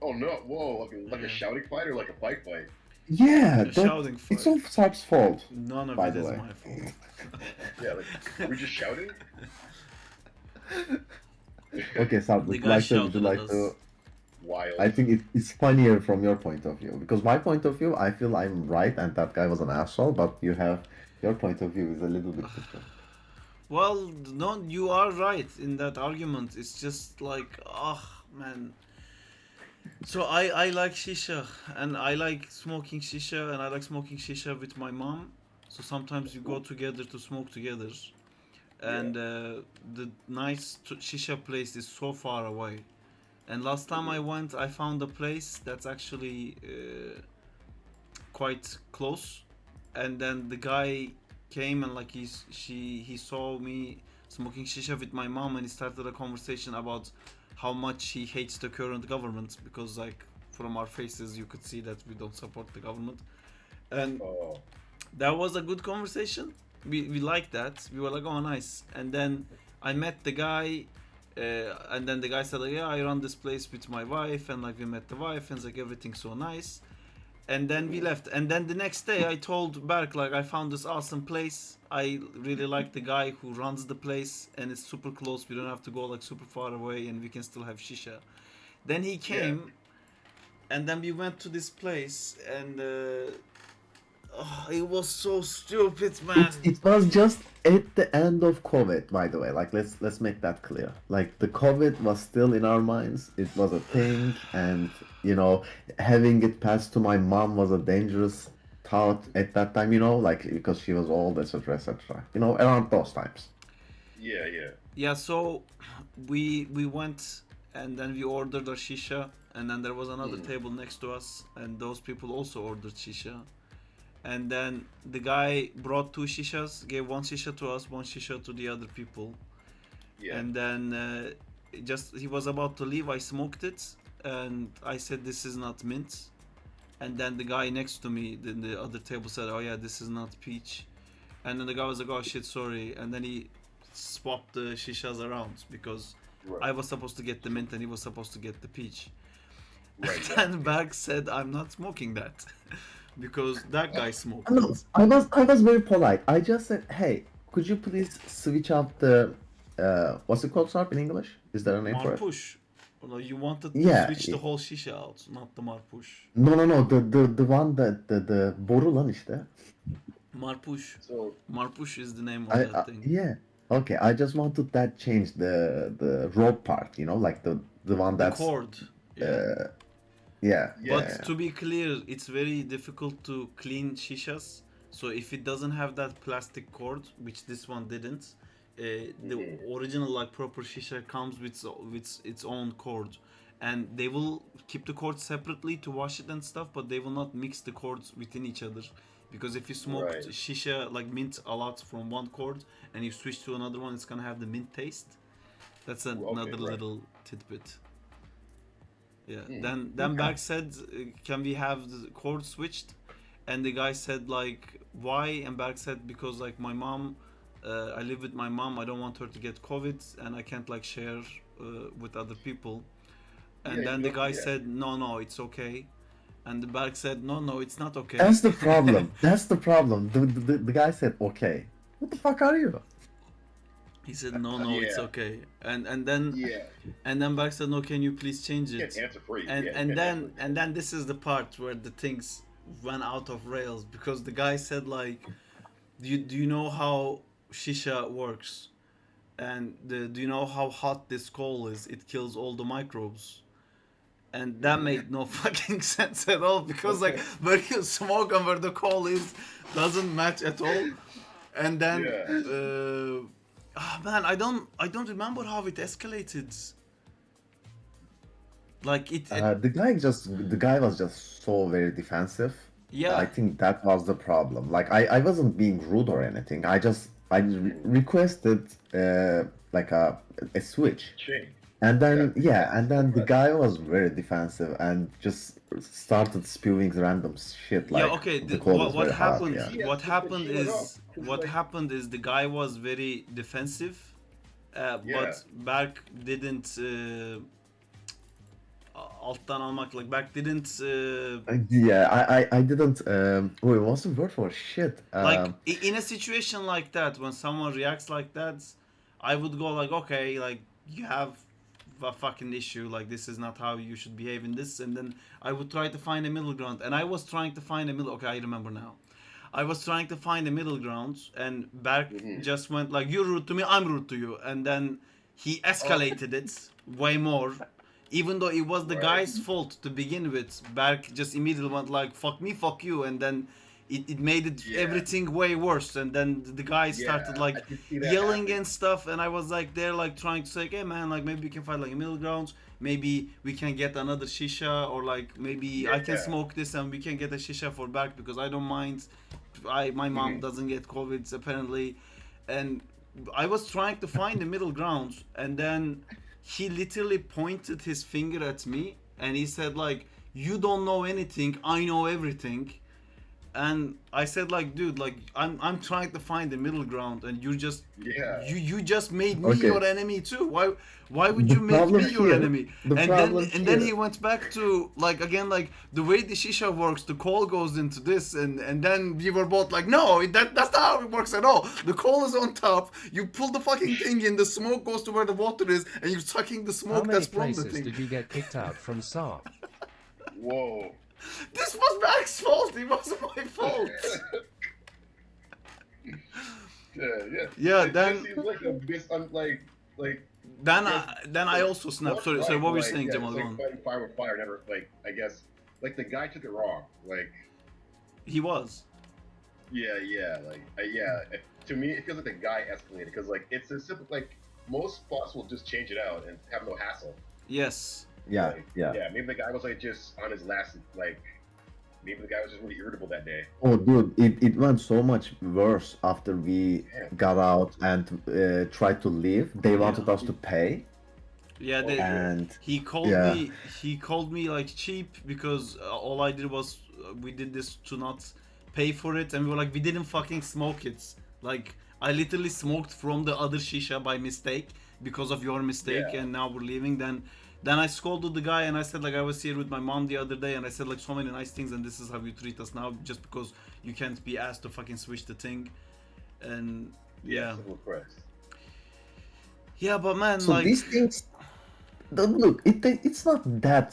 Oh no! Whoa! Like Yeah. a shouting fight or like a fight fight? Yeah, A shouting it's fight. all Sarp's fault. None of By it the is way. my fault. Yeah, like are we just shouting? Okay, Sarp, The would you guy like shouted to at us. Wild. I think it's funnier from your point of view, because my point of view, I feel I'm right and that guy was an asshole, but your point of view is a little bit different. Well, no, you are right in that argument. It's just like, man. So I like shisha, and I like smoking shisha, and I like smoking shisha with my mom. So sometimes you go together to smoke together, and the nice shisha place is so far away. And last time I went, I found a place that's actually quite close, and then the guy came and like he saw me smoking shisha with my mom, and he started a conversation about how much he hates the current government, because like from our faces you could see that we don't support the government, and Oh, that was a good conversation. We liked that. We were like, oh nice. And then I met the guy, and then the guy said like, yeah, I run this place with my wife, and like we met the wife, and it's like everything's so nice. And then we left. And then the next day I told Berk like, I found this awesome place. I really like the guy who runs the place, and it's super close. We don't have to go like super far away, and we can still have shisha. Then he came, and then we went to this place, and it was so stupid, man. It was just at the end of COVID, by the way. Like let's make that clear. Like the COVID was still in our minds. It was a thing, and having it passed to my mom was a dangerous thought at that time. Like because she was old, etc., etc. Around those times. yeah, yeah. Yeah, so we went, and then we ordered our shisha, and then there was another table next to us, and those people also ordered shisha. And then the guy brought two shishas, gave one shisha to us, one shisha to the other people. Yeah. And then just he was about to leave, I smoked it, and I said this is not mint. And then the guy next to me, in the other table, said, oh yeah, this is not peach. And then the guy was like, oh shit, sorry. And then he swapped the shishas around, because Right. I was supposed to get the mint and he was supposed to get the peach. Right, And then Berg said, I'm not smoking that, because that guy smoked No, it. I was very polite. I just said, hey, could you please switch out the what's it called, Sarp, in English? Is there a name for it? Marpush. Well, you wanted to Yeah, switch the yeah. whole shisha out, not the marpush. No, the one that the boru lan işte. Marpush. So Marpush is the name of that thing. Yeah. Okay, I just wanted that change, the rope part, like the one The that's cord. Yeah. yeah. But to be clear, it's very difficult to clean shishas. So if it doesn't have that plastic cord, which this one didn't, the original like proper shisha comes with its own cord, and they will keep the cords separately to wash it and stuff, but they will not mix the cords within each other, because if you smoke Right. shisha like mint a lot from one cord and you switch to another one, it's gonna have the mint taste. That's another right. little tidbit. Yeah. Then Berg said, "Can we have the cord switched?" And the guy said like, "Why?" And Berg said, "Because like my mom, I live with my mom. I don't want her to get COVID, and I can't like share with other people." And Yeah, then you the don't- guy yeah. said, "No, it's okay." And the Berk said, no, it's not okay. That's the problem. That's the problem. The guy said, okay. What the fuck are you? He said, no, it's Yeah. okay. And then Yeah. and then Berk said, no, can you please change You it? can't answer for you. And Yeah, you and can't then answer for and then this is the part where the things went out of rails, because the guy said like, do you know how shisha works? And do you know how hot this coal is? It kills all the microbes. And that made no fucking sense at all, because like where you smoke and where the coal is doesn't match at all. And then man, I don't remember how it escalated. Like The guy was just so very defensive. yeah. I think that was the problem. Like I wasn't being rude or anything. I requested like a switch. Change. And then Yeah. and then the guy was very defensive and just started spewing random shit like Yeah, okay. the code is What very hard. happened? Yeah. Yeah, What but happened he went is off. what Like- happened is the guy was very defensive, but Berk didn't. Alttan almak, like Berk didn't. I didn't wait, what's the word for shit? Like in a situation like that, when someone reacts like that, I would go like, okay, like you have a fucking issue, like this is not how you should behave in this, and then I would try to find a middle ground, and I was trying to find a middle. Okay, I remember now. I was trying to find a middle ground, and Berk just went like, "You're rude to me, I'm rude to you," and then he escalated it way more. Even though it was the guy's fault to begin with, Berk just immediately went like, "Fuck me, fuck you," and then it made it everything way worse. And then the guy started like I could see that yelling happening. and stuff, and I was like there like trying to say, "Hey man, like maybe we can find like a middle ground. Maybe we can get another shisha, or like maybe I can Yeah. smoke this and we can get a shisha for Berk because I don't mind. My mom doesn't get COVID apparently," and I was trying to find the middle ground, and then he literally pointed his finger at me and he said like, "You don't know anything, I know everything." And I said like, dude, like I'm trying to find the middle ground, and you just you just made me Okay. your enemy too. Why would The you make problem me your here- enemy? the And problem then here- he went back to like again like the way the shisha works, the coal goes into this, and then we were both like, no, that's not how it works at all. The coal is on top, you pull the fucking thing in, the smoke goes to where the water is, and you're sucking the How smoke many that's from the places thing. did you get kicked out from SAR? Whoa. This was Mac's fault, it wasn't my fault. Yeah, It then- just seems like a like. Then I also snapped. Sorry, what were you saying, yeah, Jamal? it's Go like on. fighting fire with fire. Never like I guess like the guy took it wrong. Like He was. like to me it feels like the guy escalated because like it's a simple like most spots will just change it out and have no hassle. Yes. Yeah, Like, yeah. Yeah, maybe the guy was like just on his last like maybe the guy was just really irritable that day. Oh, dude, it went so much worse after we got out and tried to leave. They wanted us to pay, Yeah, and he called Yeah. me. He called me like cheap because all I did was we did this to not pay for it, and we were like we didn't fucking smoke it. Like I literally smoked from the other shisha by mistake because of your mistake, Yeah. and now we're leaving. Then I scolded the guy and I said like I was here with my mom the other day and I said like so many nice things and this is how you treat us now just because you can't be asked to fucking switch the thing. And yeah. Simple request. Yeah, but man, so like these things. Look, it's not that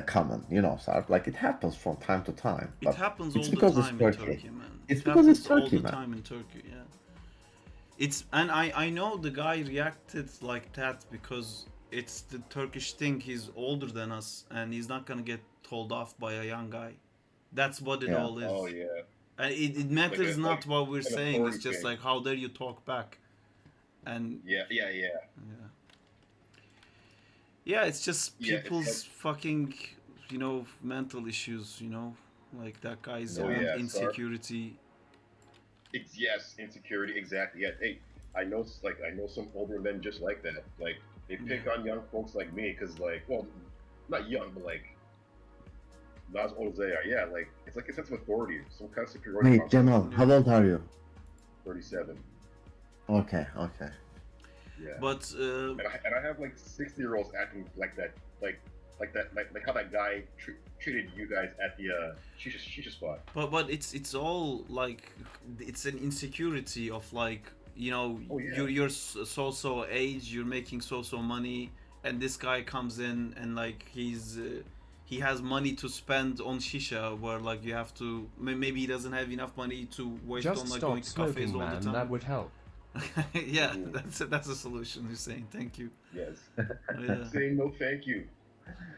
common, you know, sir. Like it happens from time to time. it But happens it's all because the it's time in Turkey. Turkey, man. It's It because it's happens Turkey, all the man. time in Turkey, yeah. It's and I know the guy reacted like that because it's the Turkish thing. He's older than us and he's not gonna get told off by a young guy. That's what it Yeah. all is. Oh yeah. And it matters Like not what we're an saying. It's authority just thing. like how dare you talk back, and Yeah. yeah, it's just Yeah, it's people's like- fucking mental issues. Like that guy's Oh, own yeah, insecurity. Yes, insecurity, exactly. Yeah, hey, I know some older men just like that. Like they pick on young folks like me because, like, well, not young, but like not as old as they are. Yeah, like it's like a sense of authority, some kind of superiority. Wait, complex. Jamal, how old are you? 37. Okay. Yeah. But And I have like 60-year-olds acting like that, like like that, like how that guy treated you guys at the shisha spot. But it's all like it's an insecurity of like, you know, Oh yeah, you're so age, you're making so money, and this guy comes in and like he has money to spend on shisha, where like you have to maybe he doesn't have enough money to waste Just on like stop going to cafes smoking, all the man. time. That would help. Yeah, Mhm. that's a solution. You're saying thank you. Yes. Yeah. Saying no, thank you.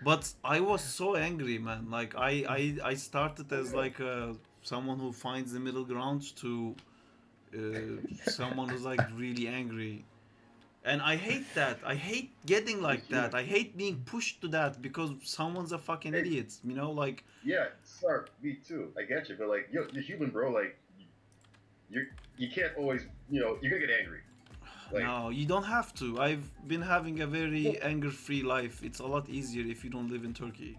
But I was so angry, man. Like I started Oh as yeah. like someone who finds the middle ground to someone who's like really angry. And I hate that. I hate getting The like that. human. I hate being pushed to that because someone's a fucking Hey, idiot. You know, like yeah, sorry, me too. I get you, but like, you're human, bro. Like, you you can't always, you're gonna get angry. Like, no, you don't have to. I've been having a no, very anger-free life. It's a lot easier if you don't live in Turkey.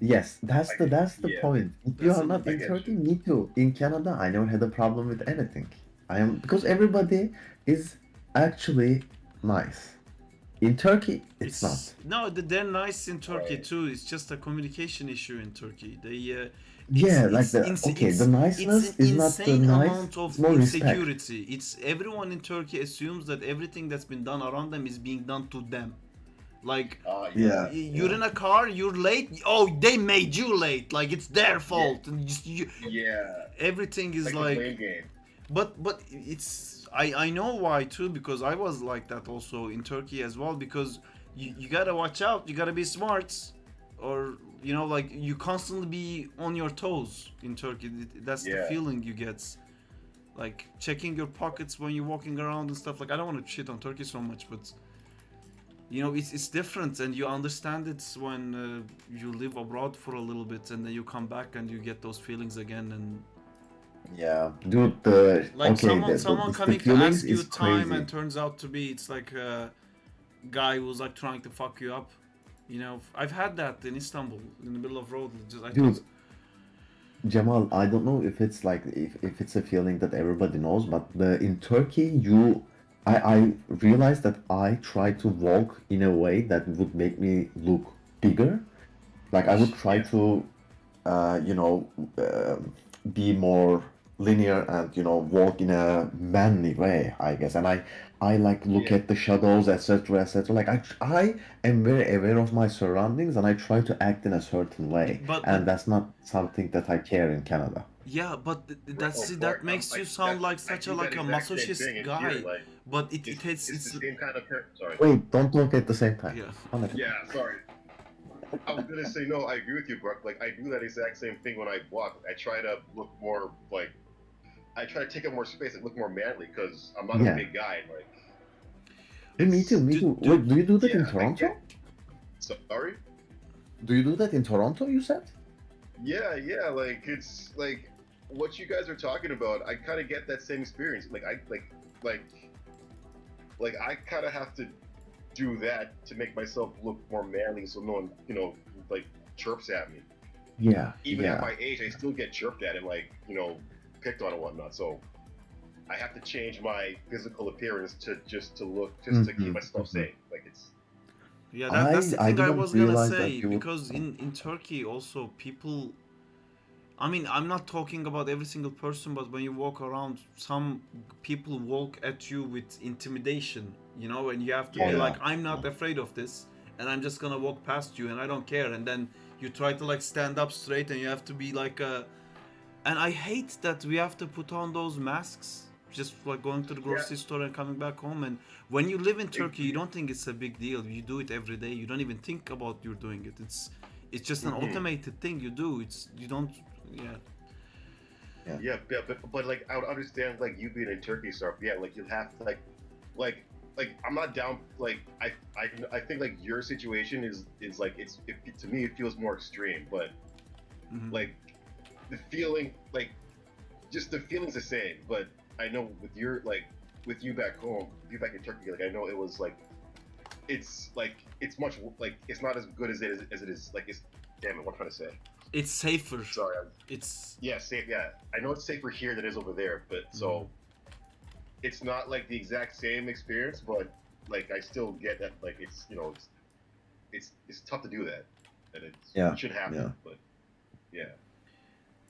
Yes, I, that's the yeah, point. If you That's are an not I in get Turkey, you. me too. In Canada, I never had a problem with anything. I am because everybody is actually nice. In Turkey, it's not. It's no, they're nice in Turkey Right. too. It's just a communication issue in Turkey. Yeah, like the okay, the it's an niceness is not the insane nice. amount of It's more respect. insecurity. It's everyone in Turkey assumes that everything that's been done around them is being done to them. Like Yeah, Yeah, you're yeah. in a car, you're late. Oh, they made you late. Like it's their yeah, fault. And yeah. everything is Like the like blame game. but it's I know why too, because I was like that also in Turkey as well, because you gotta watch out, you gotta be smart, or you know, like you constantly be on your toes in Turkey. That's the Yeah, feeling you get, like checking your pockets when you're walking around and stuff. Like I don't want to shit on Turkey so much, but you know it's different, and you understand it when you live abroad for a little bit and then you come back and you get those feelings again. And Yeah, dude, the like okay, someone the coming to feelings ask you is time crazy. and turns out to be it's like a guy who's like trying to fuck you up. You know, I've had that in Istanbul in the middle of road. Just I thought, Dude, Jamal, I don't know if it's like if it's a feeling that everybody knows, but the in Turkey, I realized that I try to walk in a way that would make me look bigger. Like I would try yeah, to, uh, you know, be more linear and walk in a manly way, I guess. And I like look yeah. at the shadows, etc., etc. Like I am very aware of my surroundings, and I try to act in a certain way. but And that's not something that I care in Canada. yeah, but Right. that's Oh, that Bart, makes you like sound like I such a do that like a exact same masochist thing in here. guy. Like, But it has it's the it's same kind of sorry. Wait, don't talk at the same time. yeah. One at a Yeah, time. sorry. I was gonna say no. I agree with you, Brooke. Like, I do that exact same thing when I walk. I try to look more like I try to take up more space and look more manly because I'm not a Yeah. big guy. Like, Hey, me too, it's me too. Dude, Wait, do you do that in yeah. I get. Toronto? Sorry. Do you do that in Toronto, you said? Yeah, yeah. Like, it's like what you guys are talking about. I kind of get that same experience. Like, like like I kind of have to do that to make myself look more manly, so no one, like chirps at me. Yeah, Even at yeah. my age, I still get chirped at and like, picked on and whatnot. So I have to change my physical appearance to look, just to keep Hmm. myself safe. Like it's Yeah, that's the I thing I didn't was gonna realize that say, you would. because in Turkey also people, I mean, I'm not talking about every single person, but when you walk around, some people walk at you with intimidation, you know, and you have to Oh be yeah, like, yeah. I'm not afraid of this, and I'm just gonna walk past you, and I don't care. And then you try to like stand up straight, and you have to be like a. And I hate that we have to put on those masks, just like going to the yeah. grocery store and coming back home. And when you live in It, Turkey, you don't think it's a big deal. You do it every day. You don't even think about you're doing it. It's just an mhm. automated thing you do. It's you don't. Yeah. Yeah. Yeah, but like I would understand like you being in Turkey stuff. Yeah, like you'll have to like like I'm not down. Like I think like your situation is like to me it feels more extreme, but Mhm. like the feeling like just the feeling's the same. But I know with your like with you back home, you back in Turkey, like I know it was like it's much like it's not as good as it is like it's damn it, what am I trying to say? It's safer. Sorry, It's yeah, safe. Yeah, I know it's safer here than it is over there, but so it's not like the exact same experience, but like I still get that like it's it's tough to do that, and Yeah, it should happen. yeah. But yeah,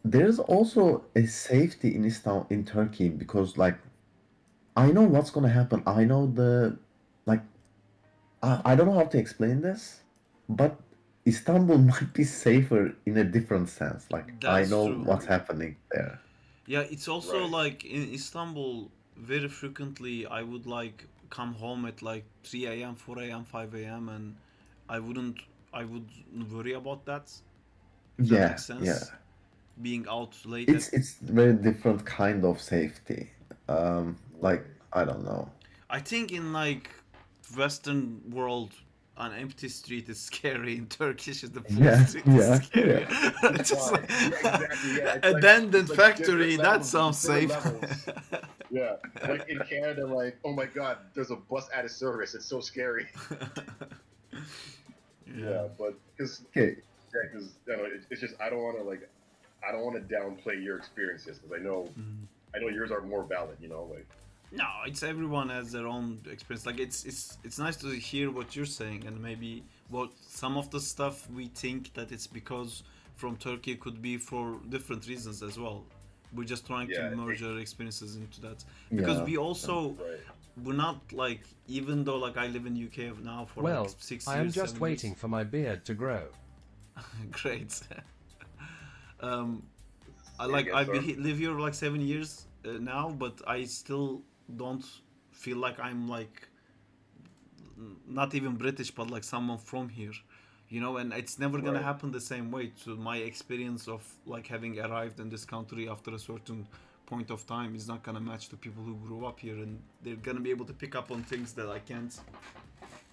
There's also a safety in Istanbul, in Turkey, because like I know what's gonna happen. I know the like I don't know how to explain this, but Istanbul might be safer in a different sense. Like I That's know true. what's happening there. Yeah, it's also right. like in Istanbul, very frequently I would like come home at like 3 a.m., 4 a.m., 5 a.m., and I wouldn't, I would worry about that, if that Yeah, makes yeah. sense. Being out late at, It's very different kind of safety. Like Right. I don't know. I think in like Western world, an empty street is scary. In Turkish, the full Yeah, street is yeah, scary. yeah. It's Just fine. like Yeah, exactly. Yeah, abandoned it's like different factory. That levels, sounds different safe. levels. Yeah, like in Canada, like oh my God, there's a bus out of service. It's so scary. Yeah. Yeah, but because Okay. yeah, because you know, it's just I don't want to like I don't want to downplay your experiences because I know yours are more valid. You know, like No, it's everyone has their own experience. Like it's nice to hear what you're saying, and maybe what some of the stuff we think that it's because from Turkey could be for different reasons as well. We're just trying to yeah, merge our experiences into that because Yeah. we also right. we're not like, even though like I live in UK now for like Well, six I am years, just 7 years. waiting for my beard to grow. Great. um, I Say like again, sir. live here like 7 years now, but I still don't feel like I'm like not even British, but like someone from here, you know. And it's never gonna Right. happen the same way. To my experience of like having arrived in this country after a certain point of time is not gonna match the people who grew up here, and they're gonna be able to pick up on things that I can't.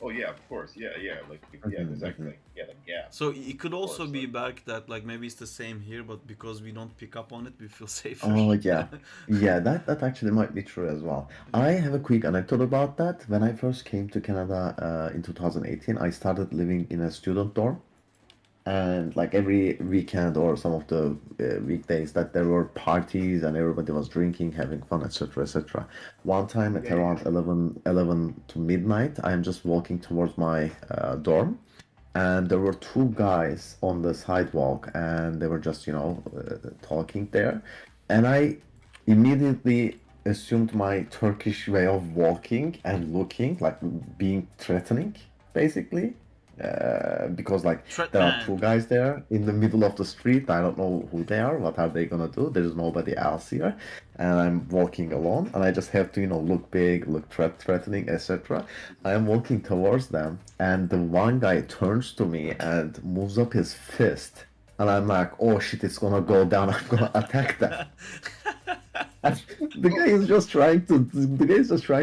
Oh yeah, of course. Yeah, yeah. Like yeah, Mhm, exactly. mhm. Like yeah, the gap. So it could Of also course. be Like back that like maybe it's the same here, but because we don't pick up on it, we feel safer. Oh yeah. Yeah, that actually might be true as well. I Yeah. have a quick anecdote about that. When I first came to Canada in 2018, I started living in a student dorm. And like every weekend or some of the weekdays that there were parties and everybody was drinking, having fun, etc., etc. One time at yeah, yeah, around 11 to midnight, I am just walking towards my dorm, and there were two guys on the sidewalk, and they were just, talking there. And I immediately assumed my Turkish way of walking and looking, like being threatening, basically. Because like there are two Threatman. guys there in the middle of the street. I don't know who they are. What are they gonna do? There's nobody else here, and I'm walking alone, and I just have to, look big, look threatening, etc. I am walking towards them, and the one guy turns to me and moves up his fist, and I'm like, "Oh shit, it's gonna go down. I'm gonna attack them." And Oh, the guy is just trying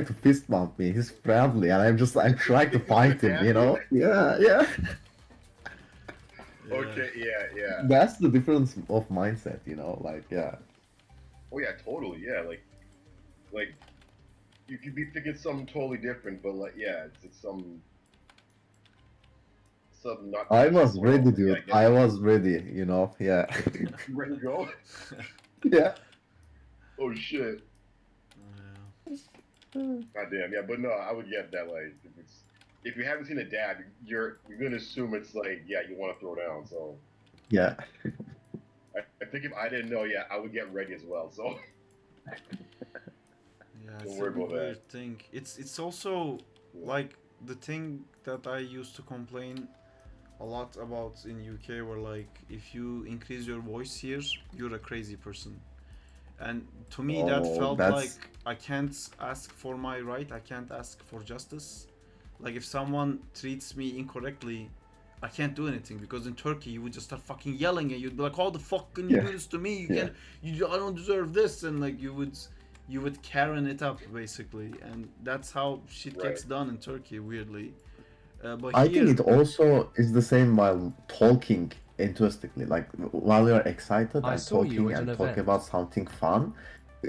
to fist bump me. He's friendly, and I'm trying to he's trying to fight him. tap you. Yeah, yeah. Yeah. Okay. Yeah. Yeah. That's the difference of mindset. Like yeah. Oh yeah. Totally. Yeah. Like you could be thinking something totally different, but like yeah, it's some not I pleasant was going on. ready, But yeah, I dude. get I it. was ready. Yeah, You ready to go? yeah. Oh shit. God damn. Yeah. But no, I would get that. Like if you haven't seen a dad, you're gonna assume it's like yeah, you want to throw down. So Yeah. I think if I didn't know, yeah, I would get ready as well. So Yeah, don't it's a worry about that. weird thing. It's also Yeah. like the thing that I used to complain a lot about in UK, where like if you increase your voice here, you're a crazy person. And to me that Oh, felt like that's I can't ask for my right, I can't ask for justice. Like if someone treats me incorrectly, I can't do anything, because in Turkey you would just start fucking yelling and you'd be like, how the fuck can you yeah, do this to me? You yeah. can't, I don't deserve this. And like you would Karen it up basically, and that's how shit Right. gets done in Turkey, weirdly. But I think here, it also is the same while talking enthusiastically. Like while you're excited I and saw you talking at an and talking event. about something fun,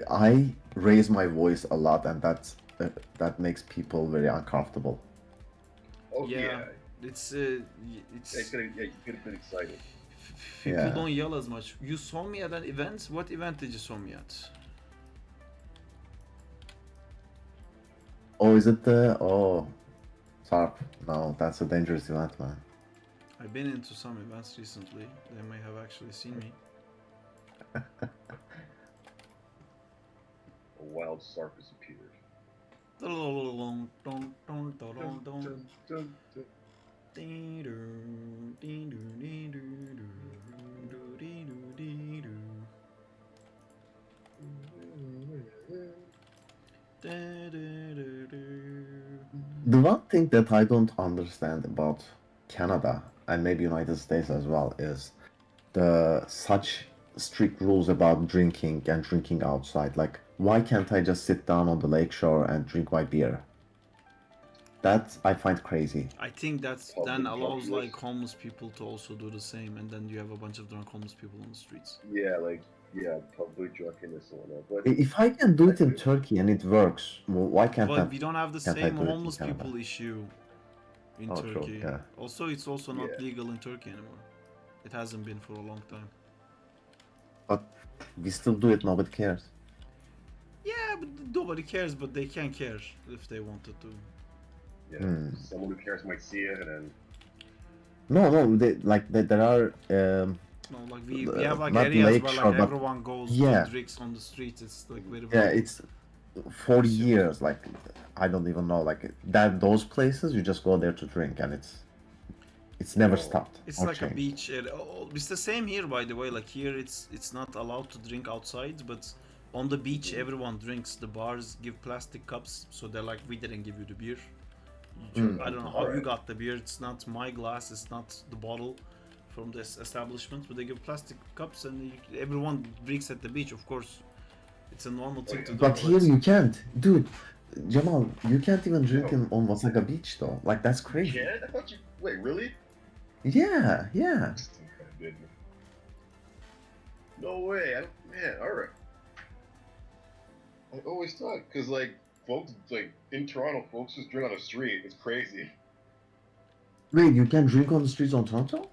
I raise my voice a lot, and that makes people very uncomfortable. Oh yeah, yeah. it's Yeah, it's you get a bit excited. people Yeah. don't yell as much. You saw me at an event. What event did you saw me at? Oh, is it the? Oh, Sarp. No, that's a dangerous event, man. I've been into some events recently. They may have actually seen me. A wild Sark has appeared. The one thing that I don't understand about Canada and maybe United States as well is the such strict rules about drinking and drinking outside. Like, why can't I just sit down on the lakeshore and drink my beer? That I find crazy. I think that's Public then allows drunkenness. like homeless people to also do the same, and then you have a bunch of drunk homeless people on the streets. Yeah, public drunkenness and whatnot. But If I can do it in Turkey and it works, why can't But that? we don't have the Can't I same do it in homeless Canada? people issue in Oh, true, Turkey. yeah. Also, it's also not Yeah. legal in Turkey anymore. It hasn't been for a long time. But we still do it. Nobody cares. Yeah, but nobody cares, but they can care if they wanted to. yeah, someone who cares might see it, and then No, there are. No, like we have like Not areas where lakeshore, like but- everyone goes yeah. to drinks on the streets. It's like very Yeah, well- it's 40 Yes. years. Like, I don't even know. Like that, those places you just go there to drink, and it's never stopped. It's or like a changed. beach area. Oh, it's the same here, by the way. Like here, it's not allowed to drink outside, but on the beach, everyone drinks. The bars give plastic cups, so they're like, we didn't give you the beer. I don't know how you got the beer. It's not my glass. It's not the bottle from this establishment, but they give plastic cups, and everyone drinks at the beach. Of course, it's a normal thing to do. But here you can't, dude. Jamal, you can't even drink on Wasaga Beach though. Like that's you crazy. can. I thought you. Wait, really? Yeah. No way. Man, all right. I always thought because like folks like in Toronto, folks just drink on the street. It's crazy. Wait, you can drink on the streets on Toronto?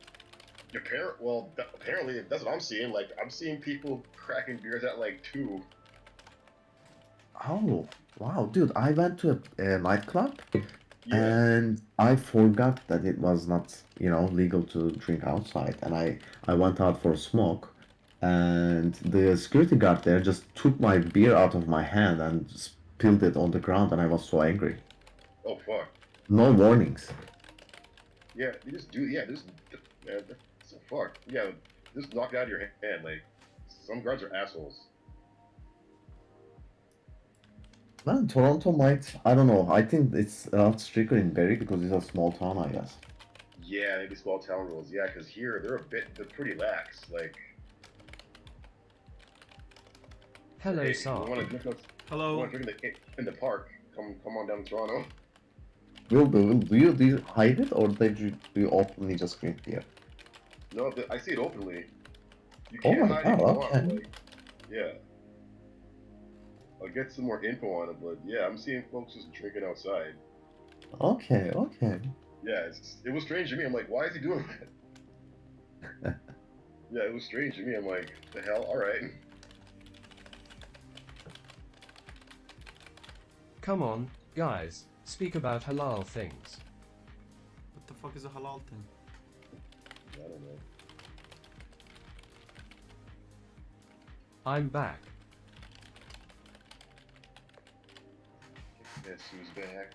Apparently that's what I'm seeing. Like I'm seeing people cracking beers at like 2. Oh, wow, dude! I went to a nightclub Yeah. and I forgot that it was not, legal to drink outside. And I went out for a smoke, and the security guard there just took my beer out of my hand and spilled it on the ground, and I was so angry. Oh fuck. No warnings. Yeah, you just do. Yeah, just man. So fuck. Yeah, just knock it out of your hand. Like some guards are assholes. Man, Toronto might, I don't know. I think it's a lot stricter in Barrie because it's a small town, I guess. Yeah, maybe small town rules. Yeah, because here they're pretty lax. Like. Hello, Hey, Sark. you want to drink? Hello. Want to drink in the park? Come on down to Toronto. Do you hide it or do you openly just drink beer? No, I see it openly. You Oh can't my hide it if you God, want, okay. like, yeah. I'll get some more info on it, but yeah, I'm seeing folks just drinking outside. Okay. Yeah, it was strange to me. I'm like, why is he doing that? Yeah, it was strange to me. I'm like, the hell? All right. Come on, guys, speak about halal things. What the fuck is a halal thing? I don't know. I'm back. Guess who's back?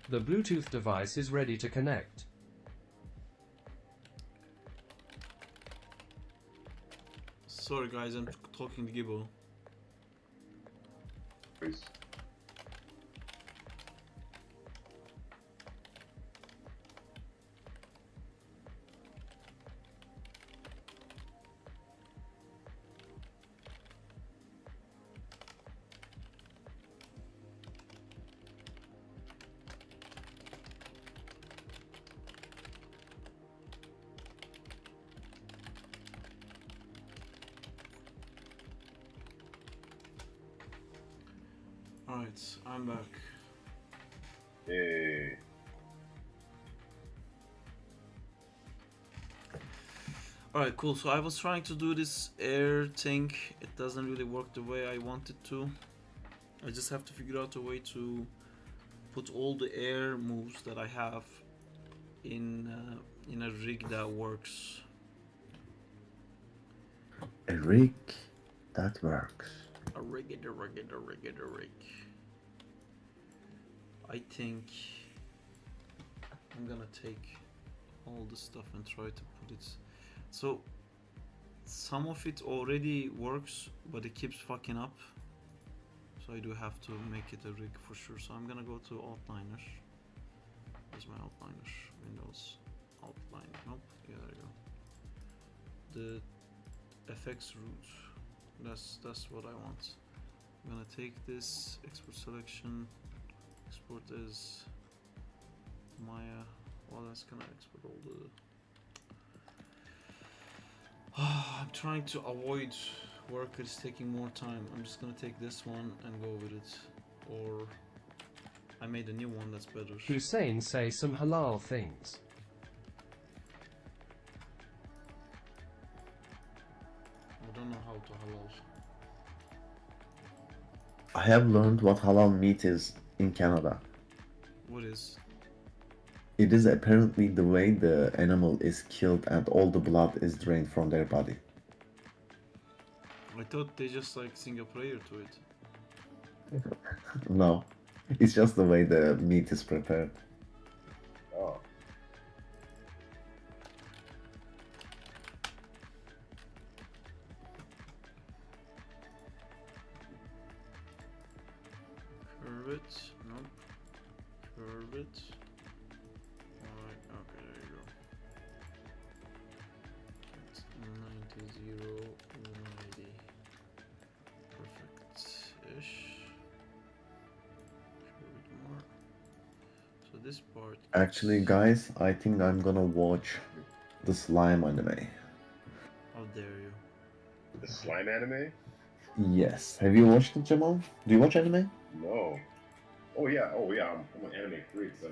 The Bluetooth device is ready to connect. Sorry guys, I'm talking to Gibbo. Please. Alright, I'm back. Hey. Alright, cool. So I was trying to do this air thing. It doesn't really work the way I want it to. I just have to figure out a way to put all the air moves that I have in a rig that works. A rig that works. A rig. I think I'm gonna take all the stuff and try to put it. So some of it already works, but it keeps fucking up. So I do have to make it a rig for sure. So I'm gonna go to outliner. Where's my outliner? Windows, outline. Nope. Yeah, there you go. The FX root. That's what I want. I'm gonna take this export selection. Export as Maya. Well, that's gonna export all the. I'm trying to avoid workers taking more time. I'm just gonna take this one and go with it. Or I made a new one that's better. Hussein, say some halal things. I don't know how to halal. I have learned what halal meat is in Canada. What is? It is apparently the way the animal is killed and all the blood is drained from their body. I thought they just like sing a prayer to it. No, it's just the way the meat is prepared. Oh. Curve it. Nope. Curve it. Alright, okay, there you go. It's 90, 0, 180. Perfect-ish. Curve it more. So this part. Actually, guys, I think I'm gonna watch the slime anime. How dare you? The slime anime? Yes. Have you watched it, Jamal? Do you watch anime? No. Oh yeah. I'm an anime freak. So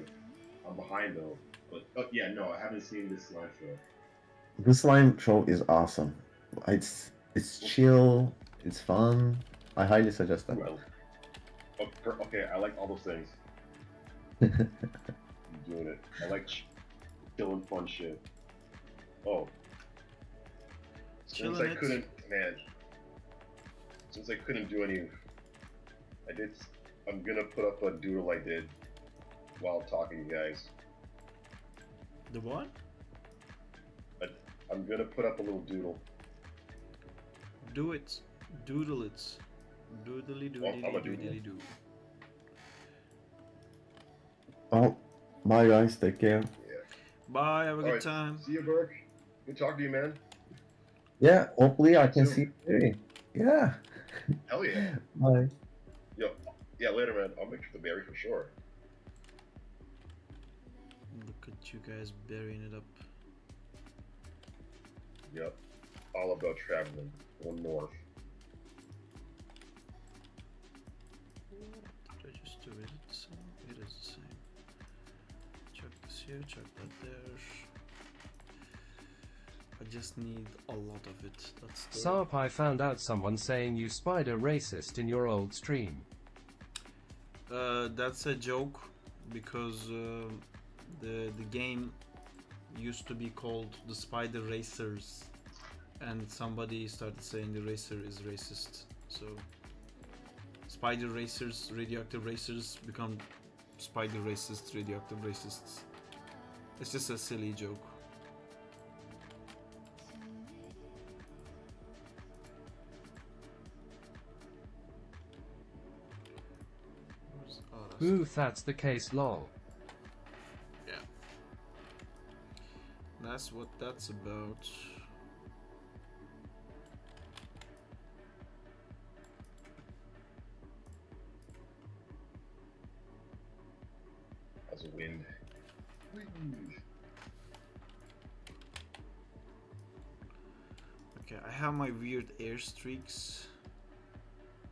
I'm behind though. But yeah, no, I haven't seen this slime show. The slime show is awesome. It's chill. It's fun. I highly suggest that. Well, okay, I like all those things. I'm doing it. I like chilling fun shit. Oh. Since Chilling I it. couldn't, man. Since I couldn't do any, I'm gonna put up a doodle I did while talking to you guys. The what? I'm gonna put up a little doodle. Do it. Doodle it. Doodly doodly I'm a doodle. doodly doo. Well, bye guys. Take care. Yeah. Bye, have a good Alright, time. see you, Burke. Good talking to you, man. Yeah. Hopefully, I can Soon. see you today. Yeah. Hell yeah. Bye. Yo, yeah, later, man. I'll make sure the berry for sure. Look at you guys burying it up. Yep. All about traveling. Going north. Did I just do it the same? It is the same. Check this here, check that there. I just need a lot of it. That's the... Sarp, I found out someone saying you spider racist in your old stream. That's a joke because the game used to be called the Spider Racers, and somebody started saying the racer is racist. So Spider Racers, radioactive racers become Spider Racists, radioactive racists. It's just a silly joke. Oh, Ooh, that's the case, lol. yeah. That's what that's about. How's the wind? Okay, I have my weird air streaks.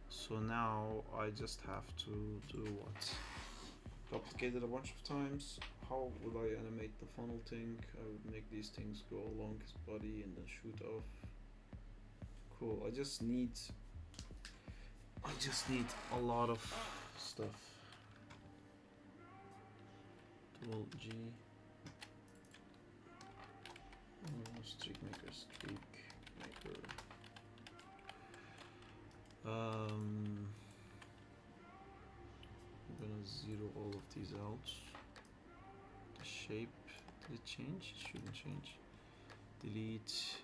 So now I just have to do what? Duplicate it a bunch of times. How would I animate the funnel thing? I would make these things go along his body and then shoot off. Cool. I just need a lot of stuff. Control G. Streak maker, streak maker. I'm gonna zero all of these out. The shape, did it change? It shouldn't change. Delete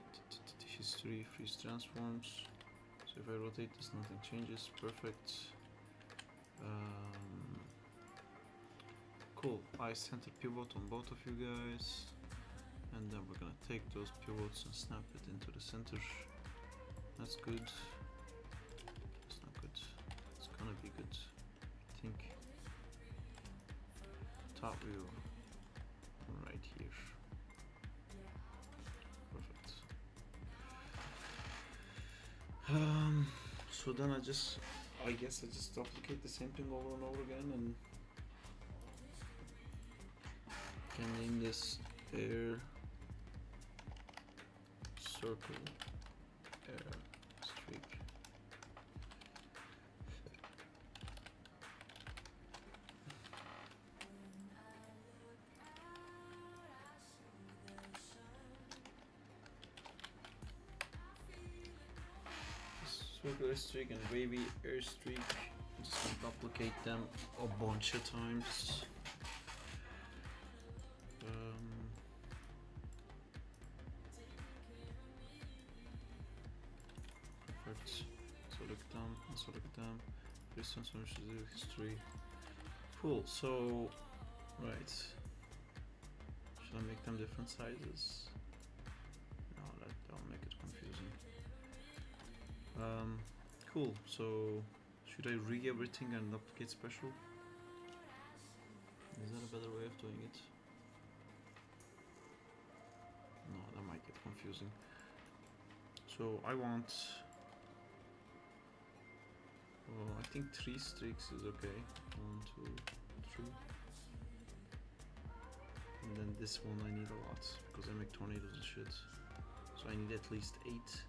history, freeze transforms. So if I rotate this, nothing changes. Perfect. Cool. I center pivot on both of you guys, and then we're gonna take those pivots and snap it into the center. That's good. It's not good. It's gonna be good. I think. Top view. Right here. Perfect. So then I guess I just duplicate the same thing over and over again, and can name this air circle air streak. Circle air streak and wavy air streak. I'm just gonna duplicate them a bunch of times. Perfect. Select them. Distance from history. Cool. So, right. Should I make them different sizes? No, that'll make it confusing. Cool. So, should I rig everything and duplicate special? Is that a better way of doing it? No, that might get confusing. So I want. Well, I think 3 streaks is okay. 1, 2, 3. And then this one I need a lot because I make tornadoes and shit. So I need at least 8.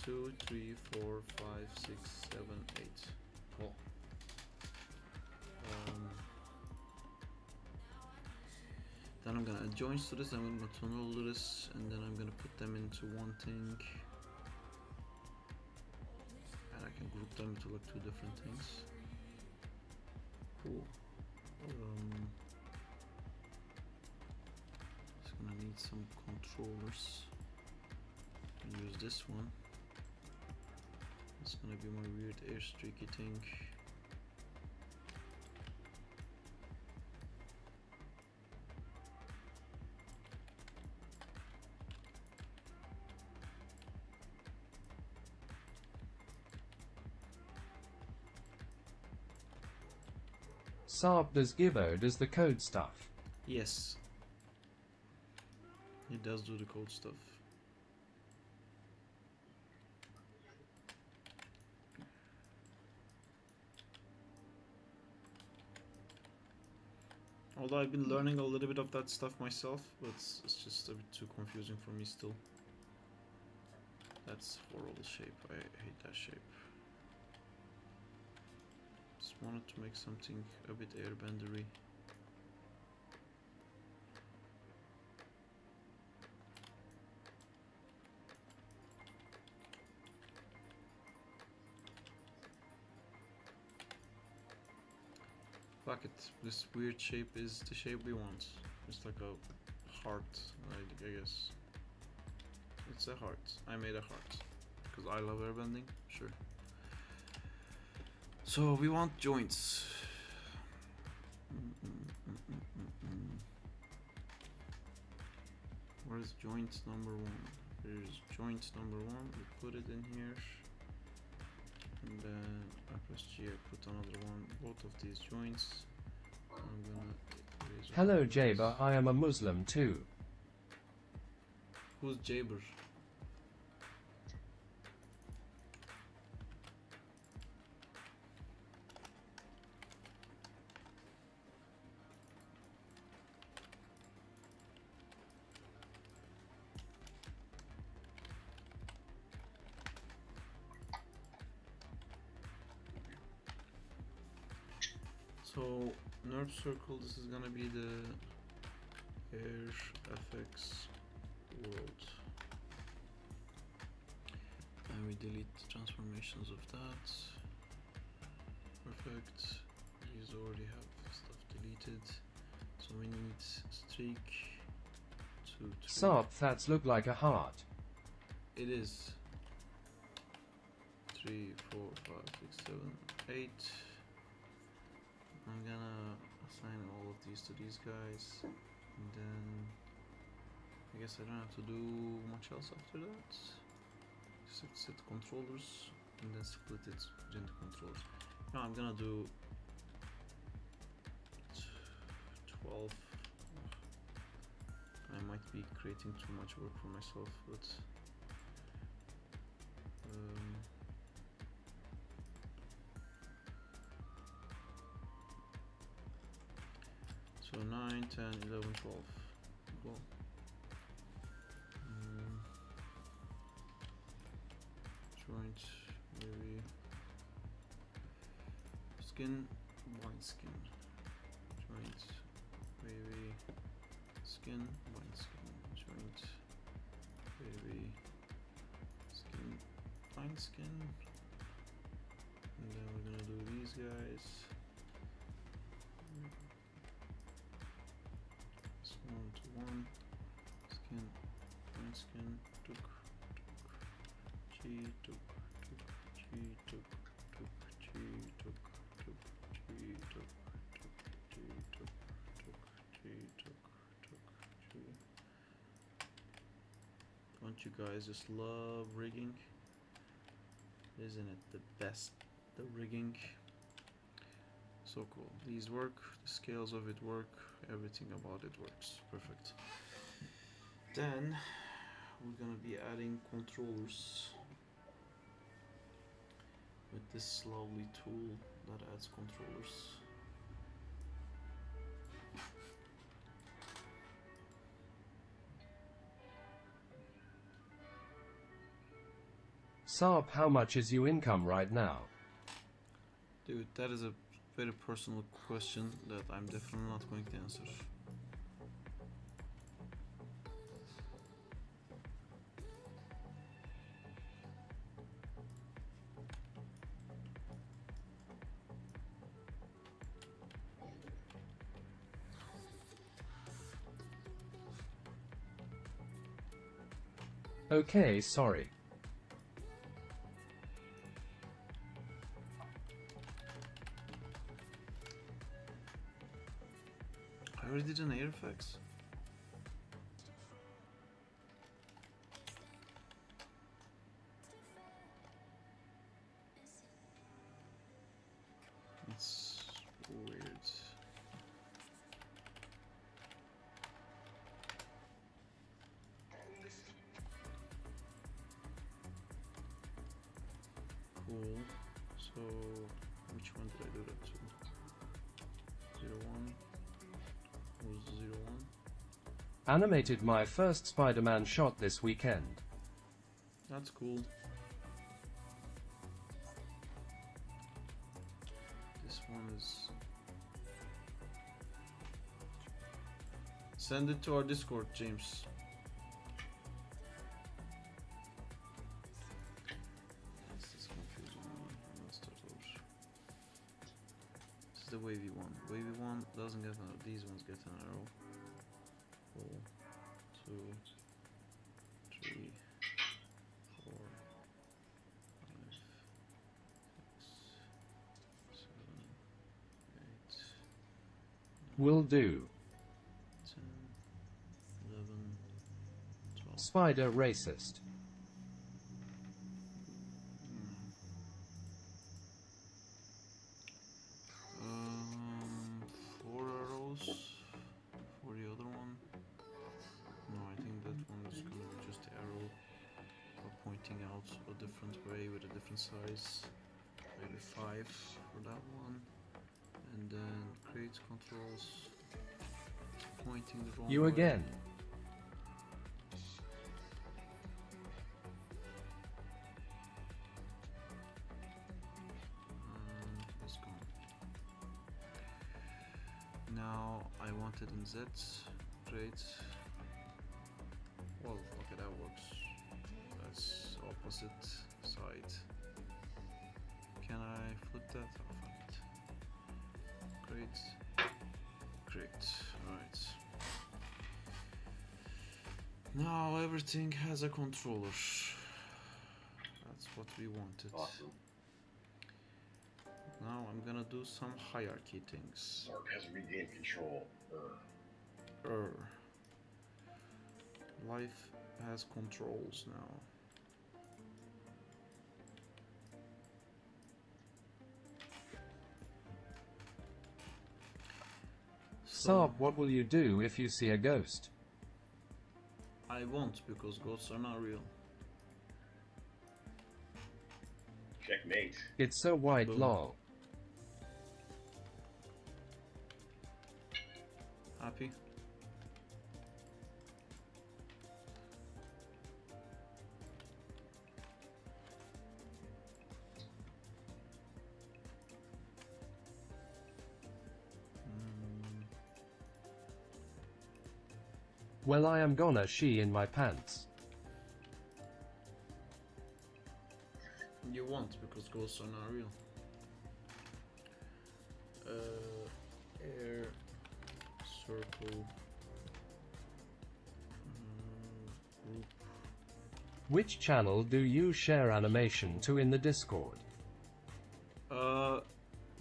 2, 3, 4, 5, 6, 7, 8. Cool. Then I'm gonna add joints to this, I'm gonna tunnel to this, and then I'm gonna put them into one thing. And I can group them into like 2 different things. Cool. Just gonna need some controllers. I'll use this one. It's gonna be my weird air streaky thing. Saab does Gibbo does the code stuff. Yes. It does do the code stuff. Although I've been learning a little bit of that stuff myself, but it's just a bit too confusing for me still. That's horrible shape. I hate that shape. Just wanted to make something a bit airbendery. Fuck it, this weird shape is the shape we want. It's like a heart, I guess. It's a heart. I made a heart. Because I love airbending, sure. So we want joints. Where's joint number 1? Here's joint number 1. We put it in here. And then I press G, I put another one, both of these joints. I'm gonna erase Hello Jaber, I am a Muslim too. Who's Jaber? So nerf circle. This is gonna be the air FX world, and we delete the transformations of that. Perfect. These already have stuff deleted, so we need streak 2, 3. Sarp, that look like a heart. It is 3, 4, 5, 6, 7, 8. I'm gonna assign all of these to these guys, and then I guess I don't have to do much else after that. Just have to set controllers and then split it between the controllers. Now I'm gonna do 12. I might be creating too much work for myself, but so 9, 10, 11, 12. Cool. Joint, maybe skin, wine skin. Joint, maybe skin, wine skin. Joint, maybe skin, wine skin. And then we're gonna do these guys. It's 1 to 1. Skin, wine skin, took, G, took, G, took, G, took, G, took, G, took, G, took, G. Don't you guys just love rigging? Isn't it the best? The rigging. So cool. These work, the scales of it work, everything about it works. Perfect. Then we're gonna be adding controllers with this lovely tool that adds controllers. Sarp, how much is your income right now? Dude, that is a very personal question that I'm definitely not going to answer. Okay, sorry. I already did an air effects. It's weird. Cool. So, which one did I do that to? 01. Was 01. Animated my first Spider-Man shot this weekend. That's cool. This one is... Send it to our Discord, James. This is confusing me. Let's start over. This is the wavy one. Wavy one doesn't get an arrow. These ones get an arrow. 4, 2, 3, 4, 5, 6, 7, 8, Will do. 10, 11, 12. Spider racist. Um, 4 arrows for the other one. No, I think that one is gonna be just the arrow pointing out a different way with a different size. Maybe 5 for that one. And then create controls pointing the wrong You way. again. It's gone. Now I want it in Z. Great. Well, okay, that works. That's opposite side. Can I flip that? Oh, fuck it. Great. Great. Alright. Now everything has a controller. That's what we wanted. Awesome. Now I'm gonna do some hierarchy things. Zark has regained control. Life has controls now. Saab, what will you do if you see a ghost? I won't, because ghosts are not real. Checkmate. It's so white, Boom. lol. Happy? Well, I am gonna she in my pants. You won't, because ghosts are not real. Air, circle, group. Which channel do you share animation to in the Discord?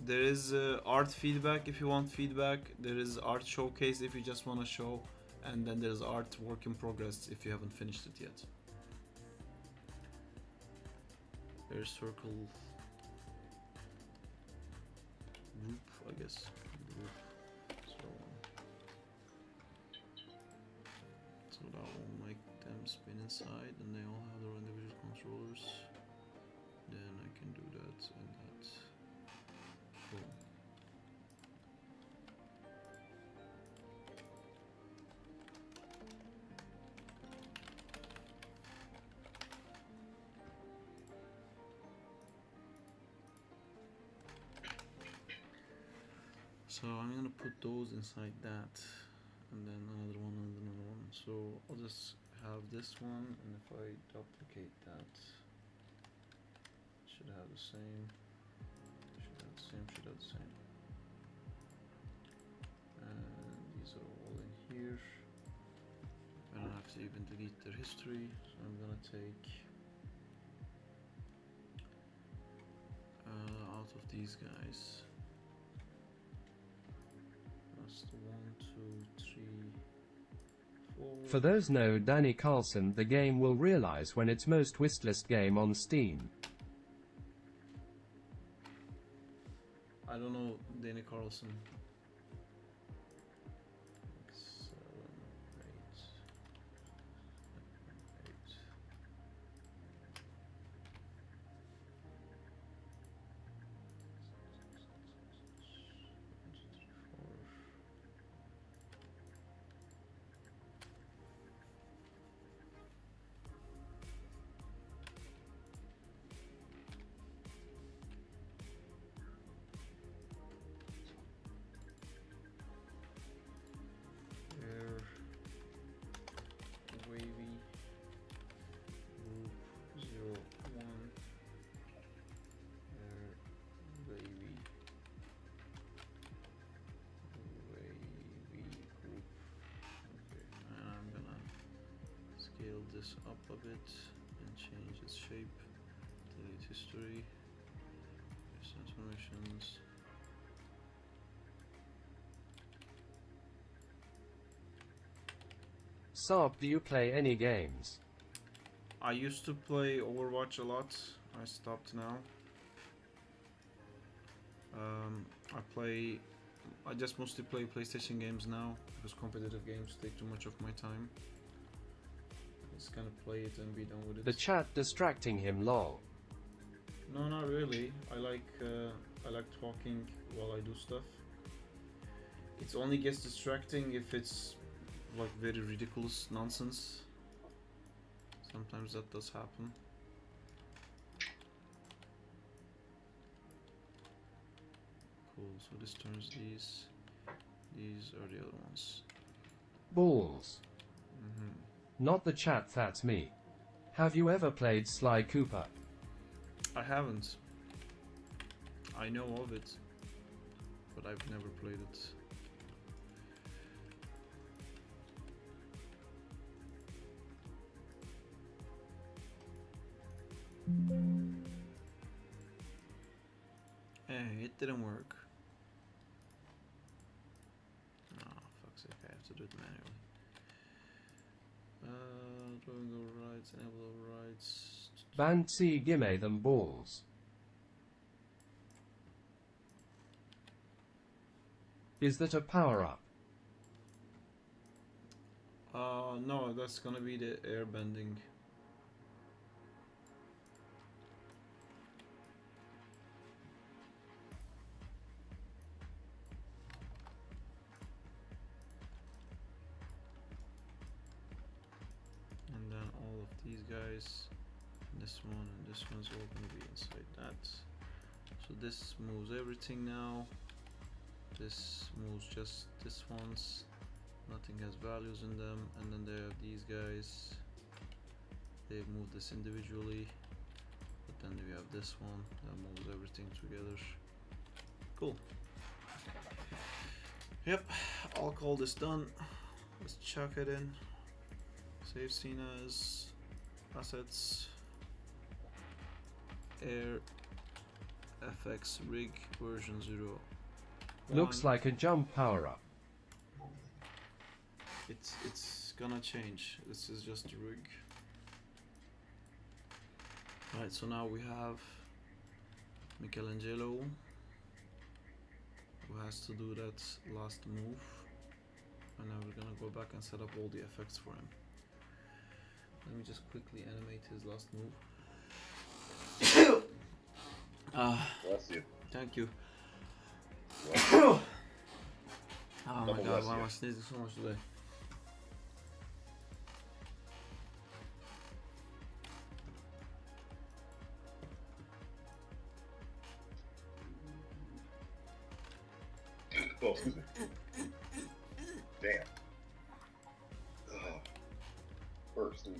There is art feedback if you want feedback. There is art showcase if you just want to show. And then there's art work in progress if you haven't finished it yet. There's circle group, I guess. Group. So that will make them spin inside, and they all have their individual controllers. Then I can do that and that. Cool. So I'm gonna put those inside that, and then another one and another one. So I'll just have this one, and if I duplicate that, should have the same. Should have the same. Should have the same. And these are all in here. I don't have to even delete their history, so I'm gonna take out of these guys. The 1, 2, 3, 4. For those know Danny Carlson, the game will realize when it's most wishlist game on Steam. I don't know Danny Carlson. 7, 8, 8. Wavy group 0, 1 wavy group. Okay, and I'm gonna scale this up a bit and change its shape. Delete history. Here's transformations. Saab, do you play any games? I used to play Overwatch a lot. I stopped now. I just mostly play PlayStation games now because competitive games take too much of my time. Just kind of play it and be done with it. The chat distracting him, lol. No, not really. I like talking while I do stuff. It only gets distracting if it's like very ridiculous nonsense. Sometimes that does happen. Cool, so this turns these These are the other ones. Balls. Mm-hmm. Not the chat, that's me. Have you ever played Sly Cooper? I haven't. I know of it, but I've never played it. Hey, it didn't work. Oh, fuck's sake, I have to do it manually. Drawing overrides, enable overrides. Bansi, gimme them balls. Is that a power-up? No, that's gonna be the air bending. And then all of these guys, this one and this one's all gonna be inside that. So this moves everything now. This moves just this ones. Nothing has values in them, and then they have these guys. They move this individually, but then we have this one that moves everything together. Cool. Yep, I'll call this done. Let's chuck it in. Save scene as assets. Air FX rig version 0. Looks like a jump power-up. It's gonna change. This is just a rig. Right, so now we have Michelangelo, who has to do that last move, and now we're gonna go back and set up all the effects for him. Let me just quickly animate his last move. Bless you. Thank you. Bless you. Oh my god, why am I sneezing so much today? Oh, excuse me. Damn. Ugh. First move.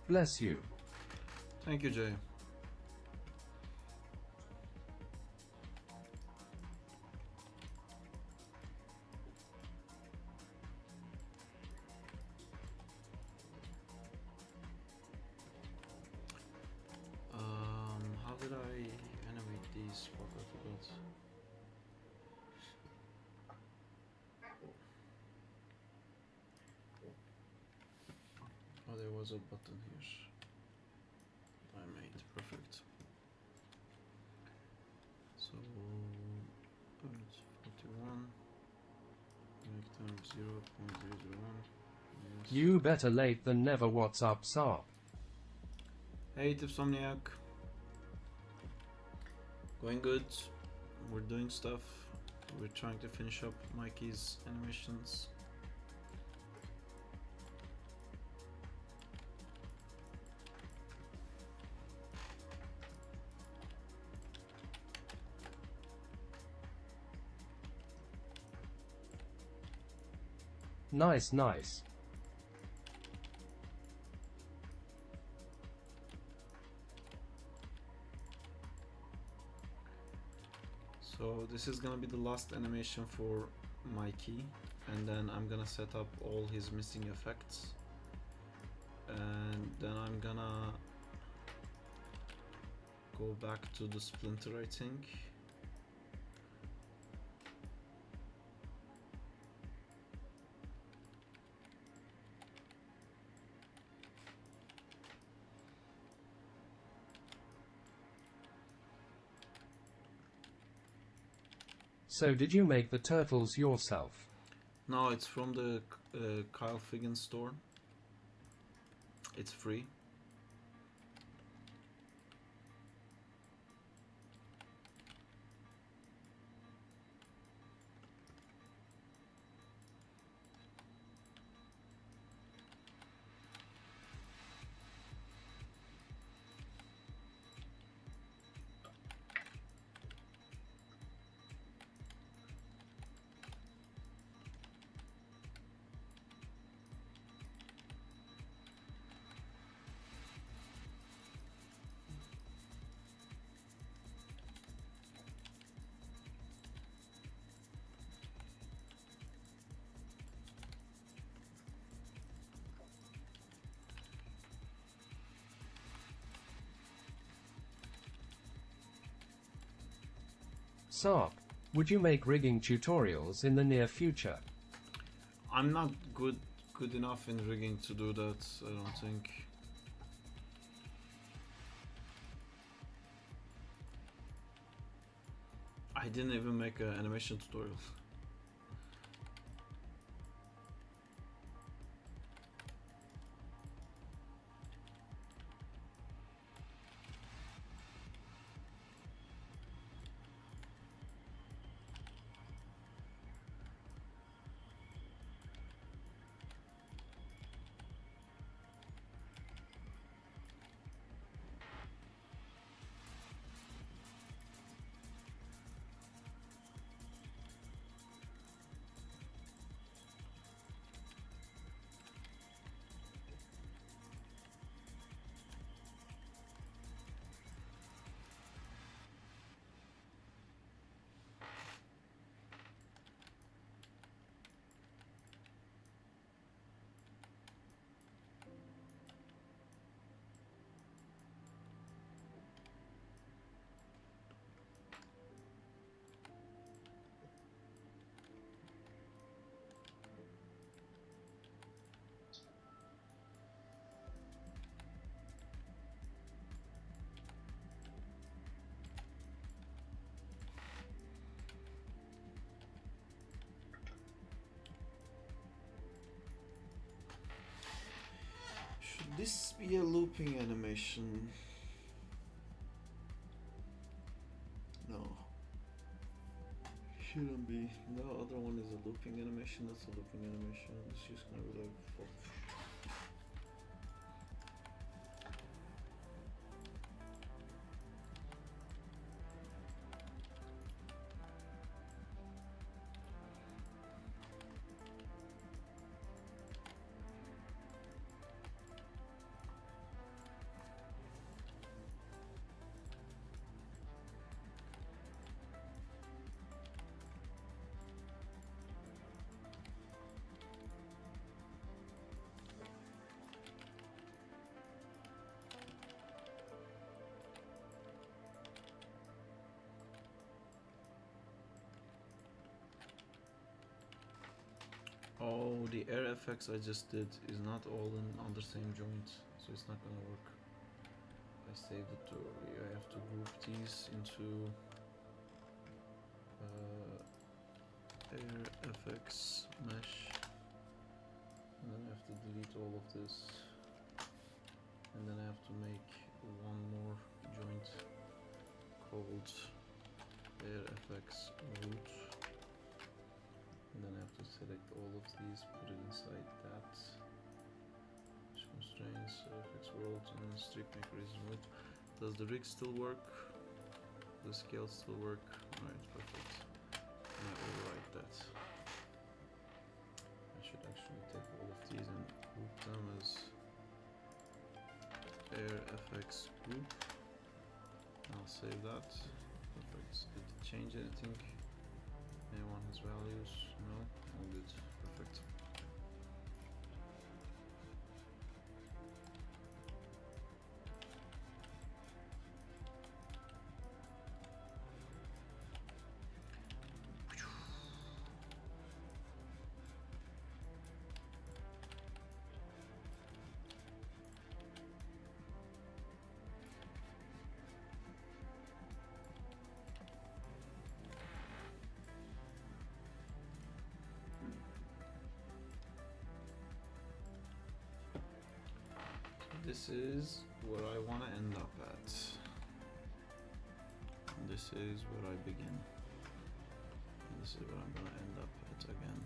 Bless you. Thank you, Jay. How did I animate these? Fuck, I forgot. Oh, there was a button here. I made perfect. So it's 41. Make them 0.001. Yes. You better late than never. What's up, Sarp? Hey, Tipsomniac. Going good. We're doing stuff. We're trying to finish up Mikey's animations. Nice, nice. So this is gonna be the last animation for Mikey, and then I'm gonna set up all his missing effects, and then I'm gonna go back to the Splinter, I think. So did you make the turtles yourself? No, it's from the Kyle Figgins store. It's free. Sark, would you make rigging tutorials in the near future? I'm not good enough in rigging to do that, I don't think. I didn't even make an animation tutorial. Should this be a looping animation? No. Shouldn't be. The other one is a looping animation, that's a looping animation. It's just gonna be like fuck. Oh, the air effects I just did is not all on the same joint, so it's not gonna work. I saved it to. I have to group these into air effects mesh, and then I have to delete all of this, and then I have to make one more joint called air effects root. And then I have to select all of these, put it inside that. Constraints, FX world, and strict mechanism root. Does the rig still work? The scale still work? Alright, perfect. And I overwrite that. I should actually take all of these and group them as air FX group. I'll save that. Perfect. Did it change anything? Anyone has values? No? All good. Perfect. This is where I want to end up at. This is where I begin. And this is where I'm going to end up at again.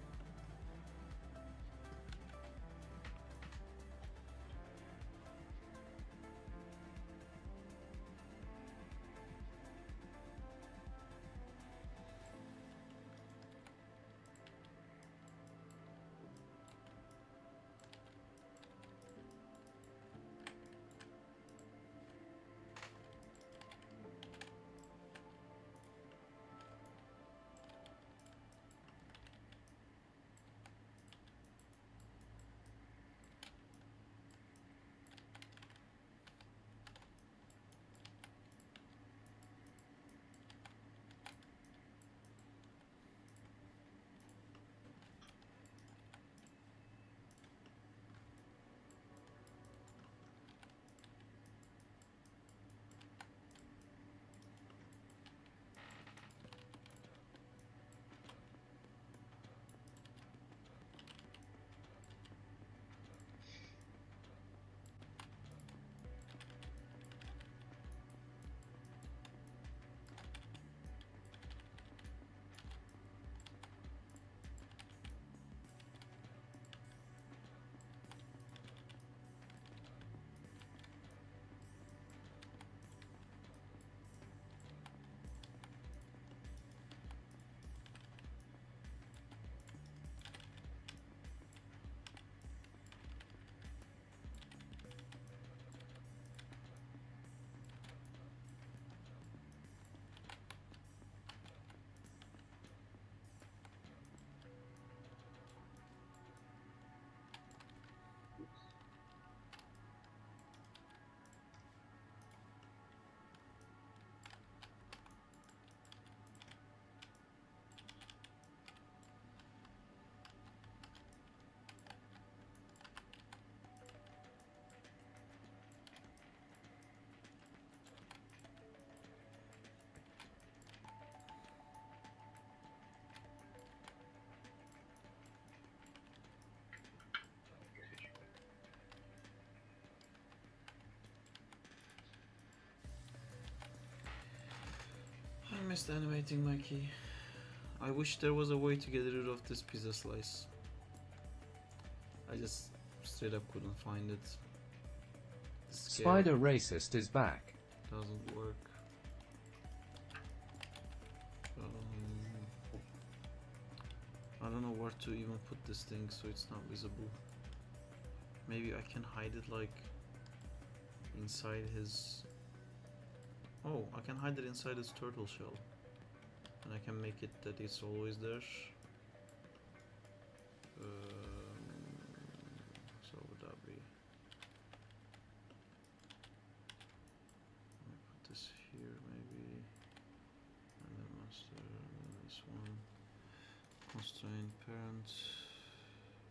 finished animating my key. I wish there was a way to get rid of this pizza slice. I just straight up couldn't find it. The scale Spider Racist is back. doesn't work. I don't know where to even put this thing so it's not visible. Maybe I can hide it like inside his... Oh, I can hide it inside his turtle shell. And I can make it that it's always there. So would that be... Let me put this here maybe. And then master, and then this one. Constraint parent.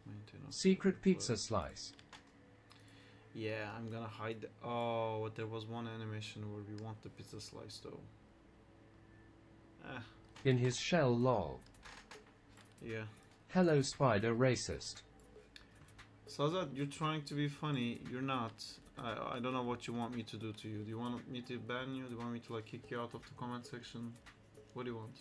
Maintain Secret pizza slice. Yeah, I'm gonna hide the... Oh, there was one animation where we want the pizza slice though. Ah, In his shell, lol. yeah. Hello, Spider Racist. Sazat, you're trying to be funny. You're not. I don't know what you want me to do to you. Do you want me to ban you? Do you want me to like kick you out of the comment section? What do you want?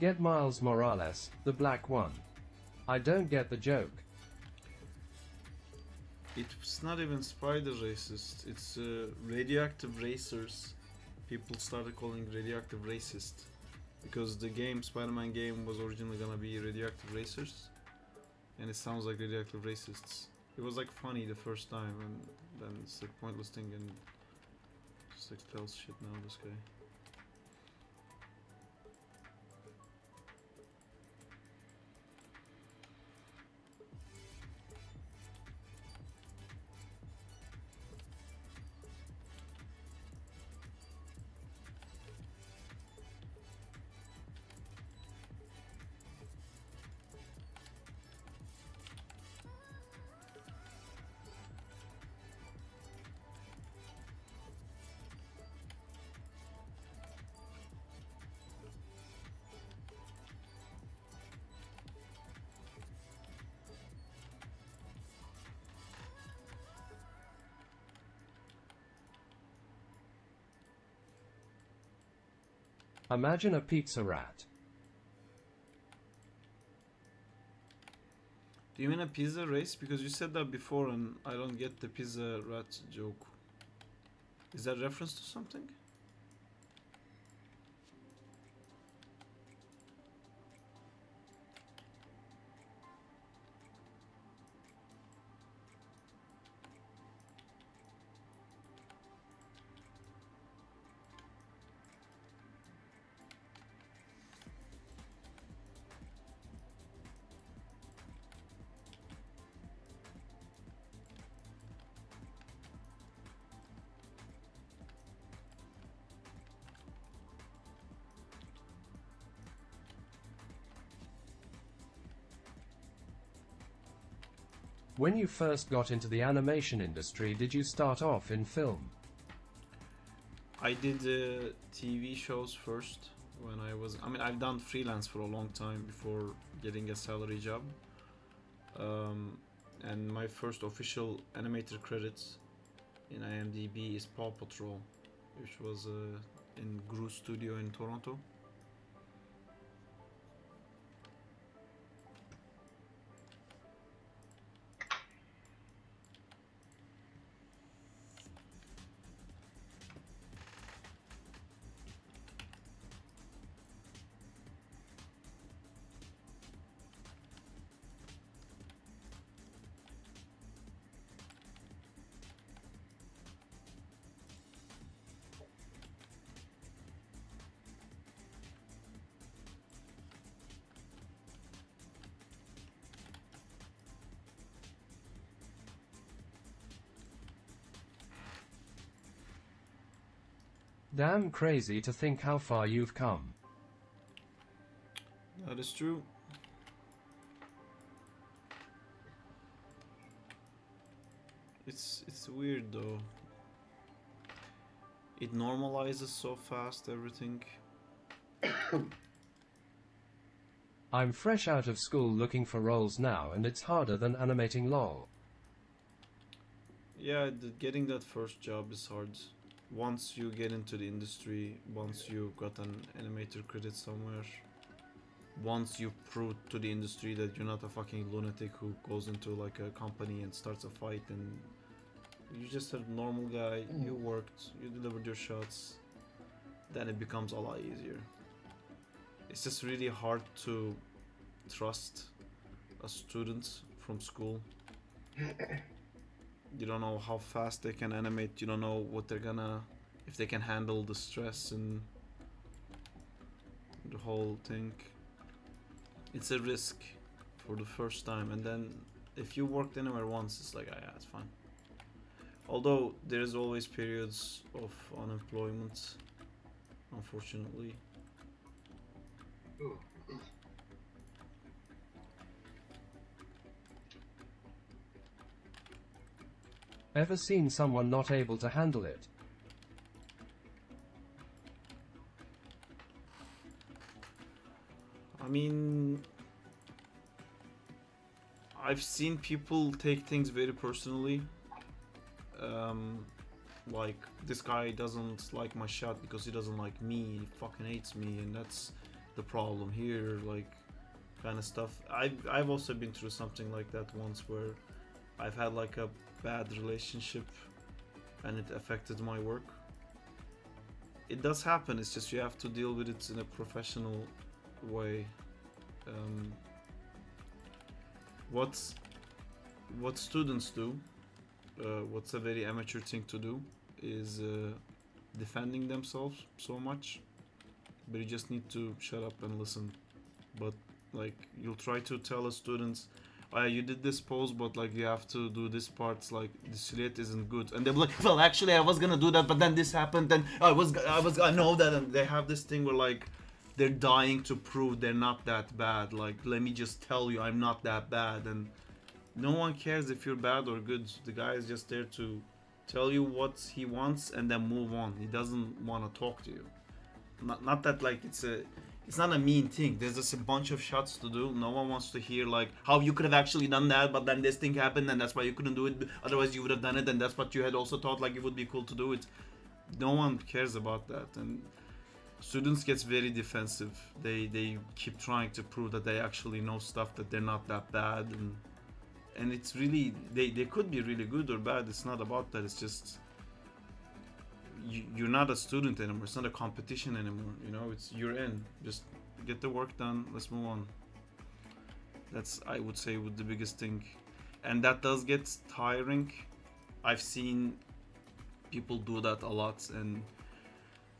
Get Miles Morales, the black one. I don't get the joke. It's not even spider racist. It's radioactive racers. People started calling radioactive racist because the game, Spider-Man game, was originally gonna be radioactive racers, and it sounds like radioactive racists. It was like funny the first time, and then it's like pointless thing, and just like tells shit now. This guy. Imagine a pizza rat. Do you mean a pizza race? Because you said that before and I don't get the pizza rat joke. Is that reference to something? When you first got into the animation industry, did you start off in film? I did TV shows first when I was... I mean, I've done freelance for a long time before getting a salary job. And my first official animator credits in IMDb is Paw Patrol, which was in GameJam in Toronto. Damn crazy to think how far you've come. That is true. It's weird though. it normalizes so fast everything. I'm fresh out of school looking for roles now, and it's harder than animating lol. Yeah, getting that first job is hard. Once you get into the industry, once you got an animator credit somewhere, once you prove to the industry that you're not a fucking lunatic who goes into like a company and starts a fight, and you just a normal guy, you worked, you delivered your shots, then it becomes a lot easier. It's just really hard to trust a student from school. You don't know how fast they can animate, you don't know what they're gonna, if they can handle the stress and the whole thing. It's a risk for the first time, and then if you worked anywhere once, it's like, yeah, it's fine. Although there's always periods of unemployment, unfortunately. Ever seen someone not able to handle it? I mean, I've seen people take things very personally. Like, this guy doesn't like my shot because he doesn't like me, he fucking hates me, and that's the problem here, like, kind of stuff. I've also been through something like that once, where I've had like a bad relationship and it affected my work. It does happen, it's just you have to deal with it in a professional way. What students do, what's a very amateur thing to do, is defending themselves so much, but you just need to shut up and listen. But like, you'll try to tell a student, oh, you did this pose, but like you have to do this part, like the silhouette isn't good, and they're like, well, actually I was gonna do that, but then this happened, and I know that, and they have this thing where like they're dying to prove they're not that bad. Like, let me just tell you, I'm not that bad, and no one cares if you're bad or good. The guy is just there to tell you what he wants and then move on. He doesn't want to talk to you. Not that like it's not a mean thing. There's just a bunch of shots to do. No one wants to hear like how you could have actually done that, but then this thing happened and that's why you couldn't do it. Otherwise you would have done it, and that's what you had also thought, like it would be cool to do it. No one cares about that, and students gets very defensive. They keep trying to prove that they actually know stuff, that they're not that bad, and it's really, they could be really good or bad. It's not about that. It's just you're not a student anymore. It's not a competition anymore. You know, it's, you're in. Just get the work done. Let's move on. That's, I would say, with the biggest thing, and that does get tiring. I've seen people do that a lot, and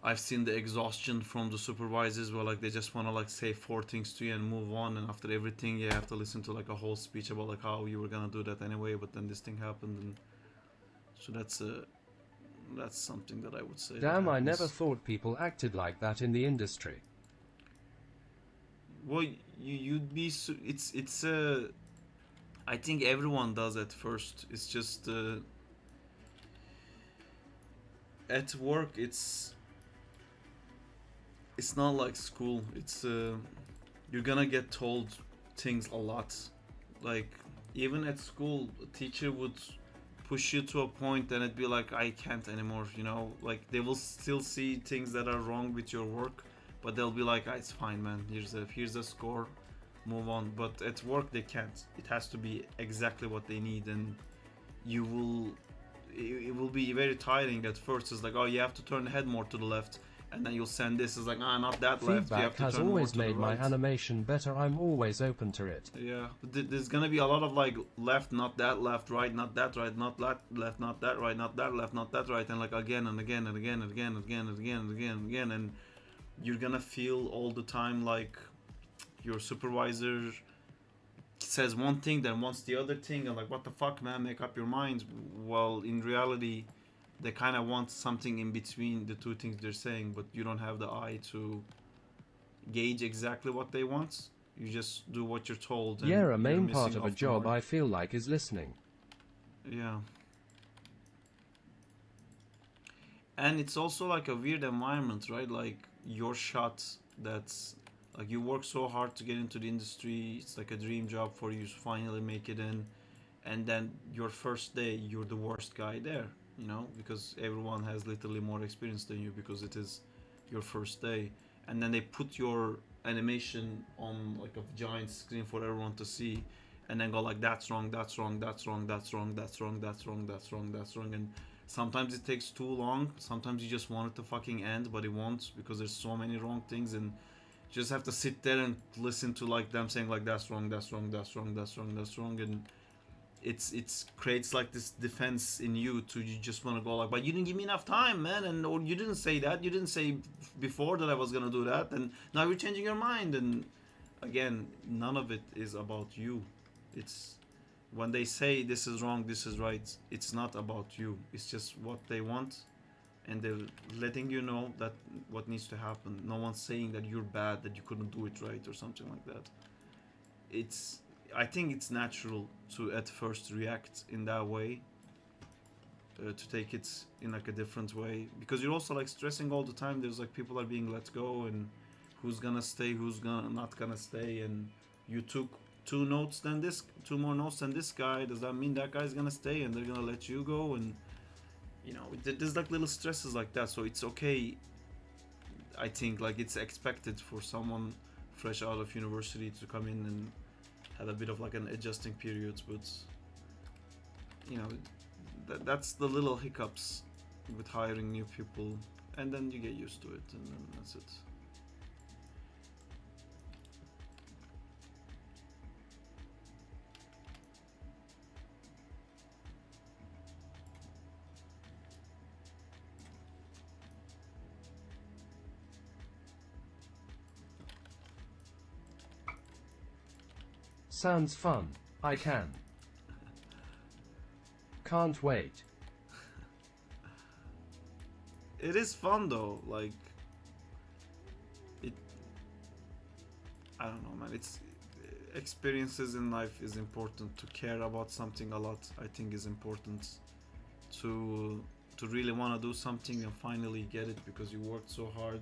I've seen the exhaustion from the supervisors where like they just want to like say 4 things to you and move on, and after everything you have to listen to like a whole speech about like how you were gonna do that anyway, but then this thing happened, and so that's something that I would say. Damn, I never thought people acted like that in the industry. Well, you'd be it's I think everyone does at first. It's just at work it's not like school. It's you're gonna get told things a lot. Like, even at school, a teacher would push you to a point and it'd be like, I can't anymore, you know? Like, they will still see things that are wrong with your work, but they'll be like, ah, it's fine, man, here's a score, move on. But at work they can't. It has to be exactly what they need, and it will be very tiring at first. It's like, oh, you have to turn the head more to the left, and then you'll send this. It's like, ah, not that left. You have Feedback to has turn always more to made the my right. animation better. I'm always open to it. Yeah, but there's gonna be a lot of like left, not that left, right, not that right, not that left, not that right, not that left, not that right, and like again and again and again and again and again and again and again and again, and you're gonna feel all the time like your supervisor says one thing, then wants the other thing, and like, what the fuck, man, make up your mind. Well, in reality, they kind of want something in between the two things they're saying, but you don't have the eye to gauge exactly what they want. You just do what you're told. And Yeah, a you're main missing part of a off the job, mark. I feel like, is listening. Yeah. And it's also like a weird environment, right? Like your shot, that's like you work so hard to get into the industry. It's like a dream job for you to finally make it in, and then your first day, you're the worst guy there, you know, because everyone has literally more experience than you because it is your first day, and then they put your animation on like a giant screen for everyone to see, and then go like that's wrong, that's wrong, that's wrong, that's wrong, that's wrong, that's wrong, that's wrong, that's wrong, and sometimes it takes too long. Sometimes you just want it to fucking end, but it won't because there's so many wrong things, and you just have to sit there and listen to like them saying like that's wrong, that's wrong, that's wrong, that's wrong, that's wrong, and it's creates like this defense in you to you just want to go like, but you didn't give me enough time, man, and or you didn't say that, you didn't say before that I was gonna do that, and now you're changing your mind, and again, none of it is about you. It's when they say this is wrong, this is right, it's not about you. It's just what they want, and they're letting you know that what needs to happen. No one's saying that you're bad, that you couldn't do it right or something like that. It's I think it's natural to at first react in that way, to take it in like a different way, because you're also like stressing all the time. There's like people are being let go, and who's gonna stay, who's gonna not gonna stay, and you took two more notes than this guy. Does that mean that guy's gonna stay and they're gonna let you go? And you know, there's like little stresses like that. So it's okay. I think like it's expected for someone fresh out of university to come in and have a bit of like an adjusting period, but you know, that's the little hiccups with hiring new people, and then you get used to it, and then that's it. Sounds fun. I can. Can't wait. It is fun though, like it. I don't know, man. It's experiences in life is important. To care about something a lot, I think, is important. To really want to do something and finally get it because you worked so hard,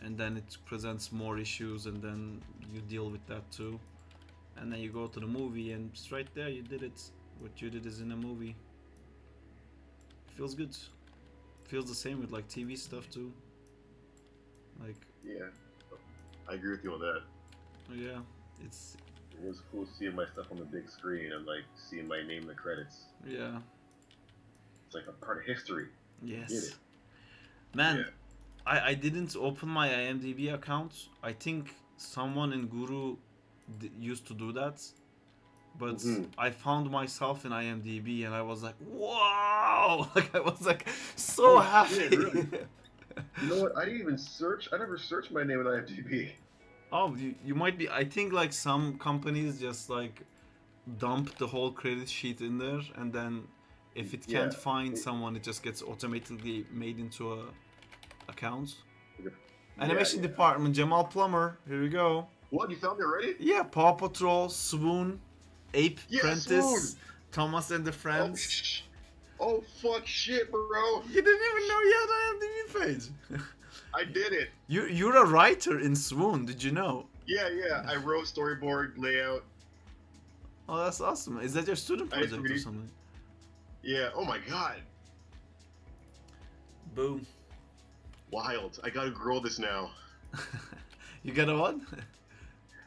and then it presents more issues, and then you deal with that too, and then you go to the movie and it's right there. You did it. What you did is in a movie. Feels good. Feels the same with like TV stuff too. Like Yeah, I agree with you on that. yeah, it's It was cool seeing my stuff on the big screen and like seeing my name in the credits. yeah, It's like a part of history. Did yes, it. man. Yeah. I didn't open my IMDb account. I think someone in Guru used to do that, but Mhm. I found myself in IMDb and I was like, wow! Like I was like so Oh, happy. shit, really? You know what? I didn't even search. I never searched my name in IMDb. Oh, you might be. I think like some companies just like dump the whole credit sheet in there, and then if it Yeah. can't find someone, it just gets automatically made into a account. Animation Yeah. department, Jamal Plummer. Here we go. What? You found me already? Yeah, Paw Patrol, Swoon, Ape Yeah, Prentice, Swoon. Thomas and the Friends. Oh fuck shit, bro! You didn't even know you had an IMDb page. I did it. You're a writer in Swoon. Did you know? Yeah. I wrote storyboard, layout. Oh, that's awesome. Is that your student I did project or 3D. something? Yeah. Oh my god. Boom. Wild. I gotta grow this now. You got a what?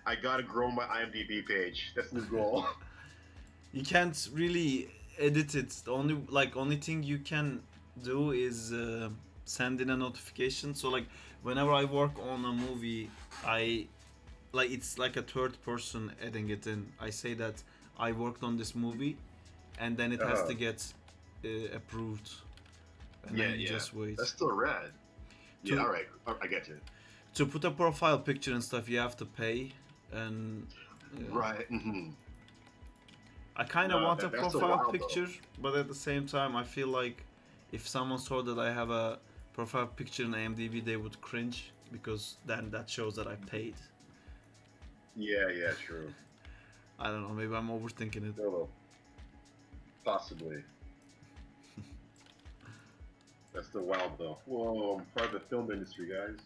I gotta grow my IMDb page. That's the goal. You can't really edit it. The only thing you can do is send in a notification. So like whenever I work on a movie, I like it's like a third person adding it in. I say that I worked on this movie, and then it has to get approved, and then you just wait. That's still rad. To- Yeah. All right. I get you. To put a profile picture and stuff, you have to pay, and Right. Mm-hmm. I kind of want a that's a profile while, picture, but at the same time, I feel like if someone saw that I have a profile picture in IMDb, they would cringe because then that shows that I paid. Yeah. True. I don't know. Maybe I'm overthinking it. No. Possibly. That's still wild though. Whoa, I'm part of the film industry, guys.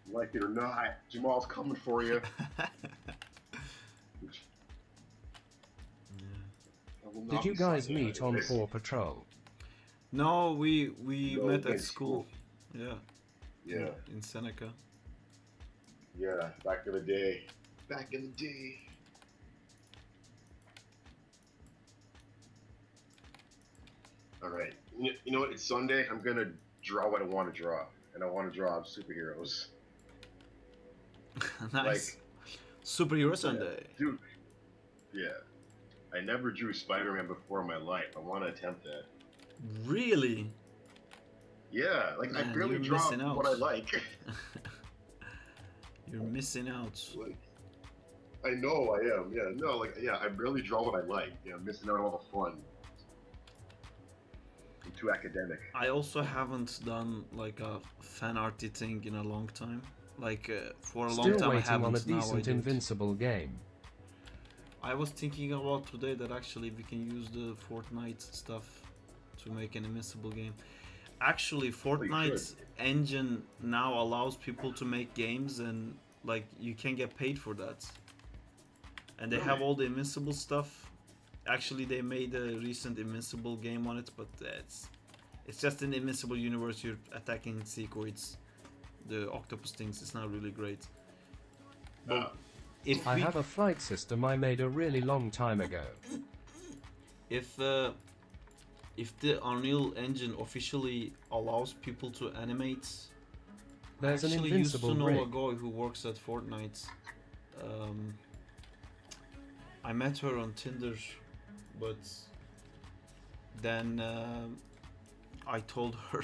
Like it or not, Jamal's coming for you. Did you guys meet on Paw Patrol? No, we No, met at in school. school. Yeah. Yeah, In Seneca. yeah, back in the day. Back in the day. All right, you know what? It's Sunday. I'm gonna draw what I want to draw, and I want to draw superheroes. Nice. Superhero Sunday. Dude. Yeah. I never drew Spider-Man before in my life. I want to attempt that. Really? Yeah, like I Man, barely you're draw missing out. what I like. You're missing out. Like, I know I am. Yeah, no, like yeah, I barely draw what I like. Yeah, I'm missing out on all the fun. I'm too academic. I also haven't done like a fan arty thing in a long time. Like for a long Still time I waiting haven't. on a Now I decent do it. Invincible game. I was thinking about today that actually we can use the Fortnite stuff to make an invincible game. Actually, Fortnite's engine now allows people to make games and like you can get paid for that. And they have all the invincible stuff. Actually, they made a recent invincible game on it, but it's just an invincible universe. You're attacking sequoids, the octopus things. It's not really great. But if I we, have a flight system I made a really long time ago. if the Unreal Engine officially allows people to animate, There's an actually invincible used to know rig. a guy who works at Fortnite. I met her on Tinder, but then I told her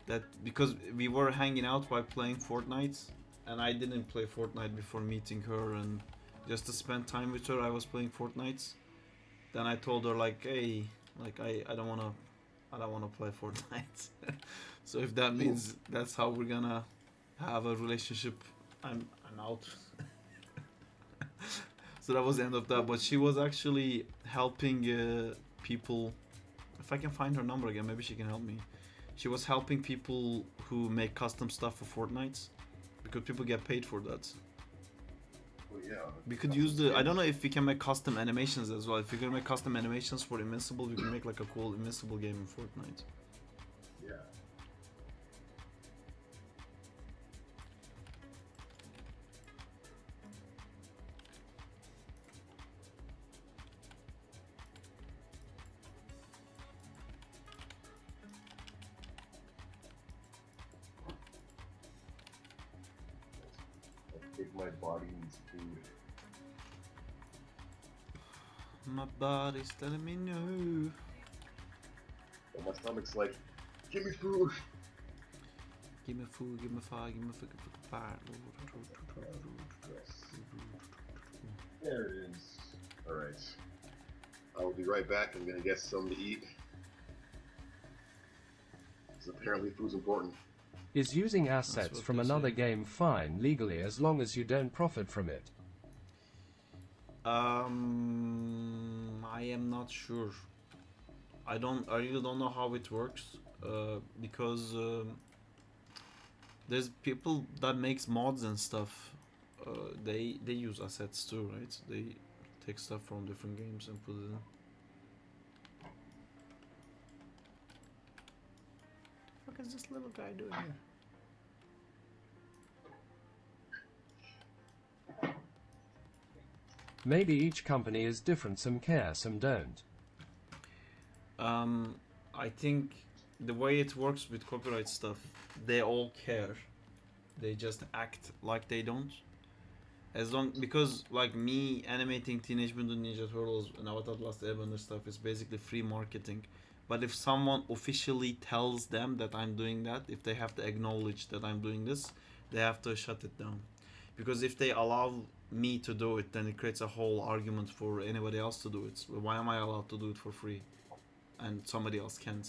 that because we were hanging out while playing Fortnite, and I didn't play Fortnite before meeting her, and just to spend time with her, I was playing Fortnite. Then I told her like, hey, like I don't wanna play Fortnite. So if that means that's how we're gonna have a relationship, I'm out. So that was the end of that. But she was actually helping people. If I can find her number again, maybe she can help me. She was helping people who make custom stuff for Fortnite, because people get paid for that. Well, yeah. We could use the. I don't know if we can make custom animations as well. If we can make custom animations for Invincible, we can make like a cool Invincible game in Fortnite. Yeah. I think my body needs food. My body's telling me no. And my stomach's like, give me food. Give me food, give me fire, give me fucking fire. There it is. Alright. I will be right back. I'm gonna get something to eat. Because apparently food's important. Is using assets what from they another say. game fine legally as long as you don't profit from it? I am not sure. I really don't know how it works. Because there's people that makes mods and stuff. They use assets too, right? They take stuff from different games and put it in. What the fuck is this little guy doing here? Maybe each company is different, some care, some don't. I think the way it works with copyright stuff, they all care. They just act like they don't. Because like me animating Teenage Mutant Ninja Turtles and Avatar: The Last Airbender stuff is basically free marketing. But if someone officially tells them that I'm doing that, if they have to acknowledge that I'm doing this, they have to shut it down. Because if they allow me to do it, then it creates a whole argument for anybody else to do it. Why am I allowed to do it for free and somebody else can't?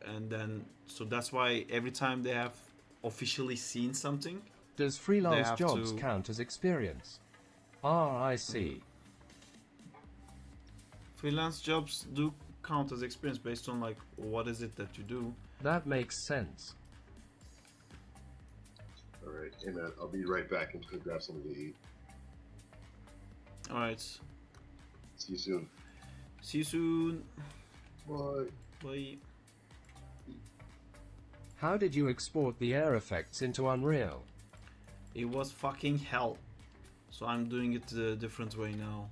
And then so that's why every time they have officially seen something, Does freelance have jobs to- count as experience? I see. freelance jobs do count as experience based on like what is it that you do. That makes sense. All right, hey man, I'll be right back and go grab something to eat. All right. See you soon. See you soon. Bye. Bye. How did you export the air effects into Unreal? It was fucking hell. So I'm doing it a different way now.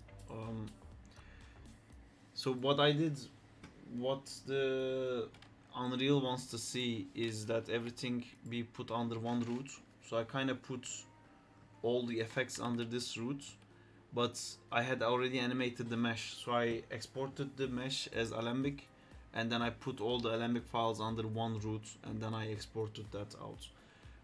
So what I did, what the Unreal wants to see is that everything be put under one root. So I kind of put all the effects under this root, but I had already animated the mesh. So I exported the mesh as Alembic, and then I put all the Alembic files under one root, and then I exported that out.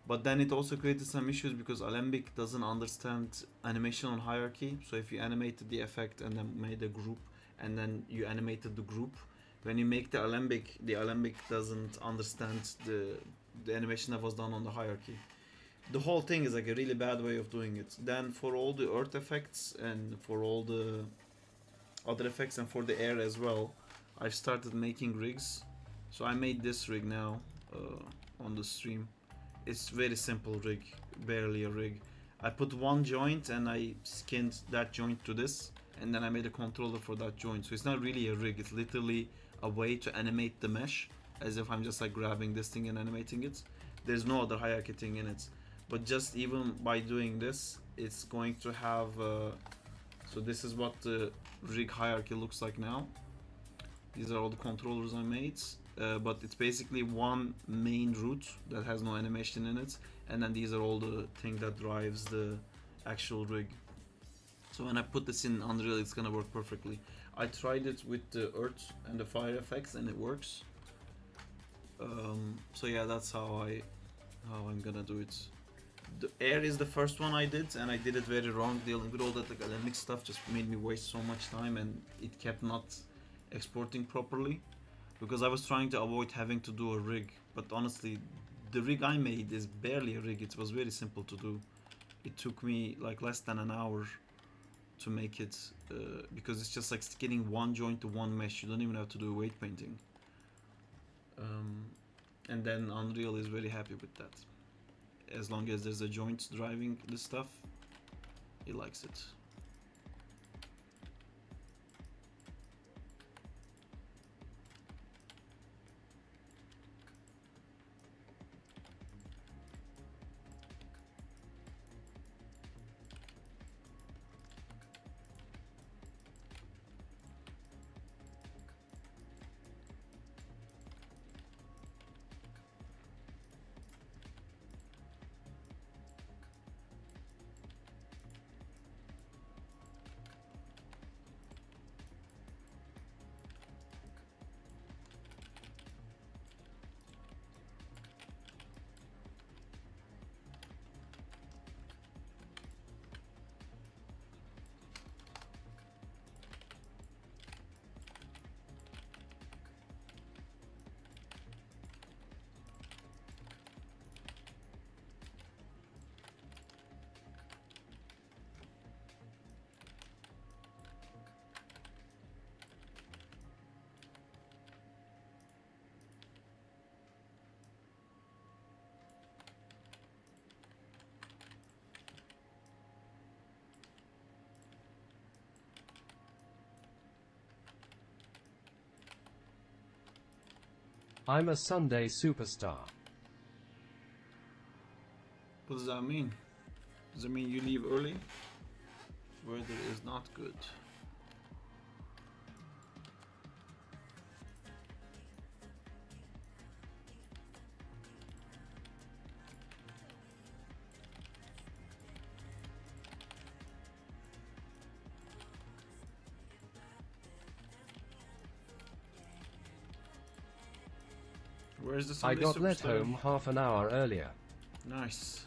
But then it also created some issues because Alembic doesn't understand animation on hierarchy. So if you animated the effect and then made a group, and then you animated the group, when you make the Alembic doesn't understand the animation that was done on the hierarchy. The whole thing is like a really bad way of doing it. Then for all the earth effects and for all the other effects and for the air as well, I've started making rigs. So I made this rig now on the stream. It's very simple rig, barely a rig. I put one joint and I skinned that joint to this, and then I made a controller for that joint. So it's not really a rig, it's literally a way to animate the mesh as if I'm just like grabbing this thing and animating it. There's no other hierarchy thing in it. But just even by doing this, it's going to have so this is what the rig hierarchy looks like now. These are all the controllers I made, but it's basically one main root that has no animation in it, and then these are all the thing that drives the actual rig. So when I put this in Unreal, it's gonna work perfectly. I tried it with the earth and the fire effects, and it works. So yeah, that's how I'm gonna do it. The air is the first one I did, and I did it very wrong. Dealing with all that like Alembic stuff just made me waste so much time, and it kept not exporting properly because I was trying to avoid having to do a rig. But honestly, the rig I made is barely a rig. It was very simple to do. It took me like less than an hour to make it because it's just like skinning one joint to one mesh. You don't even have to do weight painting. And then Unreal is very happy with that. As long as there's a joint driving the stuff, he likes it. I'm a Sunday superstar. What does that mean? Does it mean you leave early? Weather is not good. Where's the I Sunday got let Superstar? home half an hour earlier. Nice.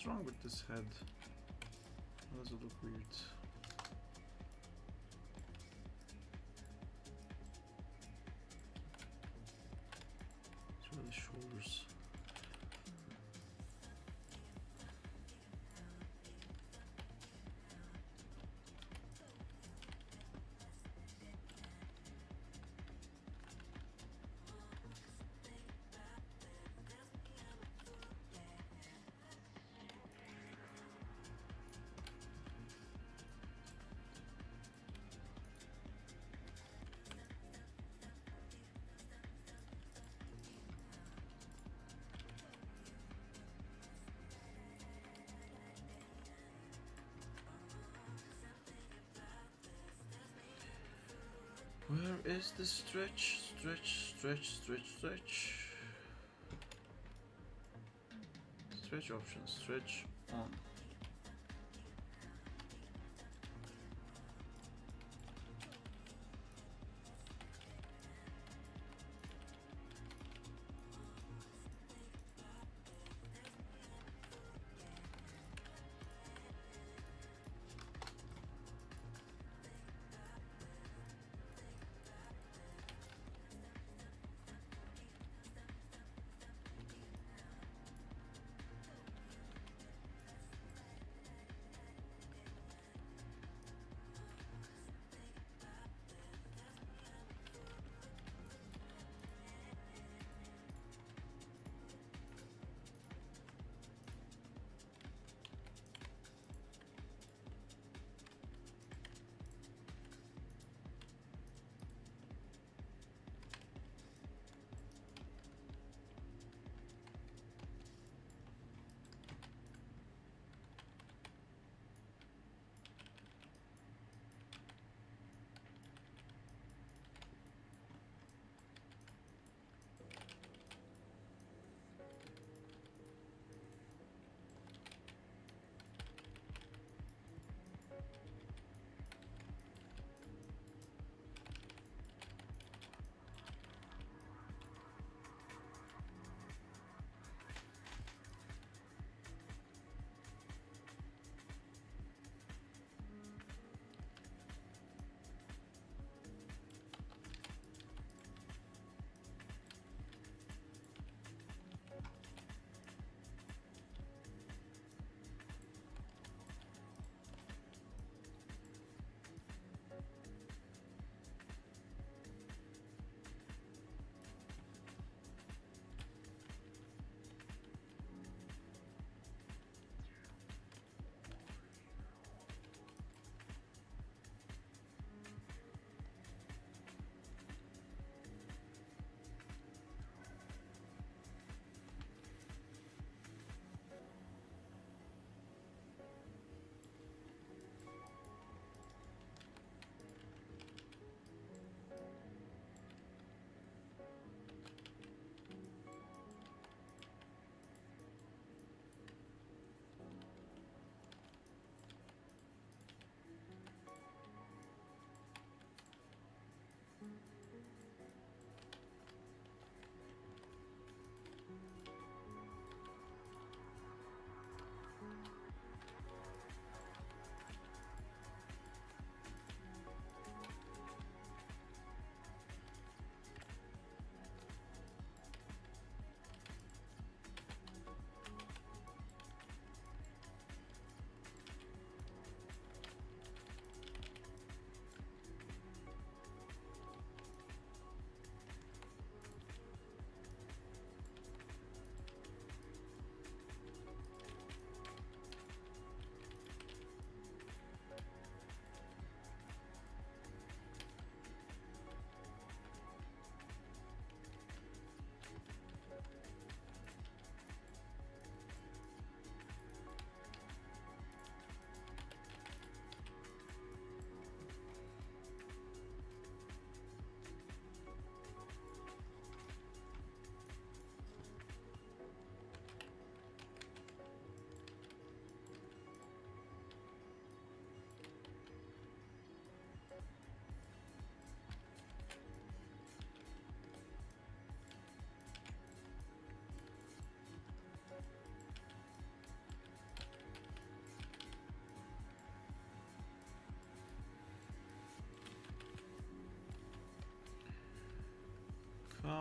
What's wrong with this head? Why does it look weird? It's really shoulders. Where is the stretch? Stretch options, stretch on.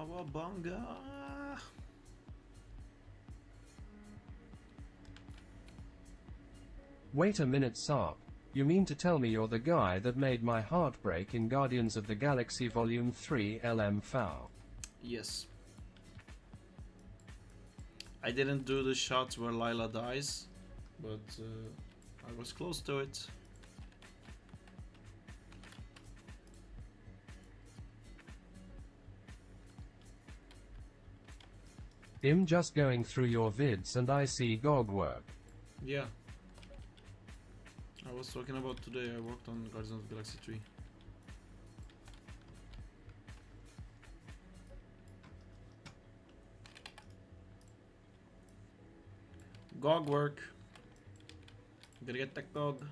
Cowabunga! Wait a minute, Sarp. You mean to tell me you're the guy that made my heart break in Guardians of the Galaxy Volume 3 LMFAO? Yes. I didn't do the shot where Lila dies, but I was close to it. I'm just going through your vids and I see GOG work. Yeah. I was talking about today, I worked on Guardians of the Galaxy 3. GOG work. Gotta get that GOG.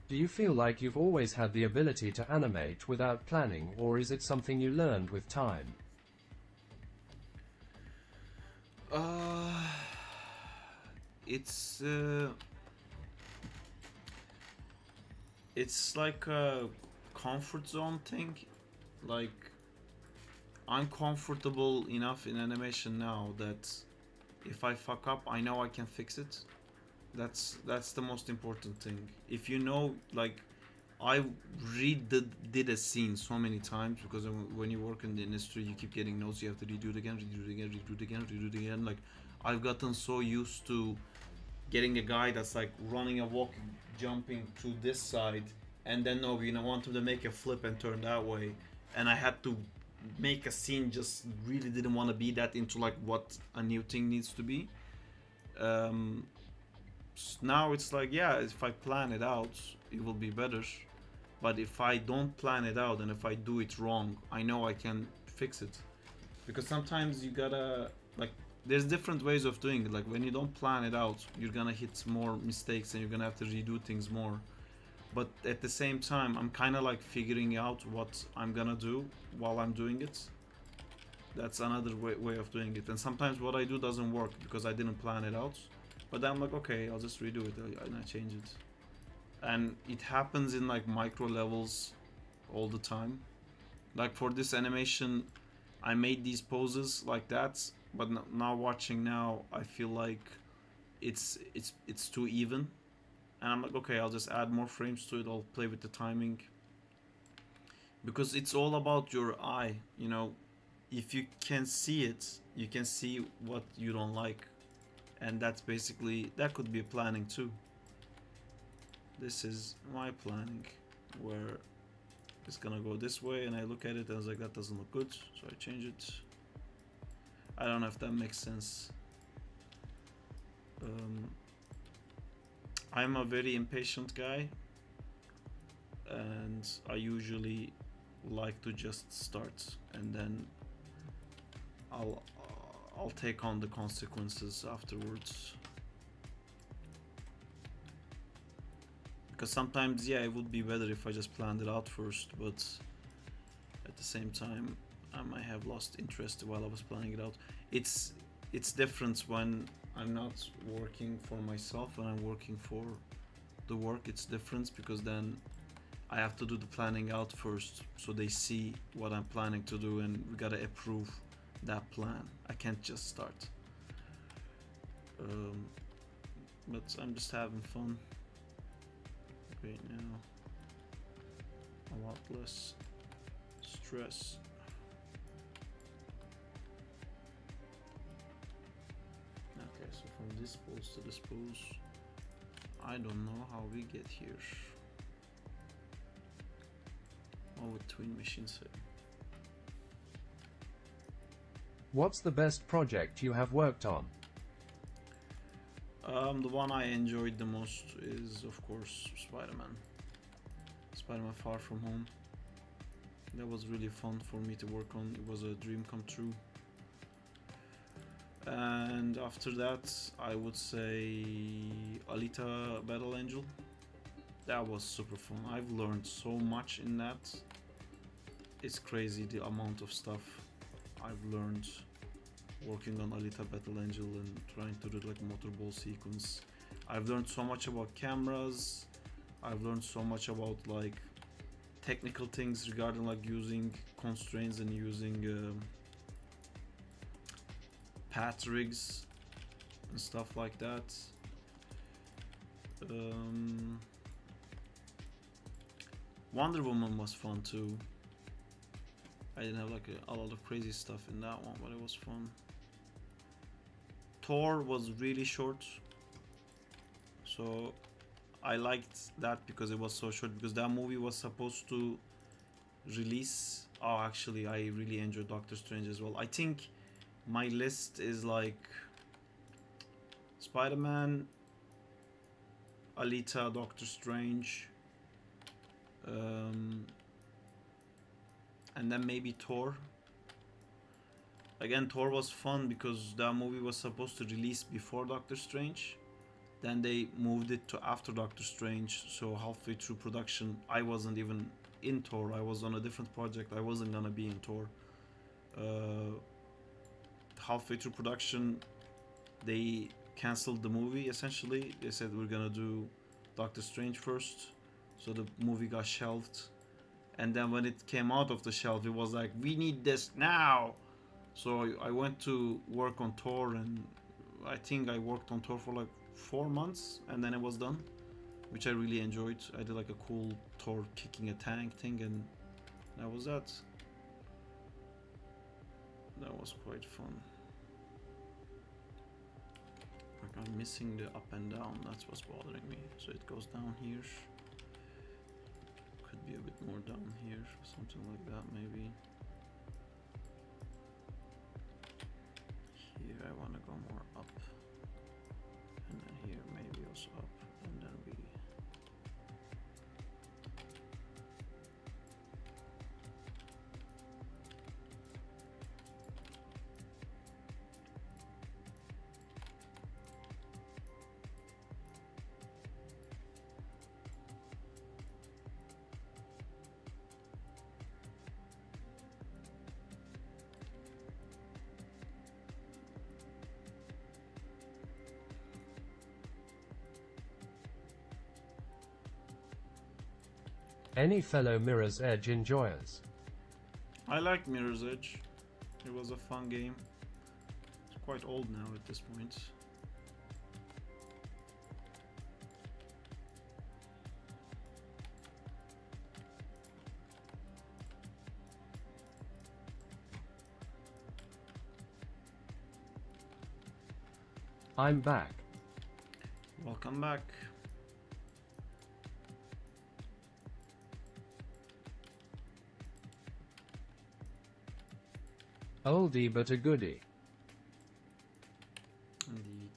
Do you feel like you've always had the ability to animate without planning, or is it something you learned with time? It's it's like a comfort zone thing. Like, I'm comfortable enough in animation now that if I fuck up, I know I can fix it. That's the most important thing. If you know, like, I did a scene so many times because when you work in the industry, you keep getting notes. You have to redo it again, redo it again, redo it again, redo it again. Like, I've gotten so used to getting a guy that's like running and walking, jumping to this side, and then no, want him to make a flip and turn that way, and I had to make a scene. Just really didn't want to be that into like what a new thing needs to be. Um, Now it's like, yeah, if I plan it out, it will be better. But if I don't plan it out and if I do it wrong, I know I can fix it. Because sometimes you gotta, like, there's different ways of doing it. Like, when you don't plan it out, you're gonna hit more mistakes and you're gonna have to redo things more. But at the same time, I'm kind of like figuring out what I'm gonna do while I'm doing it. That's another way of doing it. And sometimes what I do doesn't work because I didn't plan it out. But then I'm like, okay, I'll just redo it and I change it. And it happens in like micro levels all the time. Like for this animation, I made these poses like that, but now watching now, I feel like it's too even. And I'm like, okay, I'll just add more frames to it. I'll play with the timing. Because it's all about your eye, if you can see it, you can see what you don't like. And that's basically, that could be planning too. This is my planning, where it's gonna go this way, and I look at it and I was like, that doesn't look good, so I change it. I don't know if that makes sense. I'm a very impatient guy, and I usually like to just start, and then I'll take on the consequences afterwards. Because sometimes, yeah, it would be better if I just planned it out first, but at the same time, I might have lost interest while I was planning it out. It's different when I'm not working for myself. When I'm working for the work, it's different because then I have to do the planning out first, so they see what I'm planning to do, and we gotta approve that plan. I can't just start. But I'm just having fun right now. A lot less stress. Okay, so from this pose to this pose, I don't know how we get here. Oh, with twin machines here. What's the best project you have worked on? The one I enjoyed the most is, of course, Spider-Man. Spider-Man Far From Home. That was really fun for me to work on. It was a dream come true. And after that, I would say Alita Battle Angel. That was super fun. I've learned so much in that. It's crazy the amount of stuff I've learned working on Alita Battle Angel and trying to do like motorball sequence. I've learned so much about cameras. I've learned so much about like technical things regarding like using constraints and using path rigs and stuff like that. Wonder Woman was fun too. I didn't have like a lot of crazy stuff in that one, but it was fun. Thor was really short, so I liked that because it was so short, because that movie was supposed to release. Oh, actually, I really enjoyed Doctor Strange as well. I think my list is like Spider-Man, Alita, Doctor Strange, and then maybe Thor. Again, Thor was fun because that movie was supposed to release before Doctor Strange. Then they moved it to after Doctor Strange, so halfway through production, I wasn't even in Thor. I was on a different project. I wasn't gonna be in Thor. Halfway through production, they canceled the movie essentially. They said we're gonna do Doctor Strange first, so the movie got shelved. And then when it came out of the shelf, it was like, we need this now. So I went to work on Thor, and I think I worked on Thor for like 4 months, and then it was done, which I really enjoyed. I did like a cool Thor kicking a tank thing, and that was that. That was quite fun. Like I'm missing the up and down, that's what's bothering me. So it goes down here. Could be a bit more down here, something like that maybe. Here I want to go more up, and then here maybe also up, and then we Any fellow Mirror's Edge enjoyers? I like Mirror's Edge. It was a fun game. It's quite old now at this point. I'm back. Welcome back. Oldie but a goodie. Indeed.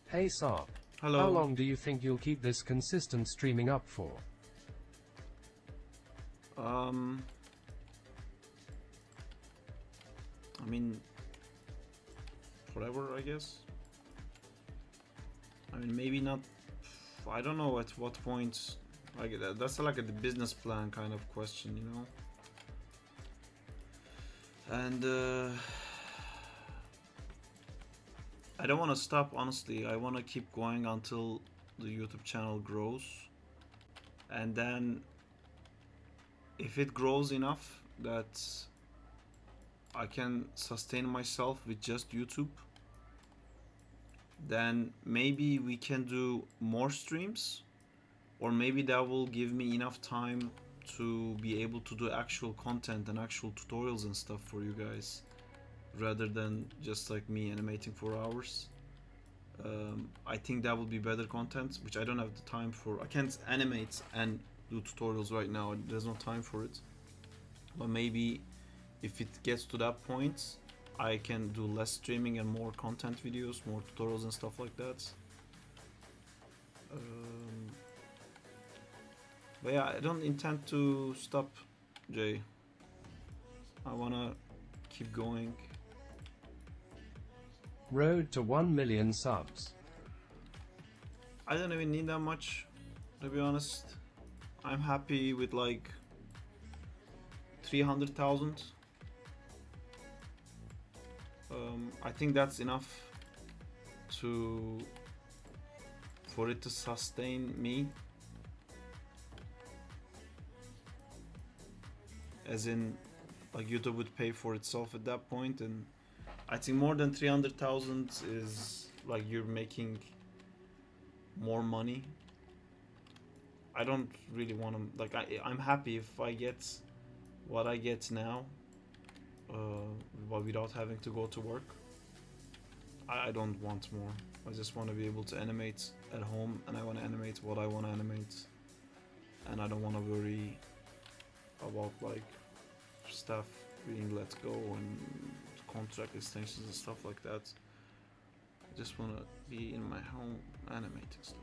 Hey Sarp. Hello. How long do you think you'll keep this consistent streaming up for? I mean, forever, I guess. I mean, maybe not. I don't know at what point. Like that's like a business plan kind of question, you know. And I don't want to stop. Honestly, I want to keep going until the YouTube channel grows, and then if it grows enough that I can sustain myself with just YouTube, then maybe we can do more streams, or maybe that will give me enough time to be able to do actual content and actual tutorials and stuff for you guys, rather than just like me animating for hours. I think that would be better content, which I don't have the time for. I can't animate and do tutorials right now, there's no time for it. But maybe if it gets to that point, I can do less streaming and more content videos, more tutorials and stuff like that. But yeah, I don't intend to stop, Jay. I wanna keep going. Road to 1 million subs. I don't even need that much, to be honest. I'm happy with like 300,000. I think that's enough for it to sustain me. As in, like, YouTube would pay for itself at that point, and I think more than 300,000 is like you're making more money. I don't really want to, like, I'm happy if I get what I get now, but without having to go to work. I don't want more. I just want to be able to animate at home, and I want to animate what I want to animate, and I don't want to worry about like stuff being let go and contract extensions and stuff like that. I just want to be in my home animating stuff.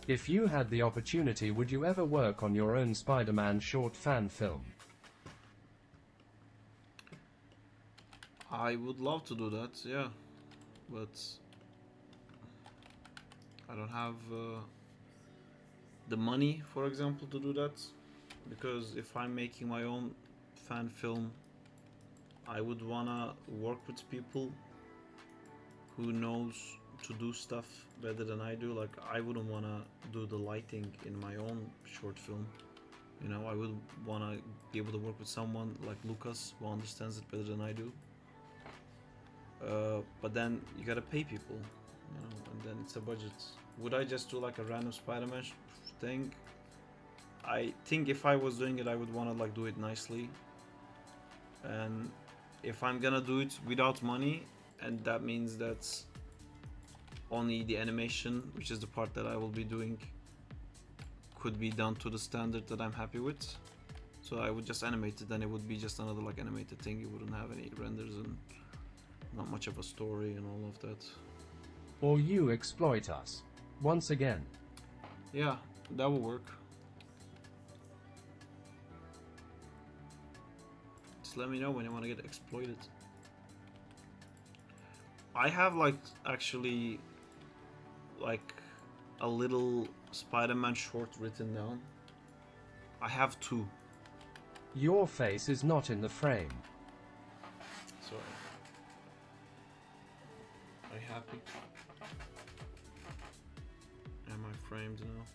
If you had the opportunity, would you ever work on your own Spider-Man short fan film? I would love to do that, yeah, but I don't have the money, for example, to do that, because if I'm making my own fan film, I would wanna work with people who knows to do stuff better than I do. Like, I wouldn't wanna do the lighting in my own short film. You know, I would wanna be able to work with someone like Lucas who understands it better than I do. But then you gotta pay people, you know, and then it's a budget. Would I just do like a random Spider-Man thing? I think if I was doing it, I would wanna like do it nicely. And if I'm gonna do it without money, and that means that's only the animation, which is the part that I will be doing, could be done to the standard that I'm happy with. So I would just animate it, then it would be just another like animated thing. You wouldn't have any renders and not much of a story and all of that. Or you exploit us. Once again. Yeah, that will work. Just let me know when you want to get exploited. I have like actually like a little Spider-Man short written down. I have 2. Your face is not in the frame. Sorry. Are you happy? Am I framed now?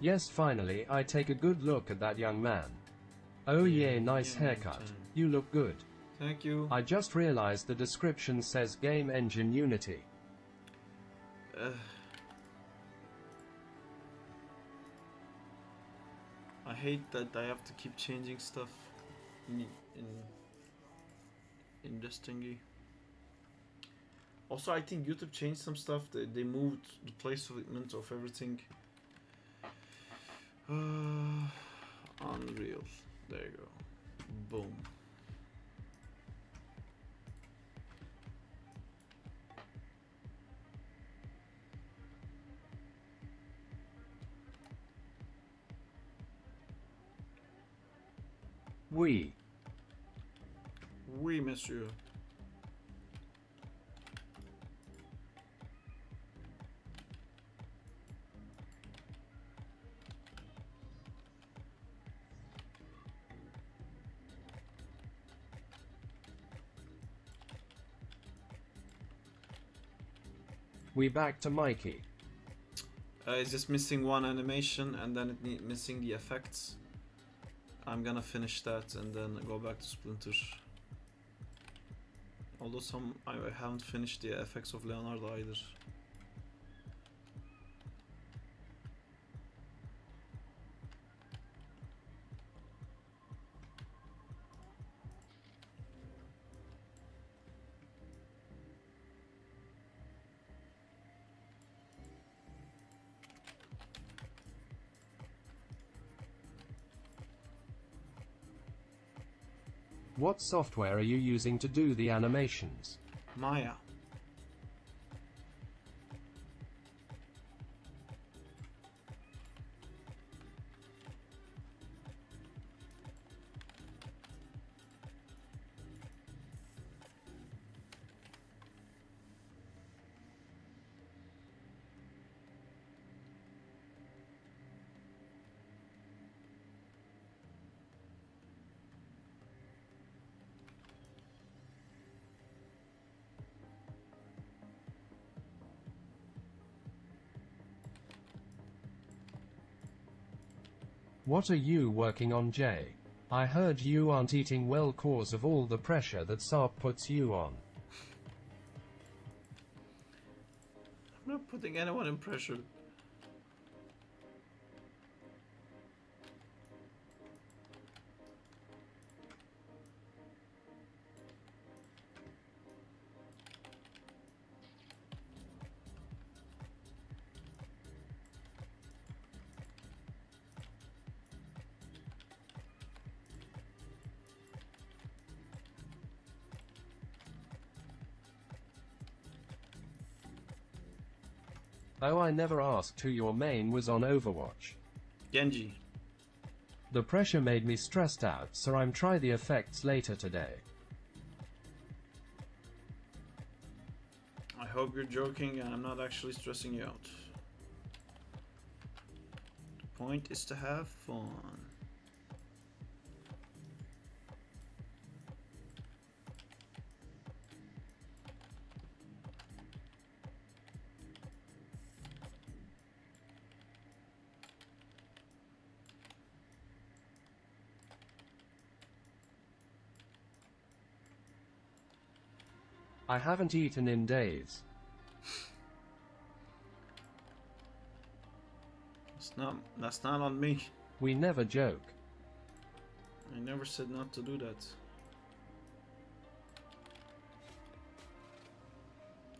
Yes, finally, I take a good look at that young man. Oh yeah, nice haircut. You look good. Thank you. I just realized the description says Game Engine Unity. I hate that I have to keep changing stuff in this thingy. Also, I think YouTube changed some stuff. They moved the placement of everything. Unreal. There you go. Boom. Oui, monsieur. We back to Mikey. It's just missing one animation and then missing the effects. I'm gonna finish that and then go back to Splinter. Although I haven't finished the effects of Leonardo either. What software are you using to do the animations? Maya. What are you working on, Jay? I heard you aren't eating well cause of all the pressure that SARP puts you on. I'm not putting anyone in pressure. Oh, I never asked who your main was on Overwatch. Genji. The pressure made me stressed out, so I'm try the effects later today. I hope you're joking and I'm not actually stressing you out. The point is to have fun. I haven't eaten in days. That's not on me. We never joke. I never said not to do that.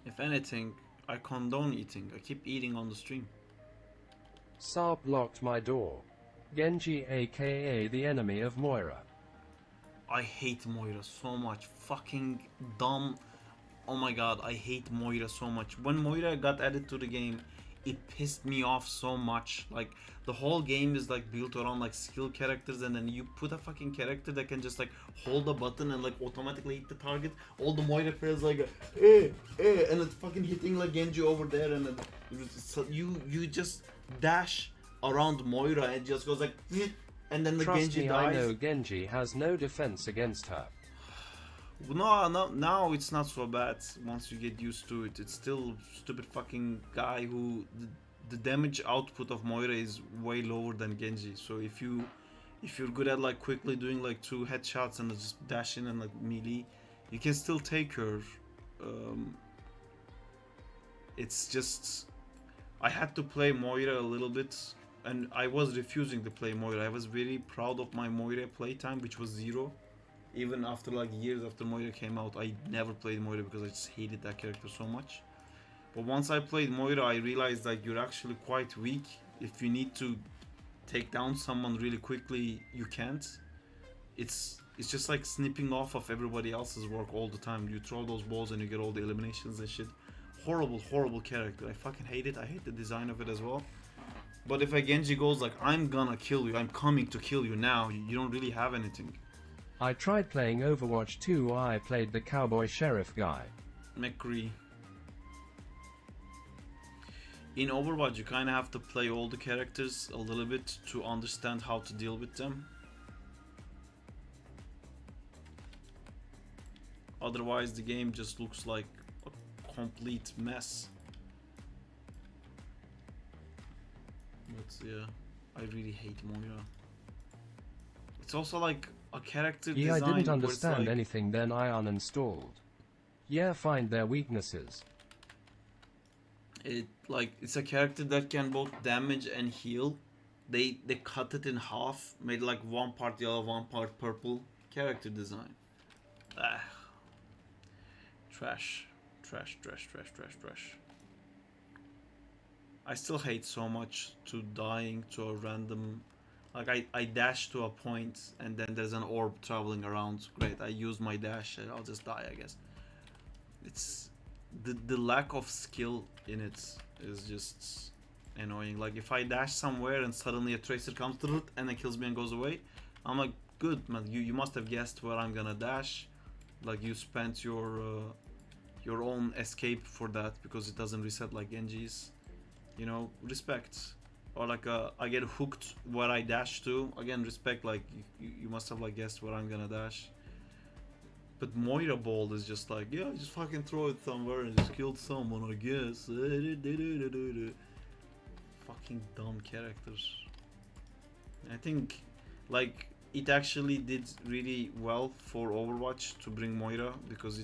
If anything, I condone eating. I keep eating on the stream. SARP locked my door. Genji, aka the enemy of Moira. I hate Moira so much. Fucking dumb. Oh my god, I hate Moira so much. When Moira got added to the game, it pissed me off so much. Like, the whole game is like built around like skill characters, and then you put a fucking character that can just like hold a button and like automatically hit the target. All the Moira players like and it's fucking hitting like Genji over there, and then so you just dash around Moira and it just goes like and then the Trust Genji me, dies. I know Genji has no defense against her. No, now it's not so bad once you get used to it. It's still stupid fucking guy who the damage output of Moira is way lower than Genji. So if you're good at like quickly doing like 2 headshots and just dash in and like melee, you can still take her. It's just I had to play Moira a little bit, and I was refusing to play Moira. I was very proud of my Moira playtime, which was 0. Even after like years after Moira came out, I never played Moira because I just hated that character so much. But once I played Moira, I realized like you're actually quite weak. If you need to take down someone really quickly, you can't. It's just like snipping off of everybody else's work all the time. You throw those balls and you get all the eliminations and shit. Horrible character. I fucking hate it. I hate the design of it as well. But if a Genji goes like, I'm gonna kill you, I'm coming to kill you now, you don't really have anything. I tried playing Overwatch 2. I played the cowboy sheriff guy. McCree. In Overwatch, you kind of have to play all the characters a little bit to understand how to deal with them. Otherwise, the game just looks like a complete mess. but yeah, I really hate Moira. It's also like a character Yeah, I design didn't where it's understand like, anything, then I uninstalled. Yeah, find their weaknesses. it's a character that can both damage and heal. They cut it in half, made like one part yellow, one part purple. Character design. Ah, trash, trash, trash, trash, trash, trash. I still hate so much to dying to a random. Like I dash to a point and then there's an orb traveling around. Great, I use my dash and I'll just die, I guess. It's the lack of skill in it is just annoying. Like if I dash somewhere and suddenly a tracer comes through and then kills me and goes away, I'm like, good man, you must have guessed where I'm gonna dash. Like you spent your own escape for that because it doesn't reset like Genji's. You know, respect. Or like I get hooked where I dash to. Again, respect. Like you must have like guessed where I'm gonna dash. But Moira Ball is just like, yeah, just fucking throw it somewhere and just killed someone, I guess. Fucking dumb characters. I think, like, it actually did really well for Overwatch to bring Moira because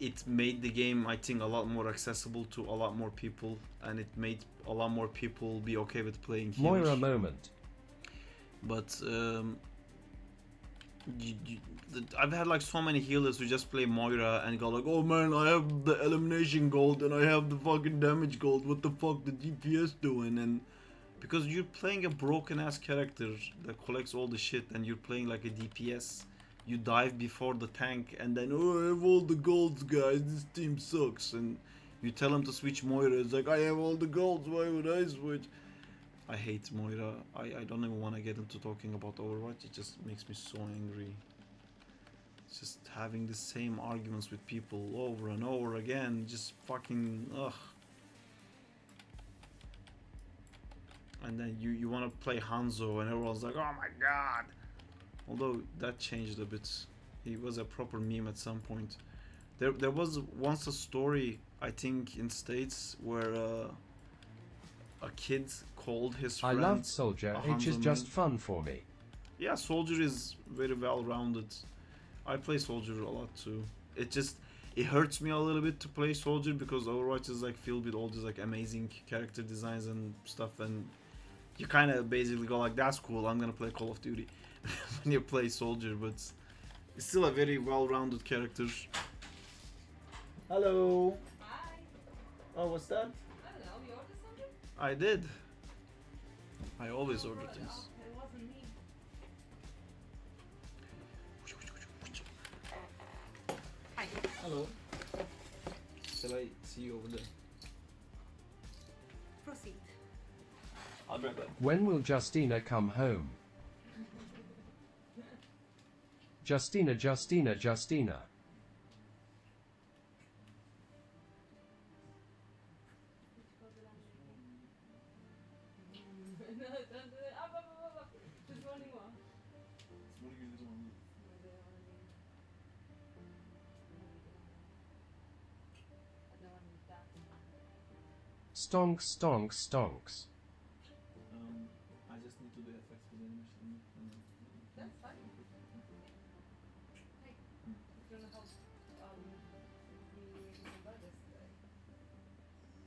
it made the game, I think, a lot more accessible to a lot more people, and it made a lot more people be okay with playing healers. Moira moment. But I've had like so many healers who just play Moira and go like, oh man, I have the elimination gold and I have the fucking damage gold, what the fuck the DPS doing? And because you're playing a broken ass character that collects all the shit and you're playing like a DPS, you dive before the tank and then, oh, I have all the golds, guys, this team sucks. And you tell him to switch Moira, it's like, I have all the golds, why would I switch? I hate Moira. I don't even want to get into talking about Overwatch. It just makes me so angry. It's just having the same arguments with people over and over again. Just fucking ugh. And then you want to play Hanzo and everyone's like, oh my god. Although that changed a bit. He was a proper meme at some point. There was once a story, I think, in States where a kid called his I friend. loved Soldier, H is just fun for me. Yeah, Soldier is very well rounded. I play Soldier a lot too. It hurts me a little bit to play Soldier because Overwatch is like filled with all these like amazing character designs and stuff, and you kind of basically go like, that's cool, I'm gonna play Call of Duty when you play Soldier, but it's still a very well-rounded character. Hello. Hi. Oh, what's that? I don't know, you ordered something? I did. I always order things. Oh, it wasn't me. Hi. Hello. Shall I see you over there? Proceed. I'll be right back. When will Justina come home? Justina, Justina, Justina. No, don't do it. Up, up, up, up. There's only one. No one needs that. Stonks, stonks, stonks. I just need to do effects with the animation. That's fine. Hey, it's gonna help me making some burgers today.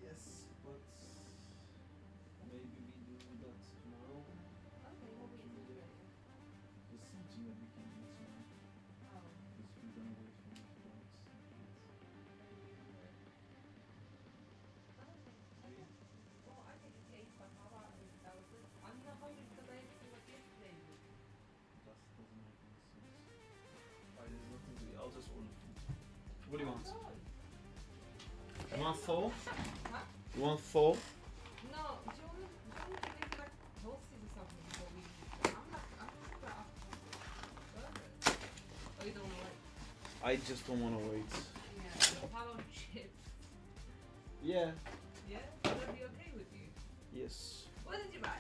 Yes, but maybe we do that tomorrow. Okay, what would you do today? Just something that we can eat tomorrow. Oh. Because we're gonna wait for my flights. Well, I think it's 8, but how about if that was it? I'm not hungry because I ate too much yesterday. That doesn't make any sense. Alright, there's nothing to eat. I'll just order food. What do you want? You want pho? Huh? You want pho? No, do you want me to make like toasties or something before we eat? I'm not gonna ask for burgers. Oh, you don't want to wait? I just don't want to wait. Yeah. How about chips? Yeah. Yeah? Would that be okay with you? Yes. What did you buy?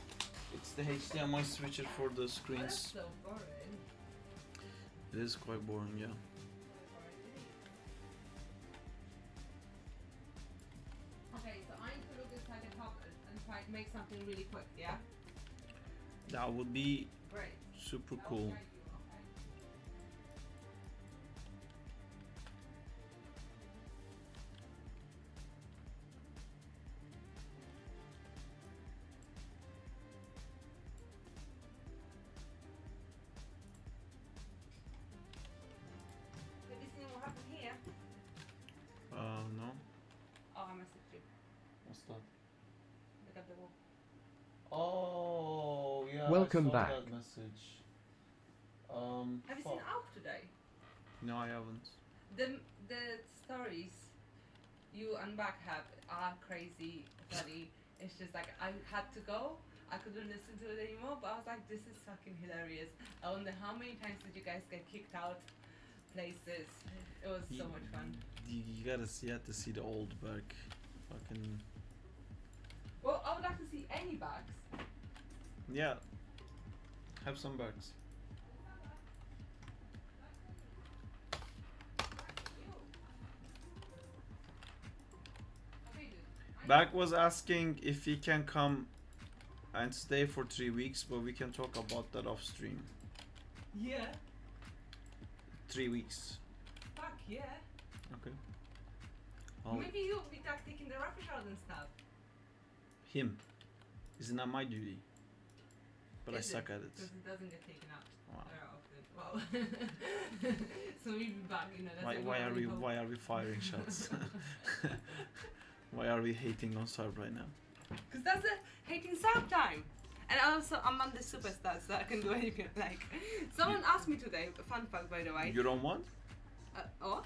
It's the HDMI switcher for the Oh, that's screens. so boring. It is quite boring, yeah. Okay, so I need to look inside the cupboard and try make something really quick, yeah? That would be Great. super I'll cool. try you, okay? Have you seen what happened here? No. Oh, I messaged you. What's that? Look at the wall. Oh, yeah. Welcome I saw back. that message. Have you seen Alp today? No, I haven't. The stories you and Back have are crazy funny. It's just like I had to go. I couldn't listen to it anymore, but I was like, this is fucking hilarious. I wonder how many times did you guys get kicked out places. It was so much fun. You gotta see, you have to see the old back. Fucking. Well, I would like to see any bags. Yeah. Have some backs. Back was asking if he can come and stay for 3 weeks, but we can talk about that off stream. Yeah. 3 weeks. Fuck yeah. Okay. Maybe you'll be like taking the rubbish out and stuff. Him. Isn't that my duty? But I Is suck at it. Because it doesn't get taken out Wow. very often. Well, so maybe back, you know. That's Why are we firing shots? Why are we hating on Sarb right now? Because that's the hating Sarb time. And also, I'm on the superstar, so I can do anything I like. Someone asked me today, a fun fact by the way. You're on one? Oh?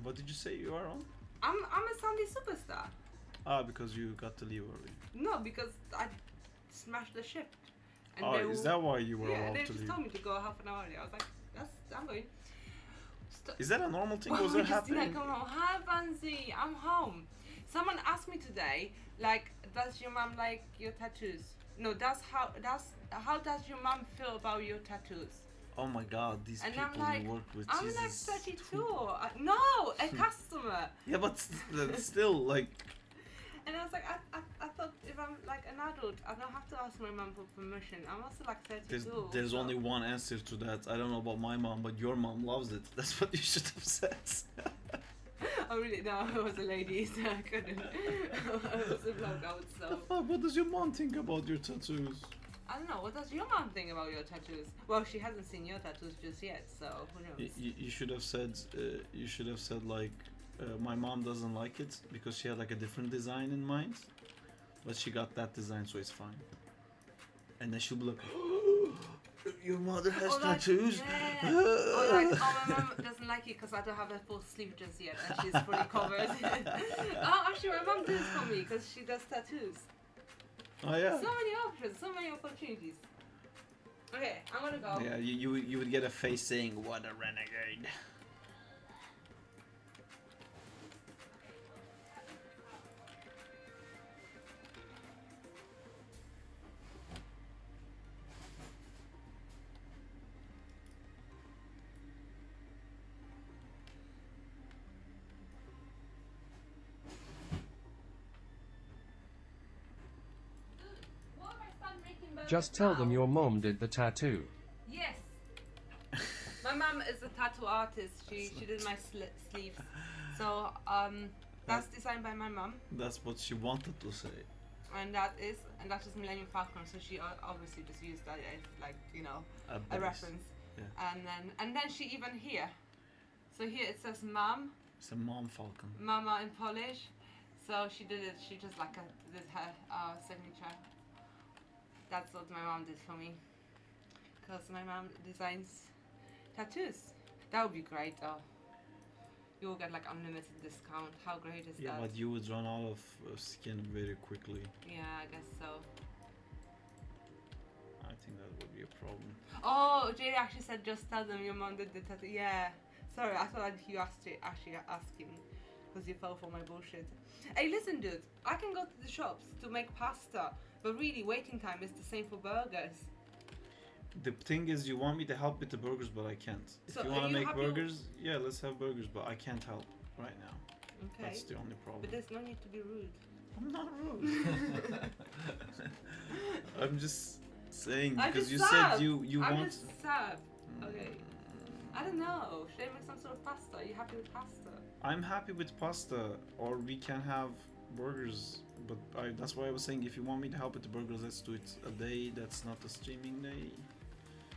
What did you say you are on? I'm a Sunday superstar. Ah, because you got to leave early. No, because I smashed the shift. And Oh, is that why you were yeah, allowed they to just leave? told me to go half an hour early. I was like, I'm going. Is that a normal thing? Well, Was that happening? Come home. Hi, Vanzi, I'm home. Someone asked me today, like, does your mom like your tattoos? No, how does your mom feel about your tattoos? Oh my god, these And people I'm like, you work with. I'm like Jesus. 32. No, a customer. Yeah, but still, like, And I was like, I thought if I'm like an adult, I don't have to ask my mom for permission. I'm also like 32. there's so- only one answer to that. I don't know about my mom, but your mom loves it. That's what you should have said. Oh really? No, it was a lady, so I couldn't. It was a vlog out, The so. fuck? What does your mom think about your tattoos? I don't know, what does your mom think about your tattoos? Well, she hasn't seen your tattoos just yet, so who knows? You should have said. You should have said like, my mom doesn't like it because she had like a different design in mind, but she got that design, so it's fine. And then she'll be like, your mother has Or like, tattoos. yeah. Or like, oh, my mom doesn't like it because I don't have a full sleeve just yet, and she's fully covered. Oh, actually, my mom did it for me because she does tattoos. Oh yeah. So many options, so many opportunities. Okay, I'm gonna go. Yeah, you would get a face saying, "What a renegade." What if I start making burgers Just tell them now? your mom did the tattoo. Yes. My mom is a tattoo artist. She did my sleeves. So that's designed by my mom, That's what she wanted to say. and that is Millennium Falcon. So she obviously just used that as like a base. reference. Yeah. And then she even here. So here it says mom, It's a mom falcon. mama in Polish. So she did it. She just like did her signature. That's what my mom did for me. Because my mom designs tattoos. That would be great though. You will get like unlimited discount. How great is Yeah, that? but you would run out of skin very quickly. Yeah, I guess so. I think that would be a problem. Oh, Jerry actually said just tell them your mom did the tattoo. Yeah. Sorry, I thought you actually asked him because you fell for my bullshit. Hey, listen, dude. I can go to the shops to make pasta, but really, waiting time is the same for burgers. The thing is, you want me to help with the burgers, but I can't. If So you are want to you make happy burgers, yeah, let's have burgers, but I can't help right now. Okay. That's the only problem. But there's no need to be rude. I'm not rude. I'm just saying I'm because just you Serb. said you I'm want. just Serb. Okay. I don't know. Should I make some sort of pasta? Are you happy with pasta? I'm happy with pasta, or we can have burgers. But that's why I was saying if you want me to help with the burgers, let's do it a day that's not a streaming day,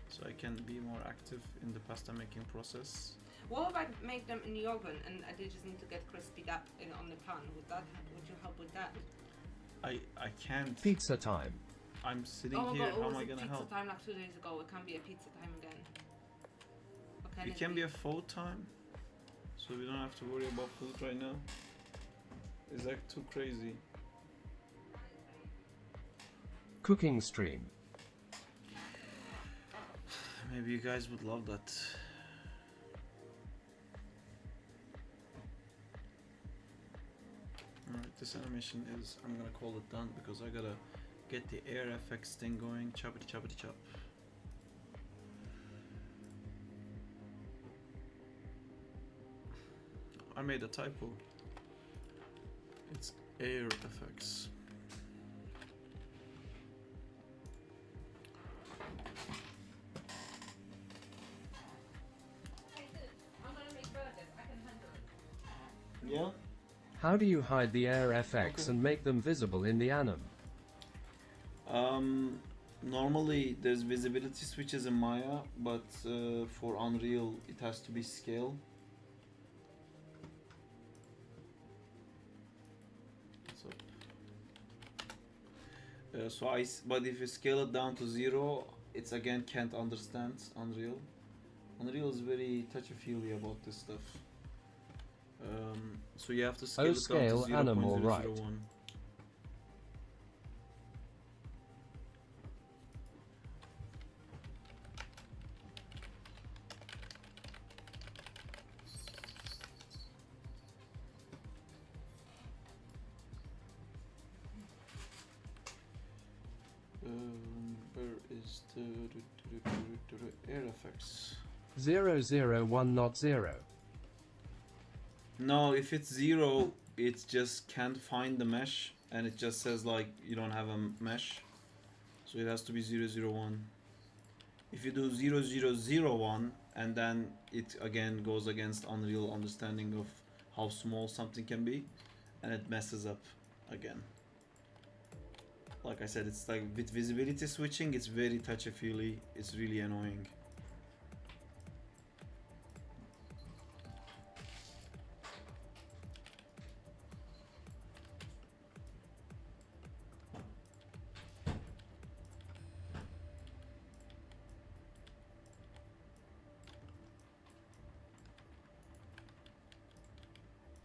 so I can be more active in the pasta making process. What if I make them in the oven and I just need to get crispied up on the pan? Would you help with that? I can't. Pizza time. I'm sitting Oh my here. god, How it am I was gonna pizza help? time like 2 days ago. It can't be a pizza time again. What It can be a photo time, so we don't have to worry about food right now. Is that too crazy? Cooking stream. Maybe you guys would love that. Alright, this animation is, I'm gonna call it done because I gotta get the air effects thing going. Choppity choppity chop. I made a typo. It's air effects. I'm gonna make burgers. I can handle it. Yeah? How do you hide the air FX Okay. and make them visible in the anim? Normally there's visibility switches in Maya, but for Unreal it has to be scale. So but if you scale it down to 0, it's again can't understand Unreal. Unreal is very touchy-feely about this stuff. So you have to scale it down to scale animal, right. 0.001. Where is the air effects? 001 not 0. No, if it's 0, it just can't find the mesh, and it just says like you don't have a mesh, so it has to be 001. If you do 0001, and then it again goes against Unreal understanding of how small something can be, and it messes up again. Like I said, it's like with visibility switching, it's very touchy-feely. It's really annoying.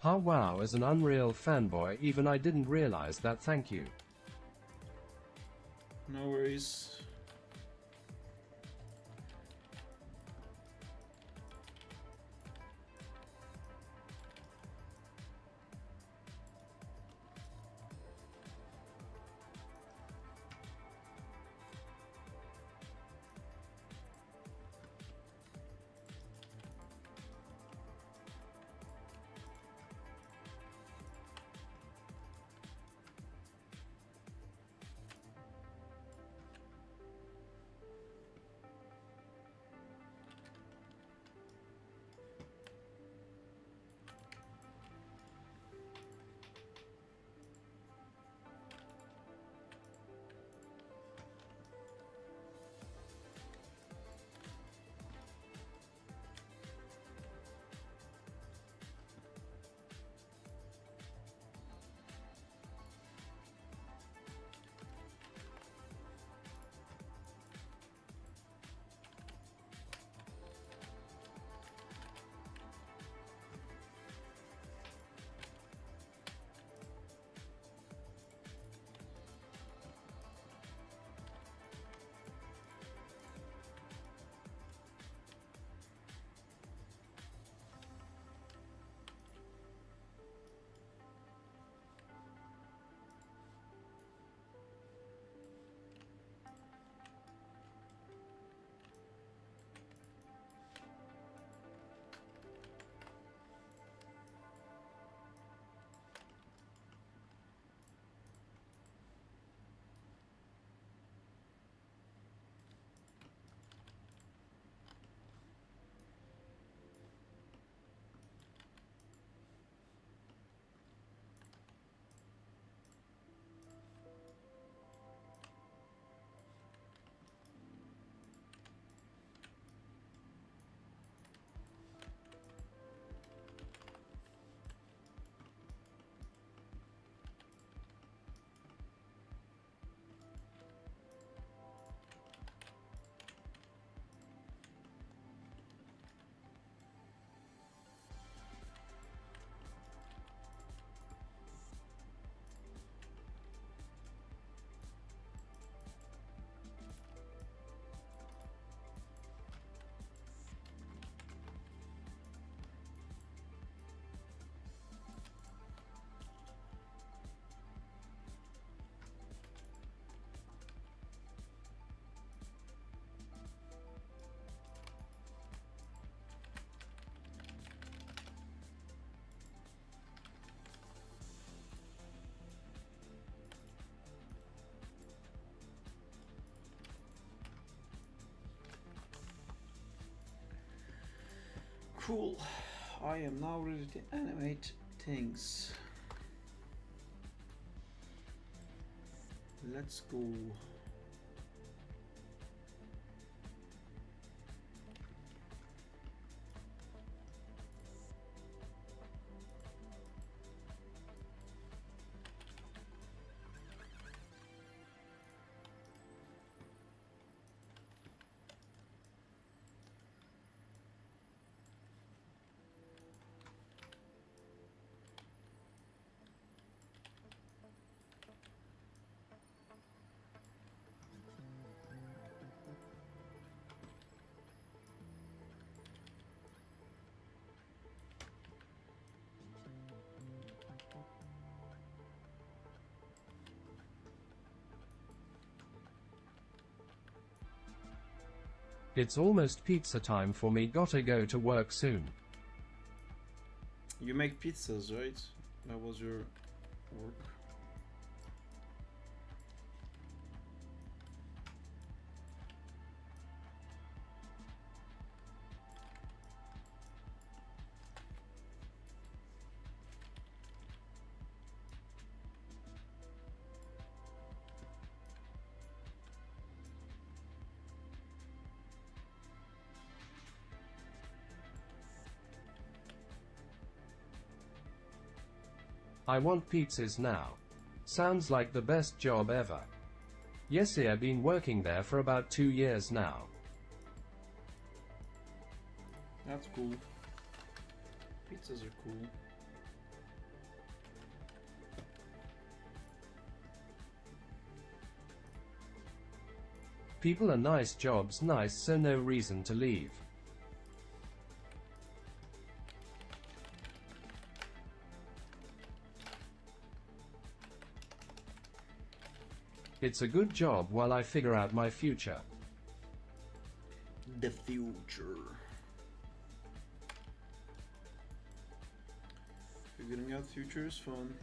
Ah wow, as an Unreal fanboy even I didn't realize that, thank you. No worries. Cool. I am now ready to animate things. Let's go. It's almost pizza time for me, gotta go to work soon. You make pizzas, right? That was your work. I want pizzas now. Sounds like the best job ever. Yes, I've been working there for about 2 years now. That's cool. Pizzas are cool. People are nice, jobs nice, so no reason to leave. It's a good job while I figure out my future. The future. Figuring out future is fun.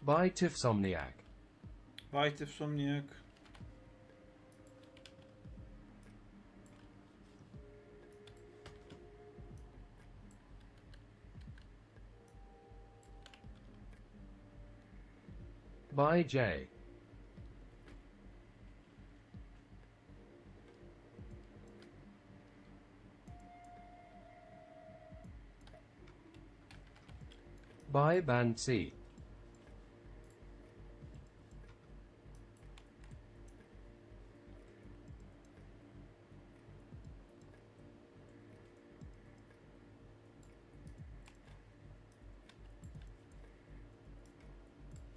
Bye, Tiffsomniac. Bye, Tiffsomniac. Bye, Jay. Bye, Bansi.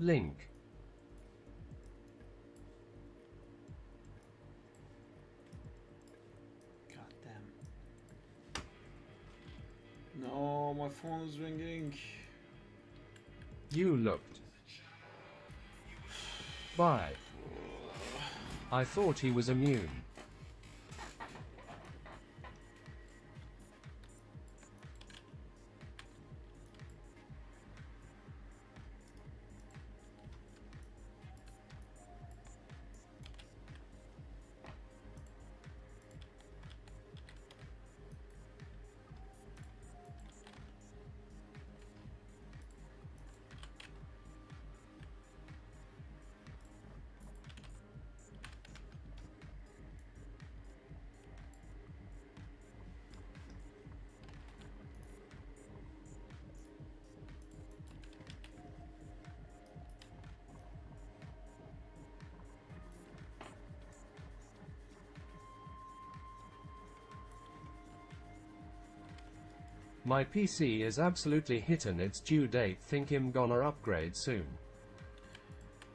Link. God damn. No, my phone is ringing. You looked. Bye. I thought he was immune. My PC is absolutely hitting its due date. Think him gonna upgrade soon.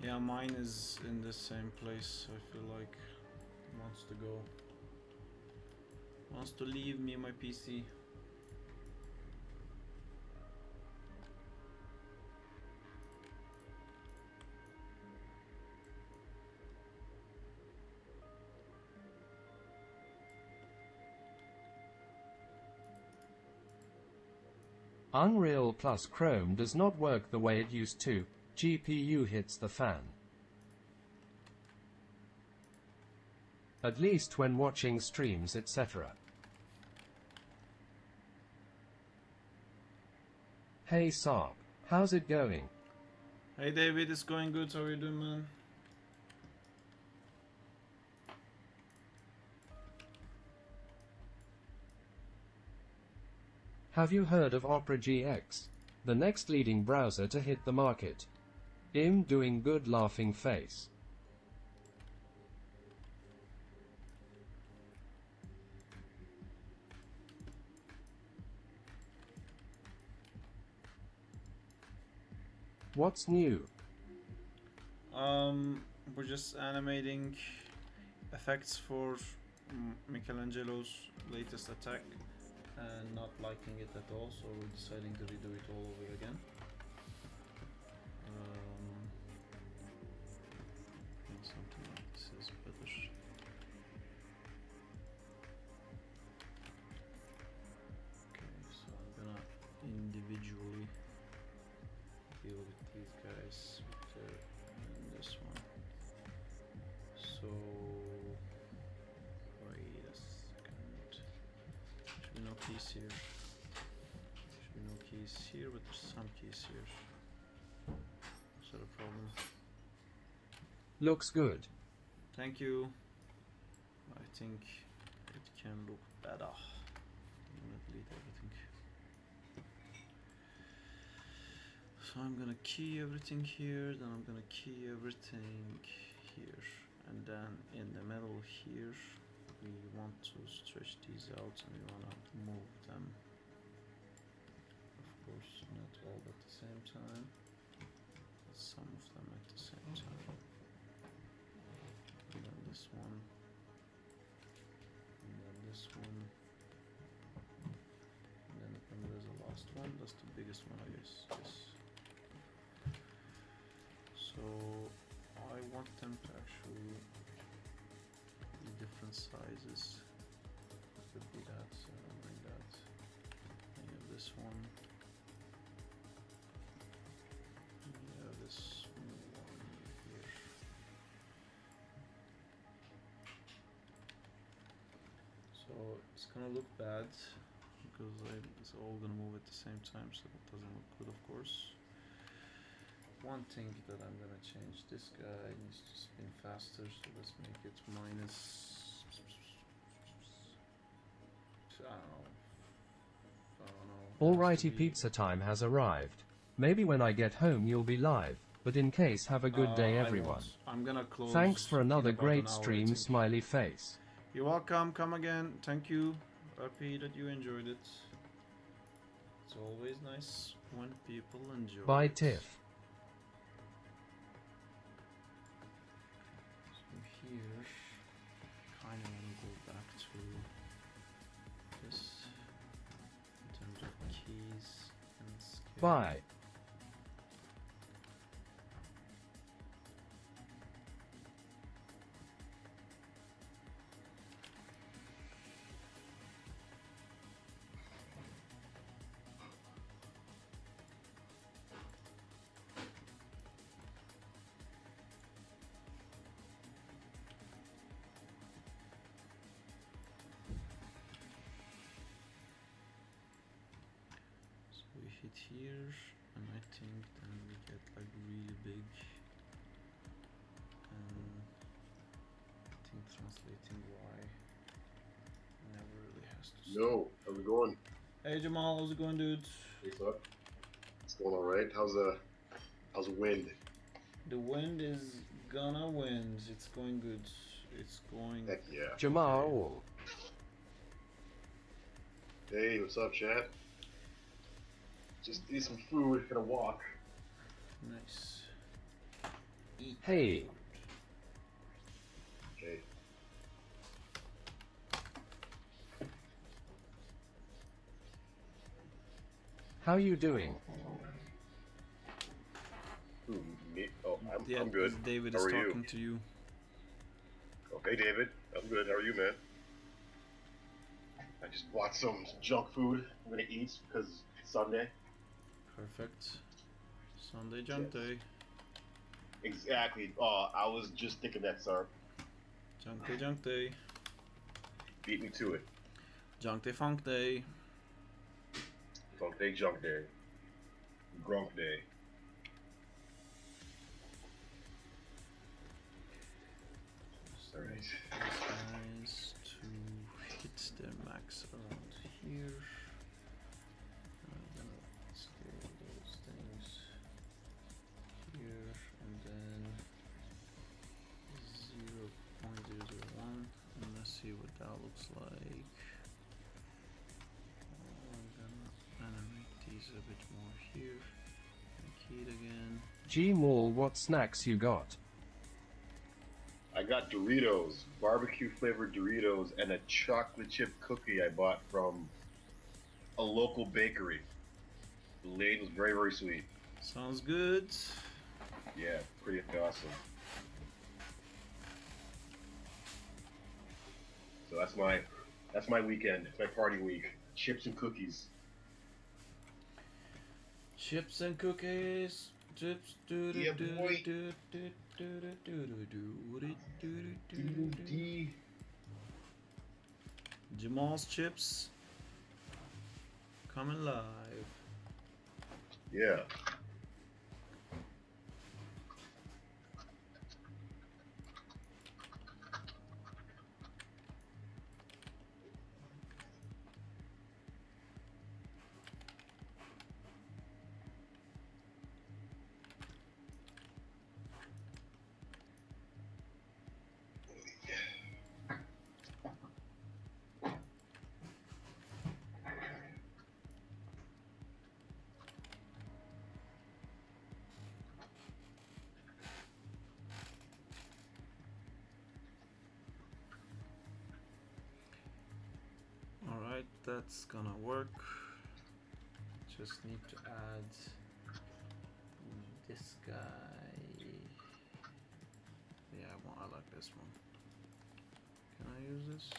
Yeah, mine is in the same place. I feel like it wants to go. Wants to leave me my PC. Unreal plus Chrome does not work the way it used to. GPU hits the fan. At least when watching streams, etc. Hey Saab, how's it going? Hey David, it's going good. How are you doing, man? Have you heard of Opera GX? The next leading browser to hit the market. I'm doing good laughing face. What's new? We're just animating effects for Michelangelo's latest attack and not liking it at all, so we're deciding to redo it all over again. I think something like this is better. Okay, so I'm gonna individually deal with these guys, Victor and this one. So wait a second. Should be no keys here. Should be no keys here, but there's some keys here. Is that a problem? Looks good. Thank you. I think it can look better. I'm gonna delete everything. So I'm gonna key everything here, then I'm gonna key everything here, and then in the middle here we want to stretch these out and we want to move them, of course not all at the same time, but some of them at the same time. And then this one, and then this one, and then there's the last one. That's the biggest one, I guess. Yes. So I want them to actually be different sizes. Could be that, so I'll bring that. I have this one. Yeah, this one here. So it's gonna look bad because it's all gonna move at the same time, so it doesn't look good, of course. One thing that I'm gonna change, this guy needs to spin faster, so let's make it minus, I don't know. Alrighty, pizza time has arrived. Maybe when I get home you'll be live, but in case, have a good day everyone. I'm gonna close. Thanks for another in about great an hour, I stream, think. smiley face. You're welcome, come again, thank you. Happy that you enjoyed it. It's always nice when people enjoy Bye it. Tiff. Here, kind of want to go back to this in terms of keys and scale. Bye. So we hit here, and I think then we get like really big, and I think translating Y never really has to stop. Yo, how's it going? Hey Jamal, how's it going, dude? What's up? It's going alright. How's the wind? The wind is gonna wind. It's going good. It's going. Heck yeah. Jamal. Hey, what's up, chat? Just eat some food and a walk. Nice. Eat. Hey. Okay. How you doing? Who, me? Oh, Yeah, I'm good. David How is are you? talking to you. Okay, David. I'm good. How are you, man? I just bought some junk food I'm gonna eat because it's Sunday. Perfect. Sunday junk Yes. day. Exactly. I was just thinking that, sir. Junk day, junk day. Beat me to it. Junk day, funk day. Funk day, junk day. Grunk day. So Alright. these guys to hit their max around here. I'm gonna scale those things here and then 0.001 and let's see what that looks like. I'm gonna animate these a bit more here. Key it again. G-Mall, what snacks you got? I got Doritos, barbecue flavored Doritos, and a chocolate chip cookie I bought from a local bakery. The lady was very, very sweet. Sounds good. Yeah, pretty awesome. So that's my weekend. It's my party week. Chips and cookies. Chips and cookies. Chips. Do do Yeah, do boy. do do do do do do do do do. Jamal's chips coming live. Yeah. Alright, that's gonna work. Just need to add this guy. Yeah, I like this one. Can I use this?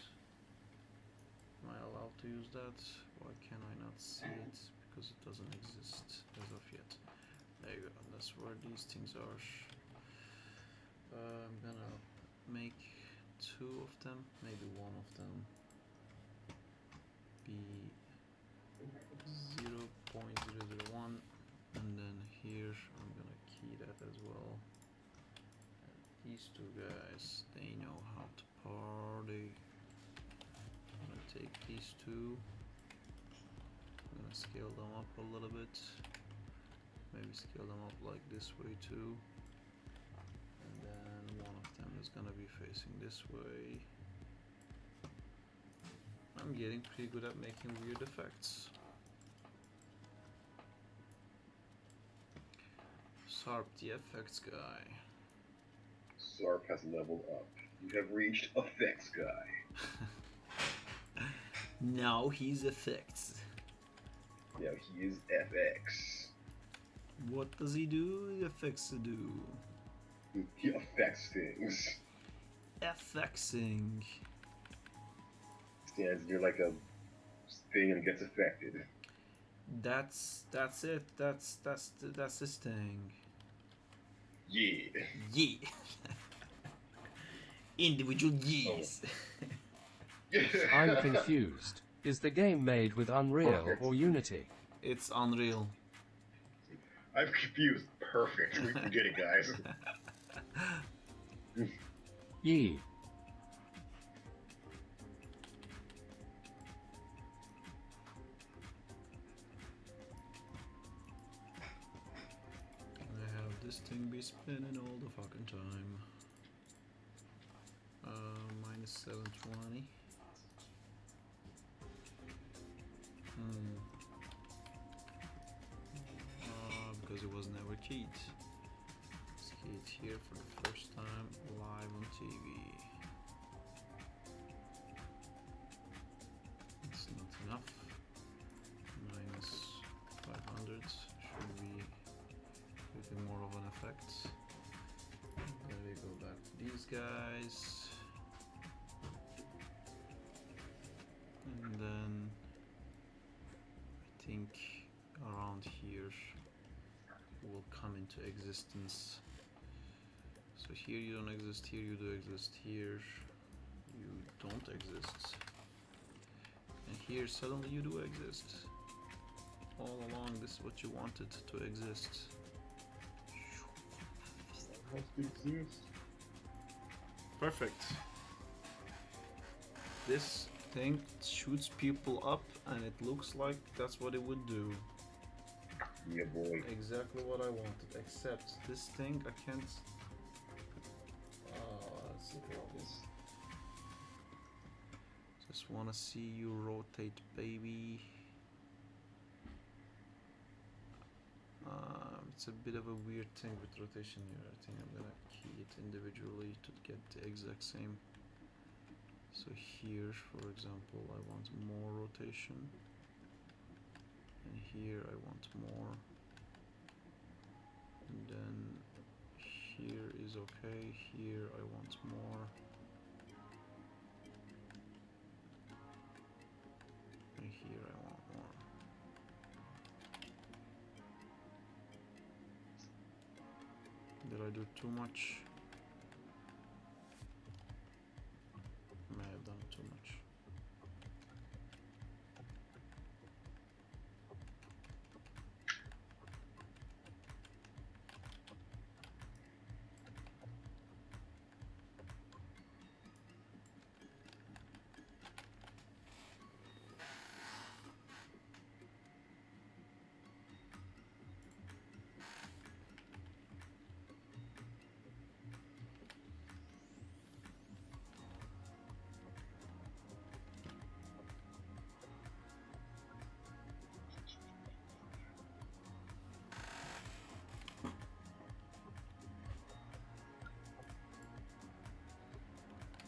Am I allowed to use that? Why can I not see it? Because it doesn't exist as of yet. There you go, that's where these things are. I'm gonna make two of them, maybe one of them be 0.001 and then here I'm gonna key that as well. And these two guys, they know how to party. I'm gonna take these two, I'm gonna scale them up a little bit, maybe scale them up like this way too, and then one of them is gonna be facing this way. I'm getting pretty good at making weird effects. Sarp, the effects guy. Sarp has leveled up. You have reached effects guy. Now he's effects. Now he is FX. What does he do? Effects do. He affects things. FXing. Stands near like a thing and gets affected. That's it. That's his thing. Yeah. Yeah. Individual years. I'm confused. Is the game made with Unreal or Unity? It's Unreal. I'm confused. Perfect. We get it, guys. Yee. I have this thing be spinning all the fucking time. Minus 720. key it. Let's key it here for the first time live on TV. It's not enough. Minus 500 should be giving more of an effect. Then we go back to these guys. And then I think around here will come into existence. So here you don't exist, here you do exist, here you don't exist. And here suddenly you do exist. All along this is what you wanted to exist. Perfect. This thing shoots people up and it looks like that's what it would do. Yeah, boy. Exactly what I wanted, except this thing I can't. Let's look at this. Just wanna see you rotate, baby. It's a bit of a weird thing with rotation here. I think I'm gonna key it individually to get the exact same. So here, for example, I want more rotation, and here I want more, and then here is okay, here I want more, and here I want more. Did I do too much? May have done too much.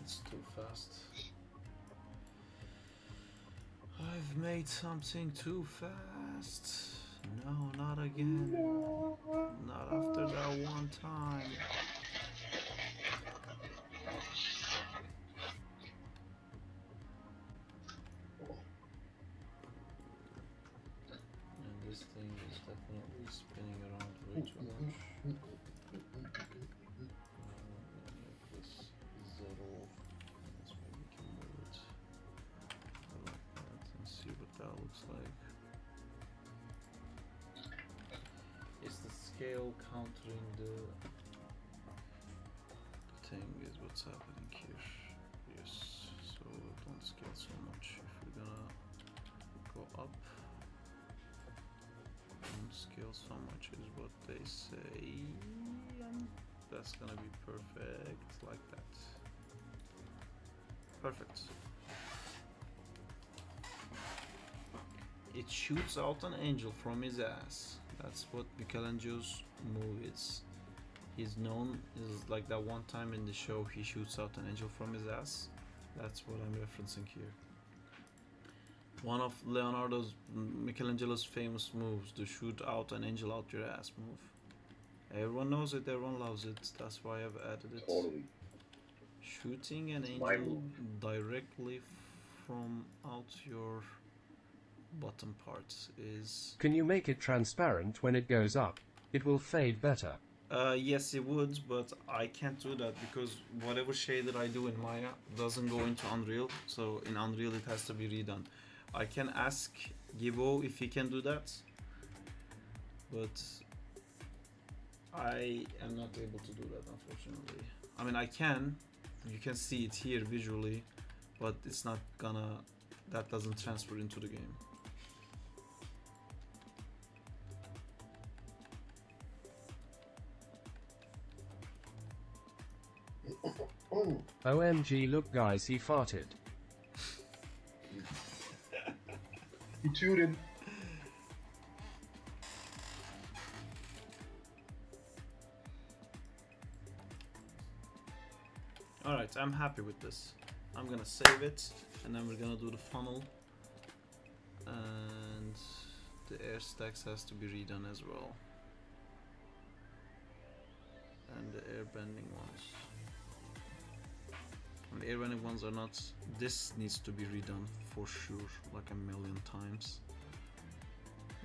It's too fast. I've made something too fast. No, not again. Not after that one time. And this thing is definitely spinning around way too much. This zero. Let's maybe can move it like that and see what that looks like. Is the scale countering the thing is what's happening here. Yes, so don't scale so much. If we're gonna go up, don't scale so much is what they say, and that's gonna be perfect like that. Perfect. It shoots out an angel from his ass. That's what Michelangelo's move is. He's known as like that one time in the show he shoots out an angel from his ass. That's what I'm referencing here. One of Michelangelo's famous moves, the shoot out an angel out your ass move. Everyone knows it, everyone loves it. That's why I've added it. Totally. Shooting an My angel move. directly from out your bottom parts is... Can you make it transparent when it goes up? It will fade better. Yes, it would, but I can't do that because whatever shade that I do in Maya doesn't go into Unreal. So in Unreal it has to be redone. I can ask Gibo if he can do that, but I am not able to do that, unfortunately. I mean, I can. You can see it here visually, but it's not gonna... that doesn't transfer into the game. OMG, look guys, he farted. He tooted. Alright, I'm happy with this. I'm gonna save it, and then we're gonna do the funnel. And the air stacks has to be redone as well. And the air bending ones. And the air bending ones are not... This needs to be redone for sure, like a million times.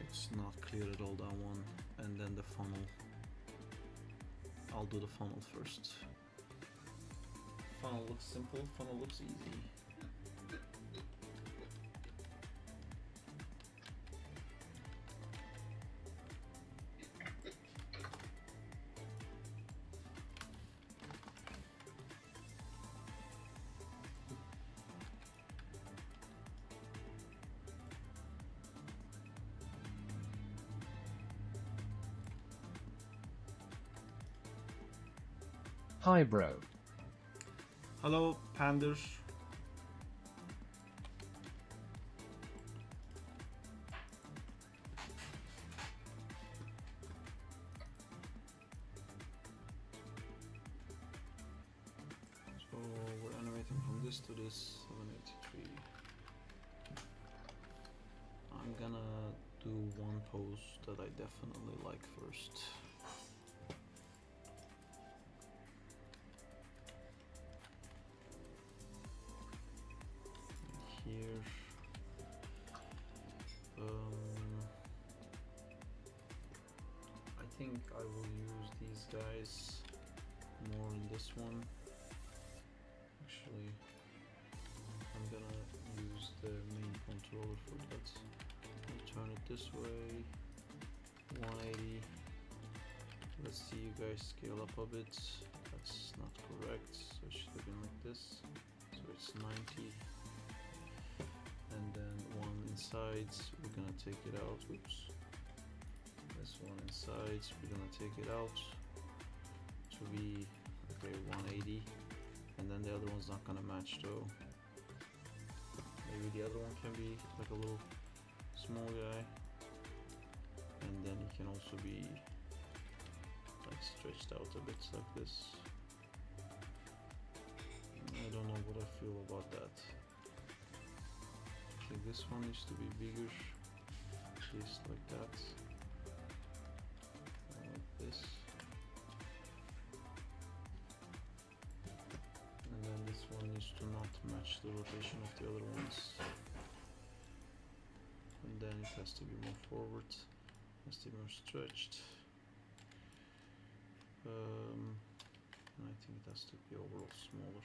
It's not clear at all, that one. And then the funnel. I'll do the funnel first. Funnel looks simple, funnel looks easy. Hi bro. Hello, Panders. So we're animating from this to this 783. I'm gonna do one pose that I definitely like first. Here, I think I will use these guys more in this one. Actually, I'm gonna use the main controller for that. I'll turn it this way, 180. Let's see you guys scale up a bit. That's not correct, so it should have been like this. So it's 90. And then one inside, we're gonna take it out. Oops. This one inside, we're gonna take it out to be okay 180, and then the other one's not gonna match though. Maybe the other one can be like a little small guy, and then he can also be like stretched out a bit like this. I don't know what I feel about that. I think this one needs to be bigger, just like that, like this, and then this one needs to not match the rotation of the other ones, and then it has to be more forward, has to be more stretched, and I think it has to be overall smaller.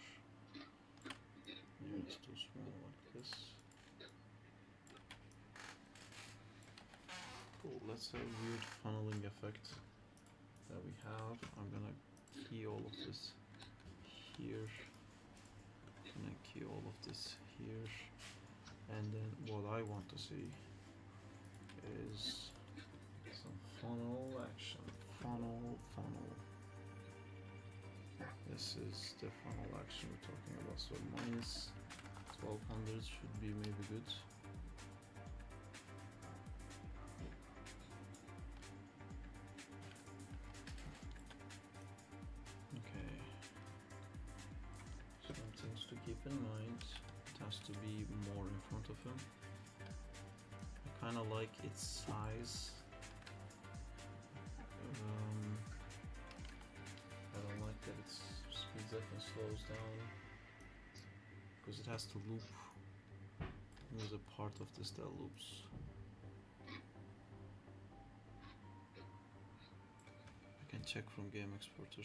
Maybe it's too small like this. Cool, let's have a weird funneling effect that we have. I'm gonna key all of this here, and then key all of this here, and then what I want to see is some funnel action. Funnel. This is the funnel action we're talking about, so minus 1200 should be maybe good. To keep in mind, it has to be more in front of him. I kind of like its size. I don't like that it speeds up and slows down, because it has to loop. There's a part of this that loops. I can check from Game Exporter.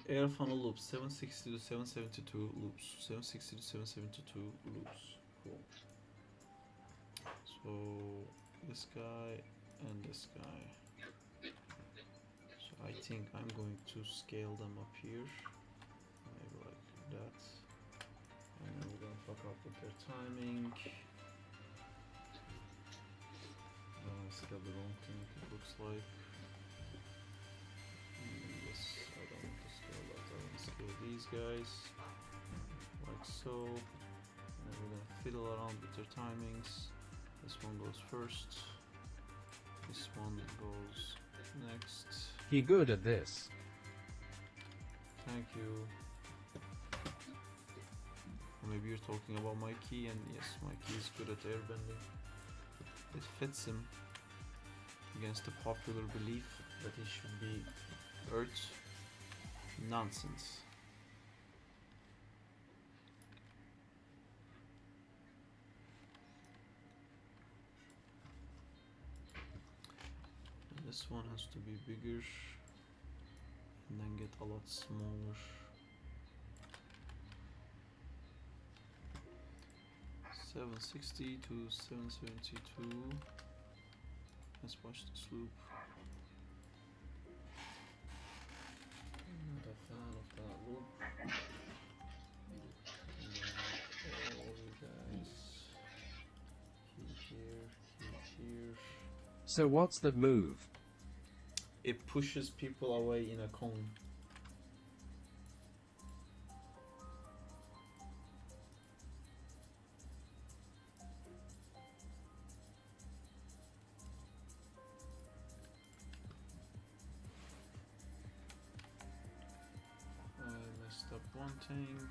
Air funnel loops, 760 to 772 loops, 760 to 772 loops. Cool. So this guy and this guy. So I think I'm going to scale them up here, maybe like that. And then we're gonna fuck up with their timing. Scale the wrong thing, it looks like. Scale these guys like so, and then we're gonna fiddle around with their timings. This one goes first, this one goes next, He good at this. Thank you. Or maybe you're talking about Mikey, and yes, Mikey is good at airbending. It fits him against the popular belief that he should be Earth. Nonsense. And this one has to be bigger and then get a lot smaller. 760 to 772. Let's watch this loop. Not a fan of that loop. And all you guys, keep here. So what's the move? It pushes people away in a cone. I messed up one tank.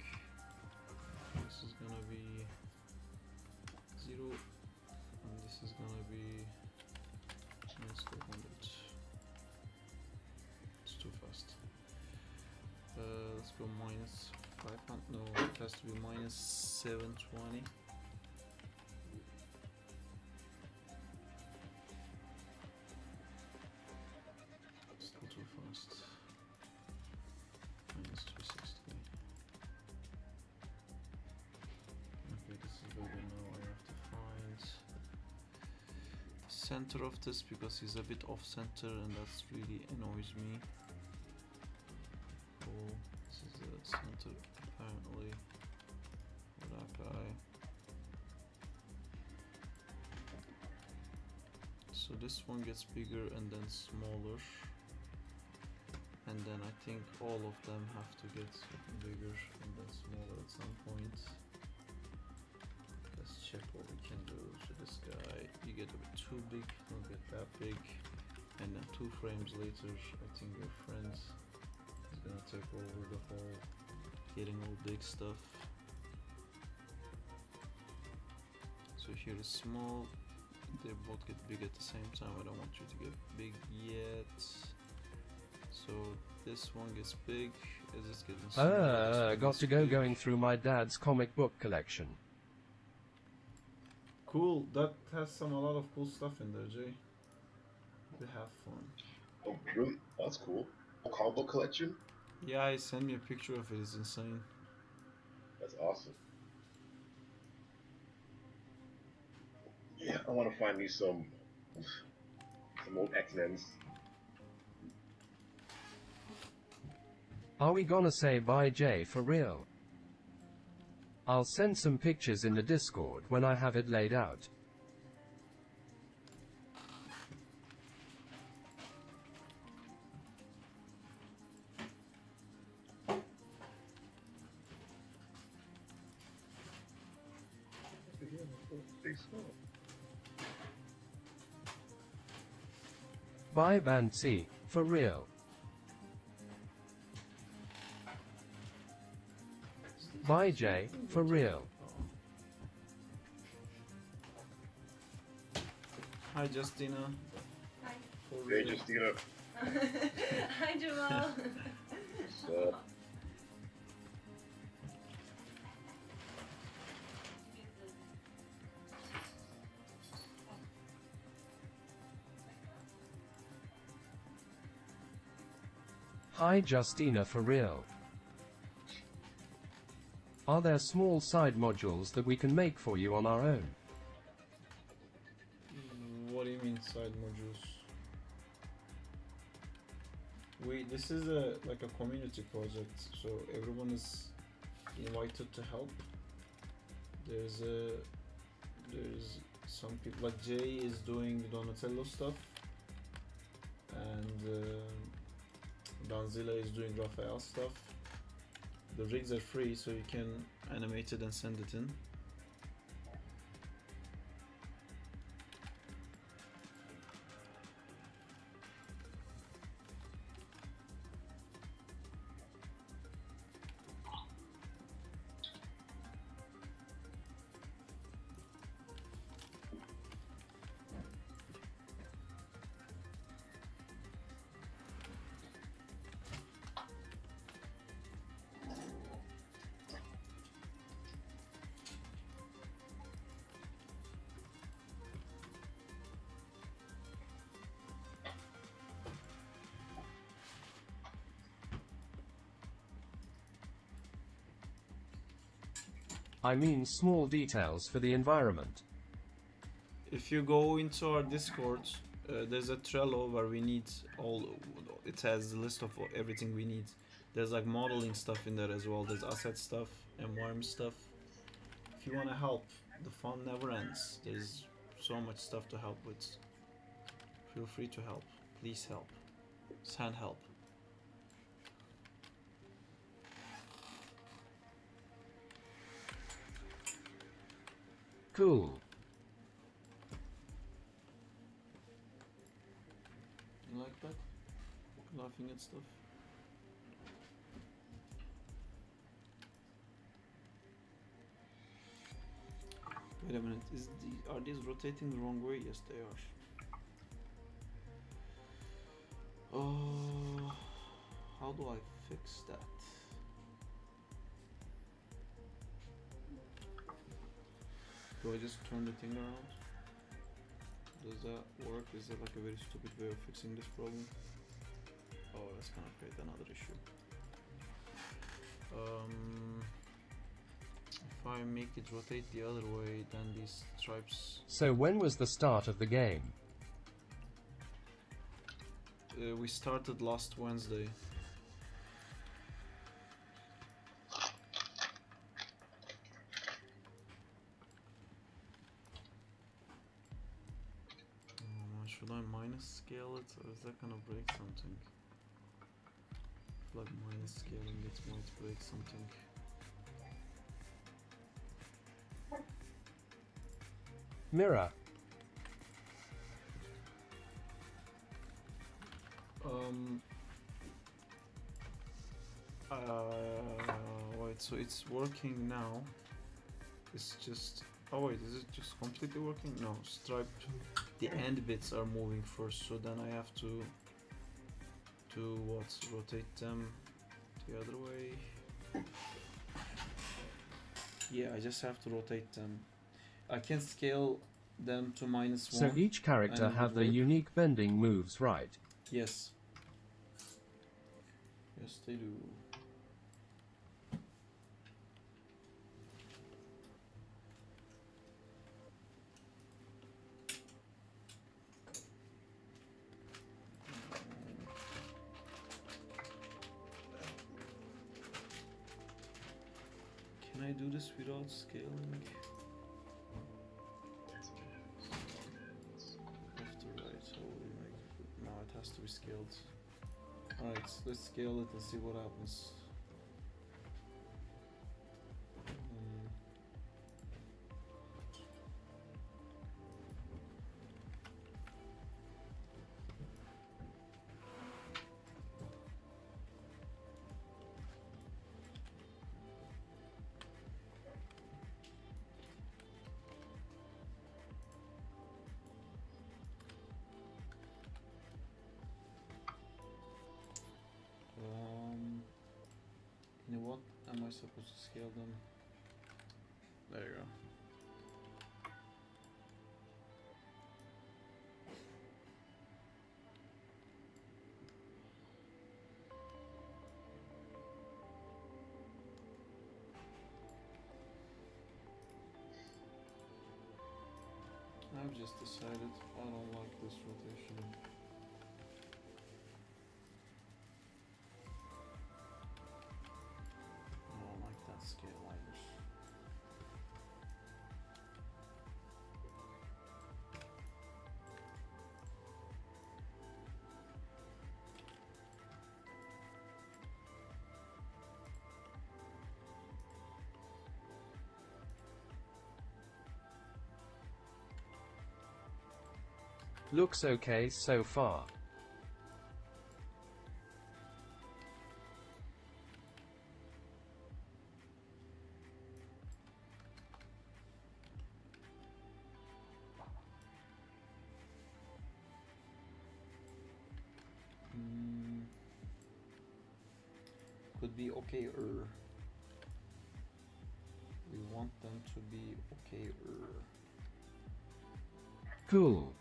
This is gonna be 0, and this is gonna be -400. It's too fast. Let's go -500. No, it has to be -720. Still too fast. -360. Okay, this is good. Now I have to find center of this because he's a bit off center, and that's really annoys me. Oh, this is the center apparently for that guy. So this one gets bigger and then smaller, and then I think all of them have to get bigger and then smaller at some point. Let's check what we can do to this guy. You get a bit too big, don't get that big, and then 2 frames later I think your friend is gonna take over the whole getting all big stuff. So here is small, they both get big at the same time. I don't want you to get big yet. So this one gets big as it's getting smaller. Got to go going through my dad's comic book collection. Cool, that has a lot of cool stuff in there, Jay. We have fun. Oh, really? That's cool. A comic book collection? Yeah, he sent me a picture of it, it's insane. That's awesome. Yeah, I want to find me some old X-Men's. Are we gonna say bye, Jay, for real? I'll send some pictures in the Discord when I have it laid out. Bye, Bantsy, for real. Bye, Jay, for real. Hi, Justina. Hi. For Hey, real. Justina. Hi, Jamal. What's up? Hi, Justina, for real. Are there small side modules that we can make for you on our own? What do you mean side modules? This is like a community project, so everyone is invited to help. There's some people like Jay is doing Donatello stuff, and Danzilla is doing Raphael stuff. The rigs are free, so you can animate it and send it in. I mean small details for the environment. If you go into our Discord, there's a Trello where we need all. It has a list of everything we need. There's like modeling stuff in there as well. There's asset stuff, environment stuff. If you want to help, the fun never ends. There's so much stuff to help with. Feel free to help. Please help. Send help. Cool. You like that? Laughing at stuff. Wait a minute, are these rotating the wrong way? Yes, they are. How do I fix that? Do I just turn the thing around? Does that work? Is there like a very stupid way of fixing this problem? Oh, that's gonna create another issue. If I make it rotate the other way, then these stripes... So when was the start of the game? We started last Wednesday. Should I minus scale it, or is that gonna break something? Like minus scaling it might break something. Mirror. Wait, so it's working now. It's just... Oh wait, is it just completely working? No, striped. The end bits are moving first, so then I have to what? Rotate them the other way. Yeah, I just have to rotate them. I can scale them to -1. So each character have their work. unique bending moves, right? Yes. Yes, they do. Can I do this without scaling? Left to right, how will you make it? No, it has to be scaled. Alright, let's scale it and see what happens. You know what? Am I supposed to scale them? There you go. I've just decided I don't like this rotation. I don't like that scale either. Looks okay so far. Could be okay-er. We want them to be okay-er. Cool.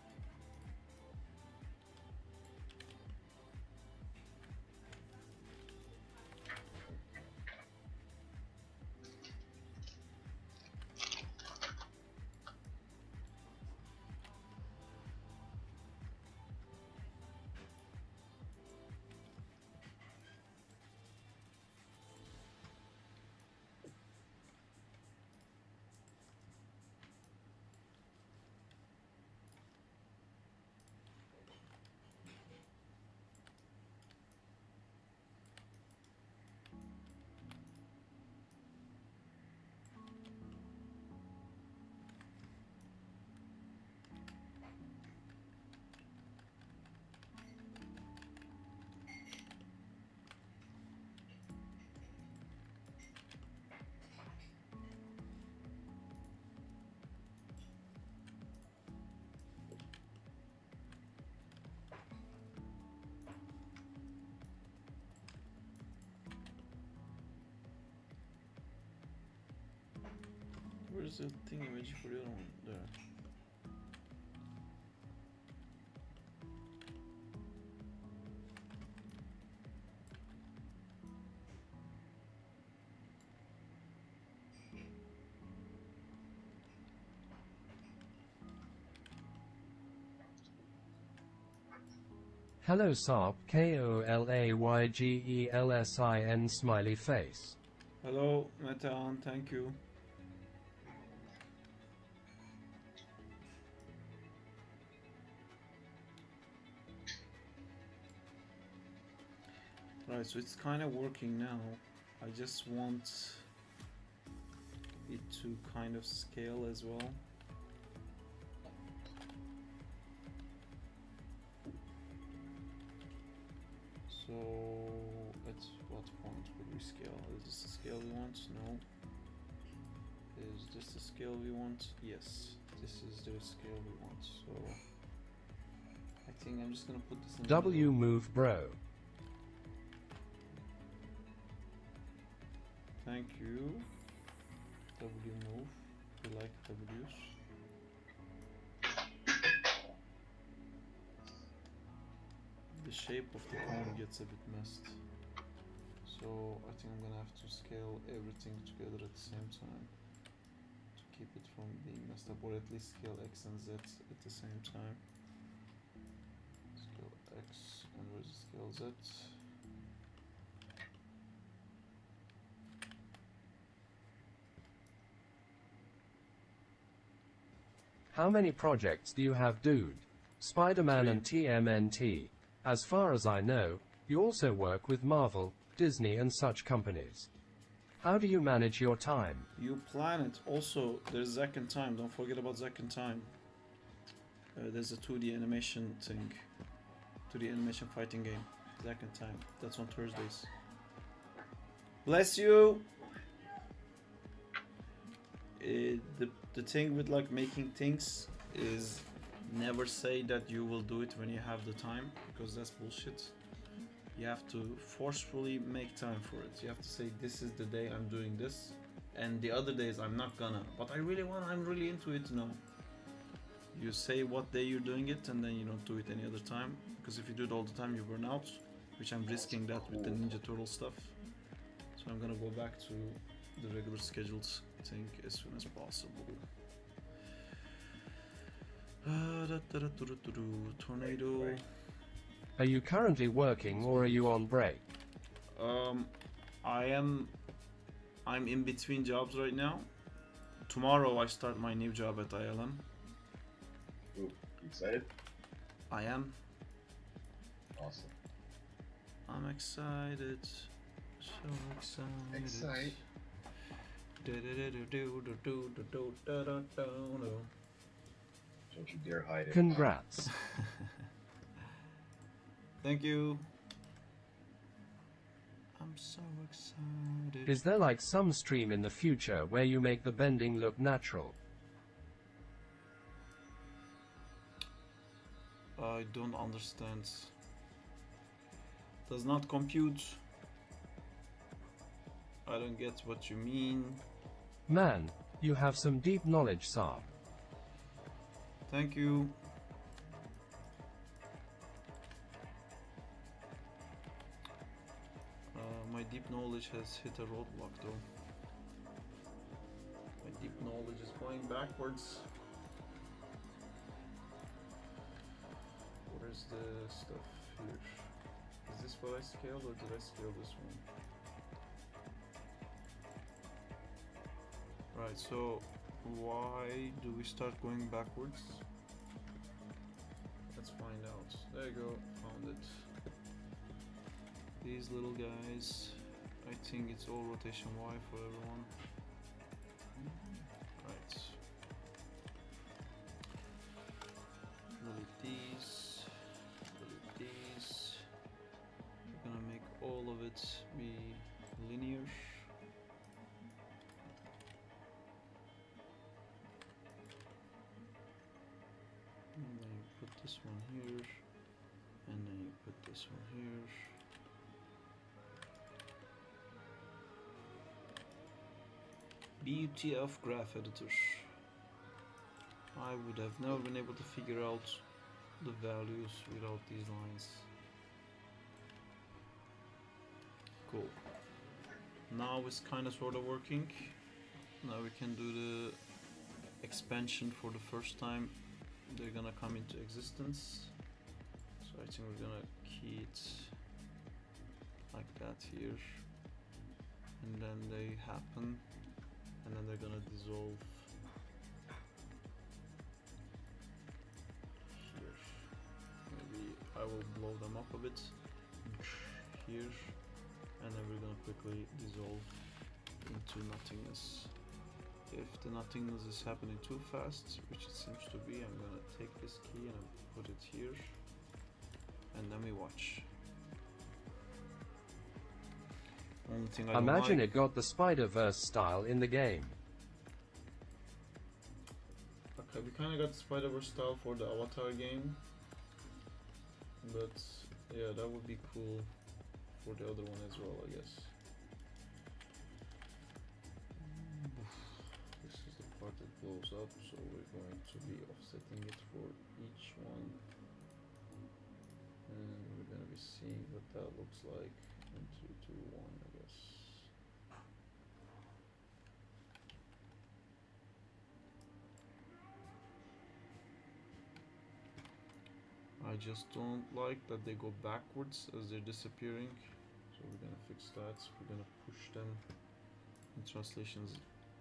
Where's the thing image for the other one? There. Hello Sarp, KOLAYGELSIN smiley face. Hello, Metehan, thank you. Right, so it's kind of working now. I just want it to kind of scale as well. So at what point would we scale? Is this the scale we want? No. Is this the scale we want? Yes, this is the scale we want. So I think I'm just gonna put this in W move bro. Thank you. W move. We like W's. The shape of the cone gets a bit messed. So I think I'm gonna have to scale everything together at the same time to keep it from being messed up, or at least scale X and Z at the same time. Scale X, and where's the scale Z? How many projects do you have, dude? Spider-Man 3. and TMNT. As far as I know, you also work with Marvel, Disney and such companies. How do you manage your time? You plan it. Also, there's Zack and Time. Don't forget about Zack and Time. There's a 2D animation thing. 2D animation fighting game. Zack and Time. That's on Thursdays. Bless you! The thing with like making things is never say that you will do it when you have the time, because that's bullshit. You have to forcefully make time for it. You have to say, this is the day I'm doing this, and the other days I'm not gonna, but I really want, I'm really into it. No, you say what day you're doing it, and then you don't do it any other time, because if you do it all the time you burn out, which I'm risking that with the Ninja Turtle stuff. So I'm gonna go back to the regular scheduled thing as soon as possible. Tornado. Are you currently working or are you on break? I'm in between jobs right now. Tomorrow I start my new job at ILM. Ooh, you excited? I am. Awesome. I'm excited. So excited. Don't you dare hide it. Congrats. Thank you. I'm so excited. Is there like some stream in the future where you make the bending look natural? I don't understand. Does not compute. I don't get what you mean. Man, you have some deep knowledge, Sarp. Thank you. My deep knowledge has hit a roadblock though. My deep knowledge is going backwards. Where's the stuff here? Is this what I scaled, or did I scale this one? Right, so why do we start going backwards? Let's find out. There you go, found it. These little guys, I think it's all rotation Y for everyone. Right. Delete these, delete these. We're gonna make all of it be linear. And then you put this one here, and then you put this one here. Beauty of graph editor. I would have never been able to figure out the values without these lines. Cool. Now it's kind of sort of working. Now we can do the expansion for the first time. They're gonna come into existence. So I think we're gonna key it like that here. And then they happen. And then they're gonna dissolve here. Maybe I will blow them up a bit here. And then we're gonna quickly dissolve into nothingness. If the nothingness is happening too fast, which it seems to be, I'm gonna take this key and put it here, and then we watch. Only thing I Imagine like, it got the Spider-Verse style in the game. okay, we kind of got the Spider-Verse style for the Avatar game, but yeah, that would be cool for the other one as well, I guess. This is the part that blows up, so we're going to be offsetting it for each one. And we're going to be seeing what that looks like in 3, 2, 1, I guess. I just don't like that they go backwards as they're disappearing. So we're gonna fix that. We're gonna push them in translations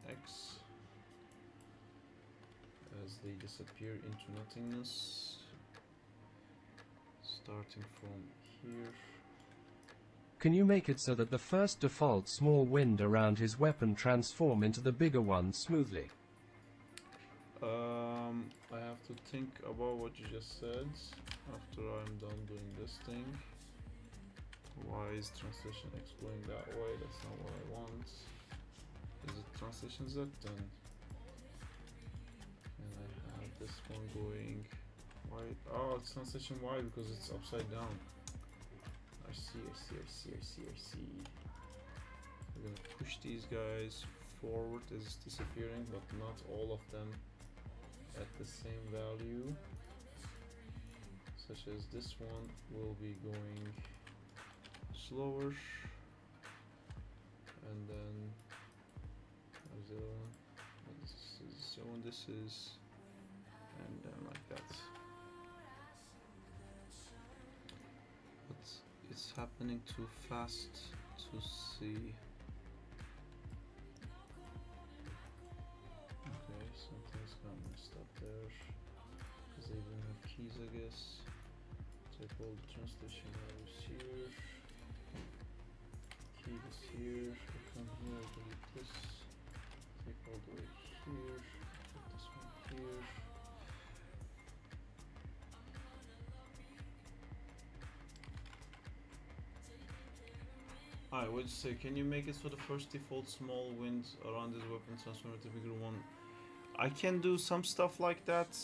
X as they disappear into nothingness. Starting from here. Can you make it so that the first default small wind around his weapon transform into the bigger one smoothly? I have to think about what you just said after I'm done doing this thing. Why is translation X going that way? That's not what I want. Is it translation Z then? And I have this one going Y. Oh, it's translation Y because it's upside down. I see. We're gonna push these guys forward as it's disappearing, but not all of them at the same value. Such as this one will be going slower, and then how's the other one? This is so this is, and then like that. But it's happening too fast to see. Okay, something's got messed up there because they didn't have keys, I guess. Take all the translation values here. Key this here. Come here, delete this. Take all the way here. Put this one here. Alright, what'd you say? Can you make it so the first default small wind around this weapon transform into bigger one? I can do some stuff like that,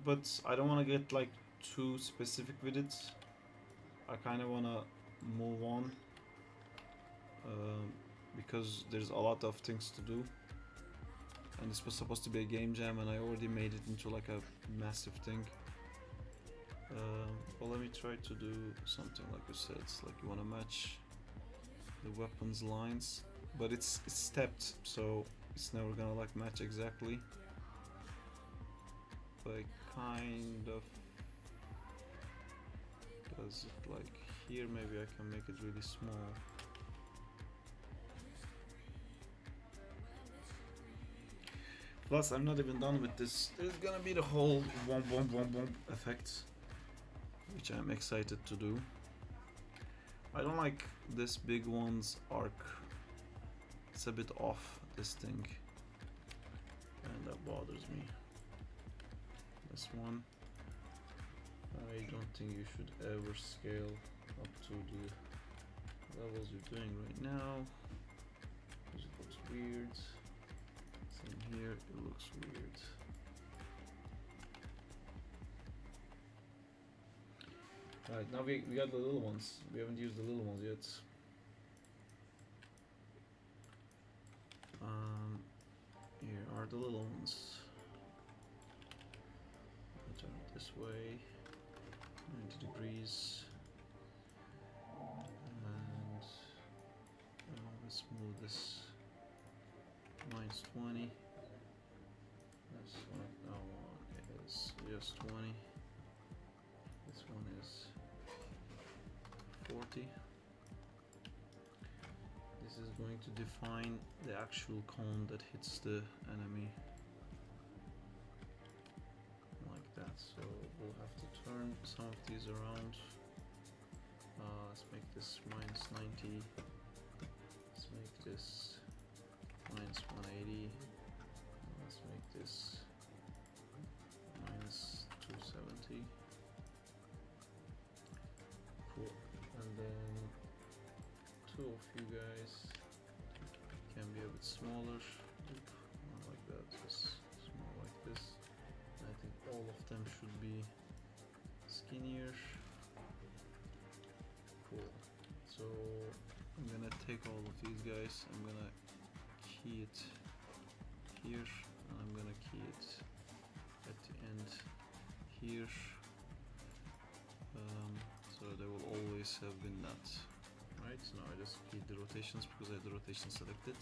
but I don't want to get like too specific with it. I kind of want to move on because there's a lot of things to do, and this was supposed to be a game jam and I already made it into like a massive thing. But let me try to do something like you said. It's like you want to match the weapons lines, but it's stepped, so it's never gonna like match exactly. But kind of does it like here. Maybe I can make it really small. Plus, I'm not even done with this. There's gonna be the whole womp womp womp womp effect, which I'm excited to do. I don't like this big one's arc. It's a bit off, this thing, and that bothers me. This one, I don't think you should ever scale up to the levels you're doing right now, because it looks weird. Same here, it looks weird. Right, now we got the little ones. We haven't used the little ones yet. little ones. I'll turn it this way, 90 degrees, and let's move this -20. This one, that one is just 20. This one is 40. This is going to define the actual cone that hits the enemy. Like that. So we'll have to turn some of these around. Let's make this -90. Let's make this -180. Let's make this -270. Cool. And then two of you guys can be a bit smaller. Oop, not like that, just small like this. I think all of them should be skinnier. Cool. So I'm gonna take all of these guys, I'm gonna key it here, and I'm gonna key it at the end here. So they will always have been that. Right, now I just keyed the rotations because I had the rotation selected.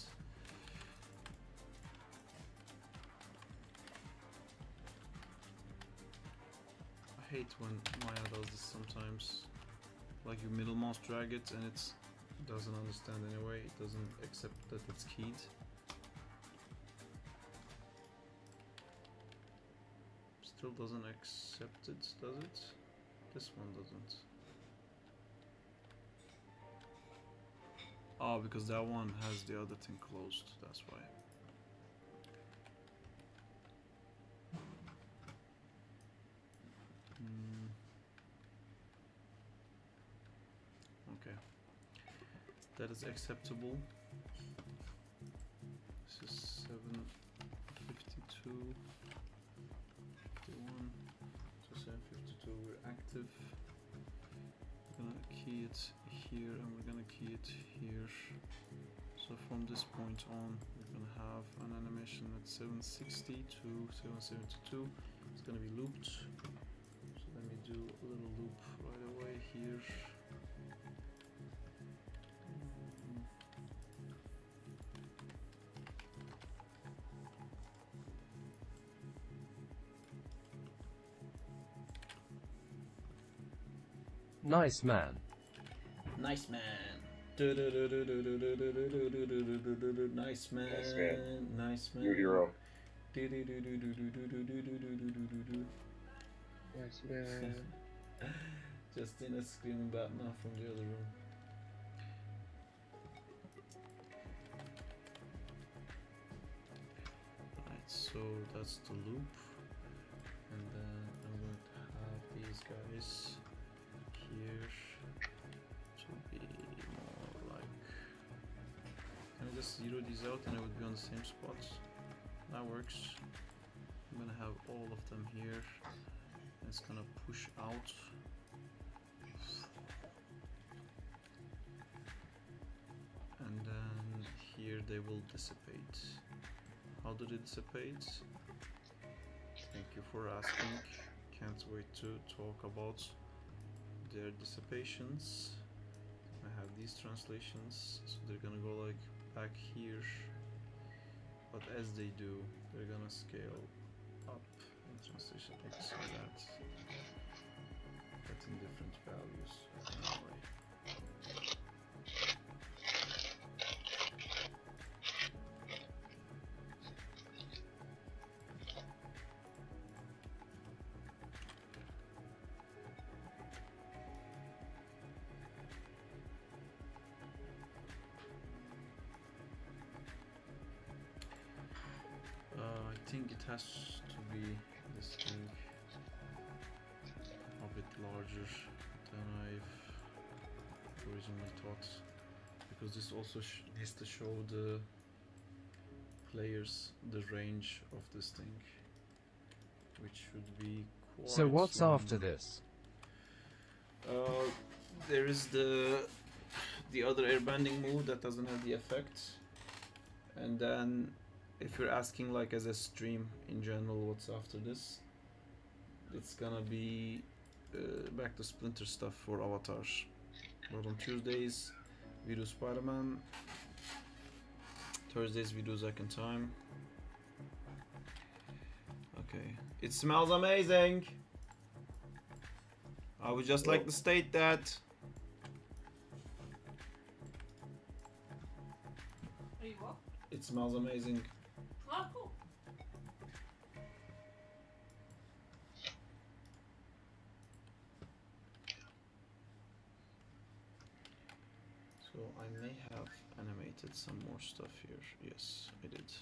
I hate when Maya does this sometimes. Like you middle mouse drag it and it doesn't understand anyway, it doesn't accept that it's keyed. Still doesn't accept it, does it? This one doesn't. Oh, because that one has the other thing closed, that's why. Okay. That is acceptable. This is 752. 51. So 752, we're active. We're gonna key it here and we're gonna key it here. So from this point on we're gonna have an animation at 760 to 772. It's gonna be looped. So let me do a little loop right away here. Nice man. Nice man. Nice man. Nice man. Nice man. New hero. Nice man. Justina screaming Batman from the other room. Right, so that's the loop. And then I'm going to have these guys here to be more like, can I just zero these out and it would be on the same spot? That works. I'm gonna have all of them here. It's gonna push out. And then here they will dissipate. How do they dissipate? Thank you for asking. Can't wait to talk about their dissipations. I have these translations, so they're gonna go like back here, but as they do, they're gonna scale up in translation like so that, but in different values. Anyway. I think it has to be this thing a bit larger than I've originally thought, because this also needs to show the players the range of this thing, which should be quite So what's long. after this? There is the other airbending move that doesn't have the effect, and then if you're asking like as a stream in general, what's after this? It's gonna be back to Splinter stuff for Avatar. But on Tuesdays, we do Spider-Man. Thursdays we do Zack and Time. Okay. It smells amazing! I would just like to state that. Are you what? It smells amazing. Oh, cool. So I may have animated some more stuff here. Yes, I did.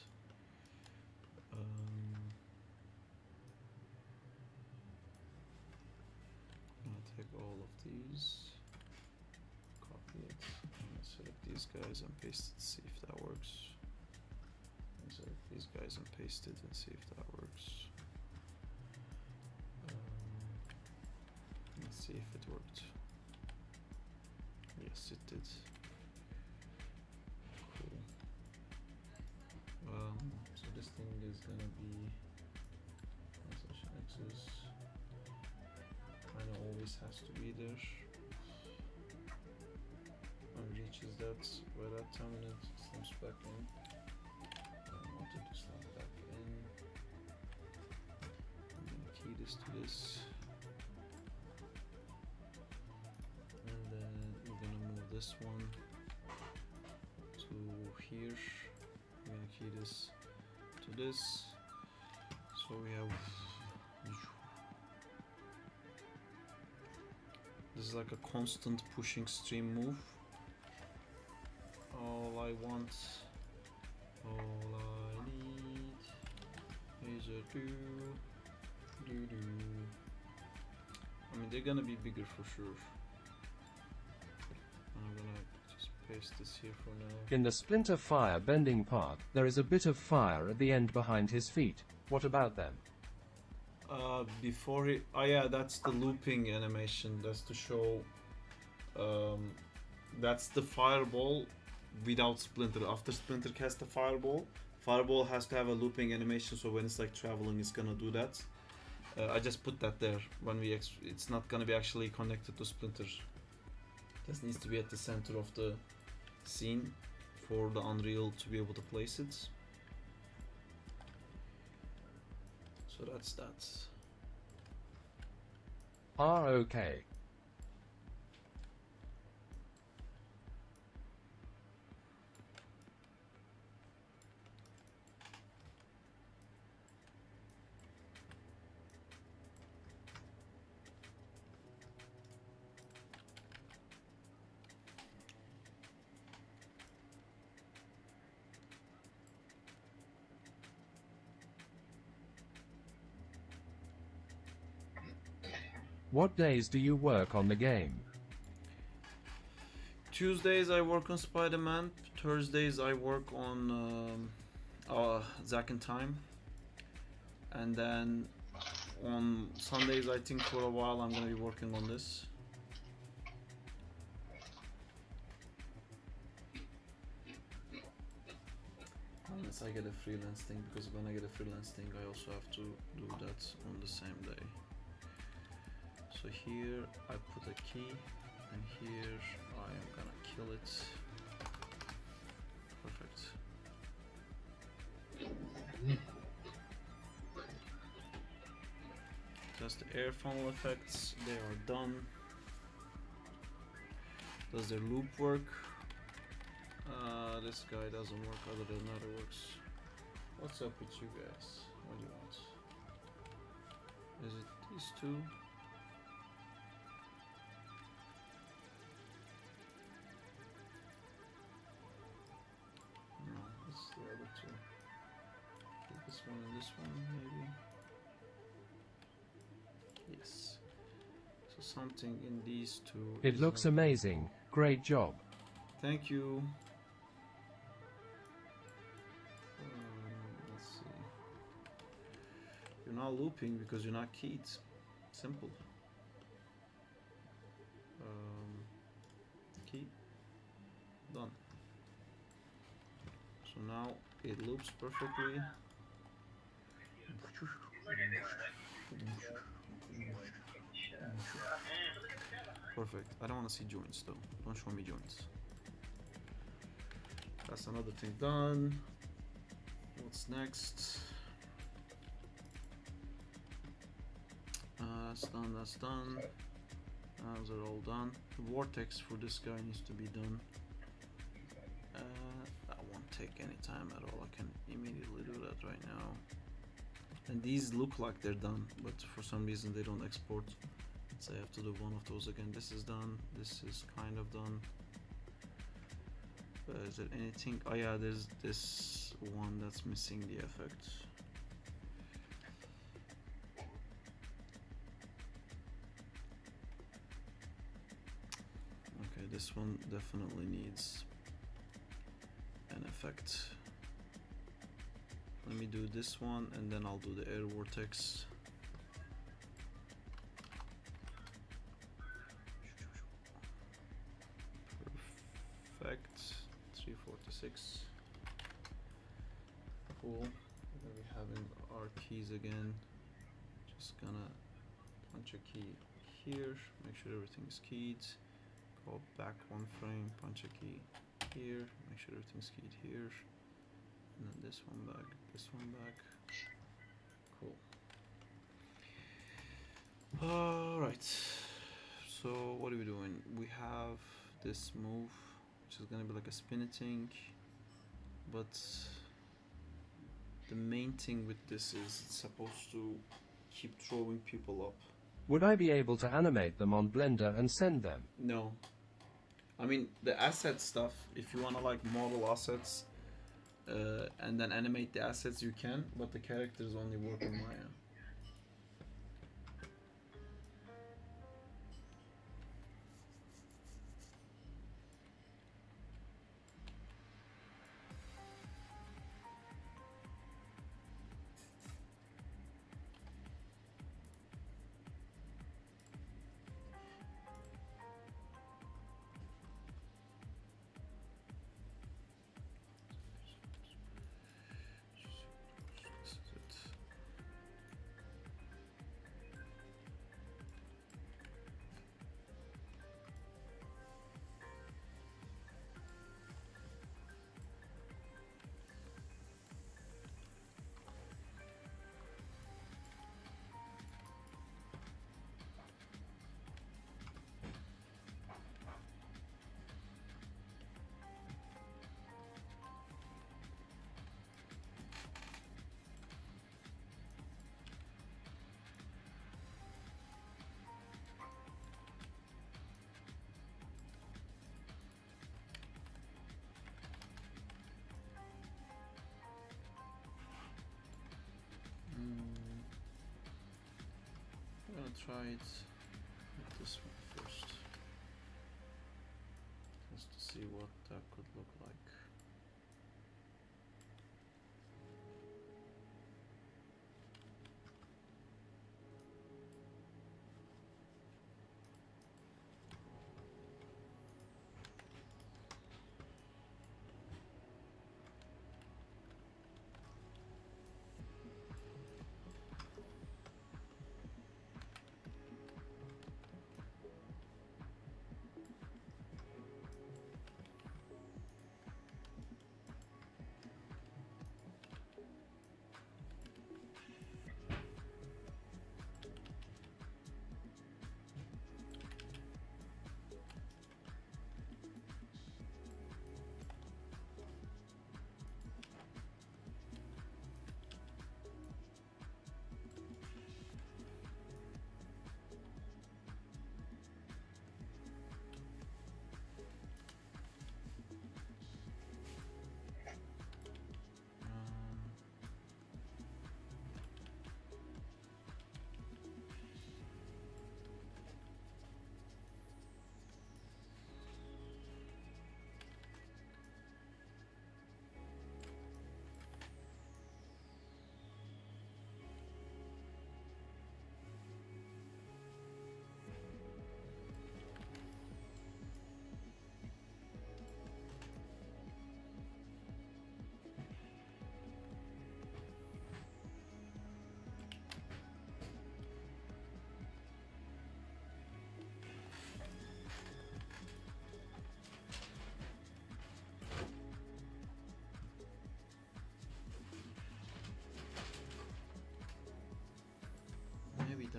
I'll take all of these, copy it, and select these guys and paste it, see if that works. And select these guys and paste it and see if that works. Let's see if it worked. Yes, it did. Cool. So this thing is gonna be translation access. Kinda always has to be there. When it reaches that, by that time it slips back in. I want it to slap back in. I'm gonna key this to this. And then we're gonna move this one to here. I'm gonna key this to this. So we have this is like a constant pushing stream move. All I want, all I need is a do. I mean, they're gonna be bigger for sure. I'm gonna just paste this here for now. In the Splinter fire bending part, there is a bit of fire at the end behind his feet. What about them? Before he, oh yeah, that's the looping animation. That's to show, that's the fireball without Splinter. After Splinter casts the fireball, fireball has to have a looping animation, so when it's like traveling, it's gonna do that. I just put that there. When we, it's not gonna be actually connected to Splinter. Just needs to be at the center of the scene for the Unreal to be able to place it. So that's that. Okay. What days do you work on the game? Tuesdays I work on Spider-Man. Thursdays I work on Zack and Time. And then on Sundays, I think for a while I'm gonna be working on this. Unless I get a freelance thing, because when I get a freelance thing I also have to do that on the same day. So here I put a key, and here I am gonna kill it. Perfect. Just the air funnel effects, they are done. Does their loop work? This guy doesn't work, other than that it works. What's up with you guys? What do you want? Is it these two? No, it's the other two. Take this one and this one, maybe. Yes. So something in these two. It looks amazing. Great job. Thank you. Let's see. You're not looping because you're not keyed. Simple. Key. Done. So now It loops perfectly. Perfect. I don't want to see joints though. Don't show me joints. That's another thing done. What's next? That's done, that's done. Those are all done. The vortex for this guy needs to be done. That won't take any time at all. I can immediately do that right now. And these look like they're done, but for some reason they don't export. So I have to do one of those again. This is done. This is kind of done. Is there anything? Oh yeah, there's this one that's missing the effect. Okay, this one definitely needs an effect. Let me do this one and then I'll do the air vortex. Perfect. 346. Cool. Then we having our keys again. Just gonna punch a key here, make sure everything is keyed. Go back one frame, punch a key here, make sure everything's keyed here. And then this one back, this one back. Cool. Alright. So what are we doing? We have this move, which is gonna be like a spinny thing. But the main thing with this is it's supposed to keep throwing people up. Would I be able to animate them on Blender and send them? No. I mean, the asset stuff, if you want to like model assets and then animate the assets, you can, but the characters only work on Maya. I'm gonna try it with this one first, just to see what that could look like.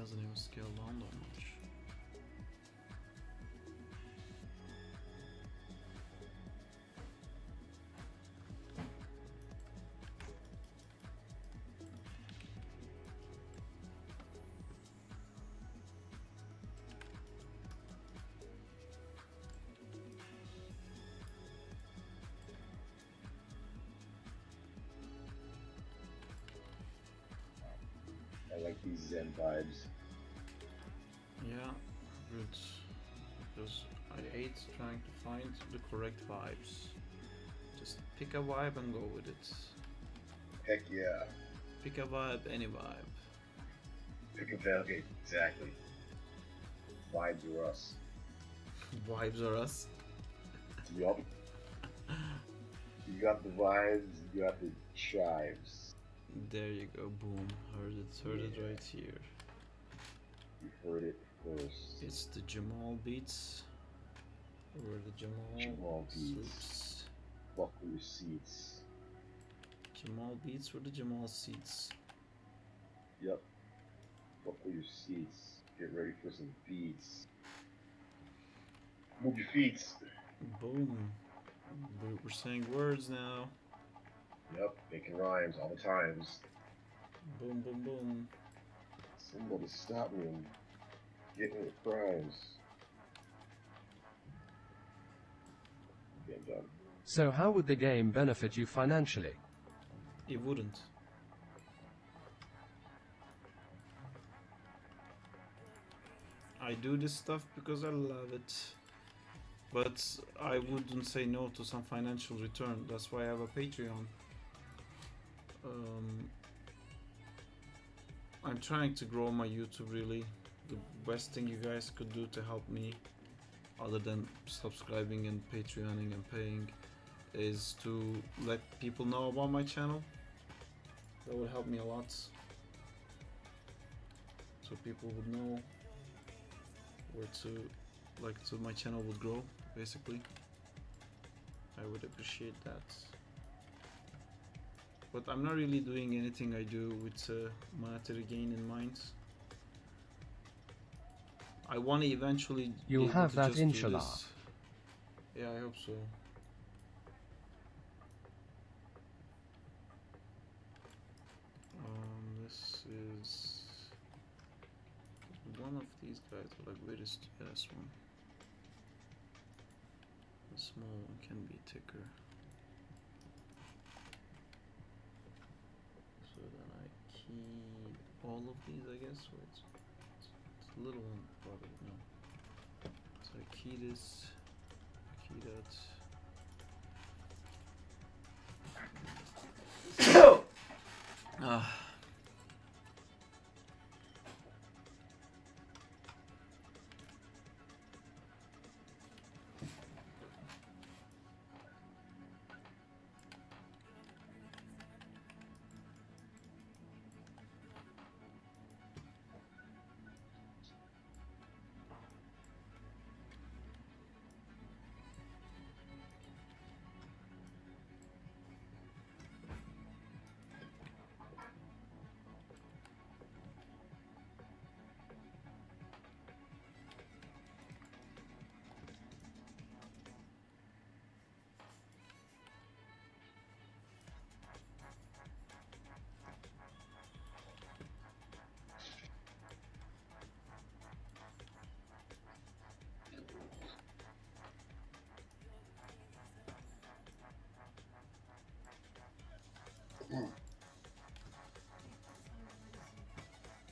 hasn't even scaled down that much. I like these Zen vibes. Yeah, good. Because I hate trying to find the correct vibes. Just pick a vibe and go with it. Heck yeah. Pick a vibe, any vibe. Pick a value. Exactly. Vibes are us. Vibes are us. Yup. You got the vibes, you got the chives. There you go, boom. Heard it right here. You heard it first. It's the Jamal beats. Or the Jamal beats. Swoops. Buckle your seats. Jamal beats or the Jamal seats. Yep. Buckle your seats. Get ready for some beats. Move your feet. Boom. We're saying words now. Yep, making rhymes all the times. Boom, boom, boom. Somebody stop me and get me with crimes. Okay, I'm done. So how would the game benefit you financially? It wouldn't. I do this stuff because I love it. But I wouldn't say no to some financial return. That's why I have a Patreon. I'm trying to grow my YouTube really. The best thing you guys could do to help me, other than subscribing and Patreoning and paying, is to let people know about my channel. That would help me a lot. So people would know where to, my channel would grow, basically. I would appreciate that. But I'm not really doing anything I do with monetary gain in mind. I want to eventually You'll be able have to that, just do inshallah. this. Yeah, I hope so. This is one of these guys. Like, where is this one? The small one can be thicker. So then I key all of these, I guess. So it's the little one, probably no. So I key this, key that. Ah.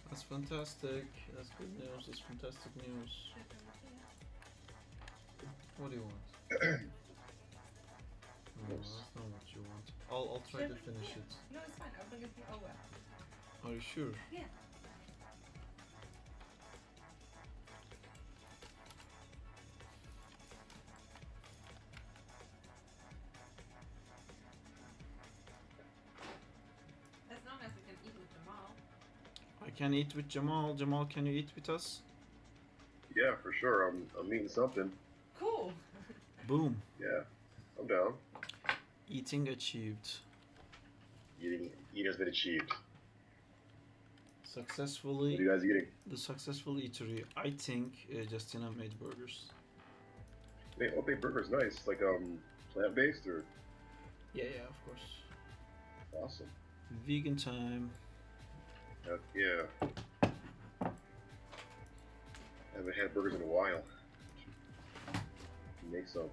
That's fantastic. That's good news. That's fantastic news. What do you want? No, that's not what you want. I'll try to finish it. No, it's fine. I'll bring it over. Are you sure? Yeah. As long as we can eat with Jamal. I can eat with Jamal. Jamal, can you eat with us? Yeah, for sure. I'm eating something. Cool. Boom. Yeah, I'm down. Eating achieved. Eating has been achieved. Successfully. What are you guys eating? The successful eatery. I think Justina made burgers. Hey, Ope Burger's nice. Like plant-based or Yeah, of course. awesome. Vegan time. Yeah. I haven't had burgers in a while. Make some.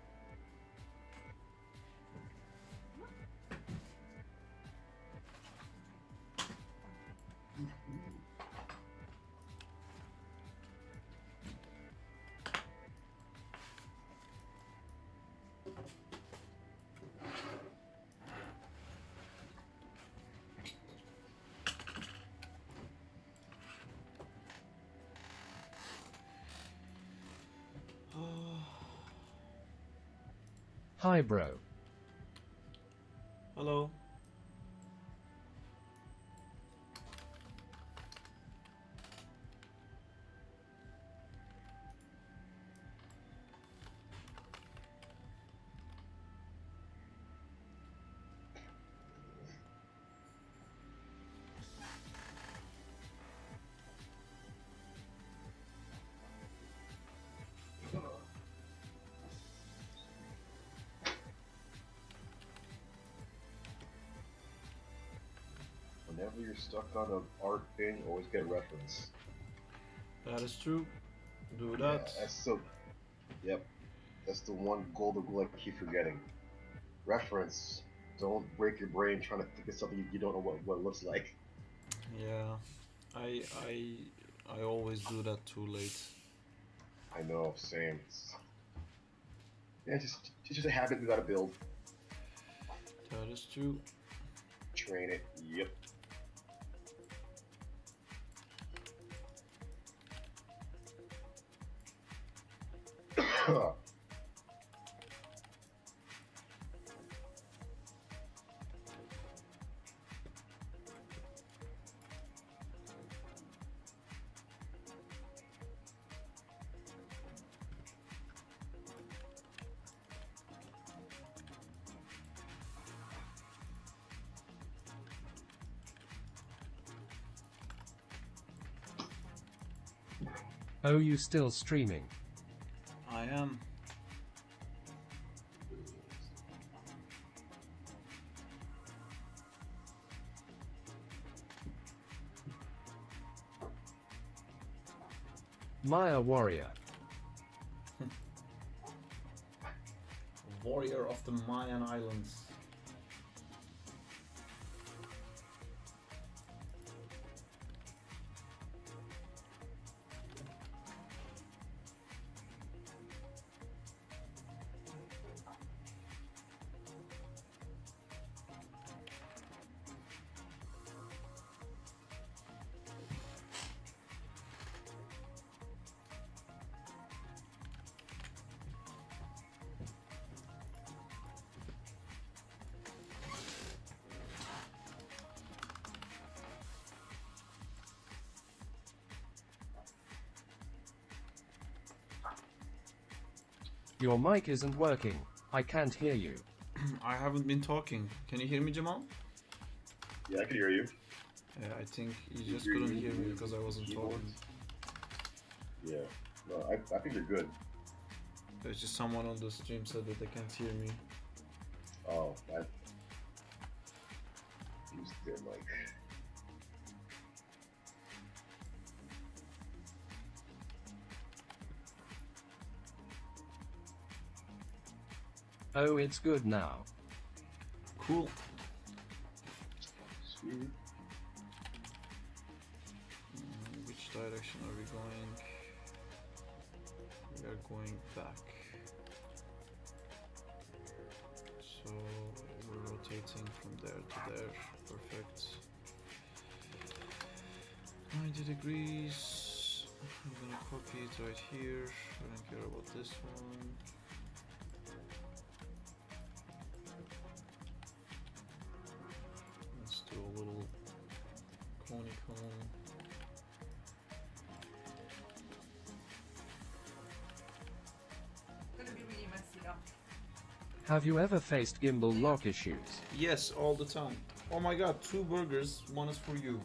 Hi bro. Hello. Whenever you're stuck on an art thing, always get reference. That is true. Do Yeah, that. that's so. Yep, that's the one golden rule I keep forgetting. Reference. Don't break your brain trying to think of something you don't know what it looks like. Yeah. I always do that too late. I know, same. Yeah, it's just a habit we gotta build. That is true. Train it. Yep. Oh, you still streaming? I am. Maya Warrior. Warrior of the Mayan Islands. Your mic isn't working. I can't hear you. I haven't been talking. Can you hear me, Jamal? Yeah, I can hear you. Yeah, I think you just couldn't hear me because I wasn't talking. Yeah. No, I think you're good. There's just someone on the stream said that they can't hear me. Oh, that. Use their mic. Oh, it's good now. Cool. Sweet. Which direction are we going? We are going back. So we're rotating from there to there. Perfect. 90 degrees. I'm gonna copy it right here. I don't care about this one. Let's do a little coney cone. Gonna be really messy though. Have you ever faced gimbal lock issues? Yes, all the time. Oh my god, 2 burgers. One is for you.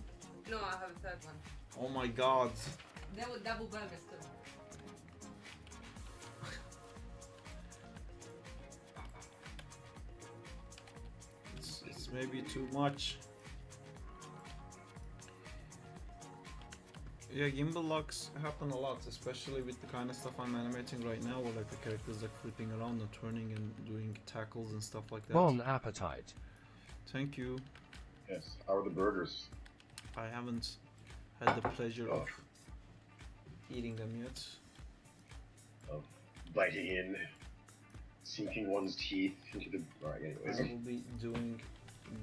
No, I have a third one. Oh my god. There were double burgers too. It's maybe too much. Yeah, gimbal locks happen a lot, especially with the kind of stuff I'm animating right now, where like the characters like flipping around and turning and doing tackles and stuff like that. Bon appetite. Thank you. Yes. How are the burgers? I haven't had the pleasure of eating them yet. Of biting in, sinking one's teeth into the. Alright, anyways. I will be doing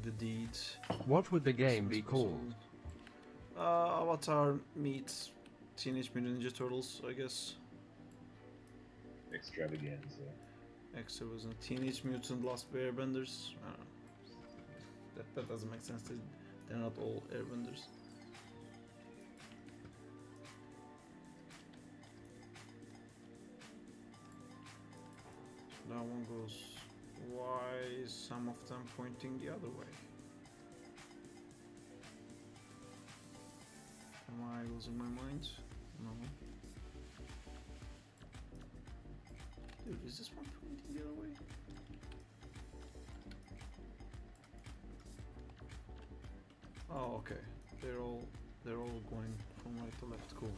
the deed. What would the game be called? Avatar meets Teenage Mutant Ninja Turtles, I guess. Extravaganza. Extra was a Teenage Mutant Lost Airbenders. That doesn't make sense. They're not all airbenders. That one goes. Why is some of them pointing the other way? Am I losing my mind? No. Dude, is this one pointing the other way? Oh, okay. They're all going from right to left. Cool.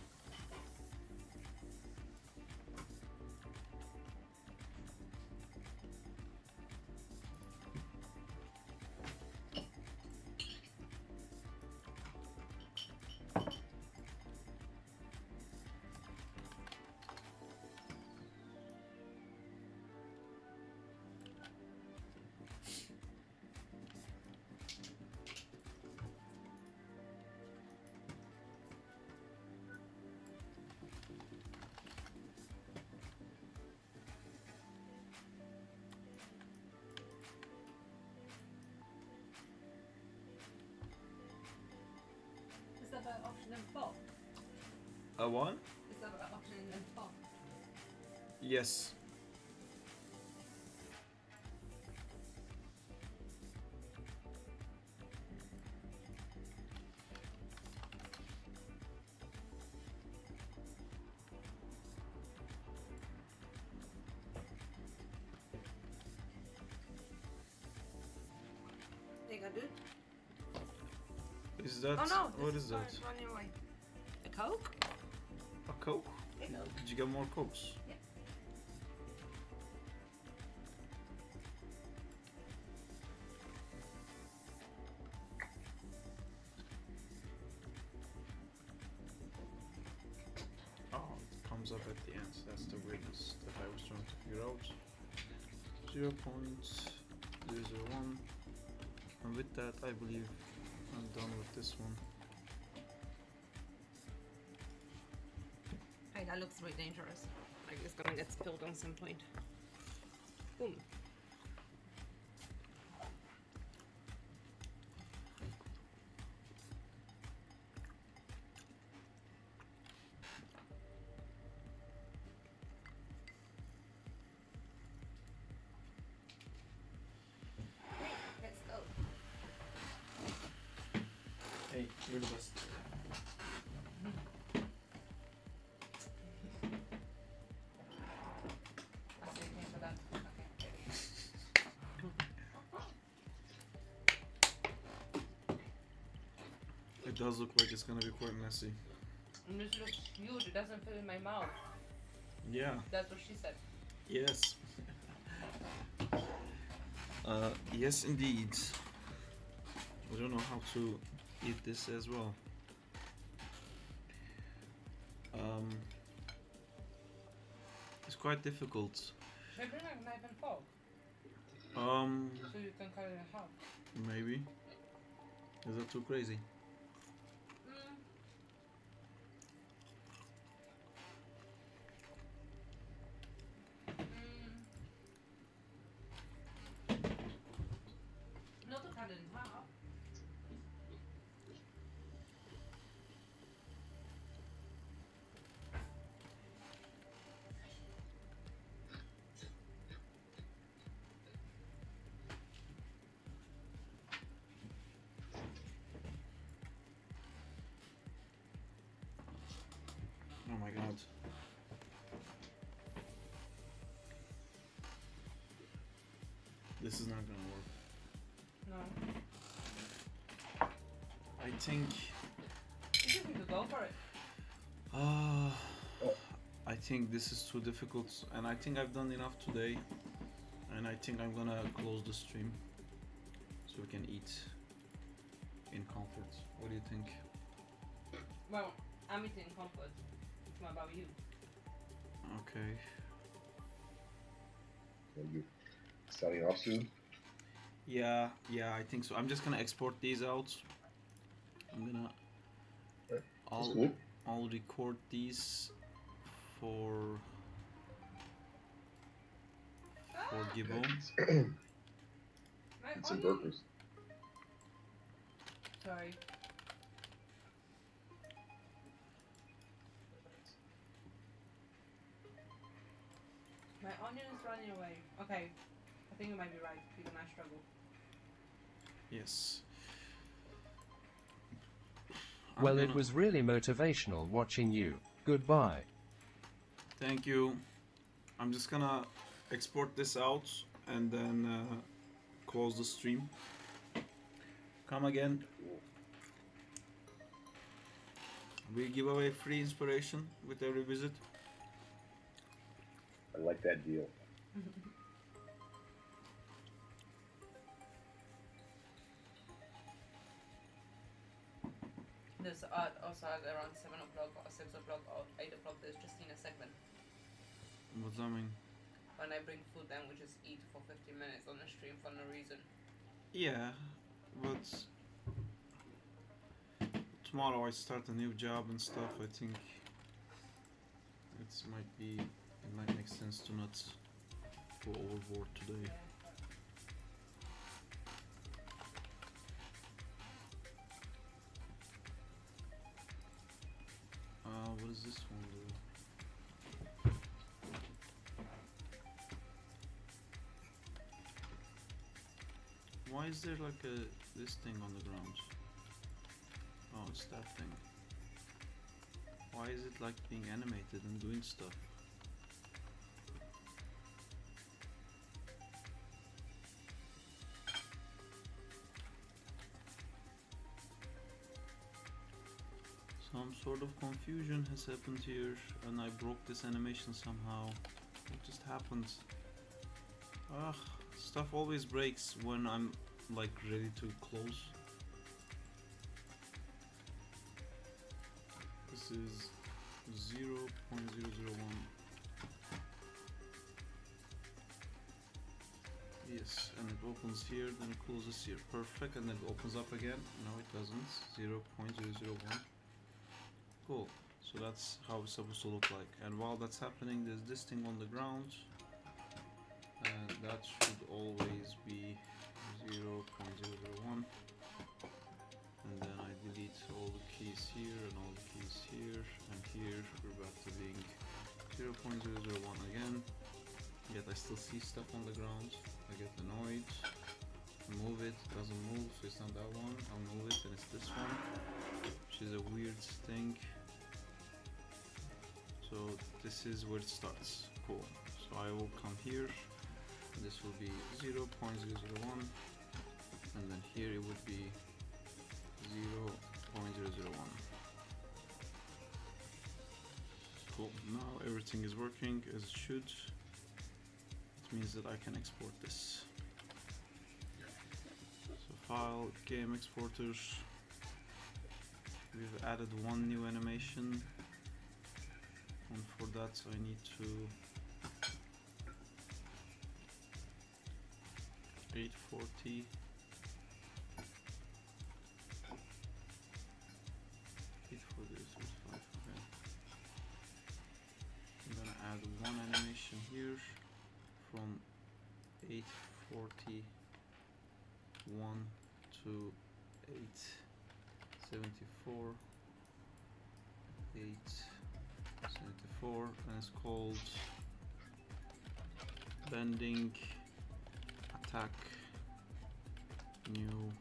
Is that an option in phone? A what? Is that an option in phone? Yes. Think I do? Is that? Oh no! What this is that? It's running away. A Coke? A Coke? A Coke. Did you get more Cokes? Yeah. Oh, it comes up at the end. That's the weirdness that I was trying to figure out. 0.001. And with that, I believe I'm done with this one. Hey, that looks really dangerous. Like it's gonna get spilled on some point. Boom. Hey, let's go. Hey, you're the best. I'll say thanks for that. Okay. It does look like it's gonna be quite messy. And this looks huge. It doesn't fit in my mouth. Yeah. That's what she said. Yes. Yes, indeed. I don't know how to eat this as well. It's quite difficult. Should I bring like a knife and fork so you can cut it in half? Maybe. Is that too crazy? Mm. Not to cut it in half. god. This is not gonna work. No. I think. You just need to go for it. I think this is too difficult, and I think I've done enough today. And I think I'm gonna close the stream so we can eat in comfort. What do you think? Well, I'm eating comfort. It's more about you. Okay. Are you signing off soon? Yeah, I think so. I'm just gonna export these out. I'm gonna. That's cool. I'll record these for Gibbo. My It's some onion- burgers. Sorry. My onion is running away. Okay. I think you might be right. You're gonna struggle. Yes. Well, it was really motivational watching you. Goodbye. Thank you. I'm just gonna export this out and then close the stream. Come again. We give away free inspiration with every visit. I like that deal. There's also at around 7 o'clock or 6 o'clock or 8 o'clock there's just in a segment. What's that mean? When I bring food then we just eat for 15 minutes on the stream for no reason. Yeah, but tomorrow I start a new job and stuff. I think it might make sense to not go overboard today. What does this one do? Why is there like this thing on the ground? Oh, it's that thing. Why is it like being animated and doing stuff? Some sort of confusion has happened here and I broke this animation somehow. What just happened? Ugh, stuff always breaks when I'm like ready to close. This is 0.001. Yes, and it opens here, then it closes here. Perfect, and then it opens up again. No, it doesn't. 0.001. Cool. So that's how it's supposed to look like. And while that's happening, there's this thing on the ground. And that should always be 0.001. And then I delete all the keys here and all the keys here. And here we're back to being 0.001 again. Yet I still see stuff on the ground. I get annoyed. Move it, doesn't move, so it's not that one. I'll move it and it's this one, which is a weird thing. So this is where it starts. Cool. So I will come here. This will be 0.001, and then here it would be 0.001. Cool. Now everything is working as it should. It means that I can export this. So file, game exporters. We've added one new animation, and for that I need to 840. 840 is 5, okay. I'm gonna add one animation here from 841 to 874. 874, and it's called bending attack new.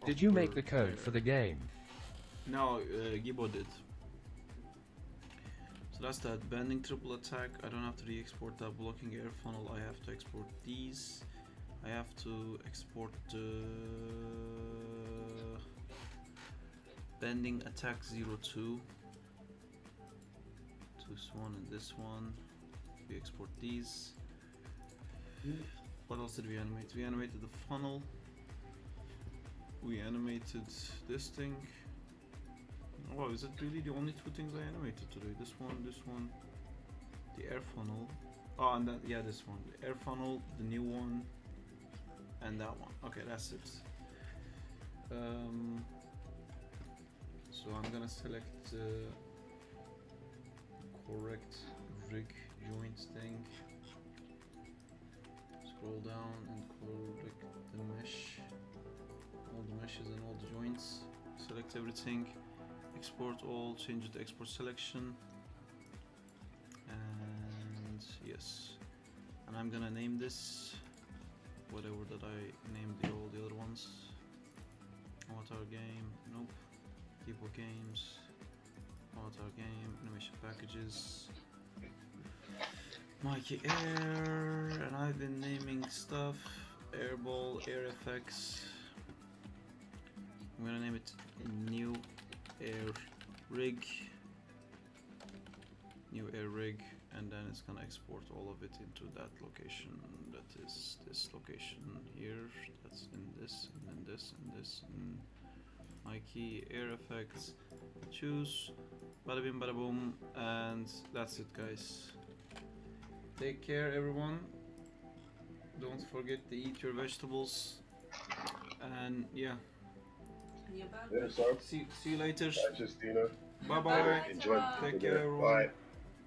Did you make the code for the game? No, Gibbo did. So that's that. Bending triple attack. I don't have to re-export that. Blocking air funnel. I have to export these. I have to export the bending attack 02. This one and this one. We export these. What else did we animate? We animated the funnel. We animated this thing. Oh, is it really the only two things I animated today? This one, the air funnel. Oh, and that, yeah, this one. The air funnel, the new one, and that one. Okay, that's it. So I'm gonna select the correct rig joint thing. Scroll down and correct the mesh. All the meshes and all the joints. Select everything. Export all, change it to export selection, and yes, and I'm gonna name this whatever that I named all the other ones. Avatar game, nope. Depot games, avatar game, animation packages, Mikey Air, and I've been naming stuff. Airball, Air FX. I'm gonna name it new air rig, and then it's gonna export all of it into that location. That is this location here. That's in this, and then this, and this, and my key air effects. Choose, bada bim, bada boom, and that's it, guys. Take care, everyone. Don't forget to eat your vegetables, and yeah. Yeah, Yeah, so See you later. bye, Justina. Bye bye. Enjoy. Take care, everyone. Bye.